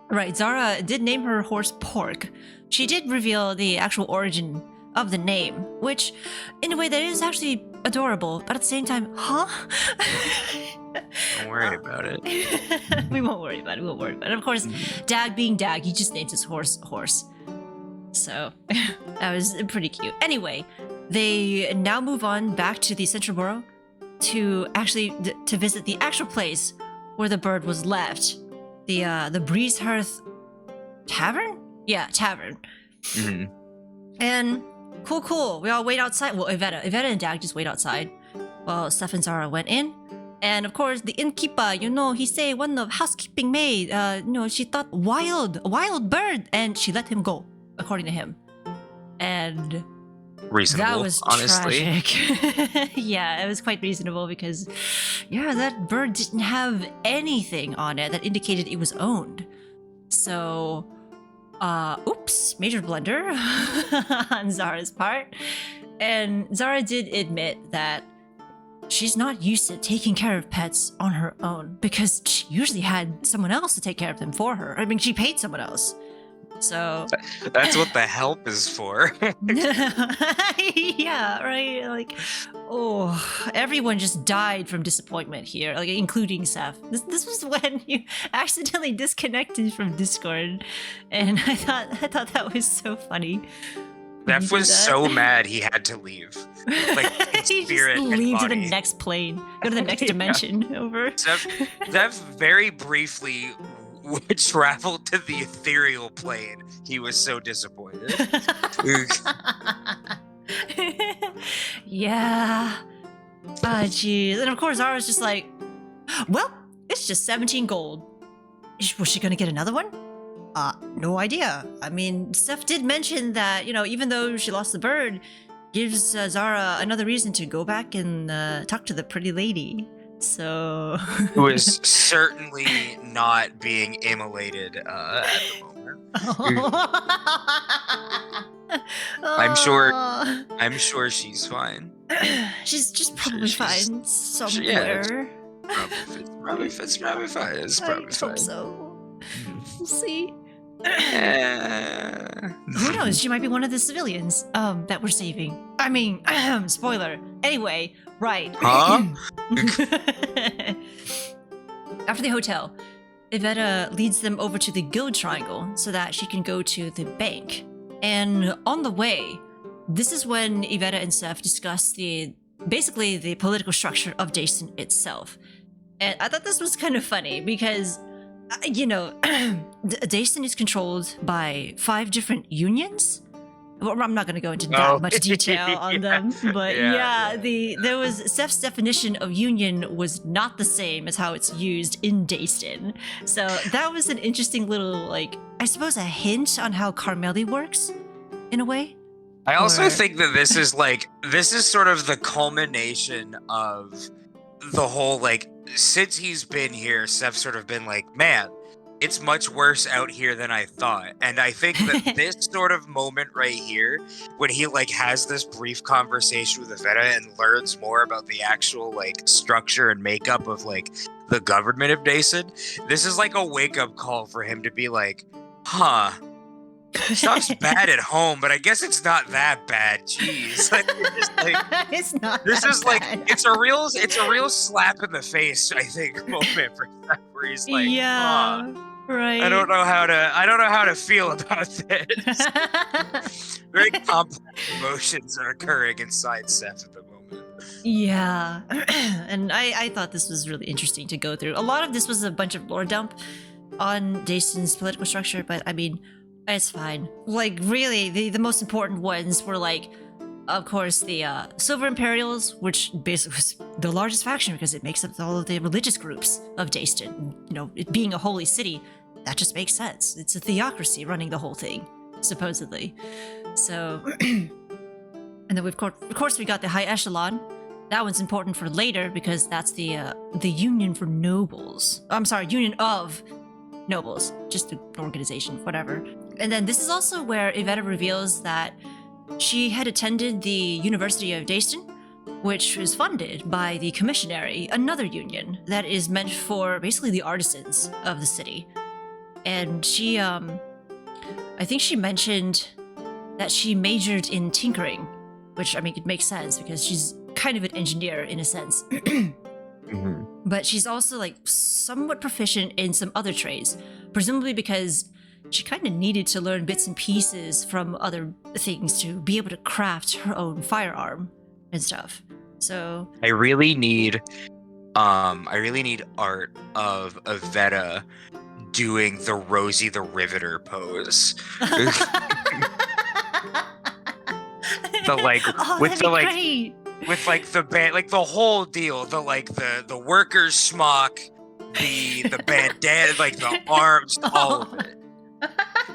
Right, Zara did name her horse Pork. She did reveal the actual origin of the name, which in a way that is actually adorable, but at the same time, huh? Don't worry about it. We won't worry about it. Of course, Dag being Dag, he just named his horse. So that was pretty cute. Anyway, they now move on back to the Central Borough to actually to visit the actual place where the bird was left, the Breezehearth Tavern. Yeah, tavern. Mm-hmm. And cool. We all wait outside. Well, Evetta and Dag just wait outside while Steph and Zara went in. And of course, the innkeeper, he say one of housekeeping maid, she thought wild bird, and she let him go, according to him. And reasonable, that was honestly. tragic. Yeah, it was quite reasonable because, yeah, that bird didn't have anything on it that indicated it was owned. So, oops, major blunder on Zara's part. And Zara did admit that she's not used to taking care of pets on her own because she usually had someone else to take care of them for her. I mean, she paid someone else. So that's what the help is for. Yeah, right. Like, oh, everyone just died from disappointment here, like including Seth. This was when you accidentally disconnected from Discord, and I thought that was so funny. Seth was so mad he had to leave. Like he spirit just and leave to body. the next plane, go to the next dimension. Over. Seth very briefly traveled to the ethereal plane. He was so disappointed. Yeah. Jeez. And of course, Zara's just like, well, it's just 17 gold. Was she gonna get another one? No idea. I mean, Steph did mention that, even though she lost the bird, gives Zara another reason to go back and talk to the pretty lady. So Who is certainly not being immolated at the moment. I'm sure she's fine. She's just probably She's- fine somewhere. Probably fine. It's probably I fine. hope so. We'll see. Who Who knows? She might be one of the civilians that we're saving. I mean, spoiler. Anyway, right. Huh? After the hotel, Evetta leads them over to the Guild Triangle so that she can go to the bank. And on the way, this is when Evetta and Seth discuss basically the political structure of Dason itself. And I thought this was kind of funny because Dason is controlled by 5 different unions. Well, I'm not going to go into that much detail on them, but there was Steph's definition of union was not the same as how it's used in Dason. So that was an interesting little, I suppose, a hint on how Carmeli works, in a way. I also think that this is sort of the culmination of the whole, since he's been here, Steph's sort of been like, man, it's much worse out here than I thought. And I think that this sort of moment right here, when he has this brief conversation with Evetta and learns more about the actual structure and makeup of the government of Dason, this is a wake-up call for him to be like, huh, stuff's bad at home, but I guess it's not that bad. Jeez. It's not This that is bad. it's a real slap in the face, I think, moment for Steph, where he's like, yeah, huh, right. I don't know how to feel about this. Very complex emotions are occurring inside Seth at the moment. Yeah, and I thought this was really interesting to go through. A lot of this was a bunch of lore dump on Jason's political structure, but I mean, it's fine. Like, really, the most important ones were like, of course, the Silver Imperials, which basically was the largest faction because it makes up all of the religious groups of Dayston. You know, it being a holy city, that just makes sense. It's a theocracy running the whole thing, supposedly. So, and then of course we got the High Echelon. That one's important for later because that's the Union for Nobles. I'm sorry, Union of Nobles, just an organization, whatever. And then this is also where Evetta reveals that she had attended the University of Dayston, which is funded by the Commissionary, another union that is meant for basically the artisans of the city. And she, I think she mentioned that she majored in tinkering, which, I mean, it makes sense because she's kind of an engineer in a sense. Mm-hmm. But she's also like somewhat proficient in some other trades, presumably because she kind of needed to learn bits and pieces from other things to be able to craft her own firearm and stuff. So I really need art of Evetta doing the Rosie the Riveter pose. The like oh, with that'd the be like great. with like the band, like the whole deal, the workers smock, the bandana, like the arms, all of it.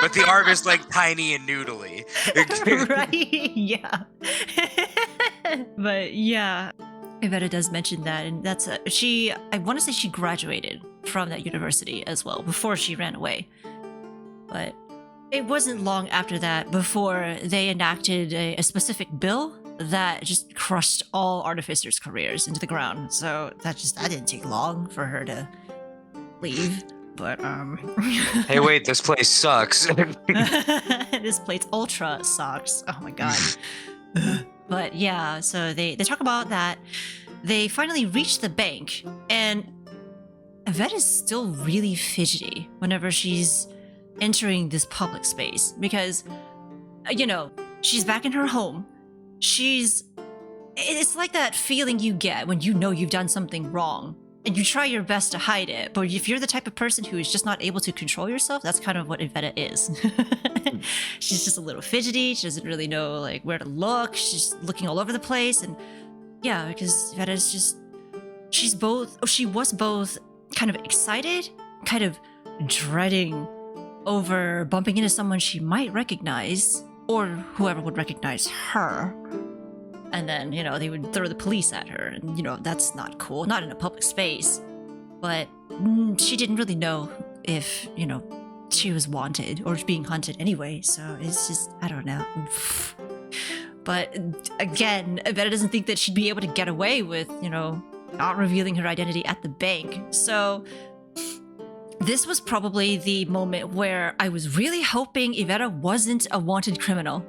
But the arm is like tiny and noodly. Right? Yeah. But yeah, Evetta does mention that, and that's I want to say she graduated from that university as well before she ran away. But it wasn't long after that before they enacted a specific bill that just crushed all artificers' careers into the ground. So that didn't take long for her to leave. But Hey, wait, this place sucks. this place ultra sucks. Oh my god. But yeah, so they talk about that. They finally reach the bank, and Evetta is still really fidgety whenever she's entering this public space because, you know, she's back in her home. It's like that feeling you get when you know you've done something wrong and you try your best to hide it. But if you're the type of person who is just not able to control yourself, that's kind of what Evetta is. She's just a little fidgety. She doesn't really know like where to look. She's looking all over the place. And yeah, because Evetta is just, she was both kind of excited, kind of dreading over bumping into someone she might recognize or whoever would recognize her. And then, you know, they would throw the police at her. And, you know, that's not cool. Not in a public space. But she didn't really know if, you know, she was wanted or being hunted anyway. So it's just, I don't know. But again, Evetta doesn't think that she'd be able to get away with, you know, not revealing her identity at the bank. So this was probably the moment where I was really hoping Evetta wasn't a wanted criminal.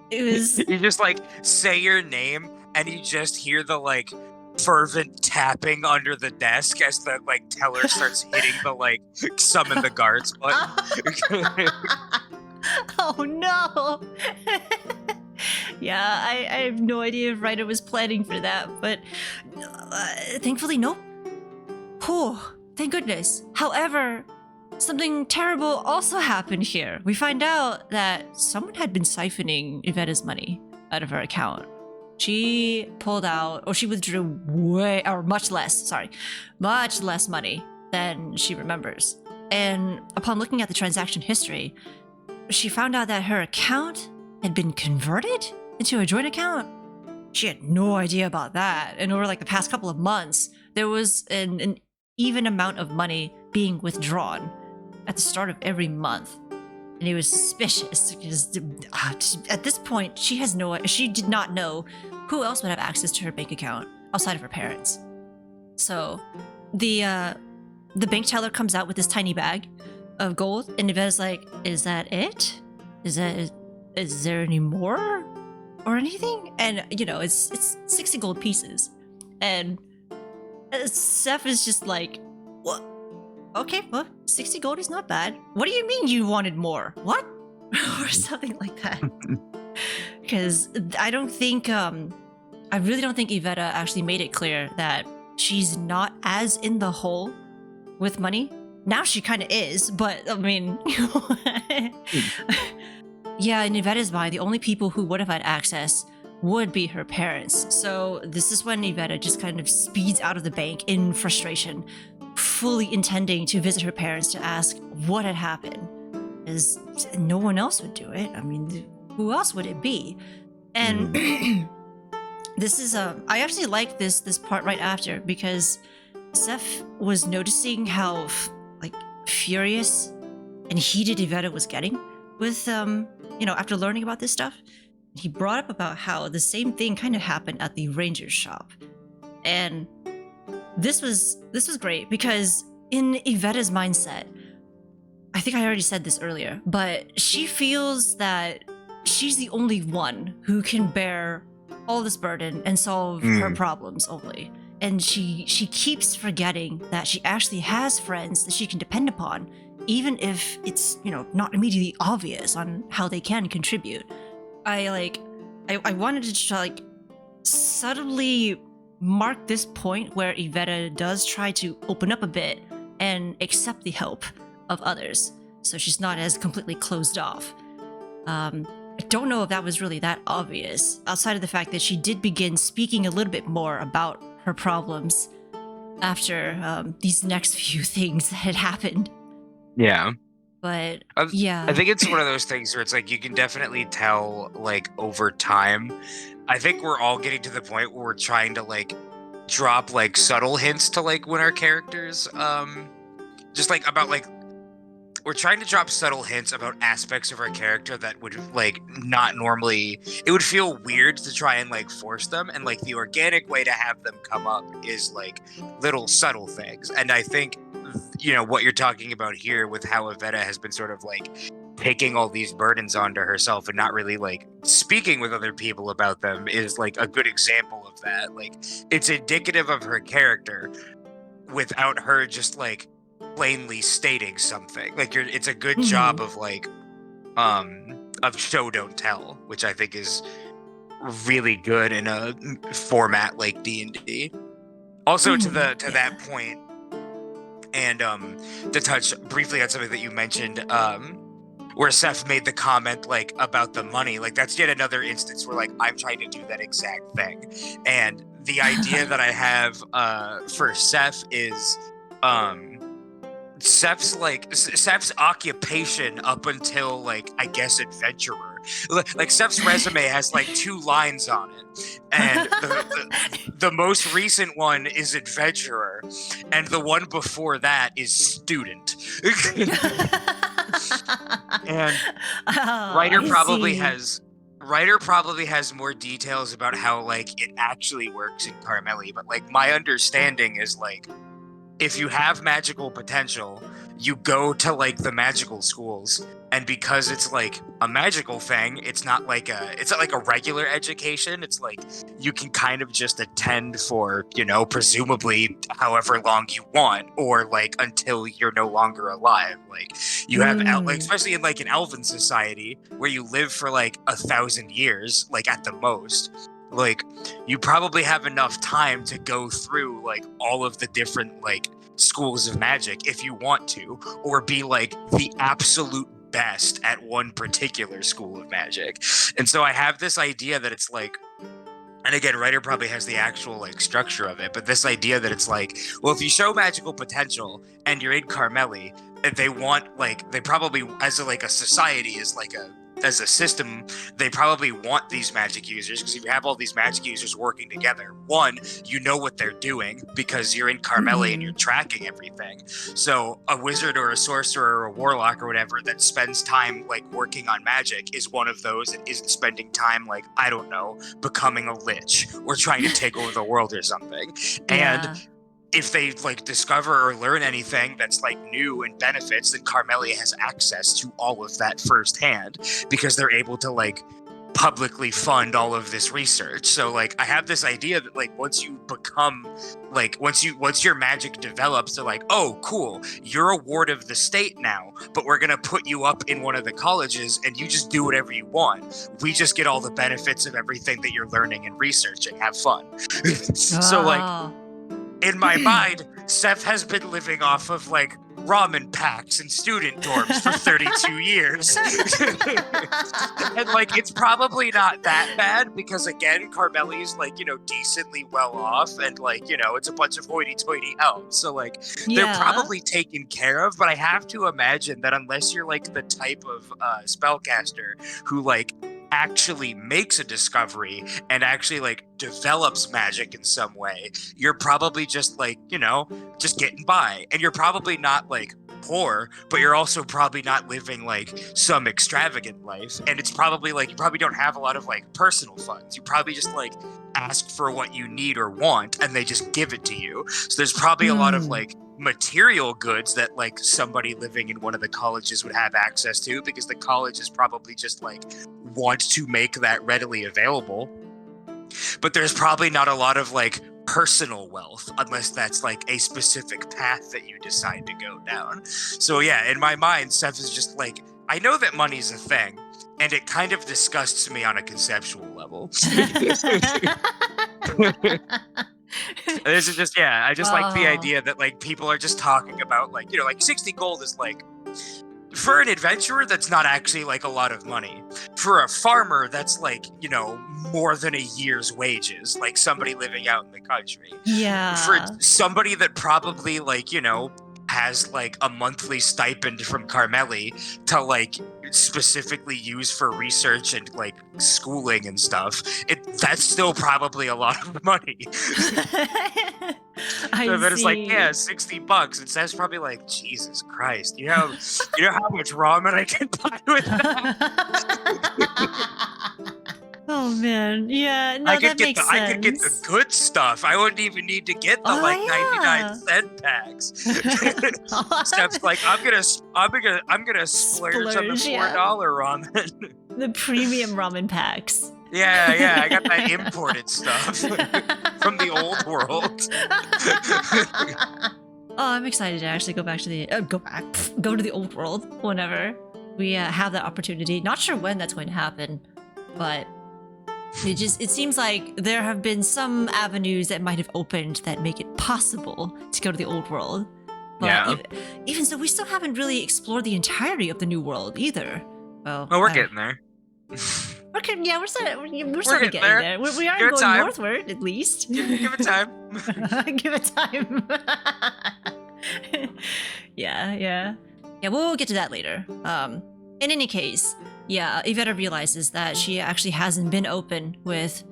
It was... You just like say your name and you just hear the like fervent tapping under the desk as the like teller starts hitting the like summon the guards button. Oh no. Yeah, I have no idea if Ryder was planning for that, but thankfully nope. Whew, thank goodness. However, something terrible also happened here. We find out that someone had been siphoning Evetta's money out of her account. She pulled out, or she withdrew much less money than she remembers. And upon looking at the transaction history, she found out that her account had been converted into a joint account. She had no idea about that. And over like the past couple of months, there was an even amount of money being withdrawn at the start of every month. And it was suspicious because at this point, she did not know who else would have access to her bank account outside of her parents. So the bank teller comes out with this tiny bag of gold, and Evetta's like, "Is that it? Is there any more or anything?" And you know, it's 60 gold pieces, and Seth is just like, "What? Okay, well, 60 gold is not bad. What do you mean you wanted more? What?" Or something like that. because I really don't think Evetta actually made it clear that she's not as in the hole with money. Now she kind of is, but I mean, yeah, in Evetta's mind, the only people who would have had access would be her parents. So this is when Evetta just kind of speeds out of the bank in frustration, fully intending to visit her parents to ask what had happened, as no one else would do it. I mean, who else would it be? And this is I actually like this part right after, because Seth was noticing how furious and heated Evetta was getting with after learning about this stuff. He brought up about how the same thing kind of happened at the ranger's shop. And this was great, because in Evetta's mindset, I think I already said this earlier, but she feels that she's the only one who can bear all this burden and solve her problems only. And she keeps forgetting that she actually has friends that she can depend upon, even if it's, not immediately obvious on how they can contribute. I wanted to subtly mark this point where Evetta does try to open up a bit and accept the help of others, so she's not as completely closed off. I don't know if that was really that obvious, outside of the fact that she did begin speaking a little bit more about her problems after these next few things that had happened. Yeah. But yeah, I think it's one of those things where it's you can definitely tell over time. I think we're all getting to the point where we're trying to drop subtle hints to when our characters just about we're trying to drop subtle hints about aspects of our character that would not normally, it would feel weird to try and force them, and the organic way to have them come up is little subtle things. And I think what you're talking about here with how Evetta has been sort of taking all these burdens onto herself and not really speaking with other people about them is a good example of that. It's indicative of her character without her just plainly stating something. It's a good job of show don't tell, which I think is really good in a format like D&D. Also to that point, and to touch briefly on something that you mentioned, where Seth made the comment about the money, that's yet another instance where I'm trying to do that exact thing. And the idea that I have for Seth is Seth's occupation up until I guess adventurer. Seth's resume has 2 lines on it, and the most recent one is adventurer, and the one before that is student. And writer probably has more details about how it actually works in Carmeli, but my understanding is if you have magical potential, you go to the magical schools, and because it's a magical thing, it's not it's not a regular education. It's you can kind of just attend for presumably however long you want, or until you're no longer alive. You have especially in an elven society where you live for 1,000 years at the most. You probably have enough time to go through all of the different schools of magic if you want to, or be the absolute best at one particular school of magic. And so I have this idea that it's and again, writer probably has the actual structure of it, but this idea that it's well, if you show magical potential and you're in Carmeli, they want they probably as a society as a system, they probably want these magic users, because if you have all these magic users working together, one, you know what they're doing because you're in Carmeli and you're tracking everything. So a wizard or a sorcerer or a warlock or whatever that spends time working on magic is one of those that isn't spending time I don't know, becoming a lich or trying to take over the world or something. Yeah. And if they discover or learn anything that's new and benefits, then Carmeli has access to all of that firsthand, because they're able to publicly fund all of this research. So like I have this idea that like once you become like once your magic develops, they're like, oh cool, you're a ward of the state now, but we're gonna put you up in one of the colleges and you just do whatever you want. We just get all the benefits of everything that you're learning and researching. Have fun. So like in my mind, Seth has been living off of like ramen packs and student dorms for 32 years. And like it's probably not that bad because again, Carmeli's like, you know, decently well off and like, you know, it's a bunch of hoity-toity elves. So like they're probably taken care of, but I have to imagine that unless you're like the type of spellcaster who like actually makes a discovery and actually like develops magic in some way, you're probably just like, you know, just getting by, and you're probably not like poor, but you're also probably not living like some extravagant life, and it's probably like you probably don't have a lot of like personal funds. You probably just like ask for what you need or want and they just give it to you. So there's probably a lot of like material goods that like somebody living in one of the colleges would have access to, because the college is probably just like wants to make that readily available. But there's probably not a lot of like personal wealth unless that's like a specific path that you decide to go down. So yeah, in my mind, Seth is just like, I know that money's a thing, and it kind of disgusts me on a conceptual level. This is just, yeah, I just like the idea that like people are just talking about like, you know, like 60 gold is like, for an adventurer, that's not actually like a lot of money. For a farmer, that's like, you know, more than a year's wages, like somebody living out in the country. Yeah. For somebody that probably like, you know, has like a monthly stipend from Carmeli to like specifically use for research and like schooling and stuff, that's still probably a lot of money. So then it's like, yeah, $60. And Seth's probably like, Jesus Christ, you know how much ramen I can buy with that? Oh man, yeah, no, that makes sense. I could get the good stuff. I wouldn't even need to get the 99-cent packs. Steph's like, I'm gonna splurge on the $4 ramen. The premium ramen packs. Yeah, I got that imported stuff from the old world. Oh, I'm excited to actually go back to the go to the old world whenever we have that opportunity. Not sure when that's going to happen, but it seems like there have been some avenues that might have opened that make it possible to go to the old world. But yeah. Even so, we still haven't really explored the entirety of the new world either. Well, we're getting there. We're sort of getting there. We are going northward, at least. Give it time. Give it time. Yeah, we'll get to that later. In any case, yeah, Evetta realizes that she actually hasn't been open with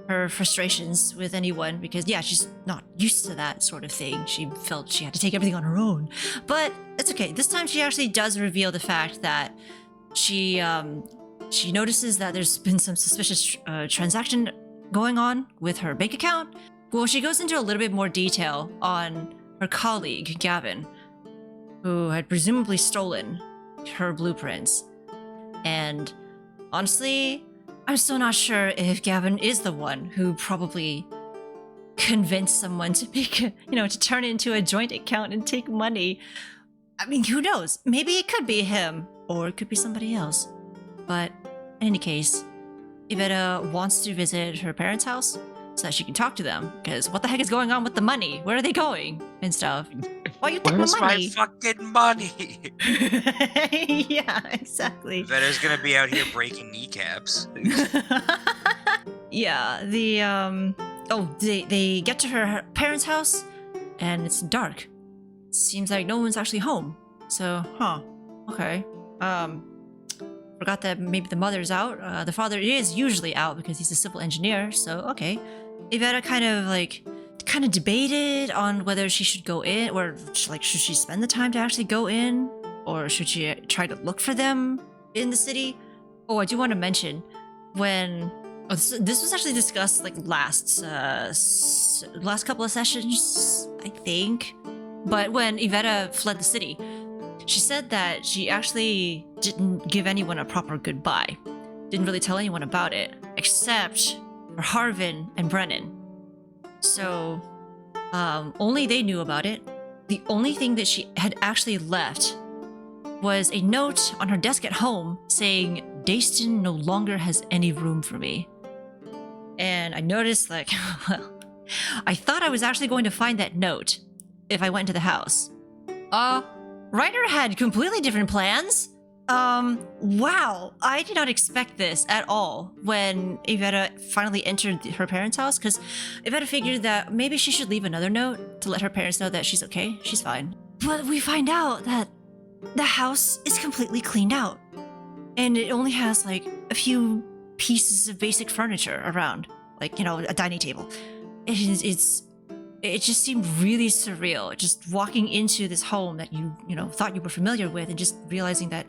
her frustrations with anyone because, yeah, she's not used to that sort of thing. She felt she had to take everything on her own. But it's okay. This time she actually does reveal the fact that she notices that there's been some suspicious transaction going on with her bank account. Well, she goes into a little bit more detail on her colleague, Gavin, who had presumably stolen her blueprints. And honestly, I'm still not sure if Gavin is the one who probably convinced someone to to turn it into a joint account and take money. I mean, who knows? Maybe it could be him, or it could be somebody else. But in any case, Evetta wants to visit her parents' house so that she can talk to them, because what the heck is going on with the money? Where are they going? And stuff. Why you take my money? Where's my fucking money? Yeah, exactly. Evetta's gonna be out here breaking kneecaps. Yeah, they get to her parents' house, and it's dark. Seems like no one's actually home. So, okay. Forgot that maybe the mother's out. The father is usually out because he's a civil engineer, so okay. Evetta kind of debated on whether she should go in, or should she spend the time to actually go in, or should she try to look for them in the city? Oh, I do want to mention this was actually discussed like last couple of sessions, I think. But when Evetta fled the city, she said that she actually didn't give anyone a proper goodbye. didn't really tell anyone about it, except for Harvin and Brennan. So, only they knew about it. The only thing that she had actually left was a note on her desk at home saying, Dayston no longer has any room for me. And I noticed, like, well, I thought I was actually going to find that note if I went into the house. Ryder had completely different plans. Wow, I did not expect this at all when Evetta finally entered her parents' house, because Evetta figured that maybe she should leave another note to let her parents know that she's okay, she's fine. But we find out that the house is completely cleaned out, and it only has like a few pieces of basic furniture around, like, you know, a dining table. It just seemed really surreal, just walking into this home that you thought you were familiar with, and just realizing that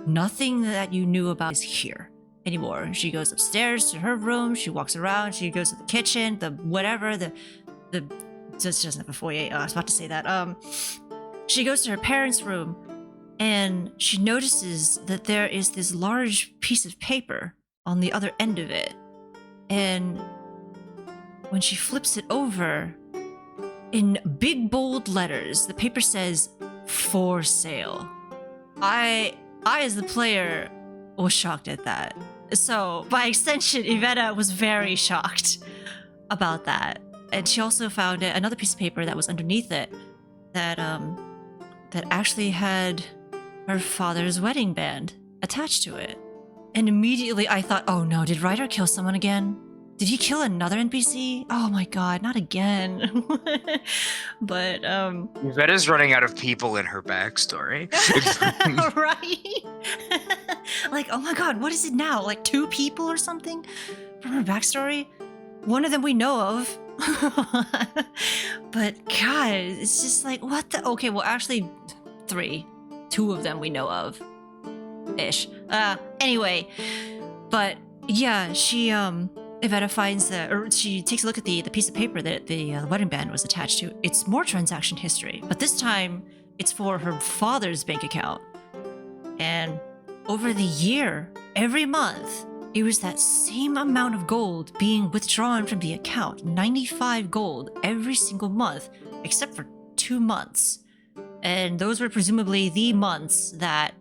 nothing that you knew about is here anymore. She goes upstairs to her room, she walks around, she goes to the kitchen, the just doesn't have a foyer. I was about to say that. She goes to her parents' room, and she notices that there is this large piece of paper on the other end of it. And when she flips it over, in big bold letters, the paper says, "For sale." I as the player was shocked at that. So by extension, Evetta was very shocked about that. And she also found another piece of paper that was underneath it that actually had her father's wedding band attached to it. And immediately I thought, oh no, did Ryder kill someone again? Did he kill another NPC? Oh my god, not again. But Vetta's running out of people in her backstory. Right? Like, oh my god, what is it now? Like 2 people or something from her backstory? One of them we know of. But god, it's just like, what the? Okay, well, actually 3. 2 of them we know of. Ish. Anyway. But yeah, Evetta finds she takes a look at the piece of paper that the wedding band was attached to. It's more transaction history, but this time it's for her father's bank account. And over the year, every month, it was that same amount of gold being withdrawn from the account. 95 gold every single month, except for 2 months. And those were presumably the months that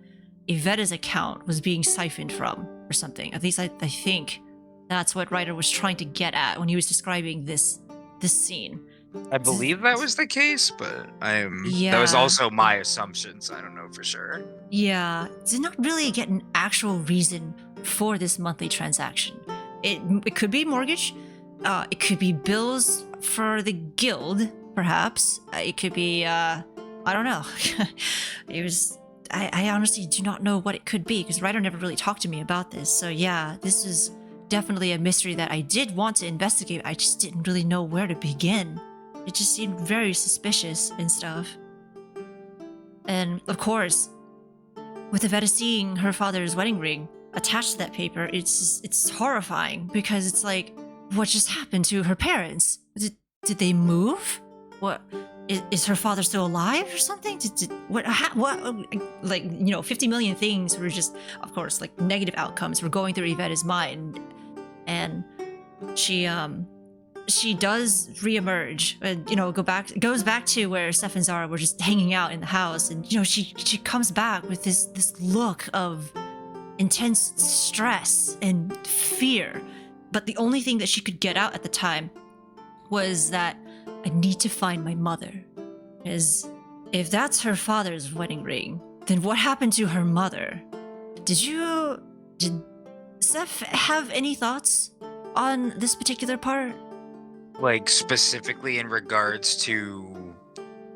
Evetta's account was being siphoned from, or something. At least I think that's what Ryder was trying to get at when he was describing this scene. I believe that was the case, but that was also my assumptions. I don't know for sure. Yeah, did not really get an actual reason for this monthly transaction. It could be mortgage, it could be bills for the guild, perhaps. It could be I don't know. I honestly do not know what it could be, because Ryder never really talked to me about this. So yeah, this is definitely a mystery that I did want to investigate. I just didn't really know where to begin. It just seemed very suspicious and stuff. And of course, with Evetta seeing her father's wedding ring attached to that paper, it's horrifying, because it's like, what just happened to her parents? Did they move? What? Is her father still alive or something? What? Like, 50 million things were just, of course, like negative outcomes were going through Evetta's mind, and she does reemerge, and goes back to where Seth and Zara were just hanging out in the house, and she comes back with this look of intense stress and fear, but the only thing that she could get out at the time was that, I need to find my mother. Because if that's her father's wedding ring, then what happened to her mother? Did Seth have any thoughts on this particular part? Like, specifically in regards to,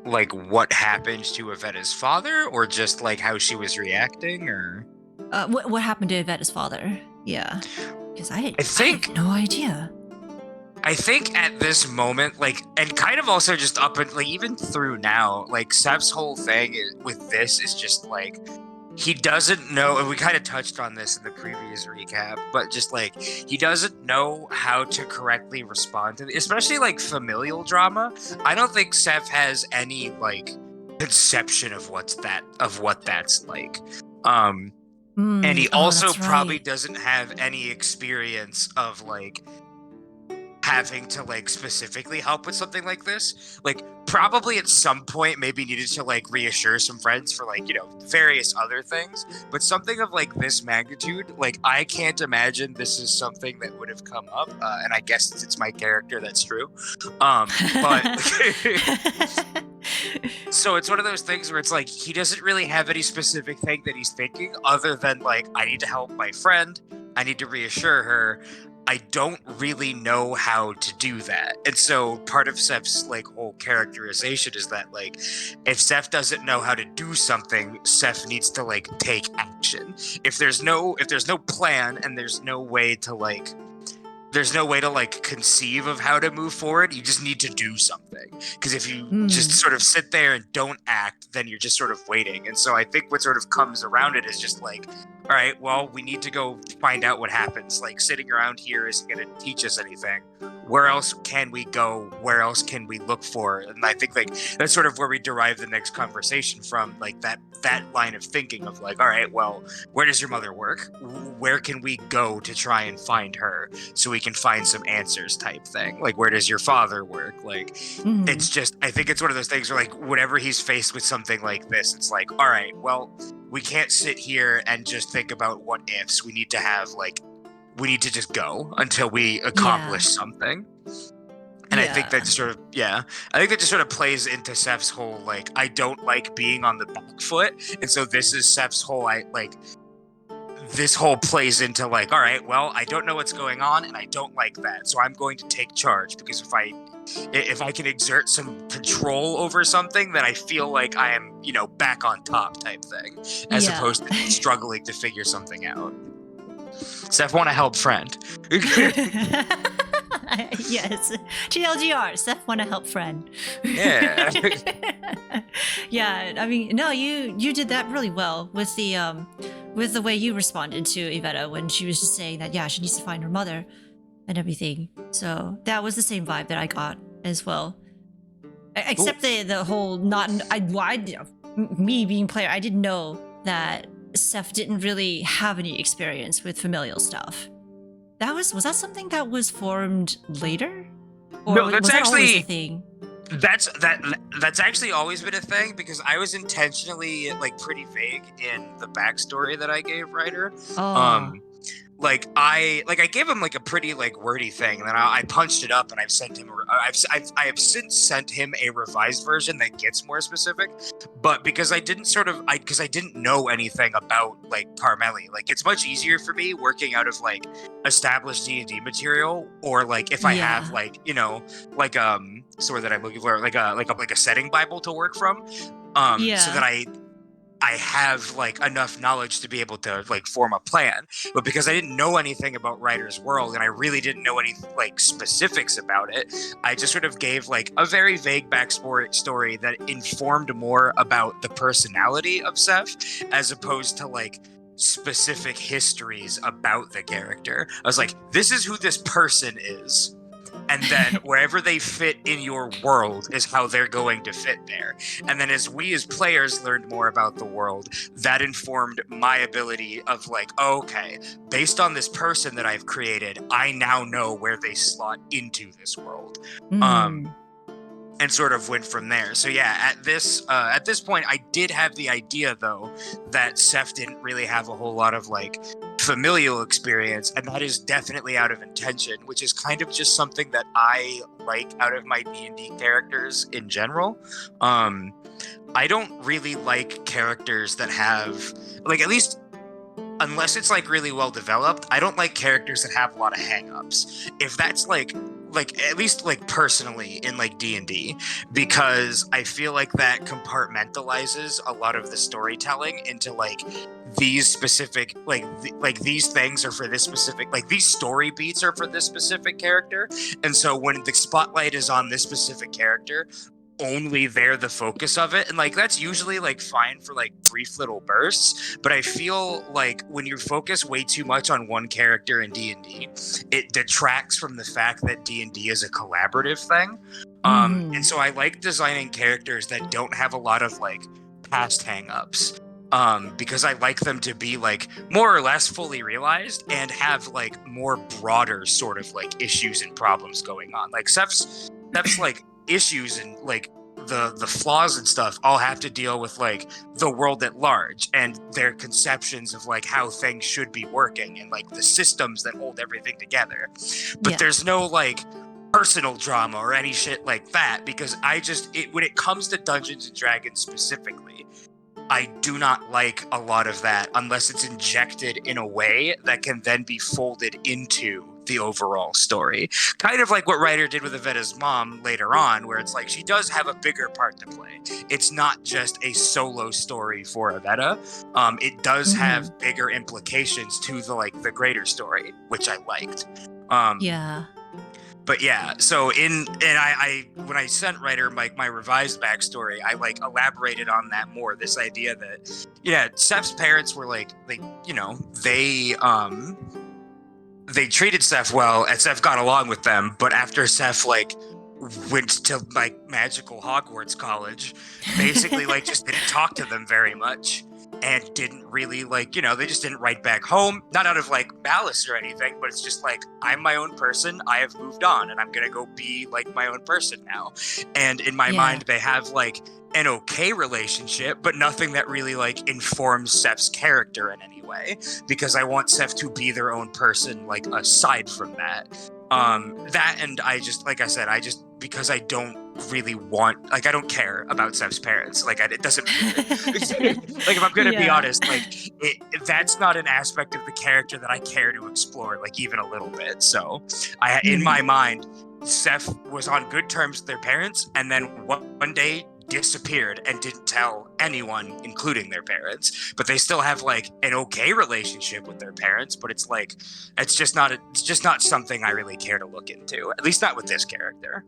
like, what happened to Evetta's father, or just, like, how she was reacting, or? What happened to Evetta's father? Yeah. Because I have no idea. I think at this moment, like, and kind of also just up and like even through now, like Seb's whole thing with this is just like, he doesn't know, and we kind of touched on this in the previous recap, but just like, he doesn't know how to correctly respond to, especially like familial drama. I don't think Seth has any like conception of what that's like. And he Oh, also that's probably right. doesn't have any experience of like having to like specifically help with something like this. Like probably at some point maybe needed to like reassure some friends for like, various other things. But something of like this magnitude, like I can't imagine this is something that would have come up. And I guess it's my character, that's true. But so it's one of those things where it's like he doesn't really have any specific thing that he's thinking other than like, I need to help my friend. I need to reassure her. I don't really know how to do that. And so part of Seph's like whole characterization is that like if Seph doesn't know how to do something, Seph needs to like take action. If there's no plan and there's no way to like conceive of how to move forward, you just need to do something. Because if you just sort of sit there and don't act, then you're just sort of waiting. And so I think what sort of comes around it is just like, all right, well, we need to go find out what happens. Like sitting around here isn't going to teach us anything. Where else can we go? Where else can we look for? And I think like that's sort of where we derive the next conversation from, like that line of thinking of like, all right, well, where does your mother work? Where can we go to try and find her so we can find some answers type thing? Like, where does your father work? Like, it's just, I think it's one of those things where like whenever he's faced with something like this, it's like, all right, well, we can't sit here and just think about what ifs. We need to just go until we accomplish something. And I think that sort of, I think that just sort of plays into Seph's whole, like, I don't like being on the back foot. And so this is Seph's whole, this whole plays into like, all right, well, I don't know what's going on and I don't like that. So I'm going to take charge because if I can exert some control over something, then I feel like I am, back on top type thing, as opposed to struggling to figure something out. Seph want to help friend. Yes. TLGR, Seth want to help friend. Yeah. Yeah, I mean, no, you did that really well with the way you responded to Evetta when she was just saying that, she needs to find her mother and everything. So that was the same vibe that I got as well. Except the whole me being player, I didn't know that Seth didn't really have any experience with familial stuff. Was that something that was formed later? Or No, that's was that always actually a thing? That's actually always been a thing because I was intentionally like pretty vague in the backstory that I gave Ryder. Oh. I gave him like a pretty like wordy thing, and then I punched it up, and I've sent him. I have since sent him a revised version that gets more specific. But because I didn't know anything about like Carmeli, like it's much easier for me working out of like established D&D material, or like if I have like sorry that I'm looking for like a setting Bible to work from, so that I have like enough knowledge to be able to like form a plan. But because I didn't know anything about Ryder's world and I really didn't know any like specifics about it, I just sort of gave like a very vague backstory that informed more about the personality of Seph as opposed to like specific histories about the character. I was like, this is who this person is. And then wherever they fit in your world is how they're going to fit there. And then as we as players learned more about the world, that informed my ability of like, okay, based on this person that I've created, I now know where they slot into this world. And sort of went from there. So at this point, I did have the idea though that Seph didn't really have a whole lot of like familial experience, and that is definitely out of intention, which is kind of just something that I like out of my D&D characters in general. I don't really like characters that have like, at least unless it's like really well developed, I don't like characters that have a lot of hang-ups. If that's like at least like personally in like D&D, because I feel like that compartmentalizes a lot of the storytelling into like these specific these things are for this specific, like these story beats are for this specific character, and so when the spotlight is on this specific character, only they're the focus of it, and like that's usually like fine for like brief little bursts, but I feel like when you focus way too much on one character in D&D, it detracts from the fact that D&D is a collaborative thing. And so I like designing characters that don't have a lot of like past hang-ups. because I like them to be like more or less fully realized and have like more broader sort of like issues and problems going on. Like Seph's like issues and like the flaws and stuff all have to deal with like the world at large and their conceptions of like how things should be working and like the systems that hold everything together. But there's no like personal drama or any shit like that, because when it comes to Dungeons and Dragons specifically, I do not like a lot of that unless it's injected in a way that can then be folded into the overall story. Kind of like what Ryder did with Evetta's mom later on, where it's like she does have a bigger part to play. It's not just a solo story for Evetta. It does have bigger implications to the greater story, which I liked. But yeah, so when I sent Ryder my revised backstory, I like elaborated on that more. This idea that Seph's parents were they treated Seph well, and Seph got along with them. But after Seph like went to like magical Hogwarts college, basically like just didn't talk to them very much. And didn't really they just didn't write back home, not out of like malice or anything, but it's just like, I'm my own person, I have moved on, and I'm gonna go be like my own person now. And in my mind, they have like an okay relationship, but nothing that really like informs Seph's character in any way, because I want Seph to be their own person, like aside from that. That, and I just, like I said, because I don't really want, like, I don't care about Seph's parents. Like, it doesn't, like, if I'm gonna be honest, like, that's not an aspect of the character that I care to explore, like, even a little bit. So, in my mind, Seph was on good terms with their parents, and then one day disappeared and didn't tell anyone, including their parents. But they still have like an okay relationship with their parents, but it's like it's just not something I really care to look into, at least not with this character.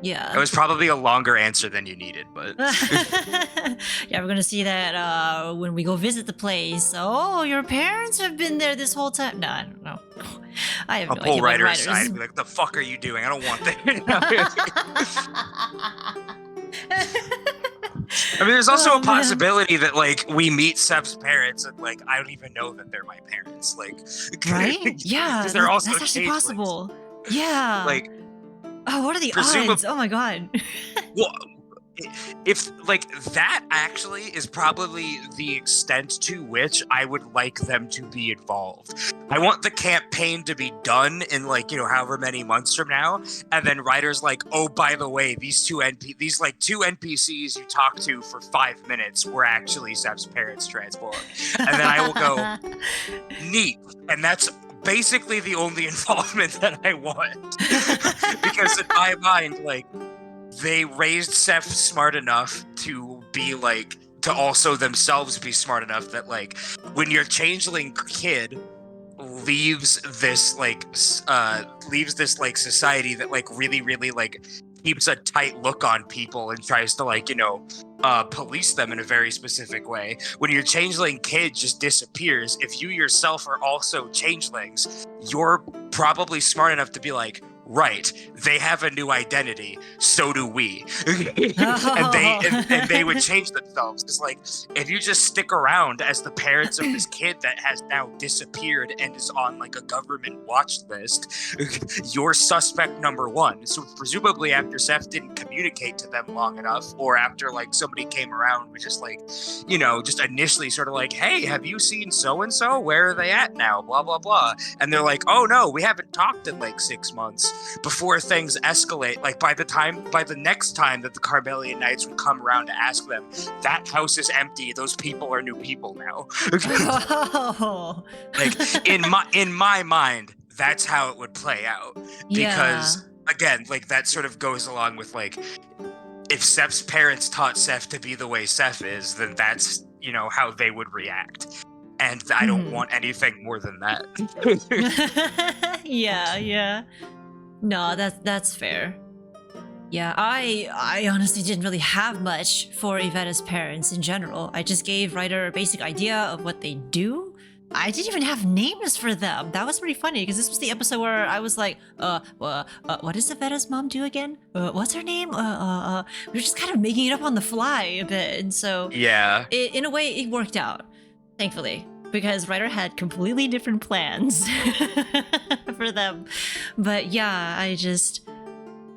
Yeah, it was probably a longer answer than you needed, but yeah, we're gonna see that when we go visit the place. Oh, your parents have been there this whole time. No, I don't know. I have no idea. I'll pull Ryder aside and be like, "The fuck are you doing? I don't want that." I mean, there's also a possibility that like we meet Seph's parents and like I don't even know that they're my parents. Like, right? Yeah, because they're also that's actually changelings. possible. Yeah. Like, oh, what are the odds? Oh my god. Well, if like that actually is probably the extent to which I would like them to be involved. I want the campaign to be done in like, however many months from now, and then Ryder's like, oh, by the way, these two NPCs you talk to for 5 minutes were actually Seph's parents transformed. And then I will go, neat. And that's basically the only involvement that I want. Because in my mind, like, they raised Seph smart enough to be like, to also themselves be smart enough that like, when your changeling kid leaves this society that like really, really like keeps a tight look on people and tries to like, police them in a very specific way. When your changeling kid just disappears, if you yourself are also changelings, you're probably smart enough to be like, right, they have a new identity, so do we. and they would change themselves. Because like, if you just stick around as the parents of this kid that has now disappeared and is on like a government watch list, you're suspect number one. So presumably after Seph didn't communicate to them long enough, or after like somebody came around with just like, just initially sort of like, hey, have you seen so-and-so? Where are they at now? Blah, blah, blah. And they're like, oh no, we haven't talked in like 6 months. Before things escalate, like by the next time that the Carmelian Knights would come around to ask them, that house is empty, those people are new people now. Like in my mind, that's how it would play out. Because again, like that sort of goes along with like, if Seph's parents taught Seph to be the way Seph is, then that's, how they would react. And I don't want anything more than that. Yeah. No, that's fair. Yeah, I honestly didn't really have much for Evetta's parents in general. I just gave Ryder a basic idea of what they do. I didn't even have names for them. That was pretty funny because this was the episode where I was like, what does Evetta's mom do again? What's her name? We were just kind of making it up on the fly a bit. And so Yeah. in a way, it worked out, thankfully, because Ryder had completely different plans for them. But yeah, I just,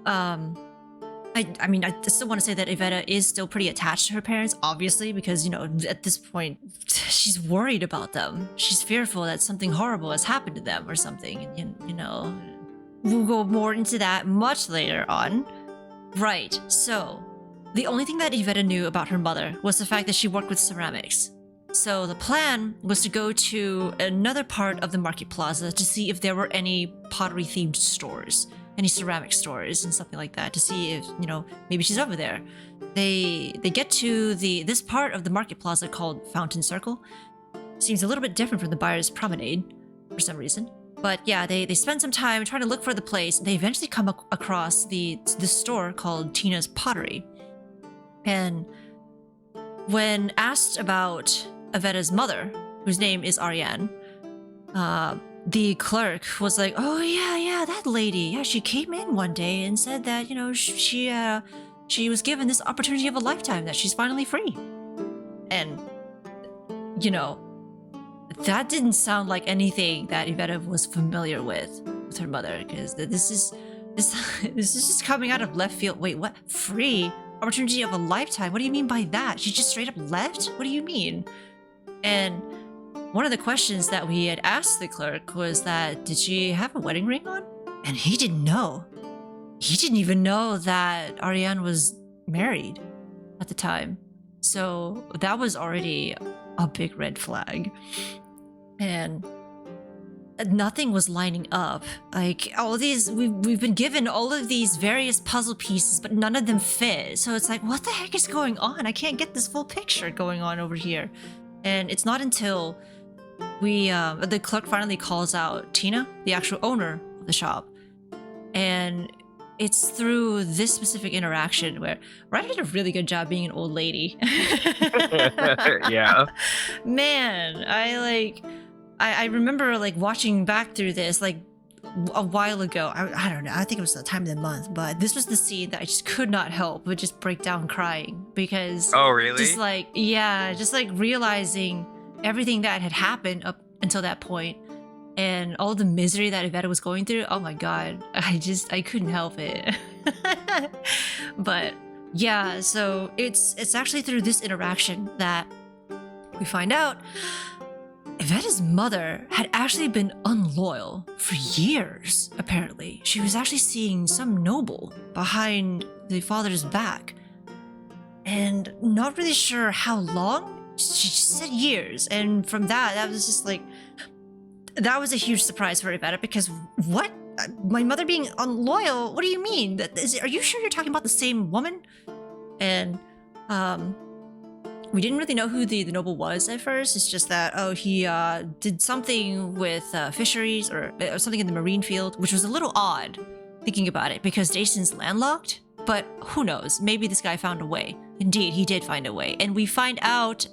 I mean, I still want to say that Evetta is still pretty attached to her parents, obviously, because, you know, at this point, she's worried about them. She's fearful that something horrible has happened to them or something. And, you know, we'll go more into that much later on. Right, so the only thing that Evetta knew about her mother was the fact that she worked with ceramics. So the plan was to go to another part of the market plaza to see if there were any pottery-themed stores. Any ceramic stores and something like that to see if, you know, maybe she's over there. They get to this part of the market plaza called Fountain Circle. Seems a little bit different from the Buyer's Promenade for some reason. But yeah, they spend some time trying to look for the place. They eventually come across this store called Tina's Pottery. And when asked about Evetta's mother, whose name is Ariane, the clerk was like, oh yeah, that lady. Yeah, she came in one day and said that, you know, she was given this opportunity of a lifetime, that she's finally free. And, you know, that didn't sound like anything that Evetta was familiar with her mother, because this is just coming out of left field. Wait, what? Free? Opportunity of a lifetime? What do you mean by that? She just straight up left? What do you mean? And one of the questions that we had asked the clerk was that, did she have a wedding ring on? And he didn't know. He didn't even know that Ariane was married at the time. So that was already a big red flag. And nothing was lining up. Like, all of these, we've been given all of these various puzzle pieces, but none of them fit. So it's like, what the heck is going on? I can't get this full picture going on over here. And it's not until the clerk finally calls out Tina, the actual owner of the shop. And it's through this specific interaction where Ryder did a really good job being an old lady. Yeah. Man, I remember like watching back through this like a while ago. I don't know, I think it was the time of the month, but this was the scene that I just could not help but just break down crying, because Oh, really? just like realizing everything that had happened up until that point and all the misery that Evetta was going through. Oh my god, I couldn't help it. But yeah, so it's actually through this interaction that we find out Evetta's mother had actually been unloyal for years, apparently. She was actually seeing some noble behind the father's back. And not really sure how long. She just said years. And from that was just like, that was a huge surprise for Evetta, because what? My mother being unloyal? What do you mean? Are you sure you're talking about the same woman? And, we didn't really know who the noble was at first. It's just that, oh, he did something with fisheries or something in the marine field, which was a little odd thinking about it, because Jason's landlocked. But who knows? Maybe this guy found a way. Indeed, he did find a way. And we find out,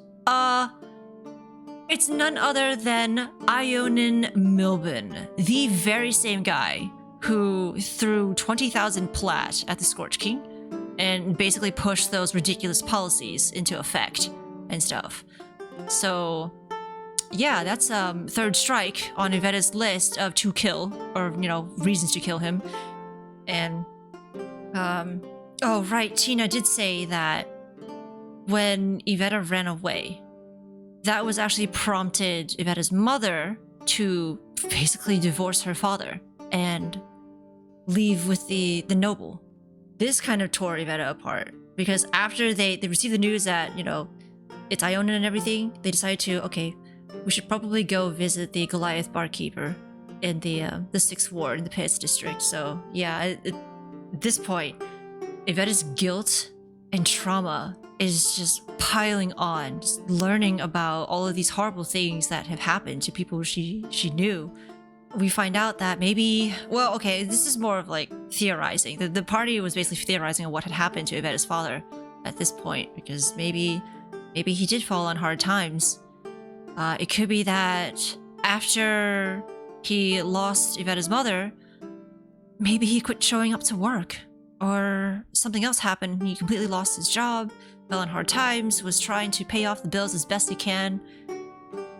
it's none other than Ionin Milben, the very same guy who threw 20,000 plat at the Scorch King and basically pushed those ridiculous policies into effect and stuff. So yeah, that's third strike on Evetta's list of to kill, or, you know, reasons to kill him. And oh right, Tina did say that when Evetta ran away, that was actually prompted Evetta's mother to basically divorce her father and leave with the noble. This kind of tore Evetta apart, because after they received the news that, you know, it's Iona and everything, they decided to, okay, we should probably go visit the Goliath barkeeper in the 6th ward in the Pits district. So yeah, at this point, Evetta's guilt and trauma is just piling on, just learning about all of these horrible things that have happened to people she knew. We find out that maybe, well, okay, this is more of like theorizing. The party was basically theorizing on what had happened to Evetta's father at this point, because maybe he did fall on hard times. It could be that after he lost Evetta's mother, maybe he quit showing up to work, or something else happened. He completely lost his job, fell in hard times, was trying to pay off the bills as best he can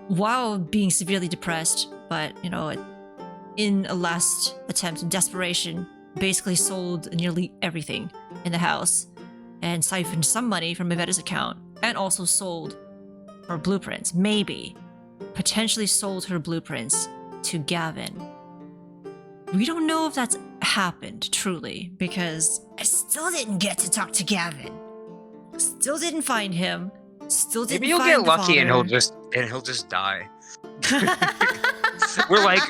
while being severely depressed, but, in a last attempt in desperation, basically sold nearly everything in the house and siphoned some money from Evetta's account, and also sold her blueprints. Maybe, potentially sold her blueprints to Gavin. We don't know if that's happened, truly, because I still didn't get to talk to Gavin. Still didn't find him. Still didn't Maybe you'll find get the lucky and father. he'll just die. We're like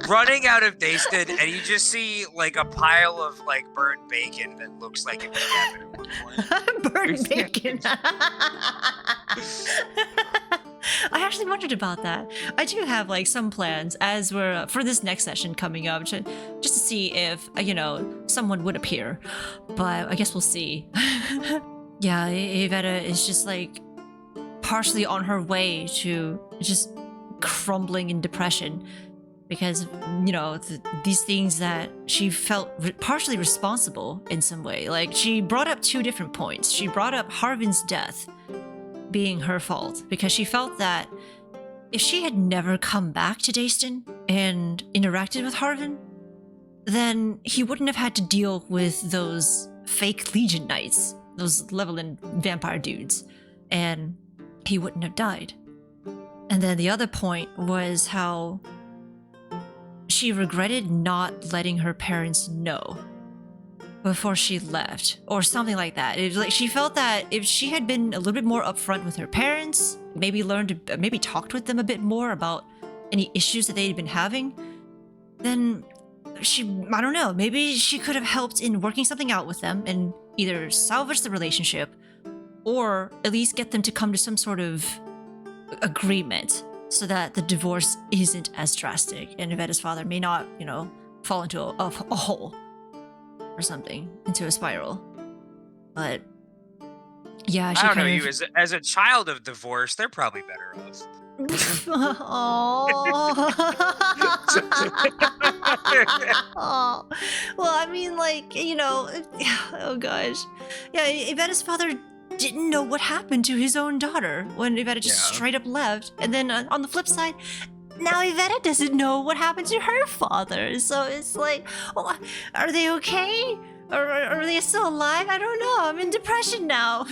running out of Dayston, and you just see like a pile of like burnt bacon that looks like it was Gavin at one point. Burnt bacon. I actually wondered about that. I do have like some plans as we're for this next session coming up, just to see if someone would appear, but I guess we'll see. Yeah, Evetta is just like partially on her way to just crumbling in depression because these things that she felt partially responsible in some way. Like, she brought up two different points. She brought up Harvin's death being her fault because she felt that if she had never come back to Dayston and interacted with Harvin, then he wouldn't have had to deal with those fake Legion Knights, those Levelin vampire dudes, and he wouldn't have died. And then the other point was how she regretted not letting her parents know before she left, or something like that. It was like she felt that if she had been a little bit more upfront with her parents, maybe talked with them a bit more about any issues that they'd been having, then I don't know, maybe she could have helped in working something out with them and either salvage the relationship or at least get them to come to some sort of agreement so that the divorce isn't as drastic and Evetta's father may not, fall into a hole or something, into a spiral. But yeah, she I don't know, you as a child of divorce, they're probably better off. Oh, well, I mean, oh gosh, yeah. Evetta's father didn't know what happened to his own daughter when Evetta just straight up left, and then on the flip side, now Evetta doesn't know what happened to her father. So it's like, are they okay? Or are they still alive? I don't know. I'm in depression now,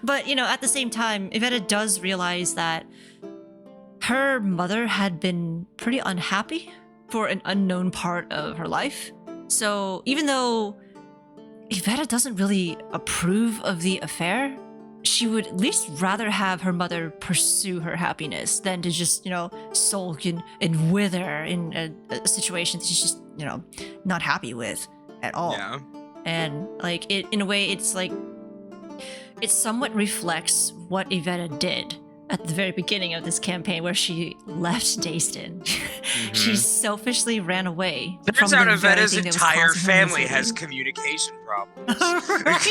But, at the same time, Evetta does realize that her mother had been pretty unhappy for an unknown part of her life. So even though Evetta doesn't really approve of the affair, she would at least rather have her mother pursue her happiness than to just, sulk and wither in a situation that she's just, not happy with at all. Yeah. And in a way, it's like, it somewhat reflects what Evetta did at the very beginning of this campaign where she left Dayston. Mm-hmm. She selfishly ran away. Turns from out the very Evetta's thing that was entire causing her family misery. has communication problems. Right?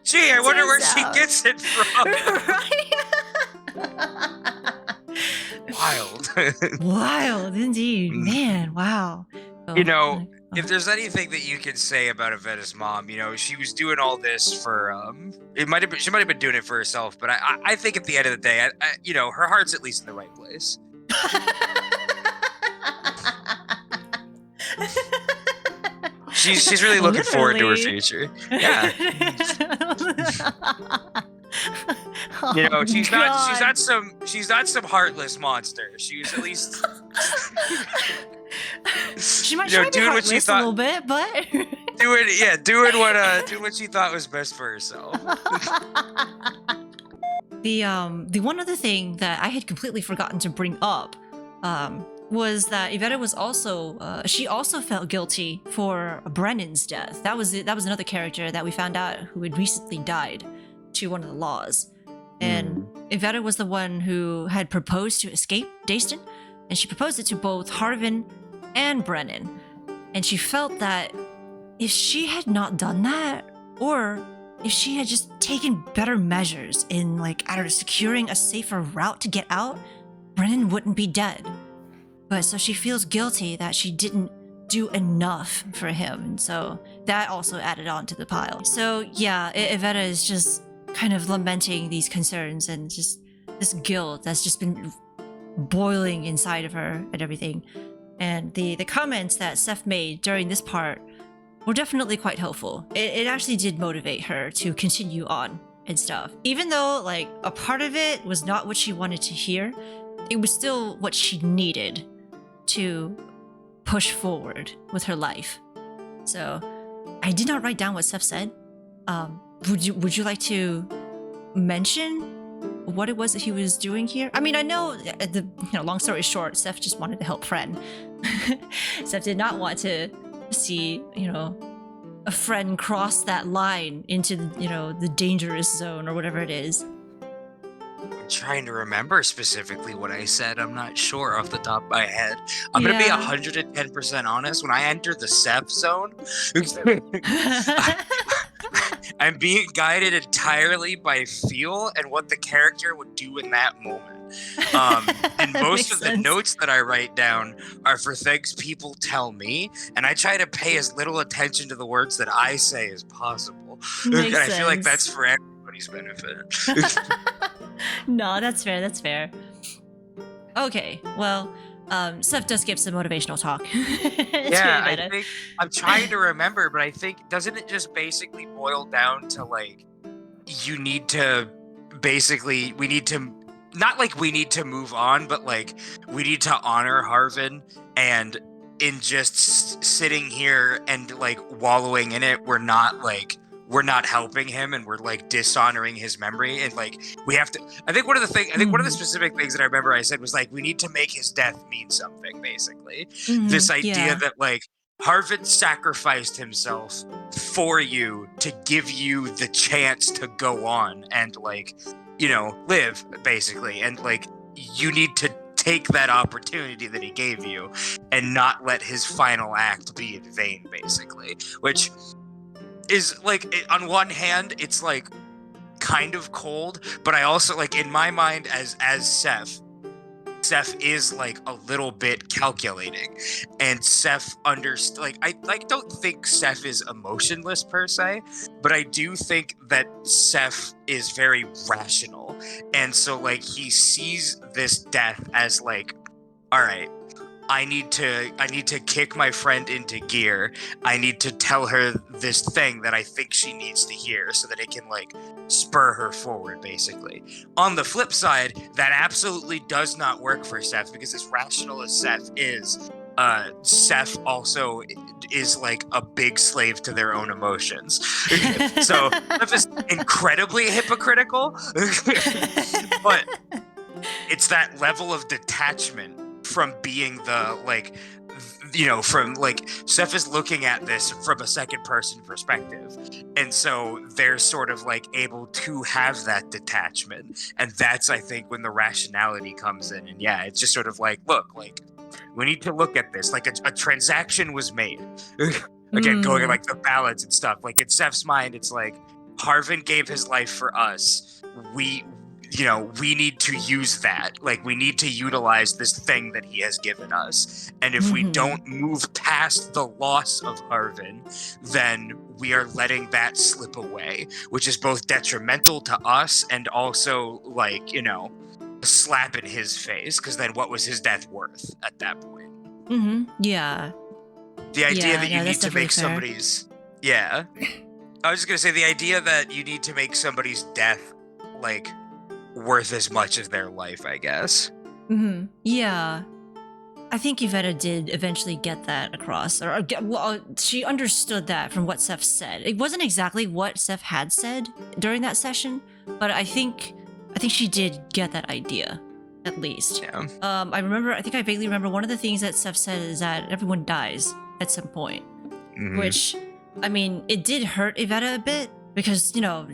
Gee, I wonder where Turns she out. gets it from. Right? Wild. Wild, indeed. Mm. Man, wow. If there's anything that you can say about Evetta's mom, she was doing all this for she might have been doing it for herself, but I think at the end of the day, her heart's at least in the right place. She's really looking forward to her Literally. future. Yeah. Oh, she's God. not some heartless monster. She's at least She might doing try to be what she heartless a thought- little bit, but doing what she thought was best for herself. The one other thing that I had completely forgotten to bring up was that Evetta was also she also felt guilty for Brennan's death. That was another character that we found out who had recently died to one of the laws. And Evetta was the one who had proposed to escape Dayston, and she proposed it to both Harvin and Brennan. And she felt that if she had not done that, or if she had just taken better measures in, like, I don't know, securing a safer route to get out, Brennan wouldn't be dead. But so she feels guilty that she didn't do enough for him, and so that also added on to the pile. So yeah, Evetta is just kind of lamenting these concerns and just this guilt that's just been boiling inside of her and everything. And the comments that Seth made during this part were definitely quite helpful. It actually did motivate her to continue on and stuff. Even though, like, a part of it was not what she wanted to hear, it was still what she needed to push forward with her life. So I did not write down what Seth said. Would you like to mention what it was that he was doing here? I mean, I know long story short, Seth just wanted to help friend. Seth did not want to see, a friend cross that line into, the dangerous zone or whatever it is. I'm trying to remember specifically what I said. I'm not sure off the top of my head. I'm going to be 110% honest. When I entered the Seth zone, I'm being guided entirely by feel and what the character would do in that moment. And most of the notes that I write down are for things people tell me, and I try to pay as little attention to the words that I say as possible. And I feel like that's for everybody's benefit. No, that's fair. Okay, well, Seth does give some motivational talk. Yeah, I think I'm trying to remember, but I think, doesn't it just basically boil down to, like, we need to not like we need to move on, but like we need to honor Harvin, and in just sitting here and like wallowing in it, we're not helping him, and we're like dishonoring his memory, and like we have to. I think one of the specific things that I remember I said was like, we need to make his death mean something. Basically, this idea that like Harvin sacrificed himself for you to give you the chance to go on and like, live, basically, and like you need to take that opportunity that he gave you and not let his final act be in vain, basically, which is like, on one hand, it's like kind of cold, but I also, like, in my mind as Seth is like a little bit calculating, and Seth I don't think Seth is emotionless per se, but I do think that Seth is very rational, and so like he sees this death as like, all right, I need to kick my friend into gear. I need to tell her this thing that I think she needs to hear so that it can like spur her forward, basically. On the flip side, that absolutely does not work for Seth, because as rational as Seth is, Seth also is like a big slave to their own emotions. So Seth is incredibly hypocritical, but it's that level of detachment from being the like, from like, Seth is looking at this from a second person perspective, and so they're sort of like able to have that detachment, and that's, I think, when the rationality comes in. And yeah, it's just sort of like, look, like, we need to look at this like a transaction was made. Again, going like the balance and stuff, like in Seth's mind, it's like Harvin gave his life for us. We need to use that. Like, we need to utilize this thing that he has given us. And if we don't move past the loss of Harvin, then we are letting that slip away, which is both detrimental to us and also, like, a slap in his face, because then what was his death worth at that point? Yeah. The idea that you need to make fair. somebody's... Yeah. I was just going to say, the idea that you need to make somebody's death, like, worth as much as their life, I guess. Yeah. I think Evetta did eventually get that across, she understood that from what Seth said. It wasn't exactly what Seth had said during that session, but I think she did get that idea, at least. Yeah. I think I vaguely remember one of the things that Seth said is that everyone dies at some point, which, I mean, it did hurt Evetta a bit, because, no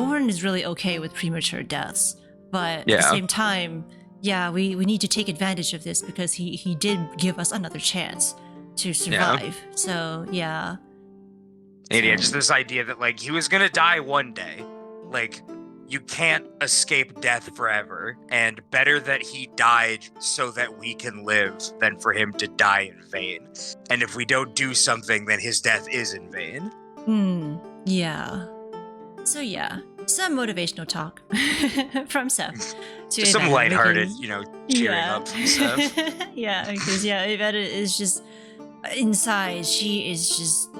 one is really okay with premature deaths. But at the same time, we need to take advantage of this, because he did give us another chance to survive. So, yeah. And yeah, just this idea that like he was gonna die one day. Like, you can't escape death forever, and better that he died so that we can live than for him to die in vain. And if we don't do something, then his death is in vain. Yeah. So yeah, some motivational talk from Seth. To Just some Evetta, lighthearted, because- cheering up from Seth. Yeah, because Evetta is just inside. She is just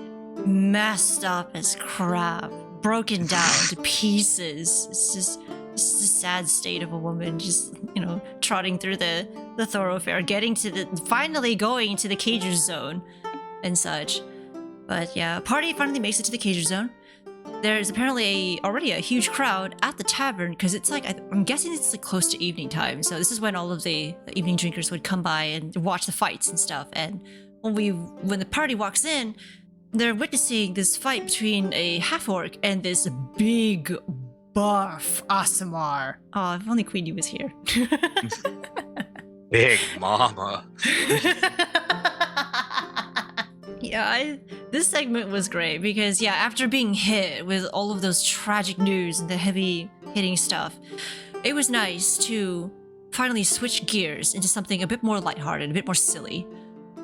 messed up as crap, broken down to pieces. It's just a sad state of a woman, just trotting through the thoroughfare, finally going to the cager zone and such. But yeah, party finally makes it to the cager zone. There's apparently already a huge crowd at the tavern because it's like, I'm guessing it's like close to evening time. So this is when all of the evening drinkers would come by and watch the fights and stuff. And when the party walks in, they're witnessing this fight between a half-orc and this big buff Aasimar. Oh, if only Quenie was here. Big mama. Yeah, this segment was great because, after being hit with all of those tragic news and the heavy hitting stuff, it was nice to finally switch gears into something a bit more lighthearted, a bit more silly.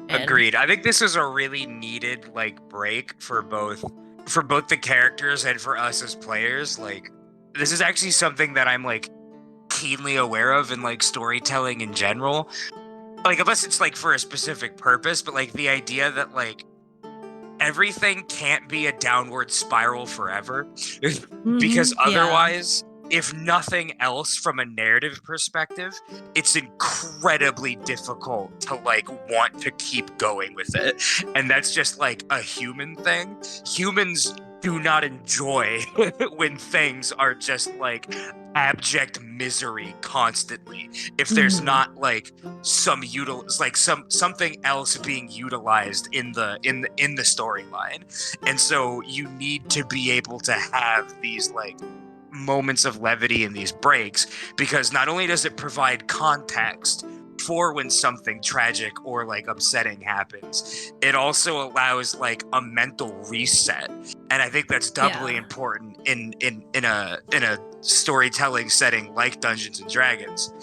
And Agreed. I think this was a really needed break for both the characters and for us as players. Like, this is actually something that I'm keenly aware of in storytelling in general. Unless it's for a specific purpose, but the idea that everything can't be a downward spiral forever, because otherwise, if nothing else from a narrative perspective, it's incredibly difficult to want to keep going with it. And that's just a human thing. Humans do not enjoy when things are just abject misery constantly. If there's not something else being utilized in the storyline. And so you need to be able to have these moments of levity in these breaks, because not only does it provide context for when something tragic or upsetting happens, it also allows a mental reset. And I think that's doubly important in a storytelling setting like Dungeons and Dragons,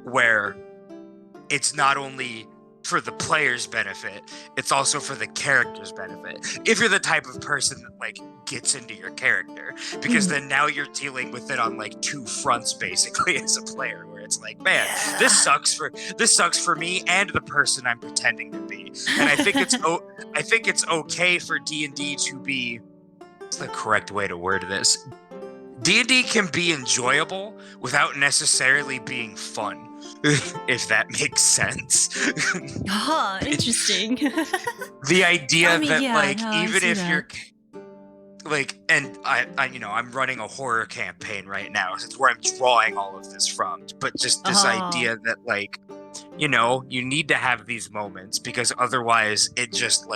where it's not only for the player's benefit, it's also for the character's benefit. If you're the type of person that gets into your character, because then now you're dealing with it on two fronts basically as a player, where it's man, this sucks for me and the person I'm pretending to be. And I think it's okay for D&D to be, what's the correct way to word this? D&D can be enjoyable without necessarily being fun, if that makes sense. Interesting. The idea I even see if that. you're and I'm running a horror campaign right now, so it's where I'm drawing all of this from. But just this idea that you need to have these moments, because otherwise it just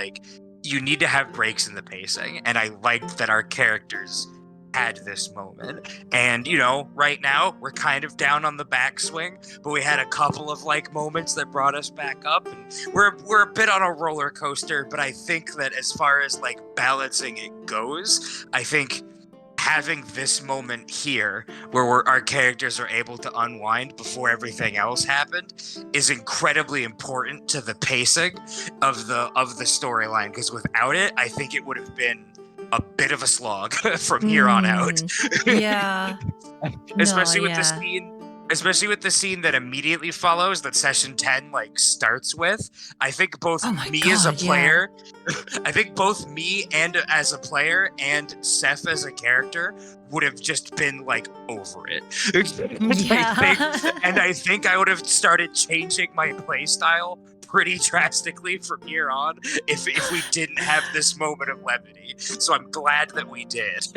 you need to have breaks in the pacing. And I liked that our characters had this moment. And right now we're kind of down on the backswing, but we had a couple of moments that brought us back up, and we're a bit on a roller coaster. But I think that as far as balancing it goes, I think having this moment here where our characters are able to unwind before everything else happened is incredibly important to the pacing of the storyline, because without it, I think it would have been a bit of a slog from here on out. Yeah. Especially with the scene that immediately follows, that session 10 starts with. I think both as a player, I think both me and as a player and Seth as a character would have just been over it. I think I would have started changing my playstyle pretty drastically from here on if we didn't have this moment of levity. So I'm glad that we did.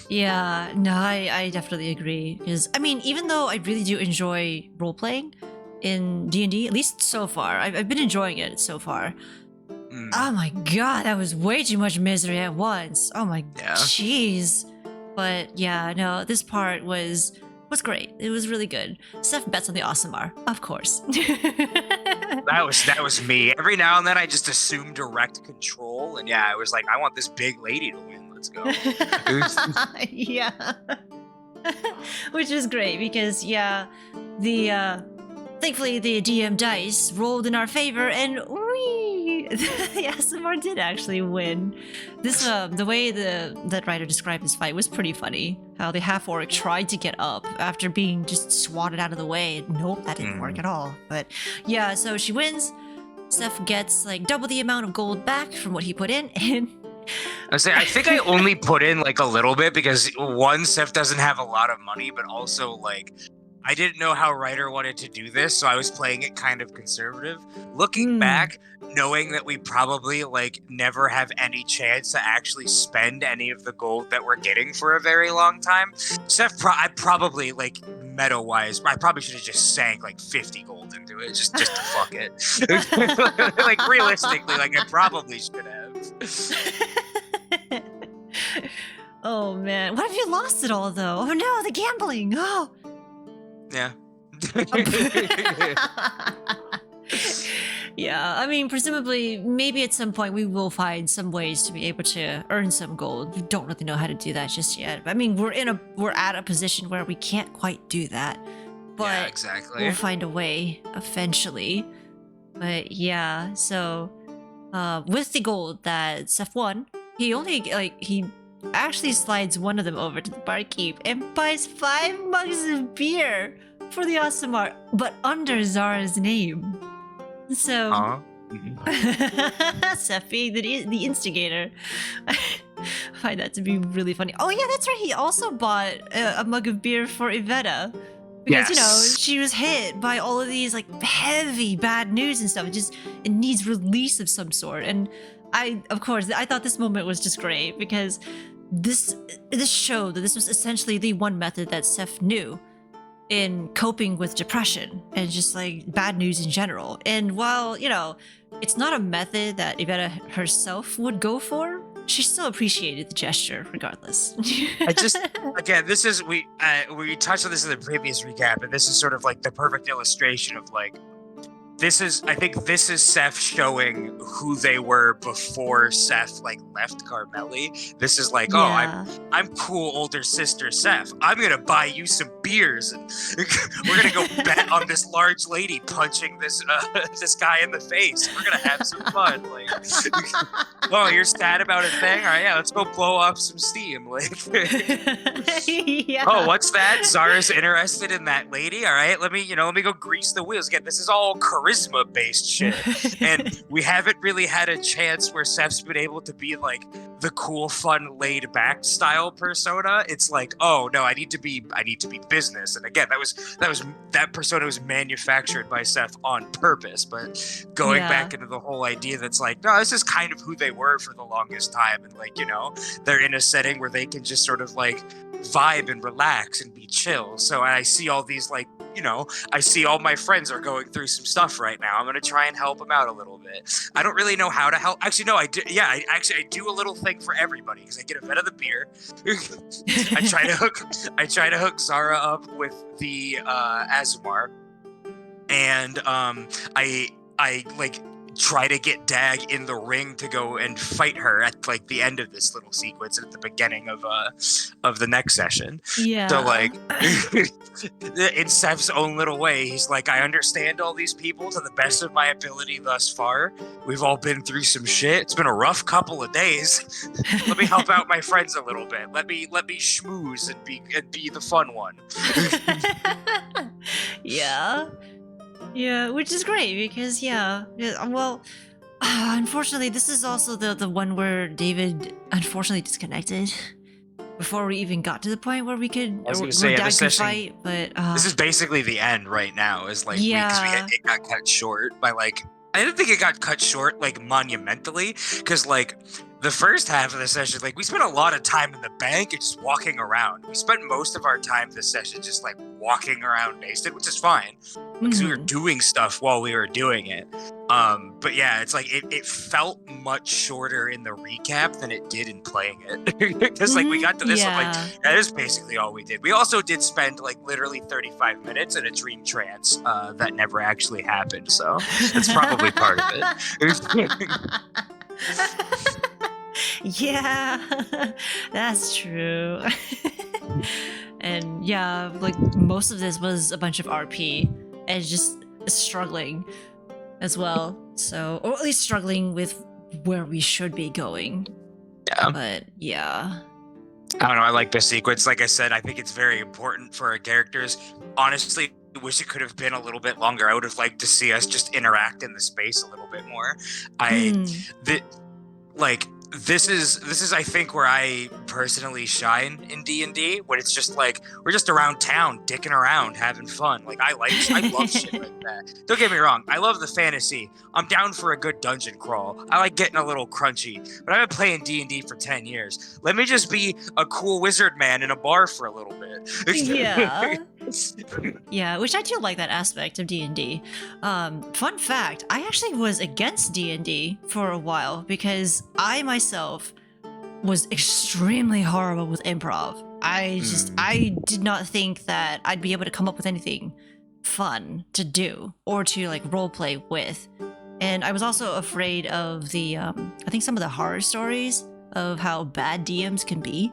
Yeah, no, I definitely agree. Because even though I really do enjoy role playing in D&D, at least so far, I've been enjoying it so far. Oh my god, that was way too much misery at once. Oh my jeez. But yeah, no, this part was great. It was really good. Seth bets on the Aasimar, of course. that was me. Every now and then I just assume direct control, and yeah, I was like, I want this big lady to win. Let's go. Yeah. Which is great because the thankfully the DM dice rolled in our favor and the ASMR did actually win. This the way that writer described this fight was pretty funny. How the half orc tried to get up after being just swatted out of the way. Nope, that didn't work at all. But yeah, so she wins. Seth gets like double the amount of gold back from what he put in, and I think I only put in like a little bit because one, Seth doesn't have a lot of money, but also like I didn't know how Ryder wanted to do this, so I was playing it kind of conservative. Looking back, knowing that we probably like never have any chance to actually spend any of the gold that we're getting for a very long time, Seth, I probably like meta-wise, I probably should have just sank like 50 gold into it just to fuck it. Like realistically, like I probably should have. Oh man, what if you lost it all though? Oh no, the gambling. Oh. Yeah. Yeah, I mean, presumably, maybe at some point we will find some ways to be able to earn some gold. We don't really know how to do that just yet. I mean, we're at a position where we can't quite do that, but yeah, exactly. we'll find a way eventually. But yeah, so with the gold that Seth won, he actually slides one of them over to the barkeep and buys 5 mugs of beer for the ASMR, but under Zara's name. So, Seth being the instigator, I find that to be really funny. Oh yeah, that's right. He also bought a mug of beer for Evetta because you know she was hit by all of these like heavy bad news and stuff. It needs release of some sort. And I thought this moment was just great because this showed that this was essentially the one method that Seth knew in coping with depression and just like bad news in general. And while, you know, it's not a method that Evetta herself would go for, she still appreciated the gesture regardless. Again, this is, we touched on this in the previous recap, and this is sort of like the perfect illustration of like, I think this is Seth showing who they were before Seth like left Carmeli. This is like, yeah. oh, I'm cool older sister Seth. I'm gonna buy you some beers and we're gonna go bet on this large lady punching this this guy in the face. We're gonna have some fun. Like, oh, you're sad about a thing? All right, yeah, let's go blow off some steam. Like, Yeah. oh, what's that? Zara's interested in that lady. All right, let me go grease the wheels. Again, this is all charisma-based shit, and we haven't really had a chance where Seth's been able to be like the cool, fun, laid-back style persona. It's like, oh no, I need to be business. And again, that persona was manufactured by Seth on purpose. But going back into the whole idea that's like, no, this is kind of who they were for the longest time, and like, you know, they're in a setting where they can just sort of like vibe and relax and be chill. So I see all these like, you know, I see all my friends are going through some stuff right now. I'm going to try and help them out a little bit. I don't really know how to help. Actually, no, I do. Yeah, I do a little thing for everybody because I get a bit of the beer. I try to hook Zara up with the Azumar, and I like try to get Dag in the ring to go and fight her at like the end of this little sequence at the beginning of the next session. Yeah. So like in Seth's own little way, he's like, I understand all these people to the best of my ability thus far. We've all been through some shit. It's been a rough couple of days. Let me help out my friends a little bit. Let me schmooze and be the fun one. Yeah, which is great because well, unfortunately, this is also the one where David unfortunately disconnected before we even got to the point where we could Dag could fight. But this is basically the end right now. Is like because it got cut short by like. I didn't think it got cut short like monumentally because like the first half of the session, like we spent a lot of time in the bank and just walking around. We spent most of our time this session just like walking around Nasted, which is fine because we were doing stuff while we were doing it. But yeah, it's like it felt much shorter in the recap than it did in playing it. Because like we got to this, I'm like, that is basically all we did. We also did spend like literally 35 minutes in a dream trance that never actually happened. So that's probably part of it. Yeah, that's true. And yeah, like most of this was a bunch of RP and just struggling as well. So, or at least struggling with where we should be going. Yeah. But yeah. I don't know. I like this sequence. Like I said, I think it's very important for our characters. Honestly, I wish it could have been a little bit longer. I would have liked to see us just interact in the space a little bit more. This is I think where I personally shine in D&D, when it's just like we're just around town dicking around having fun. Like I love shit like that. Don't get me wrong, I love the fantasy. I'm down for a good dungeon crawl. I like getting a little crunchy, but I've been playing D&D for 10 years. Let me just be a cool wizard man in a bar for a little bit. Yeah. Yeah, which I do like that aspect of D&D. Fun fact, I actually was against D&D for a while because I myself was extremely horrible with improv. I did not think that I'd be able to come up with anything fun to do or to like roleplay with. And I was also afraid of the, I think some of the horror stories of how bad DMs can be.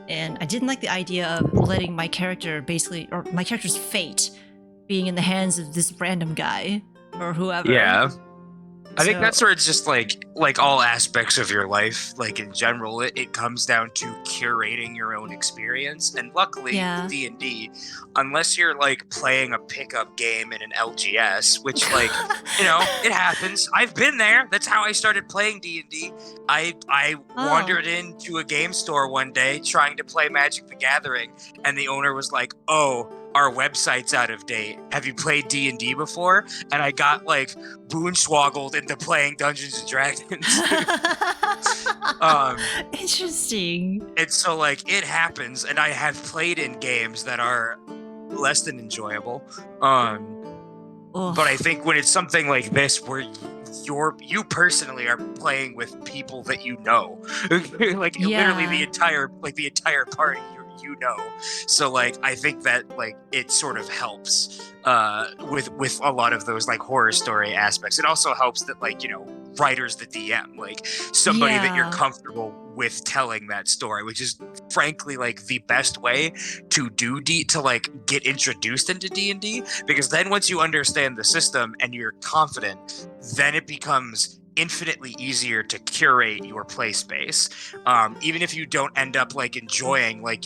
And I didn't like the idea of letting my character or my character's fate being in the hands of this random guy or whoever. Yeah. I think that's where it's just like all aspects of your life, like in general, it comes down to curating your own experience. And luckily, D&D, unless you're like playing a pickup game in an LGS, which like, it happens. I've been there. That's how I started playing D&D. I wandered into a game store one day trying to play Magic the Gathering, and the owner was like, "Oh, our website's out of date. Have you played D&D before?" And I got like boonswoggled into playing Dungeons and Dragons. Interesting. And so like it happens, and I have played in games that are less than enjoyable. But I think when it's something like this where you personally are playing with people that you know, like literally the entire party you know. So like I think that like it sort of helps with a lot of those like horror story aspects. It also helps that like writer's the DM, like somebody that you're comfortable with telling that story, which is frankly like the best way to to like get introduced into D&D, because then once you understand the system and you're confident, then it becomes infinitely easier to curate your play space. Even if you don't end up like enjoying like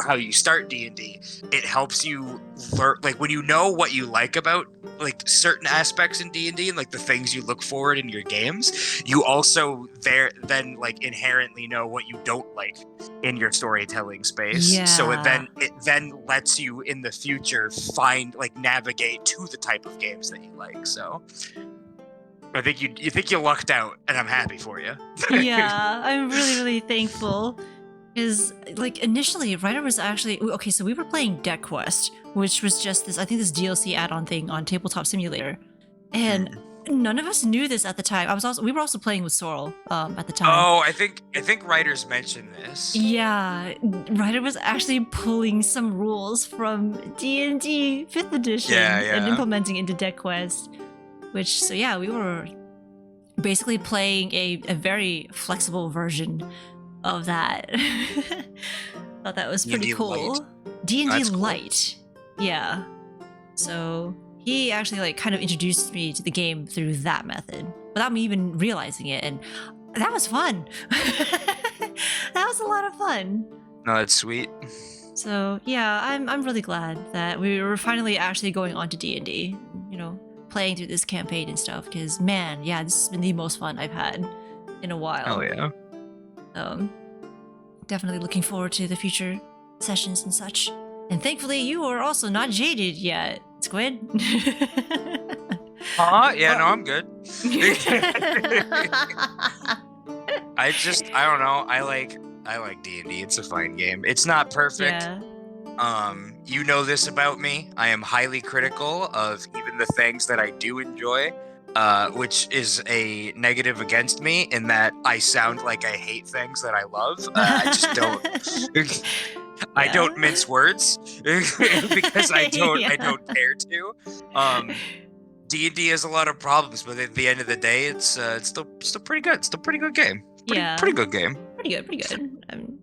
how you start D&D, it helps you learn, like when you know what you like about like certain aspects in D&D and like the things you look forward in your games, you also then like inherently know what you don't like in your storytelling space. So it then lets you in the future navigate to the type of games that you like. So I think you lucked out, and I'm happy for you. Yeah, I'm really, really thankful. Because, like, initially, Ryder was actually... Okay, so we were playing Deck Quest, which was just this DLC add-on thing on Tabletop Simulator. And none of us knew this at the time. We were also playing with Sorrel at the time. Oh, I think Ryder's mentioned this. Yeah, Ryder was actually pulling some rules from D&D 5th edition and implementing into Deck Quest. So we were basically playing a very flexible version of that. Thought that was pretty cool. D&D Light. Yeah. So he actually like kind of introduced me to the game through that method without me even realizing it, and that was fun. That was a lot of fun. No, that's sweet. So yeah, I'm really glad that we were finally actually going on to D&D, playing through this campaign and stuff, because man, this has been the most fun I've had in a while. Oh yeah. Definitely looking forward to the future sessions and such. And thankfully you are also not jaded yet, Squid. Yeah, no, I'm good. I don't know. I like D&D. It's a fine game. It's not perfect. Yeah. You know this about me. I am highly critical of even the things that I do enjoy, which is a negative against me in that I sound like I hate things that I love. I just don't. I don't mince words because I don't care to. D&D has a lot of problems, but at the end of the day, it's still pretty good. It's still a pretty good game. Pretty good game. Pretty good.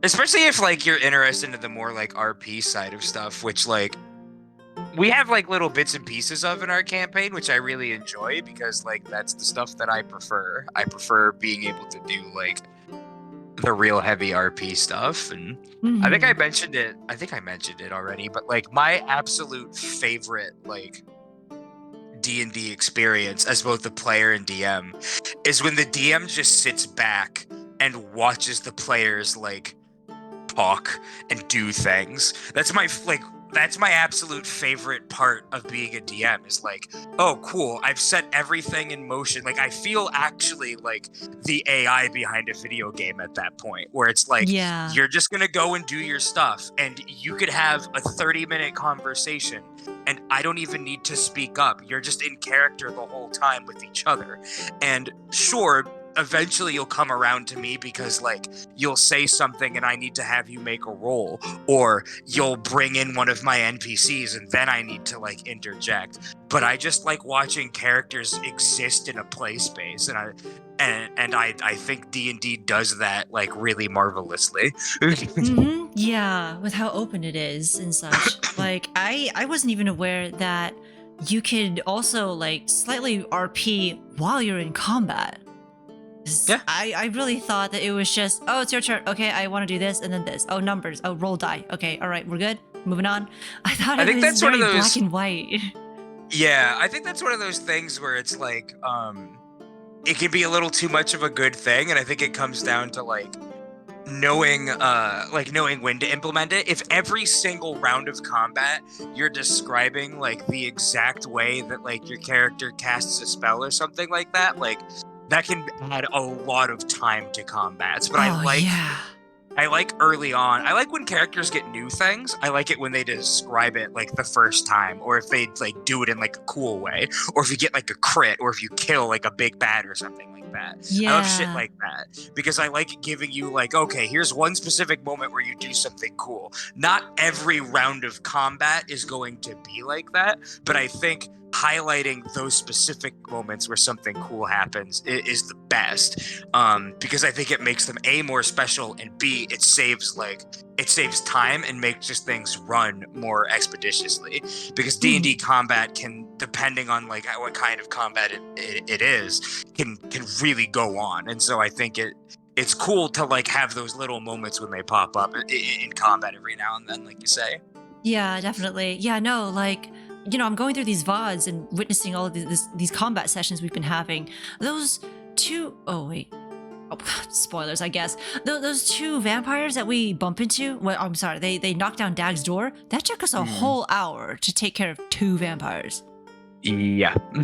Especially if like you're interested in the more like RP side of stuff, which like we have like little bits and pieces of in our campaign, which I really enjoy because like that's the stuff that I prefer. I prefer being able to do like the real heavy RP stuff, and I think I mentioned it. I think I mentioned it already, but like my absolute favorite like D&D experience as both the player and DM is when the DM just sits back and watches the players like talk and do things. That's my absolute favorite part of being a DM is like, oh cool, I've set everything in motion. Like I feel actually like the AI behind a video game at that point where it's like you're just gonna go and do your stuff and you could have a 30-minute conversation and I don't even need to speak up. You're just in character the whole time with each other. And sure, eventually you'll come around to me because like you'll say something and I need to have you make a roll, or you'll bring in one of my NPCs and then I need to like interject. But I just like watching characters exist in a play space, and I think D&D does that like really marvelously. Yeah, with how open it is and such. Like I wasn't even aware that you could also like slightly RP while you're in combat. Yeah. I really thought that it was just, oh, it's your turn. Okay, I want to do this and then this. Oh, numbers. Oh, roll die. Okay, all right, we're good. Moving on. I think that's very one of those black and white. Yeah, I think that's one of those things where it's like, it can be a little too much of a good thing, and I think it comes down to like knowing when to implement it. If every single round of combat you're describing like the exact way that like your character casts a spell or something like that, like that can add a lot of time to combats. But I like early on. I like when characters get new things. I like it when they describe it like the first time, or if they like do it in like a cool way, or if you get like a crit, or if you kill like a big bad or something like that. I love shit like that because I like giving you like, okay, here's one specific moment where you do something cool. Not every round of combat is going to be like that, but I think highlighting those specific moments where something cool happens is the best, because I think it makes them A, more special, and B, it saves time and makes just things run more expeditiously, because D&D combat can, depending on like what kind of combat it is, can really go on. And so I think it's cool to like have those little moments when they pop up in combat every now and then, like you say. Yeah, definitely. Yeah, no, like, you know, I'm going through these VODs and witnessing all of these combat sessions we've been having. Those two, spoilers, I guess. Those two vampires that we bump into, well, I'm sorry, they knocked down Dag's door. That took us a whole hour to take care of two vampires. Yeah. And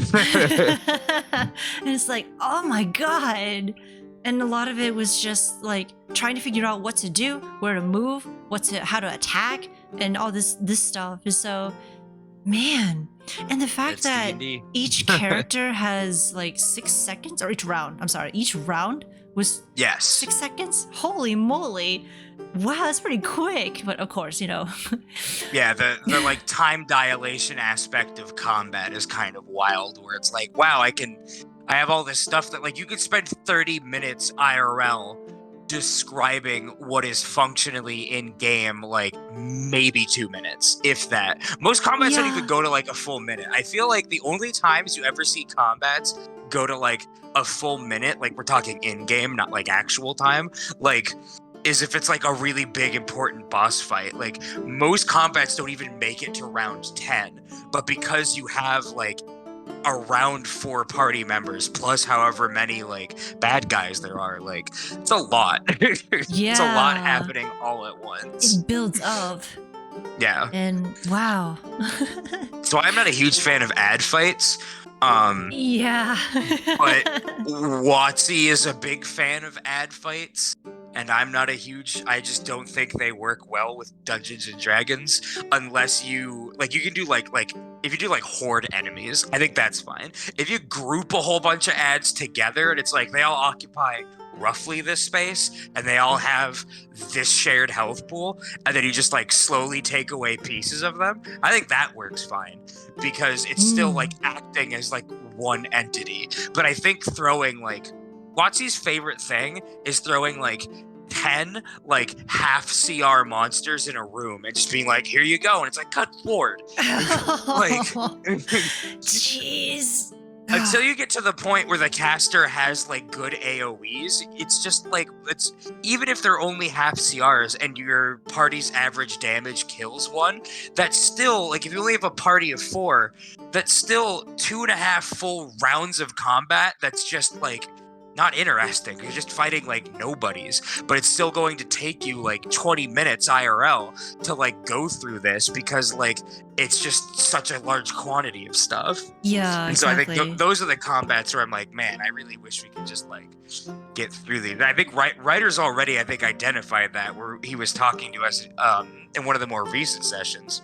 it's like, oh my god. And a lot of it was just like trying to figure out what to do, where to move, how to attack, and all this stuff. So, man, and the fact that D&D. Each character has like 6 seconds, or each round was 6 seconds. Holy moly. Wow, that's pretty quick. But of course, you know. Yeah, the like time dilation aspect of combat is kind of wild, where it's like, wow, I have all this stuff that like you could spend 30 minutes IRL describing what is functionally in game, like maybe 2 minutes, if that. Most combats don't even go to like a full minute. I feel like the only times you ever see combats go to like a full minute, like we're talking in game, not like actual time, like is if it's like a really big important boss fight. Like most combats don't even make it to round 10, but because you have like around 4 party members plus however many like bad guys there are, like it's a lot. It's a lot happening all at once. It builds up. Yeah. And wow. So I'm not a huge fan of ad fights, Yeah. But Watsy is a big fan of ad fights, and I'm not a huge. I just don't think they work well with Dungeons and Dragons unless you you can do like if you do like horde enemies. I think that's fine. If you group a whole bunch of ads together and it's like they all occupy roughly this space and they all have this shared health pool, and then you just like slowly take away pieces of them, I think that works fine because it's still like acting as like one entity. But I think throwing like Watsy's favorite thing is throwing like 10 like half CR monsters in a room and just being like, here you go, and it's like cut forward. Like jeez. Until you get to the point where the caster has like good AoEs, it's just like it's even if they're only half CRs and your party's average damage kills one, that's still like if you only have a party of 4, that's still 2.5 full rounds of combat. That's just like not interesting. You're just fighting like nobodies, but it's still going to take you like 20 minutes IRL to like go through this because like it's just such a large quantity of stuff. Yeah, And exactly. so I think those are the combats where I'm like, man, I really wish we could just like get through these. And I think Writers already, I think, identified that where he was talking to us in one of the more recent sessions,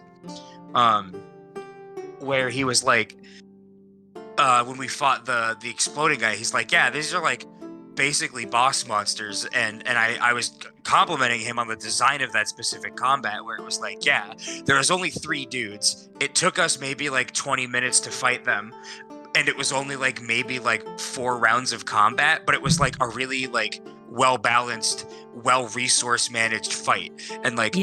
where he was like, when we fought the exploding guy, he's like, yeah, these are like basically boss monsters, and I was complimenting him on the design of that specific combat where it was like, yeah, there was only 3 dudes. It took us maybe like 20 minutes to fight them, and it was only like maybe like 4 rounds of combat, but it was like a really like well balanced, well resource managed fight. And like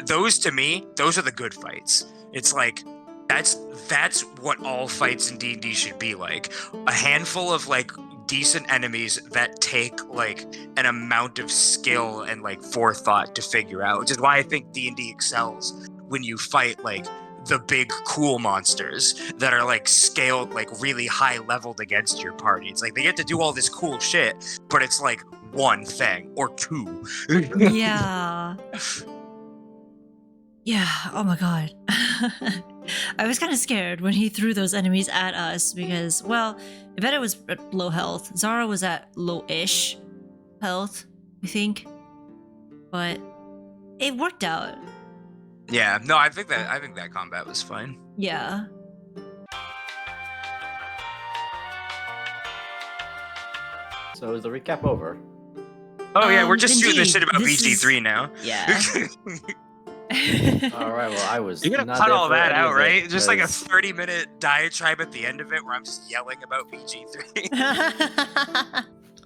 those to me, those are the good fights. It's like that's what all fights in D&D should be like. A handful of like decent enemies that take like an amount of skill and like forethought to figure out, which is why I think D&D excels when you fight like the big cool monsters that are like scaled like really high leveled against your party. It's like they get to do all this cool shit, but it's like one thing or 2. Yeah. Yeah, oh my god. I was kind of scared when he threw those enemies at us because, well, Evetta was at low health. Zara was at low-ish health, I think. But it worked out. Yeah, no, I think that combat was fine. Yeah. So is the recap over? Oh yeah, we're just shooting the indeed. shit about This BG3 now. Yeah. All right. Well, I was. You're gonna not cut there all for that any out, of it, right? Just like a 'cause 30-minute diatribe at the end of it where I'm just yelling about BG3.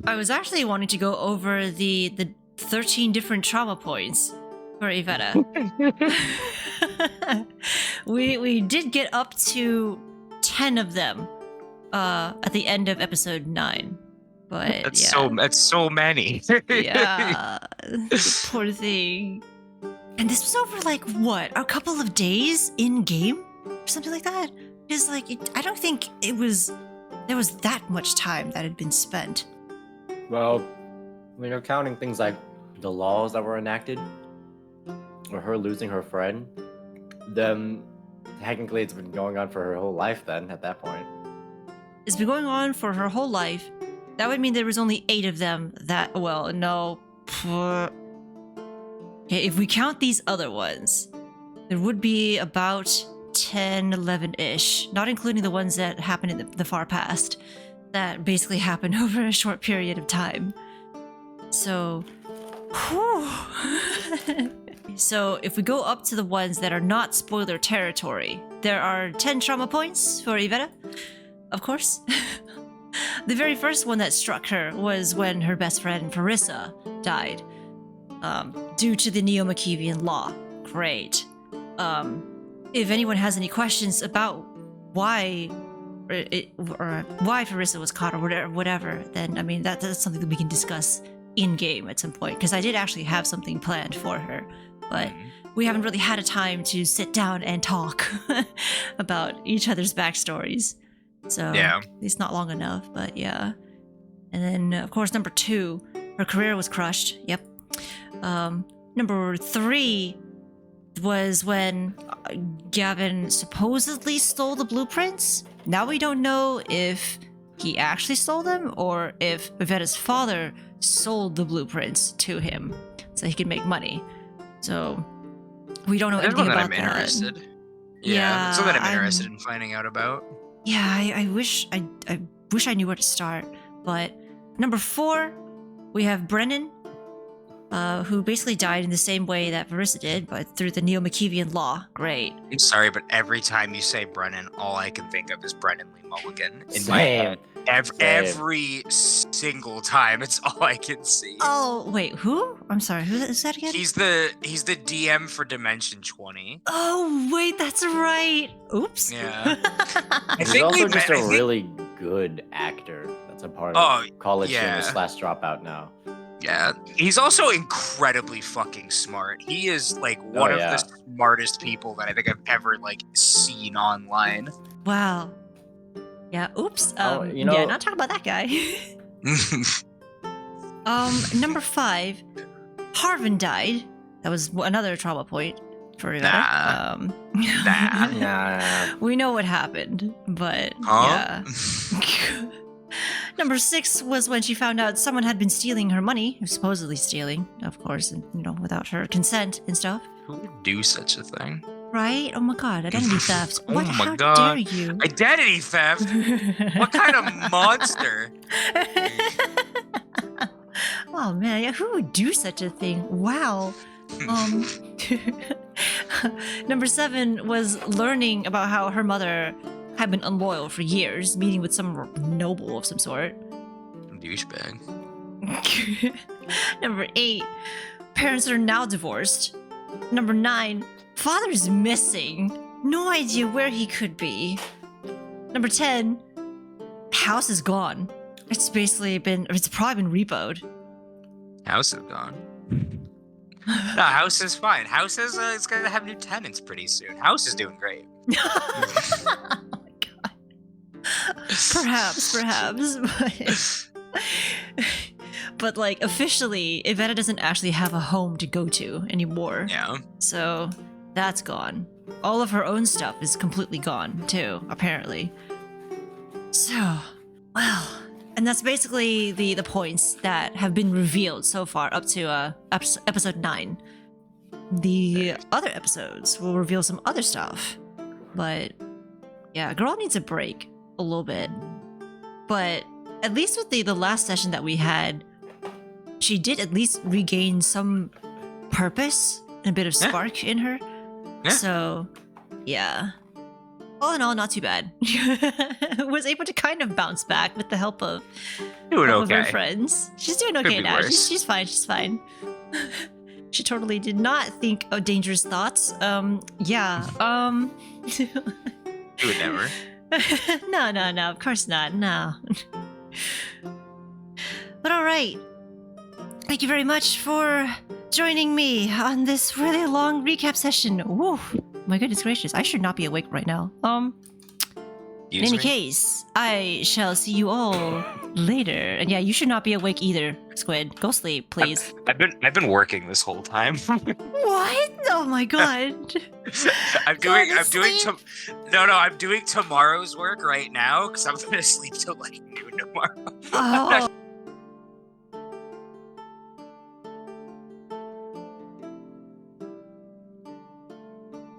I was actually wanting to go over the 13 different trauma points for Evetta. we did get up to 10 of them at the end of episode 9. But That's so many. yeah. Poor thing. And this was over like what, a couple of days in game or something like that? Because like I don't think there was that much time that had been spent. Well, when you're counting things like the laws that were enacted, or her losing her friend, then technically it's been going on for her whole life. Then at that point, It's been going on for her whole life. That would mean there was only 8 of them that, well, no. Okay, if we count these other ones, there would be about 10, 11-ish, not including the ones that happened in the far past, that basically happened over a short period of time. So, so if we go up to the ones that are not spoiler territory, there are 10 trauma points for Evetta, of course. The very first one that struck her was when her best friend Farissa died, due to the Neo-Machiavian law. Great. If anyone has any questions about why Farissa was caught or whatever, then I mean that's something that we can discuss in game at some point. Because I did actually have something planned for her, but we haven't really had a time to sit down and talk about each other's backstories. So Yeah. it's not long enough, but yeah. And then of course number 2, her career was crushed. Yep. Number 3, was when Gavin supposedly stole the blueprints. Now we don't know if he actually stole them or if Evetta's father sold the blueprints to him so he could make money. So we don't know That's anything one that about I'm that. interested. Yeah, that's something I'm I'm- interested in finding out about. Yeah, I wish I knew where to start. But number 4, we have Brennan, who basically died in the same way that Varissa did, but through the Neo-Machiavian law. Great. I'm sorry, but every time you say Brennan, all I can think of is Brennan Lee Mulligan in my Same. head. Every single time, it's all I can see. Oh wait, who? I'm sorry. Who is that again? He's the DM for Dimension 20. Oh wait, that's right. Oops. Yeah. I He's think also we just met- a I think- really good actor. That's a part Oh, of college yeah. humor / dropout now. Yeah, he's also incredibly fucking smart. He is like one of yeah. the smartest people that I think I've ever like seen online. Wow. Yeah. Oops. Oh, Yeah, you know- not talking about that guy. Number 5, Harvin died. That was another trauma point for Evetta. Nah. Nah. We know what happened, but Huh? yeah. Number 6 was when she found out someone had been stealing her money, supposedly stealing, of course, and without her consent and stuff. Who would do such a thing? Right? Oh my god, identity theft. Oh What? my How God. dare you? Identity theft? What kind of monster? Oh man, yeah, who would do such a thing? Wow. Number 7 was learning about how her mother had been unloyal for years, meeting with some noble of some sort. Douchebag. Number 8, parents are now divorced. Number 9, father's missing. No idea where he could be. Number 10, house is gone. It's probably been repoed. House is gone. No, house is fine. House is it's gonna have new tenants pretty soon. House is doing great. Oh my god. Perhaps, but like officially, Evetta doesn't actually have a home to go to anymore. Yeah. So that's gone. All of her own stuff is completely gone too, apparently. So, well, and that's basically the points that have been revealed so far up to episode 9. The other episodes will reveal some other stuff. But yeah, girl needs a break a little bit. But at least with the last session that we had, she did at least regain some purpose and a bit of spark in her. Yeah. So, yeah. All in all, not too bad. Was able to kind of bounce back with the help of, Doing of her okay. friends. She's doing Could okay be now. worse. She's fine. She's fine. She totally did not think of dangerous thoughts. Yeah. You would never. No, of course not. No. But all right. Thank you very much for joining me on this really long recap session. Woo. My goodness gracious, I should not be awake right now. In any case, I shall see you all later. And yeah, you should not be awake either, Squid. Go sleep, please. I've been working this whole time. What? Oh my god. I'm doing tomorrow's work right now because I'm gonna sleep till like noon tomorrow. Oh.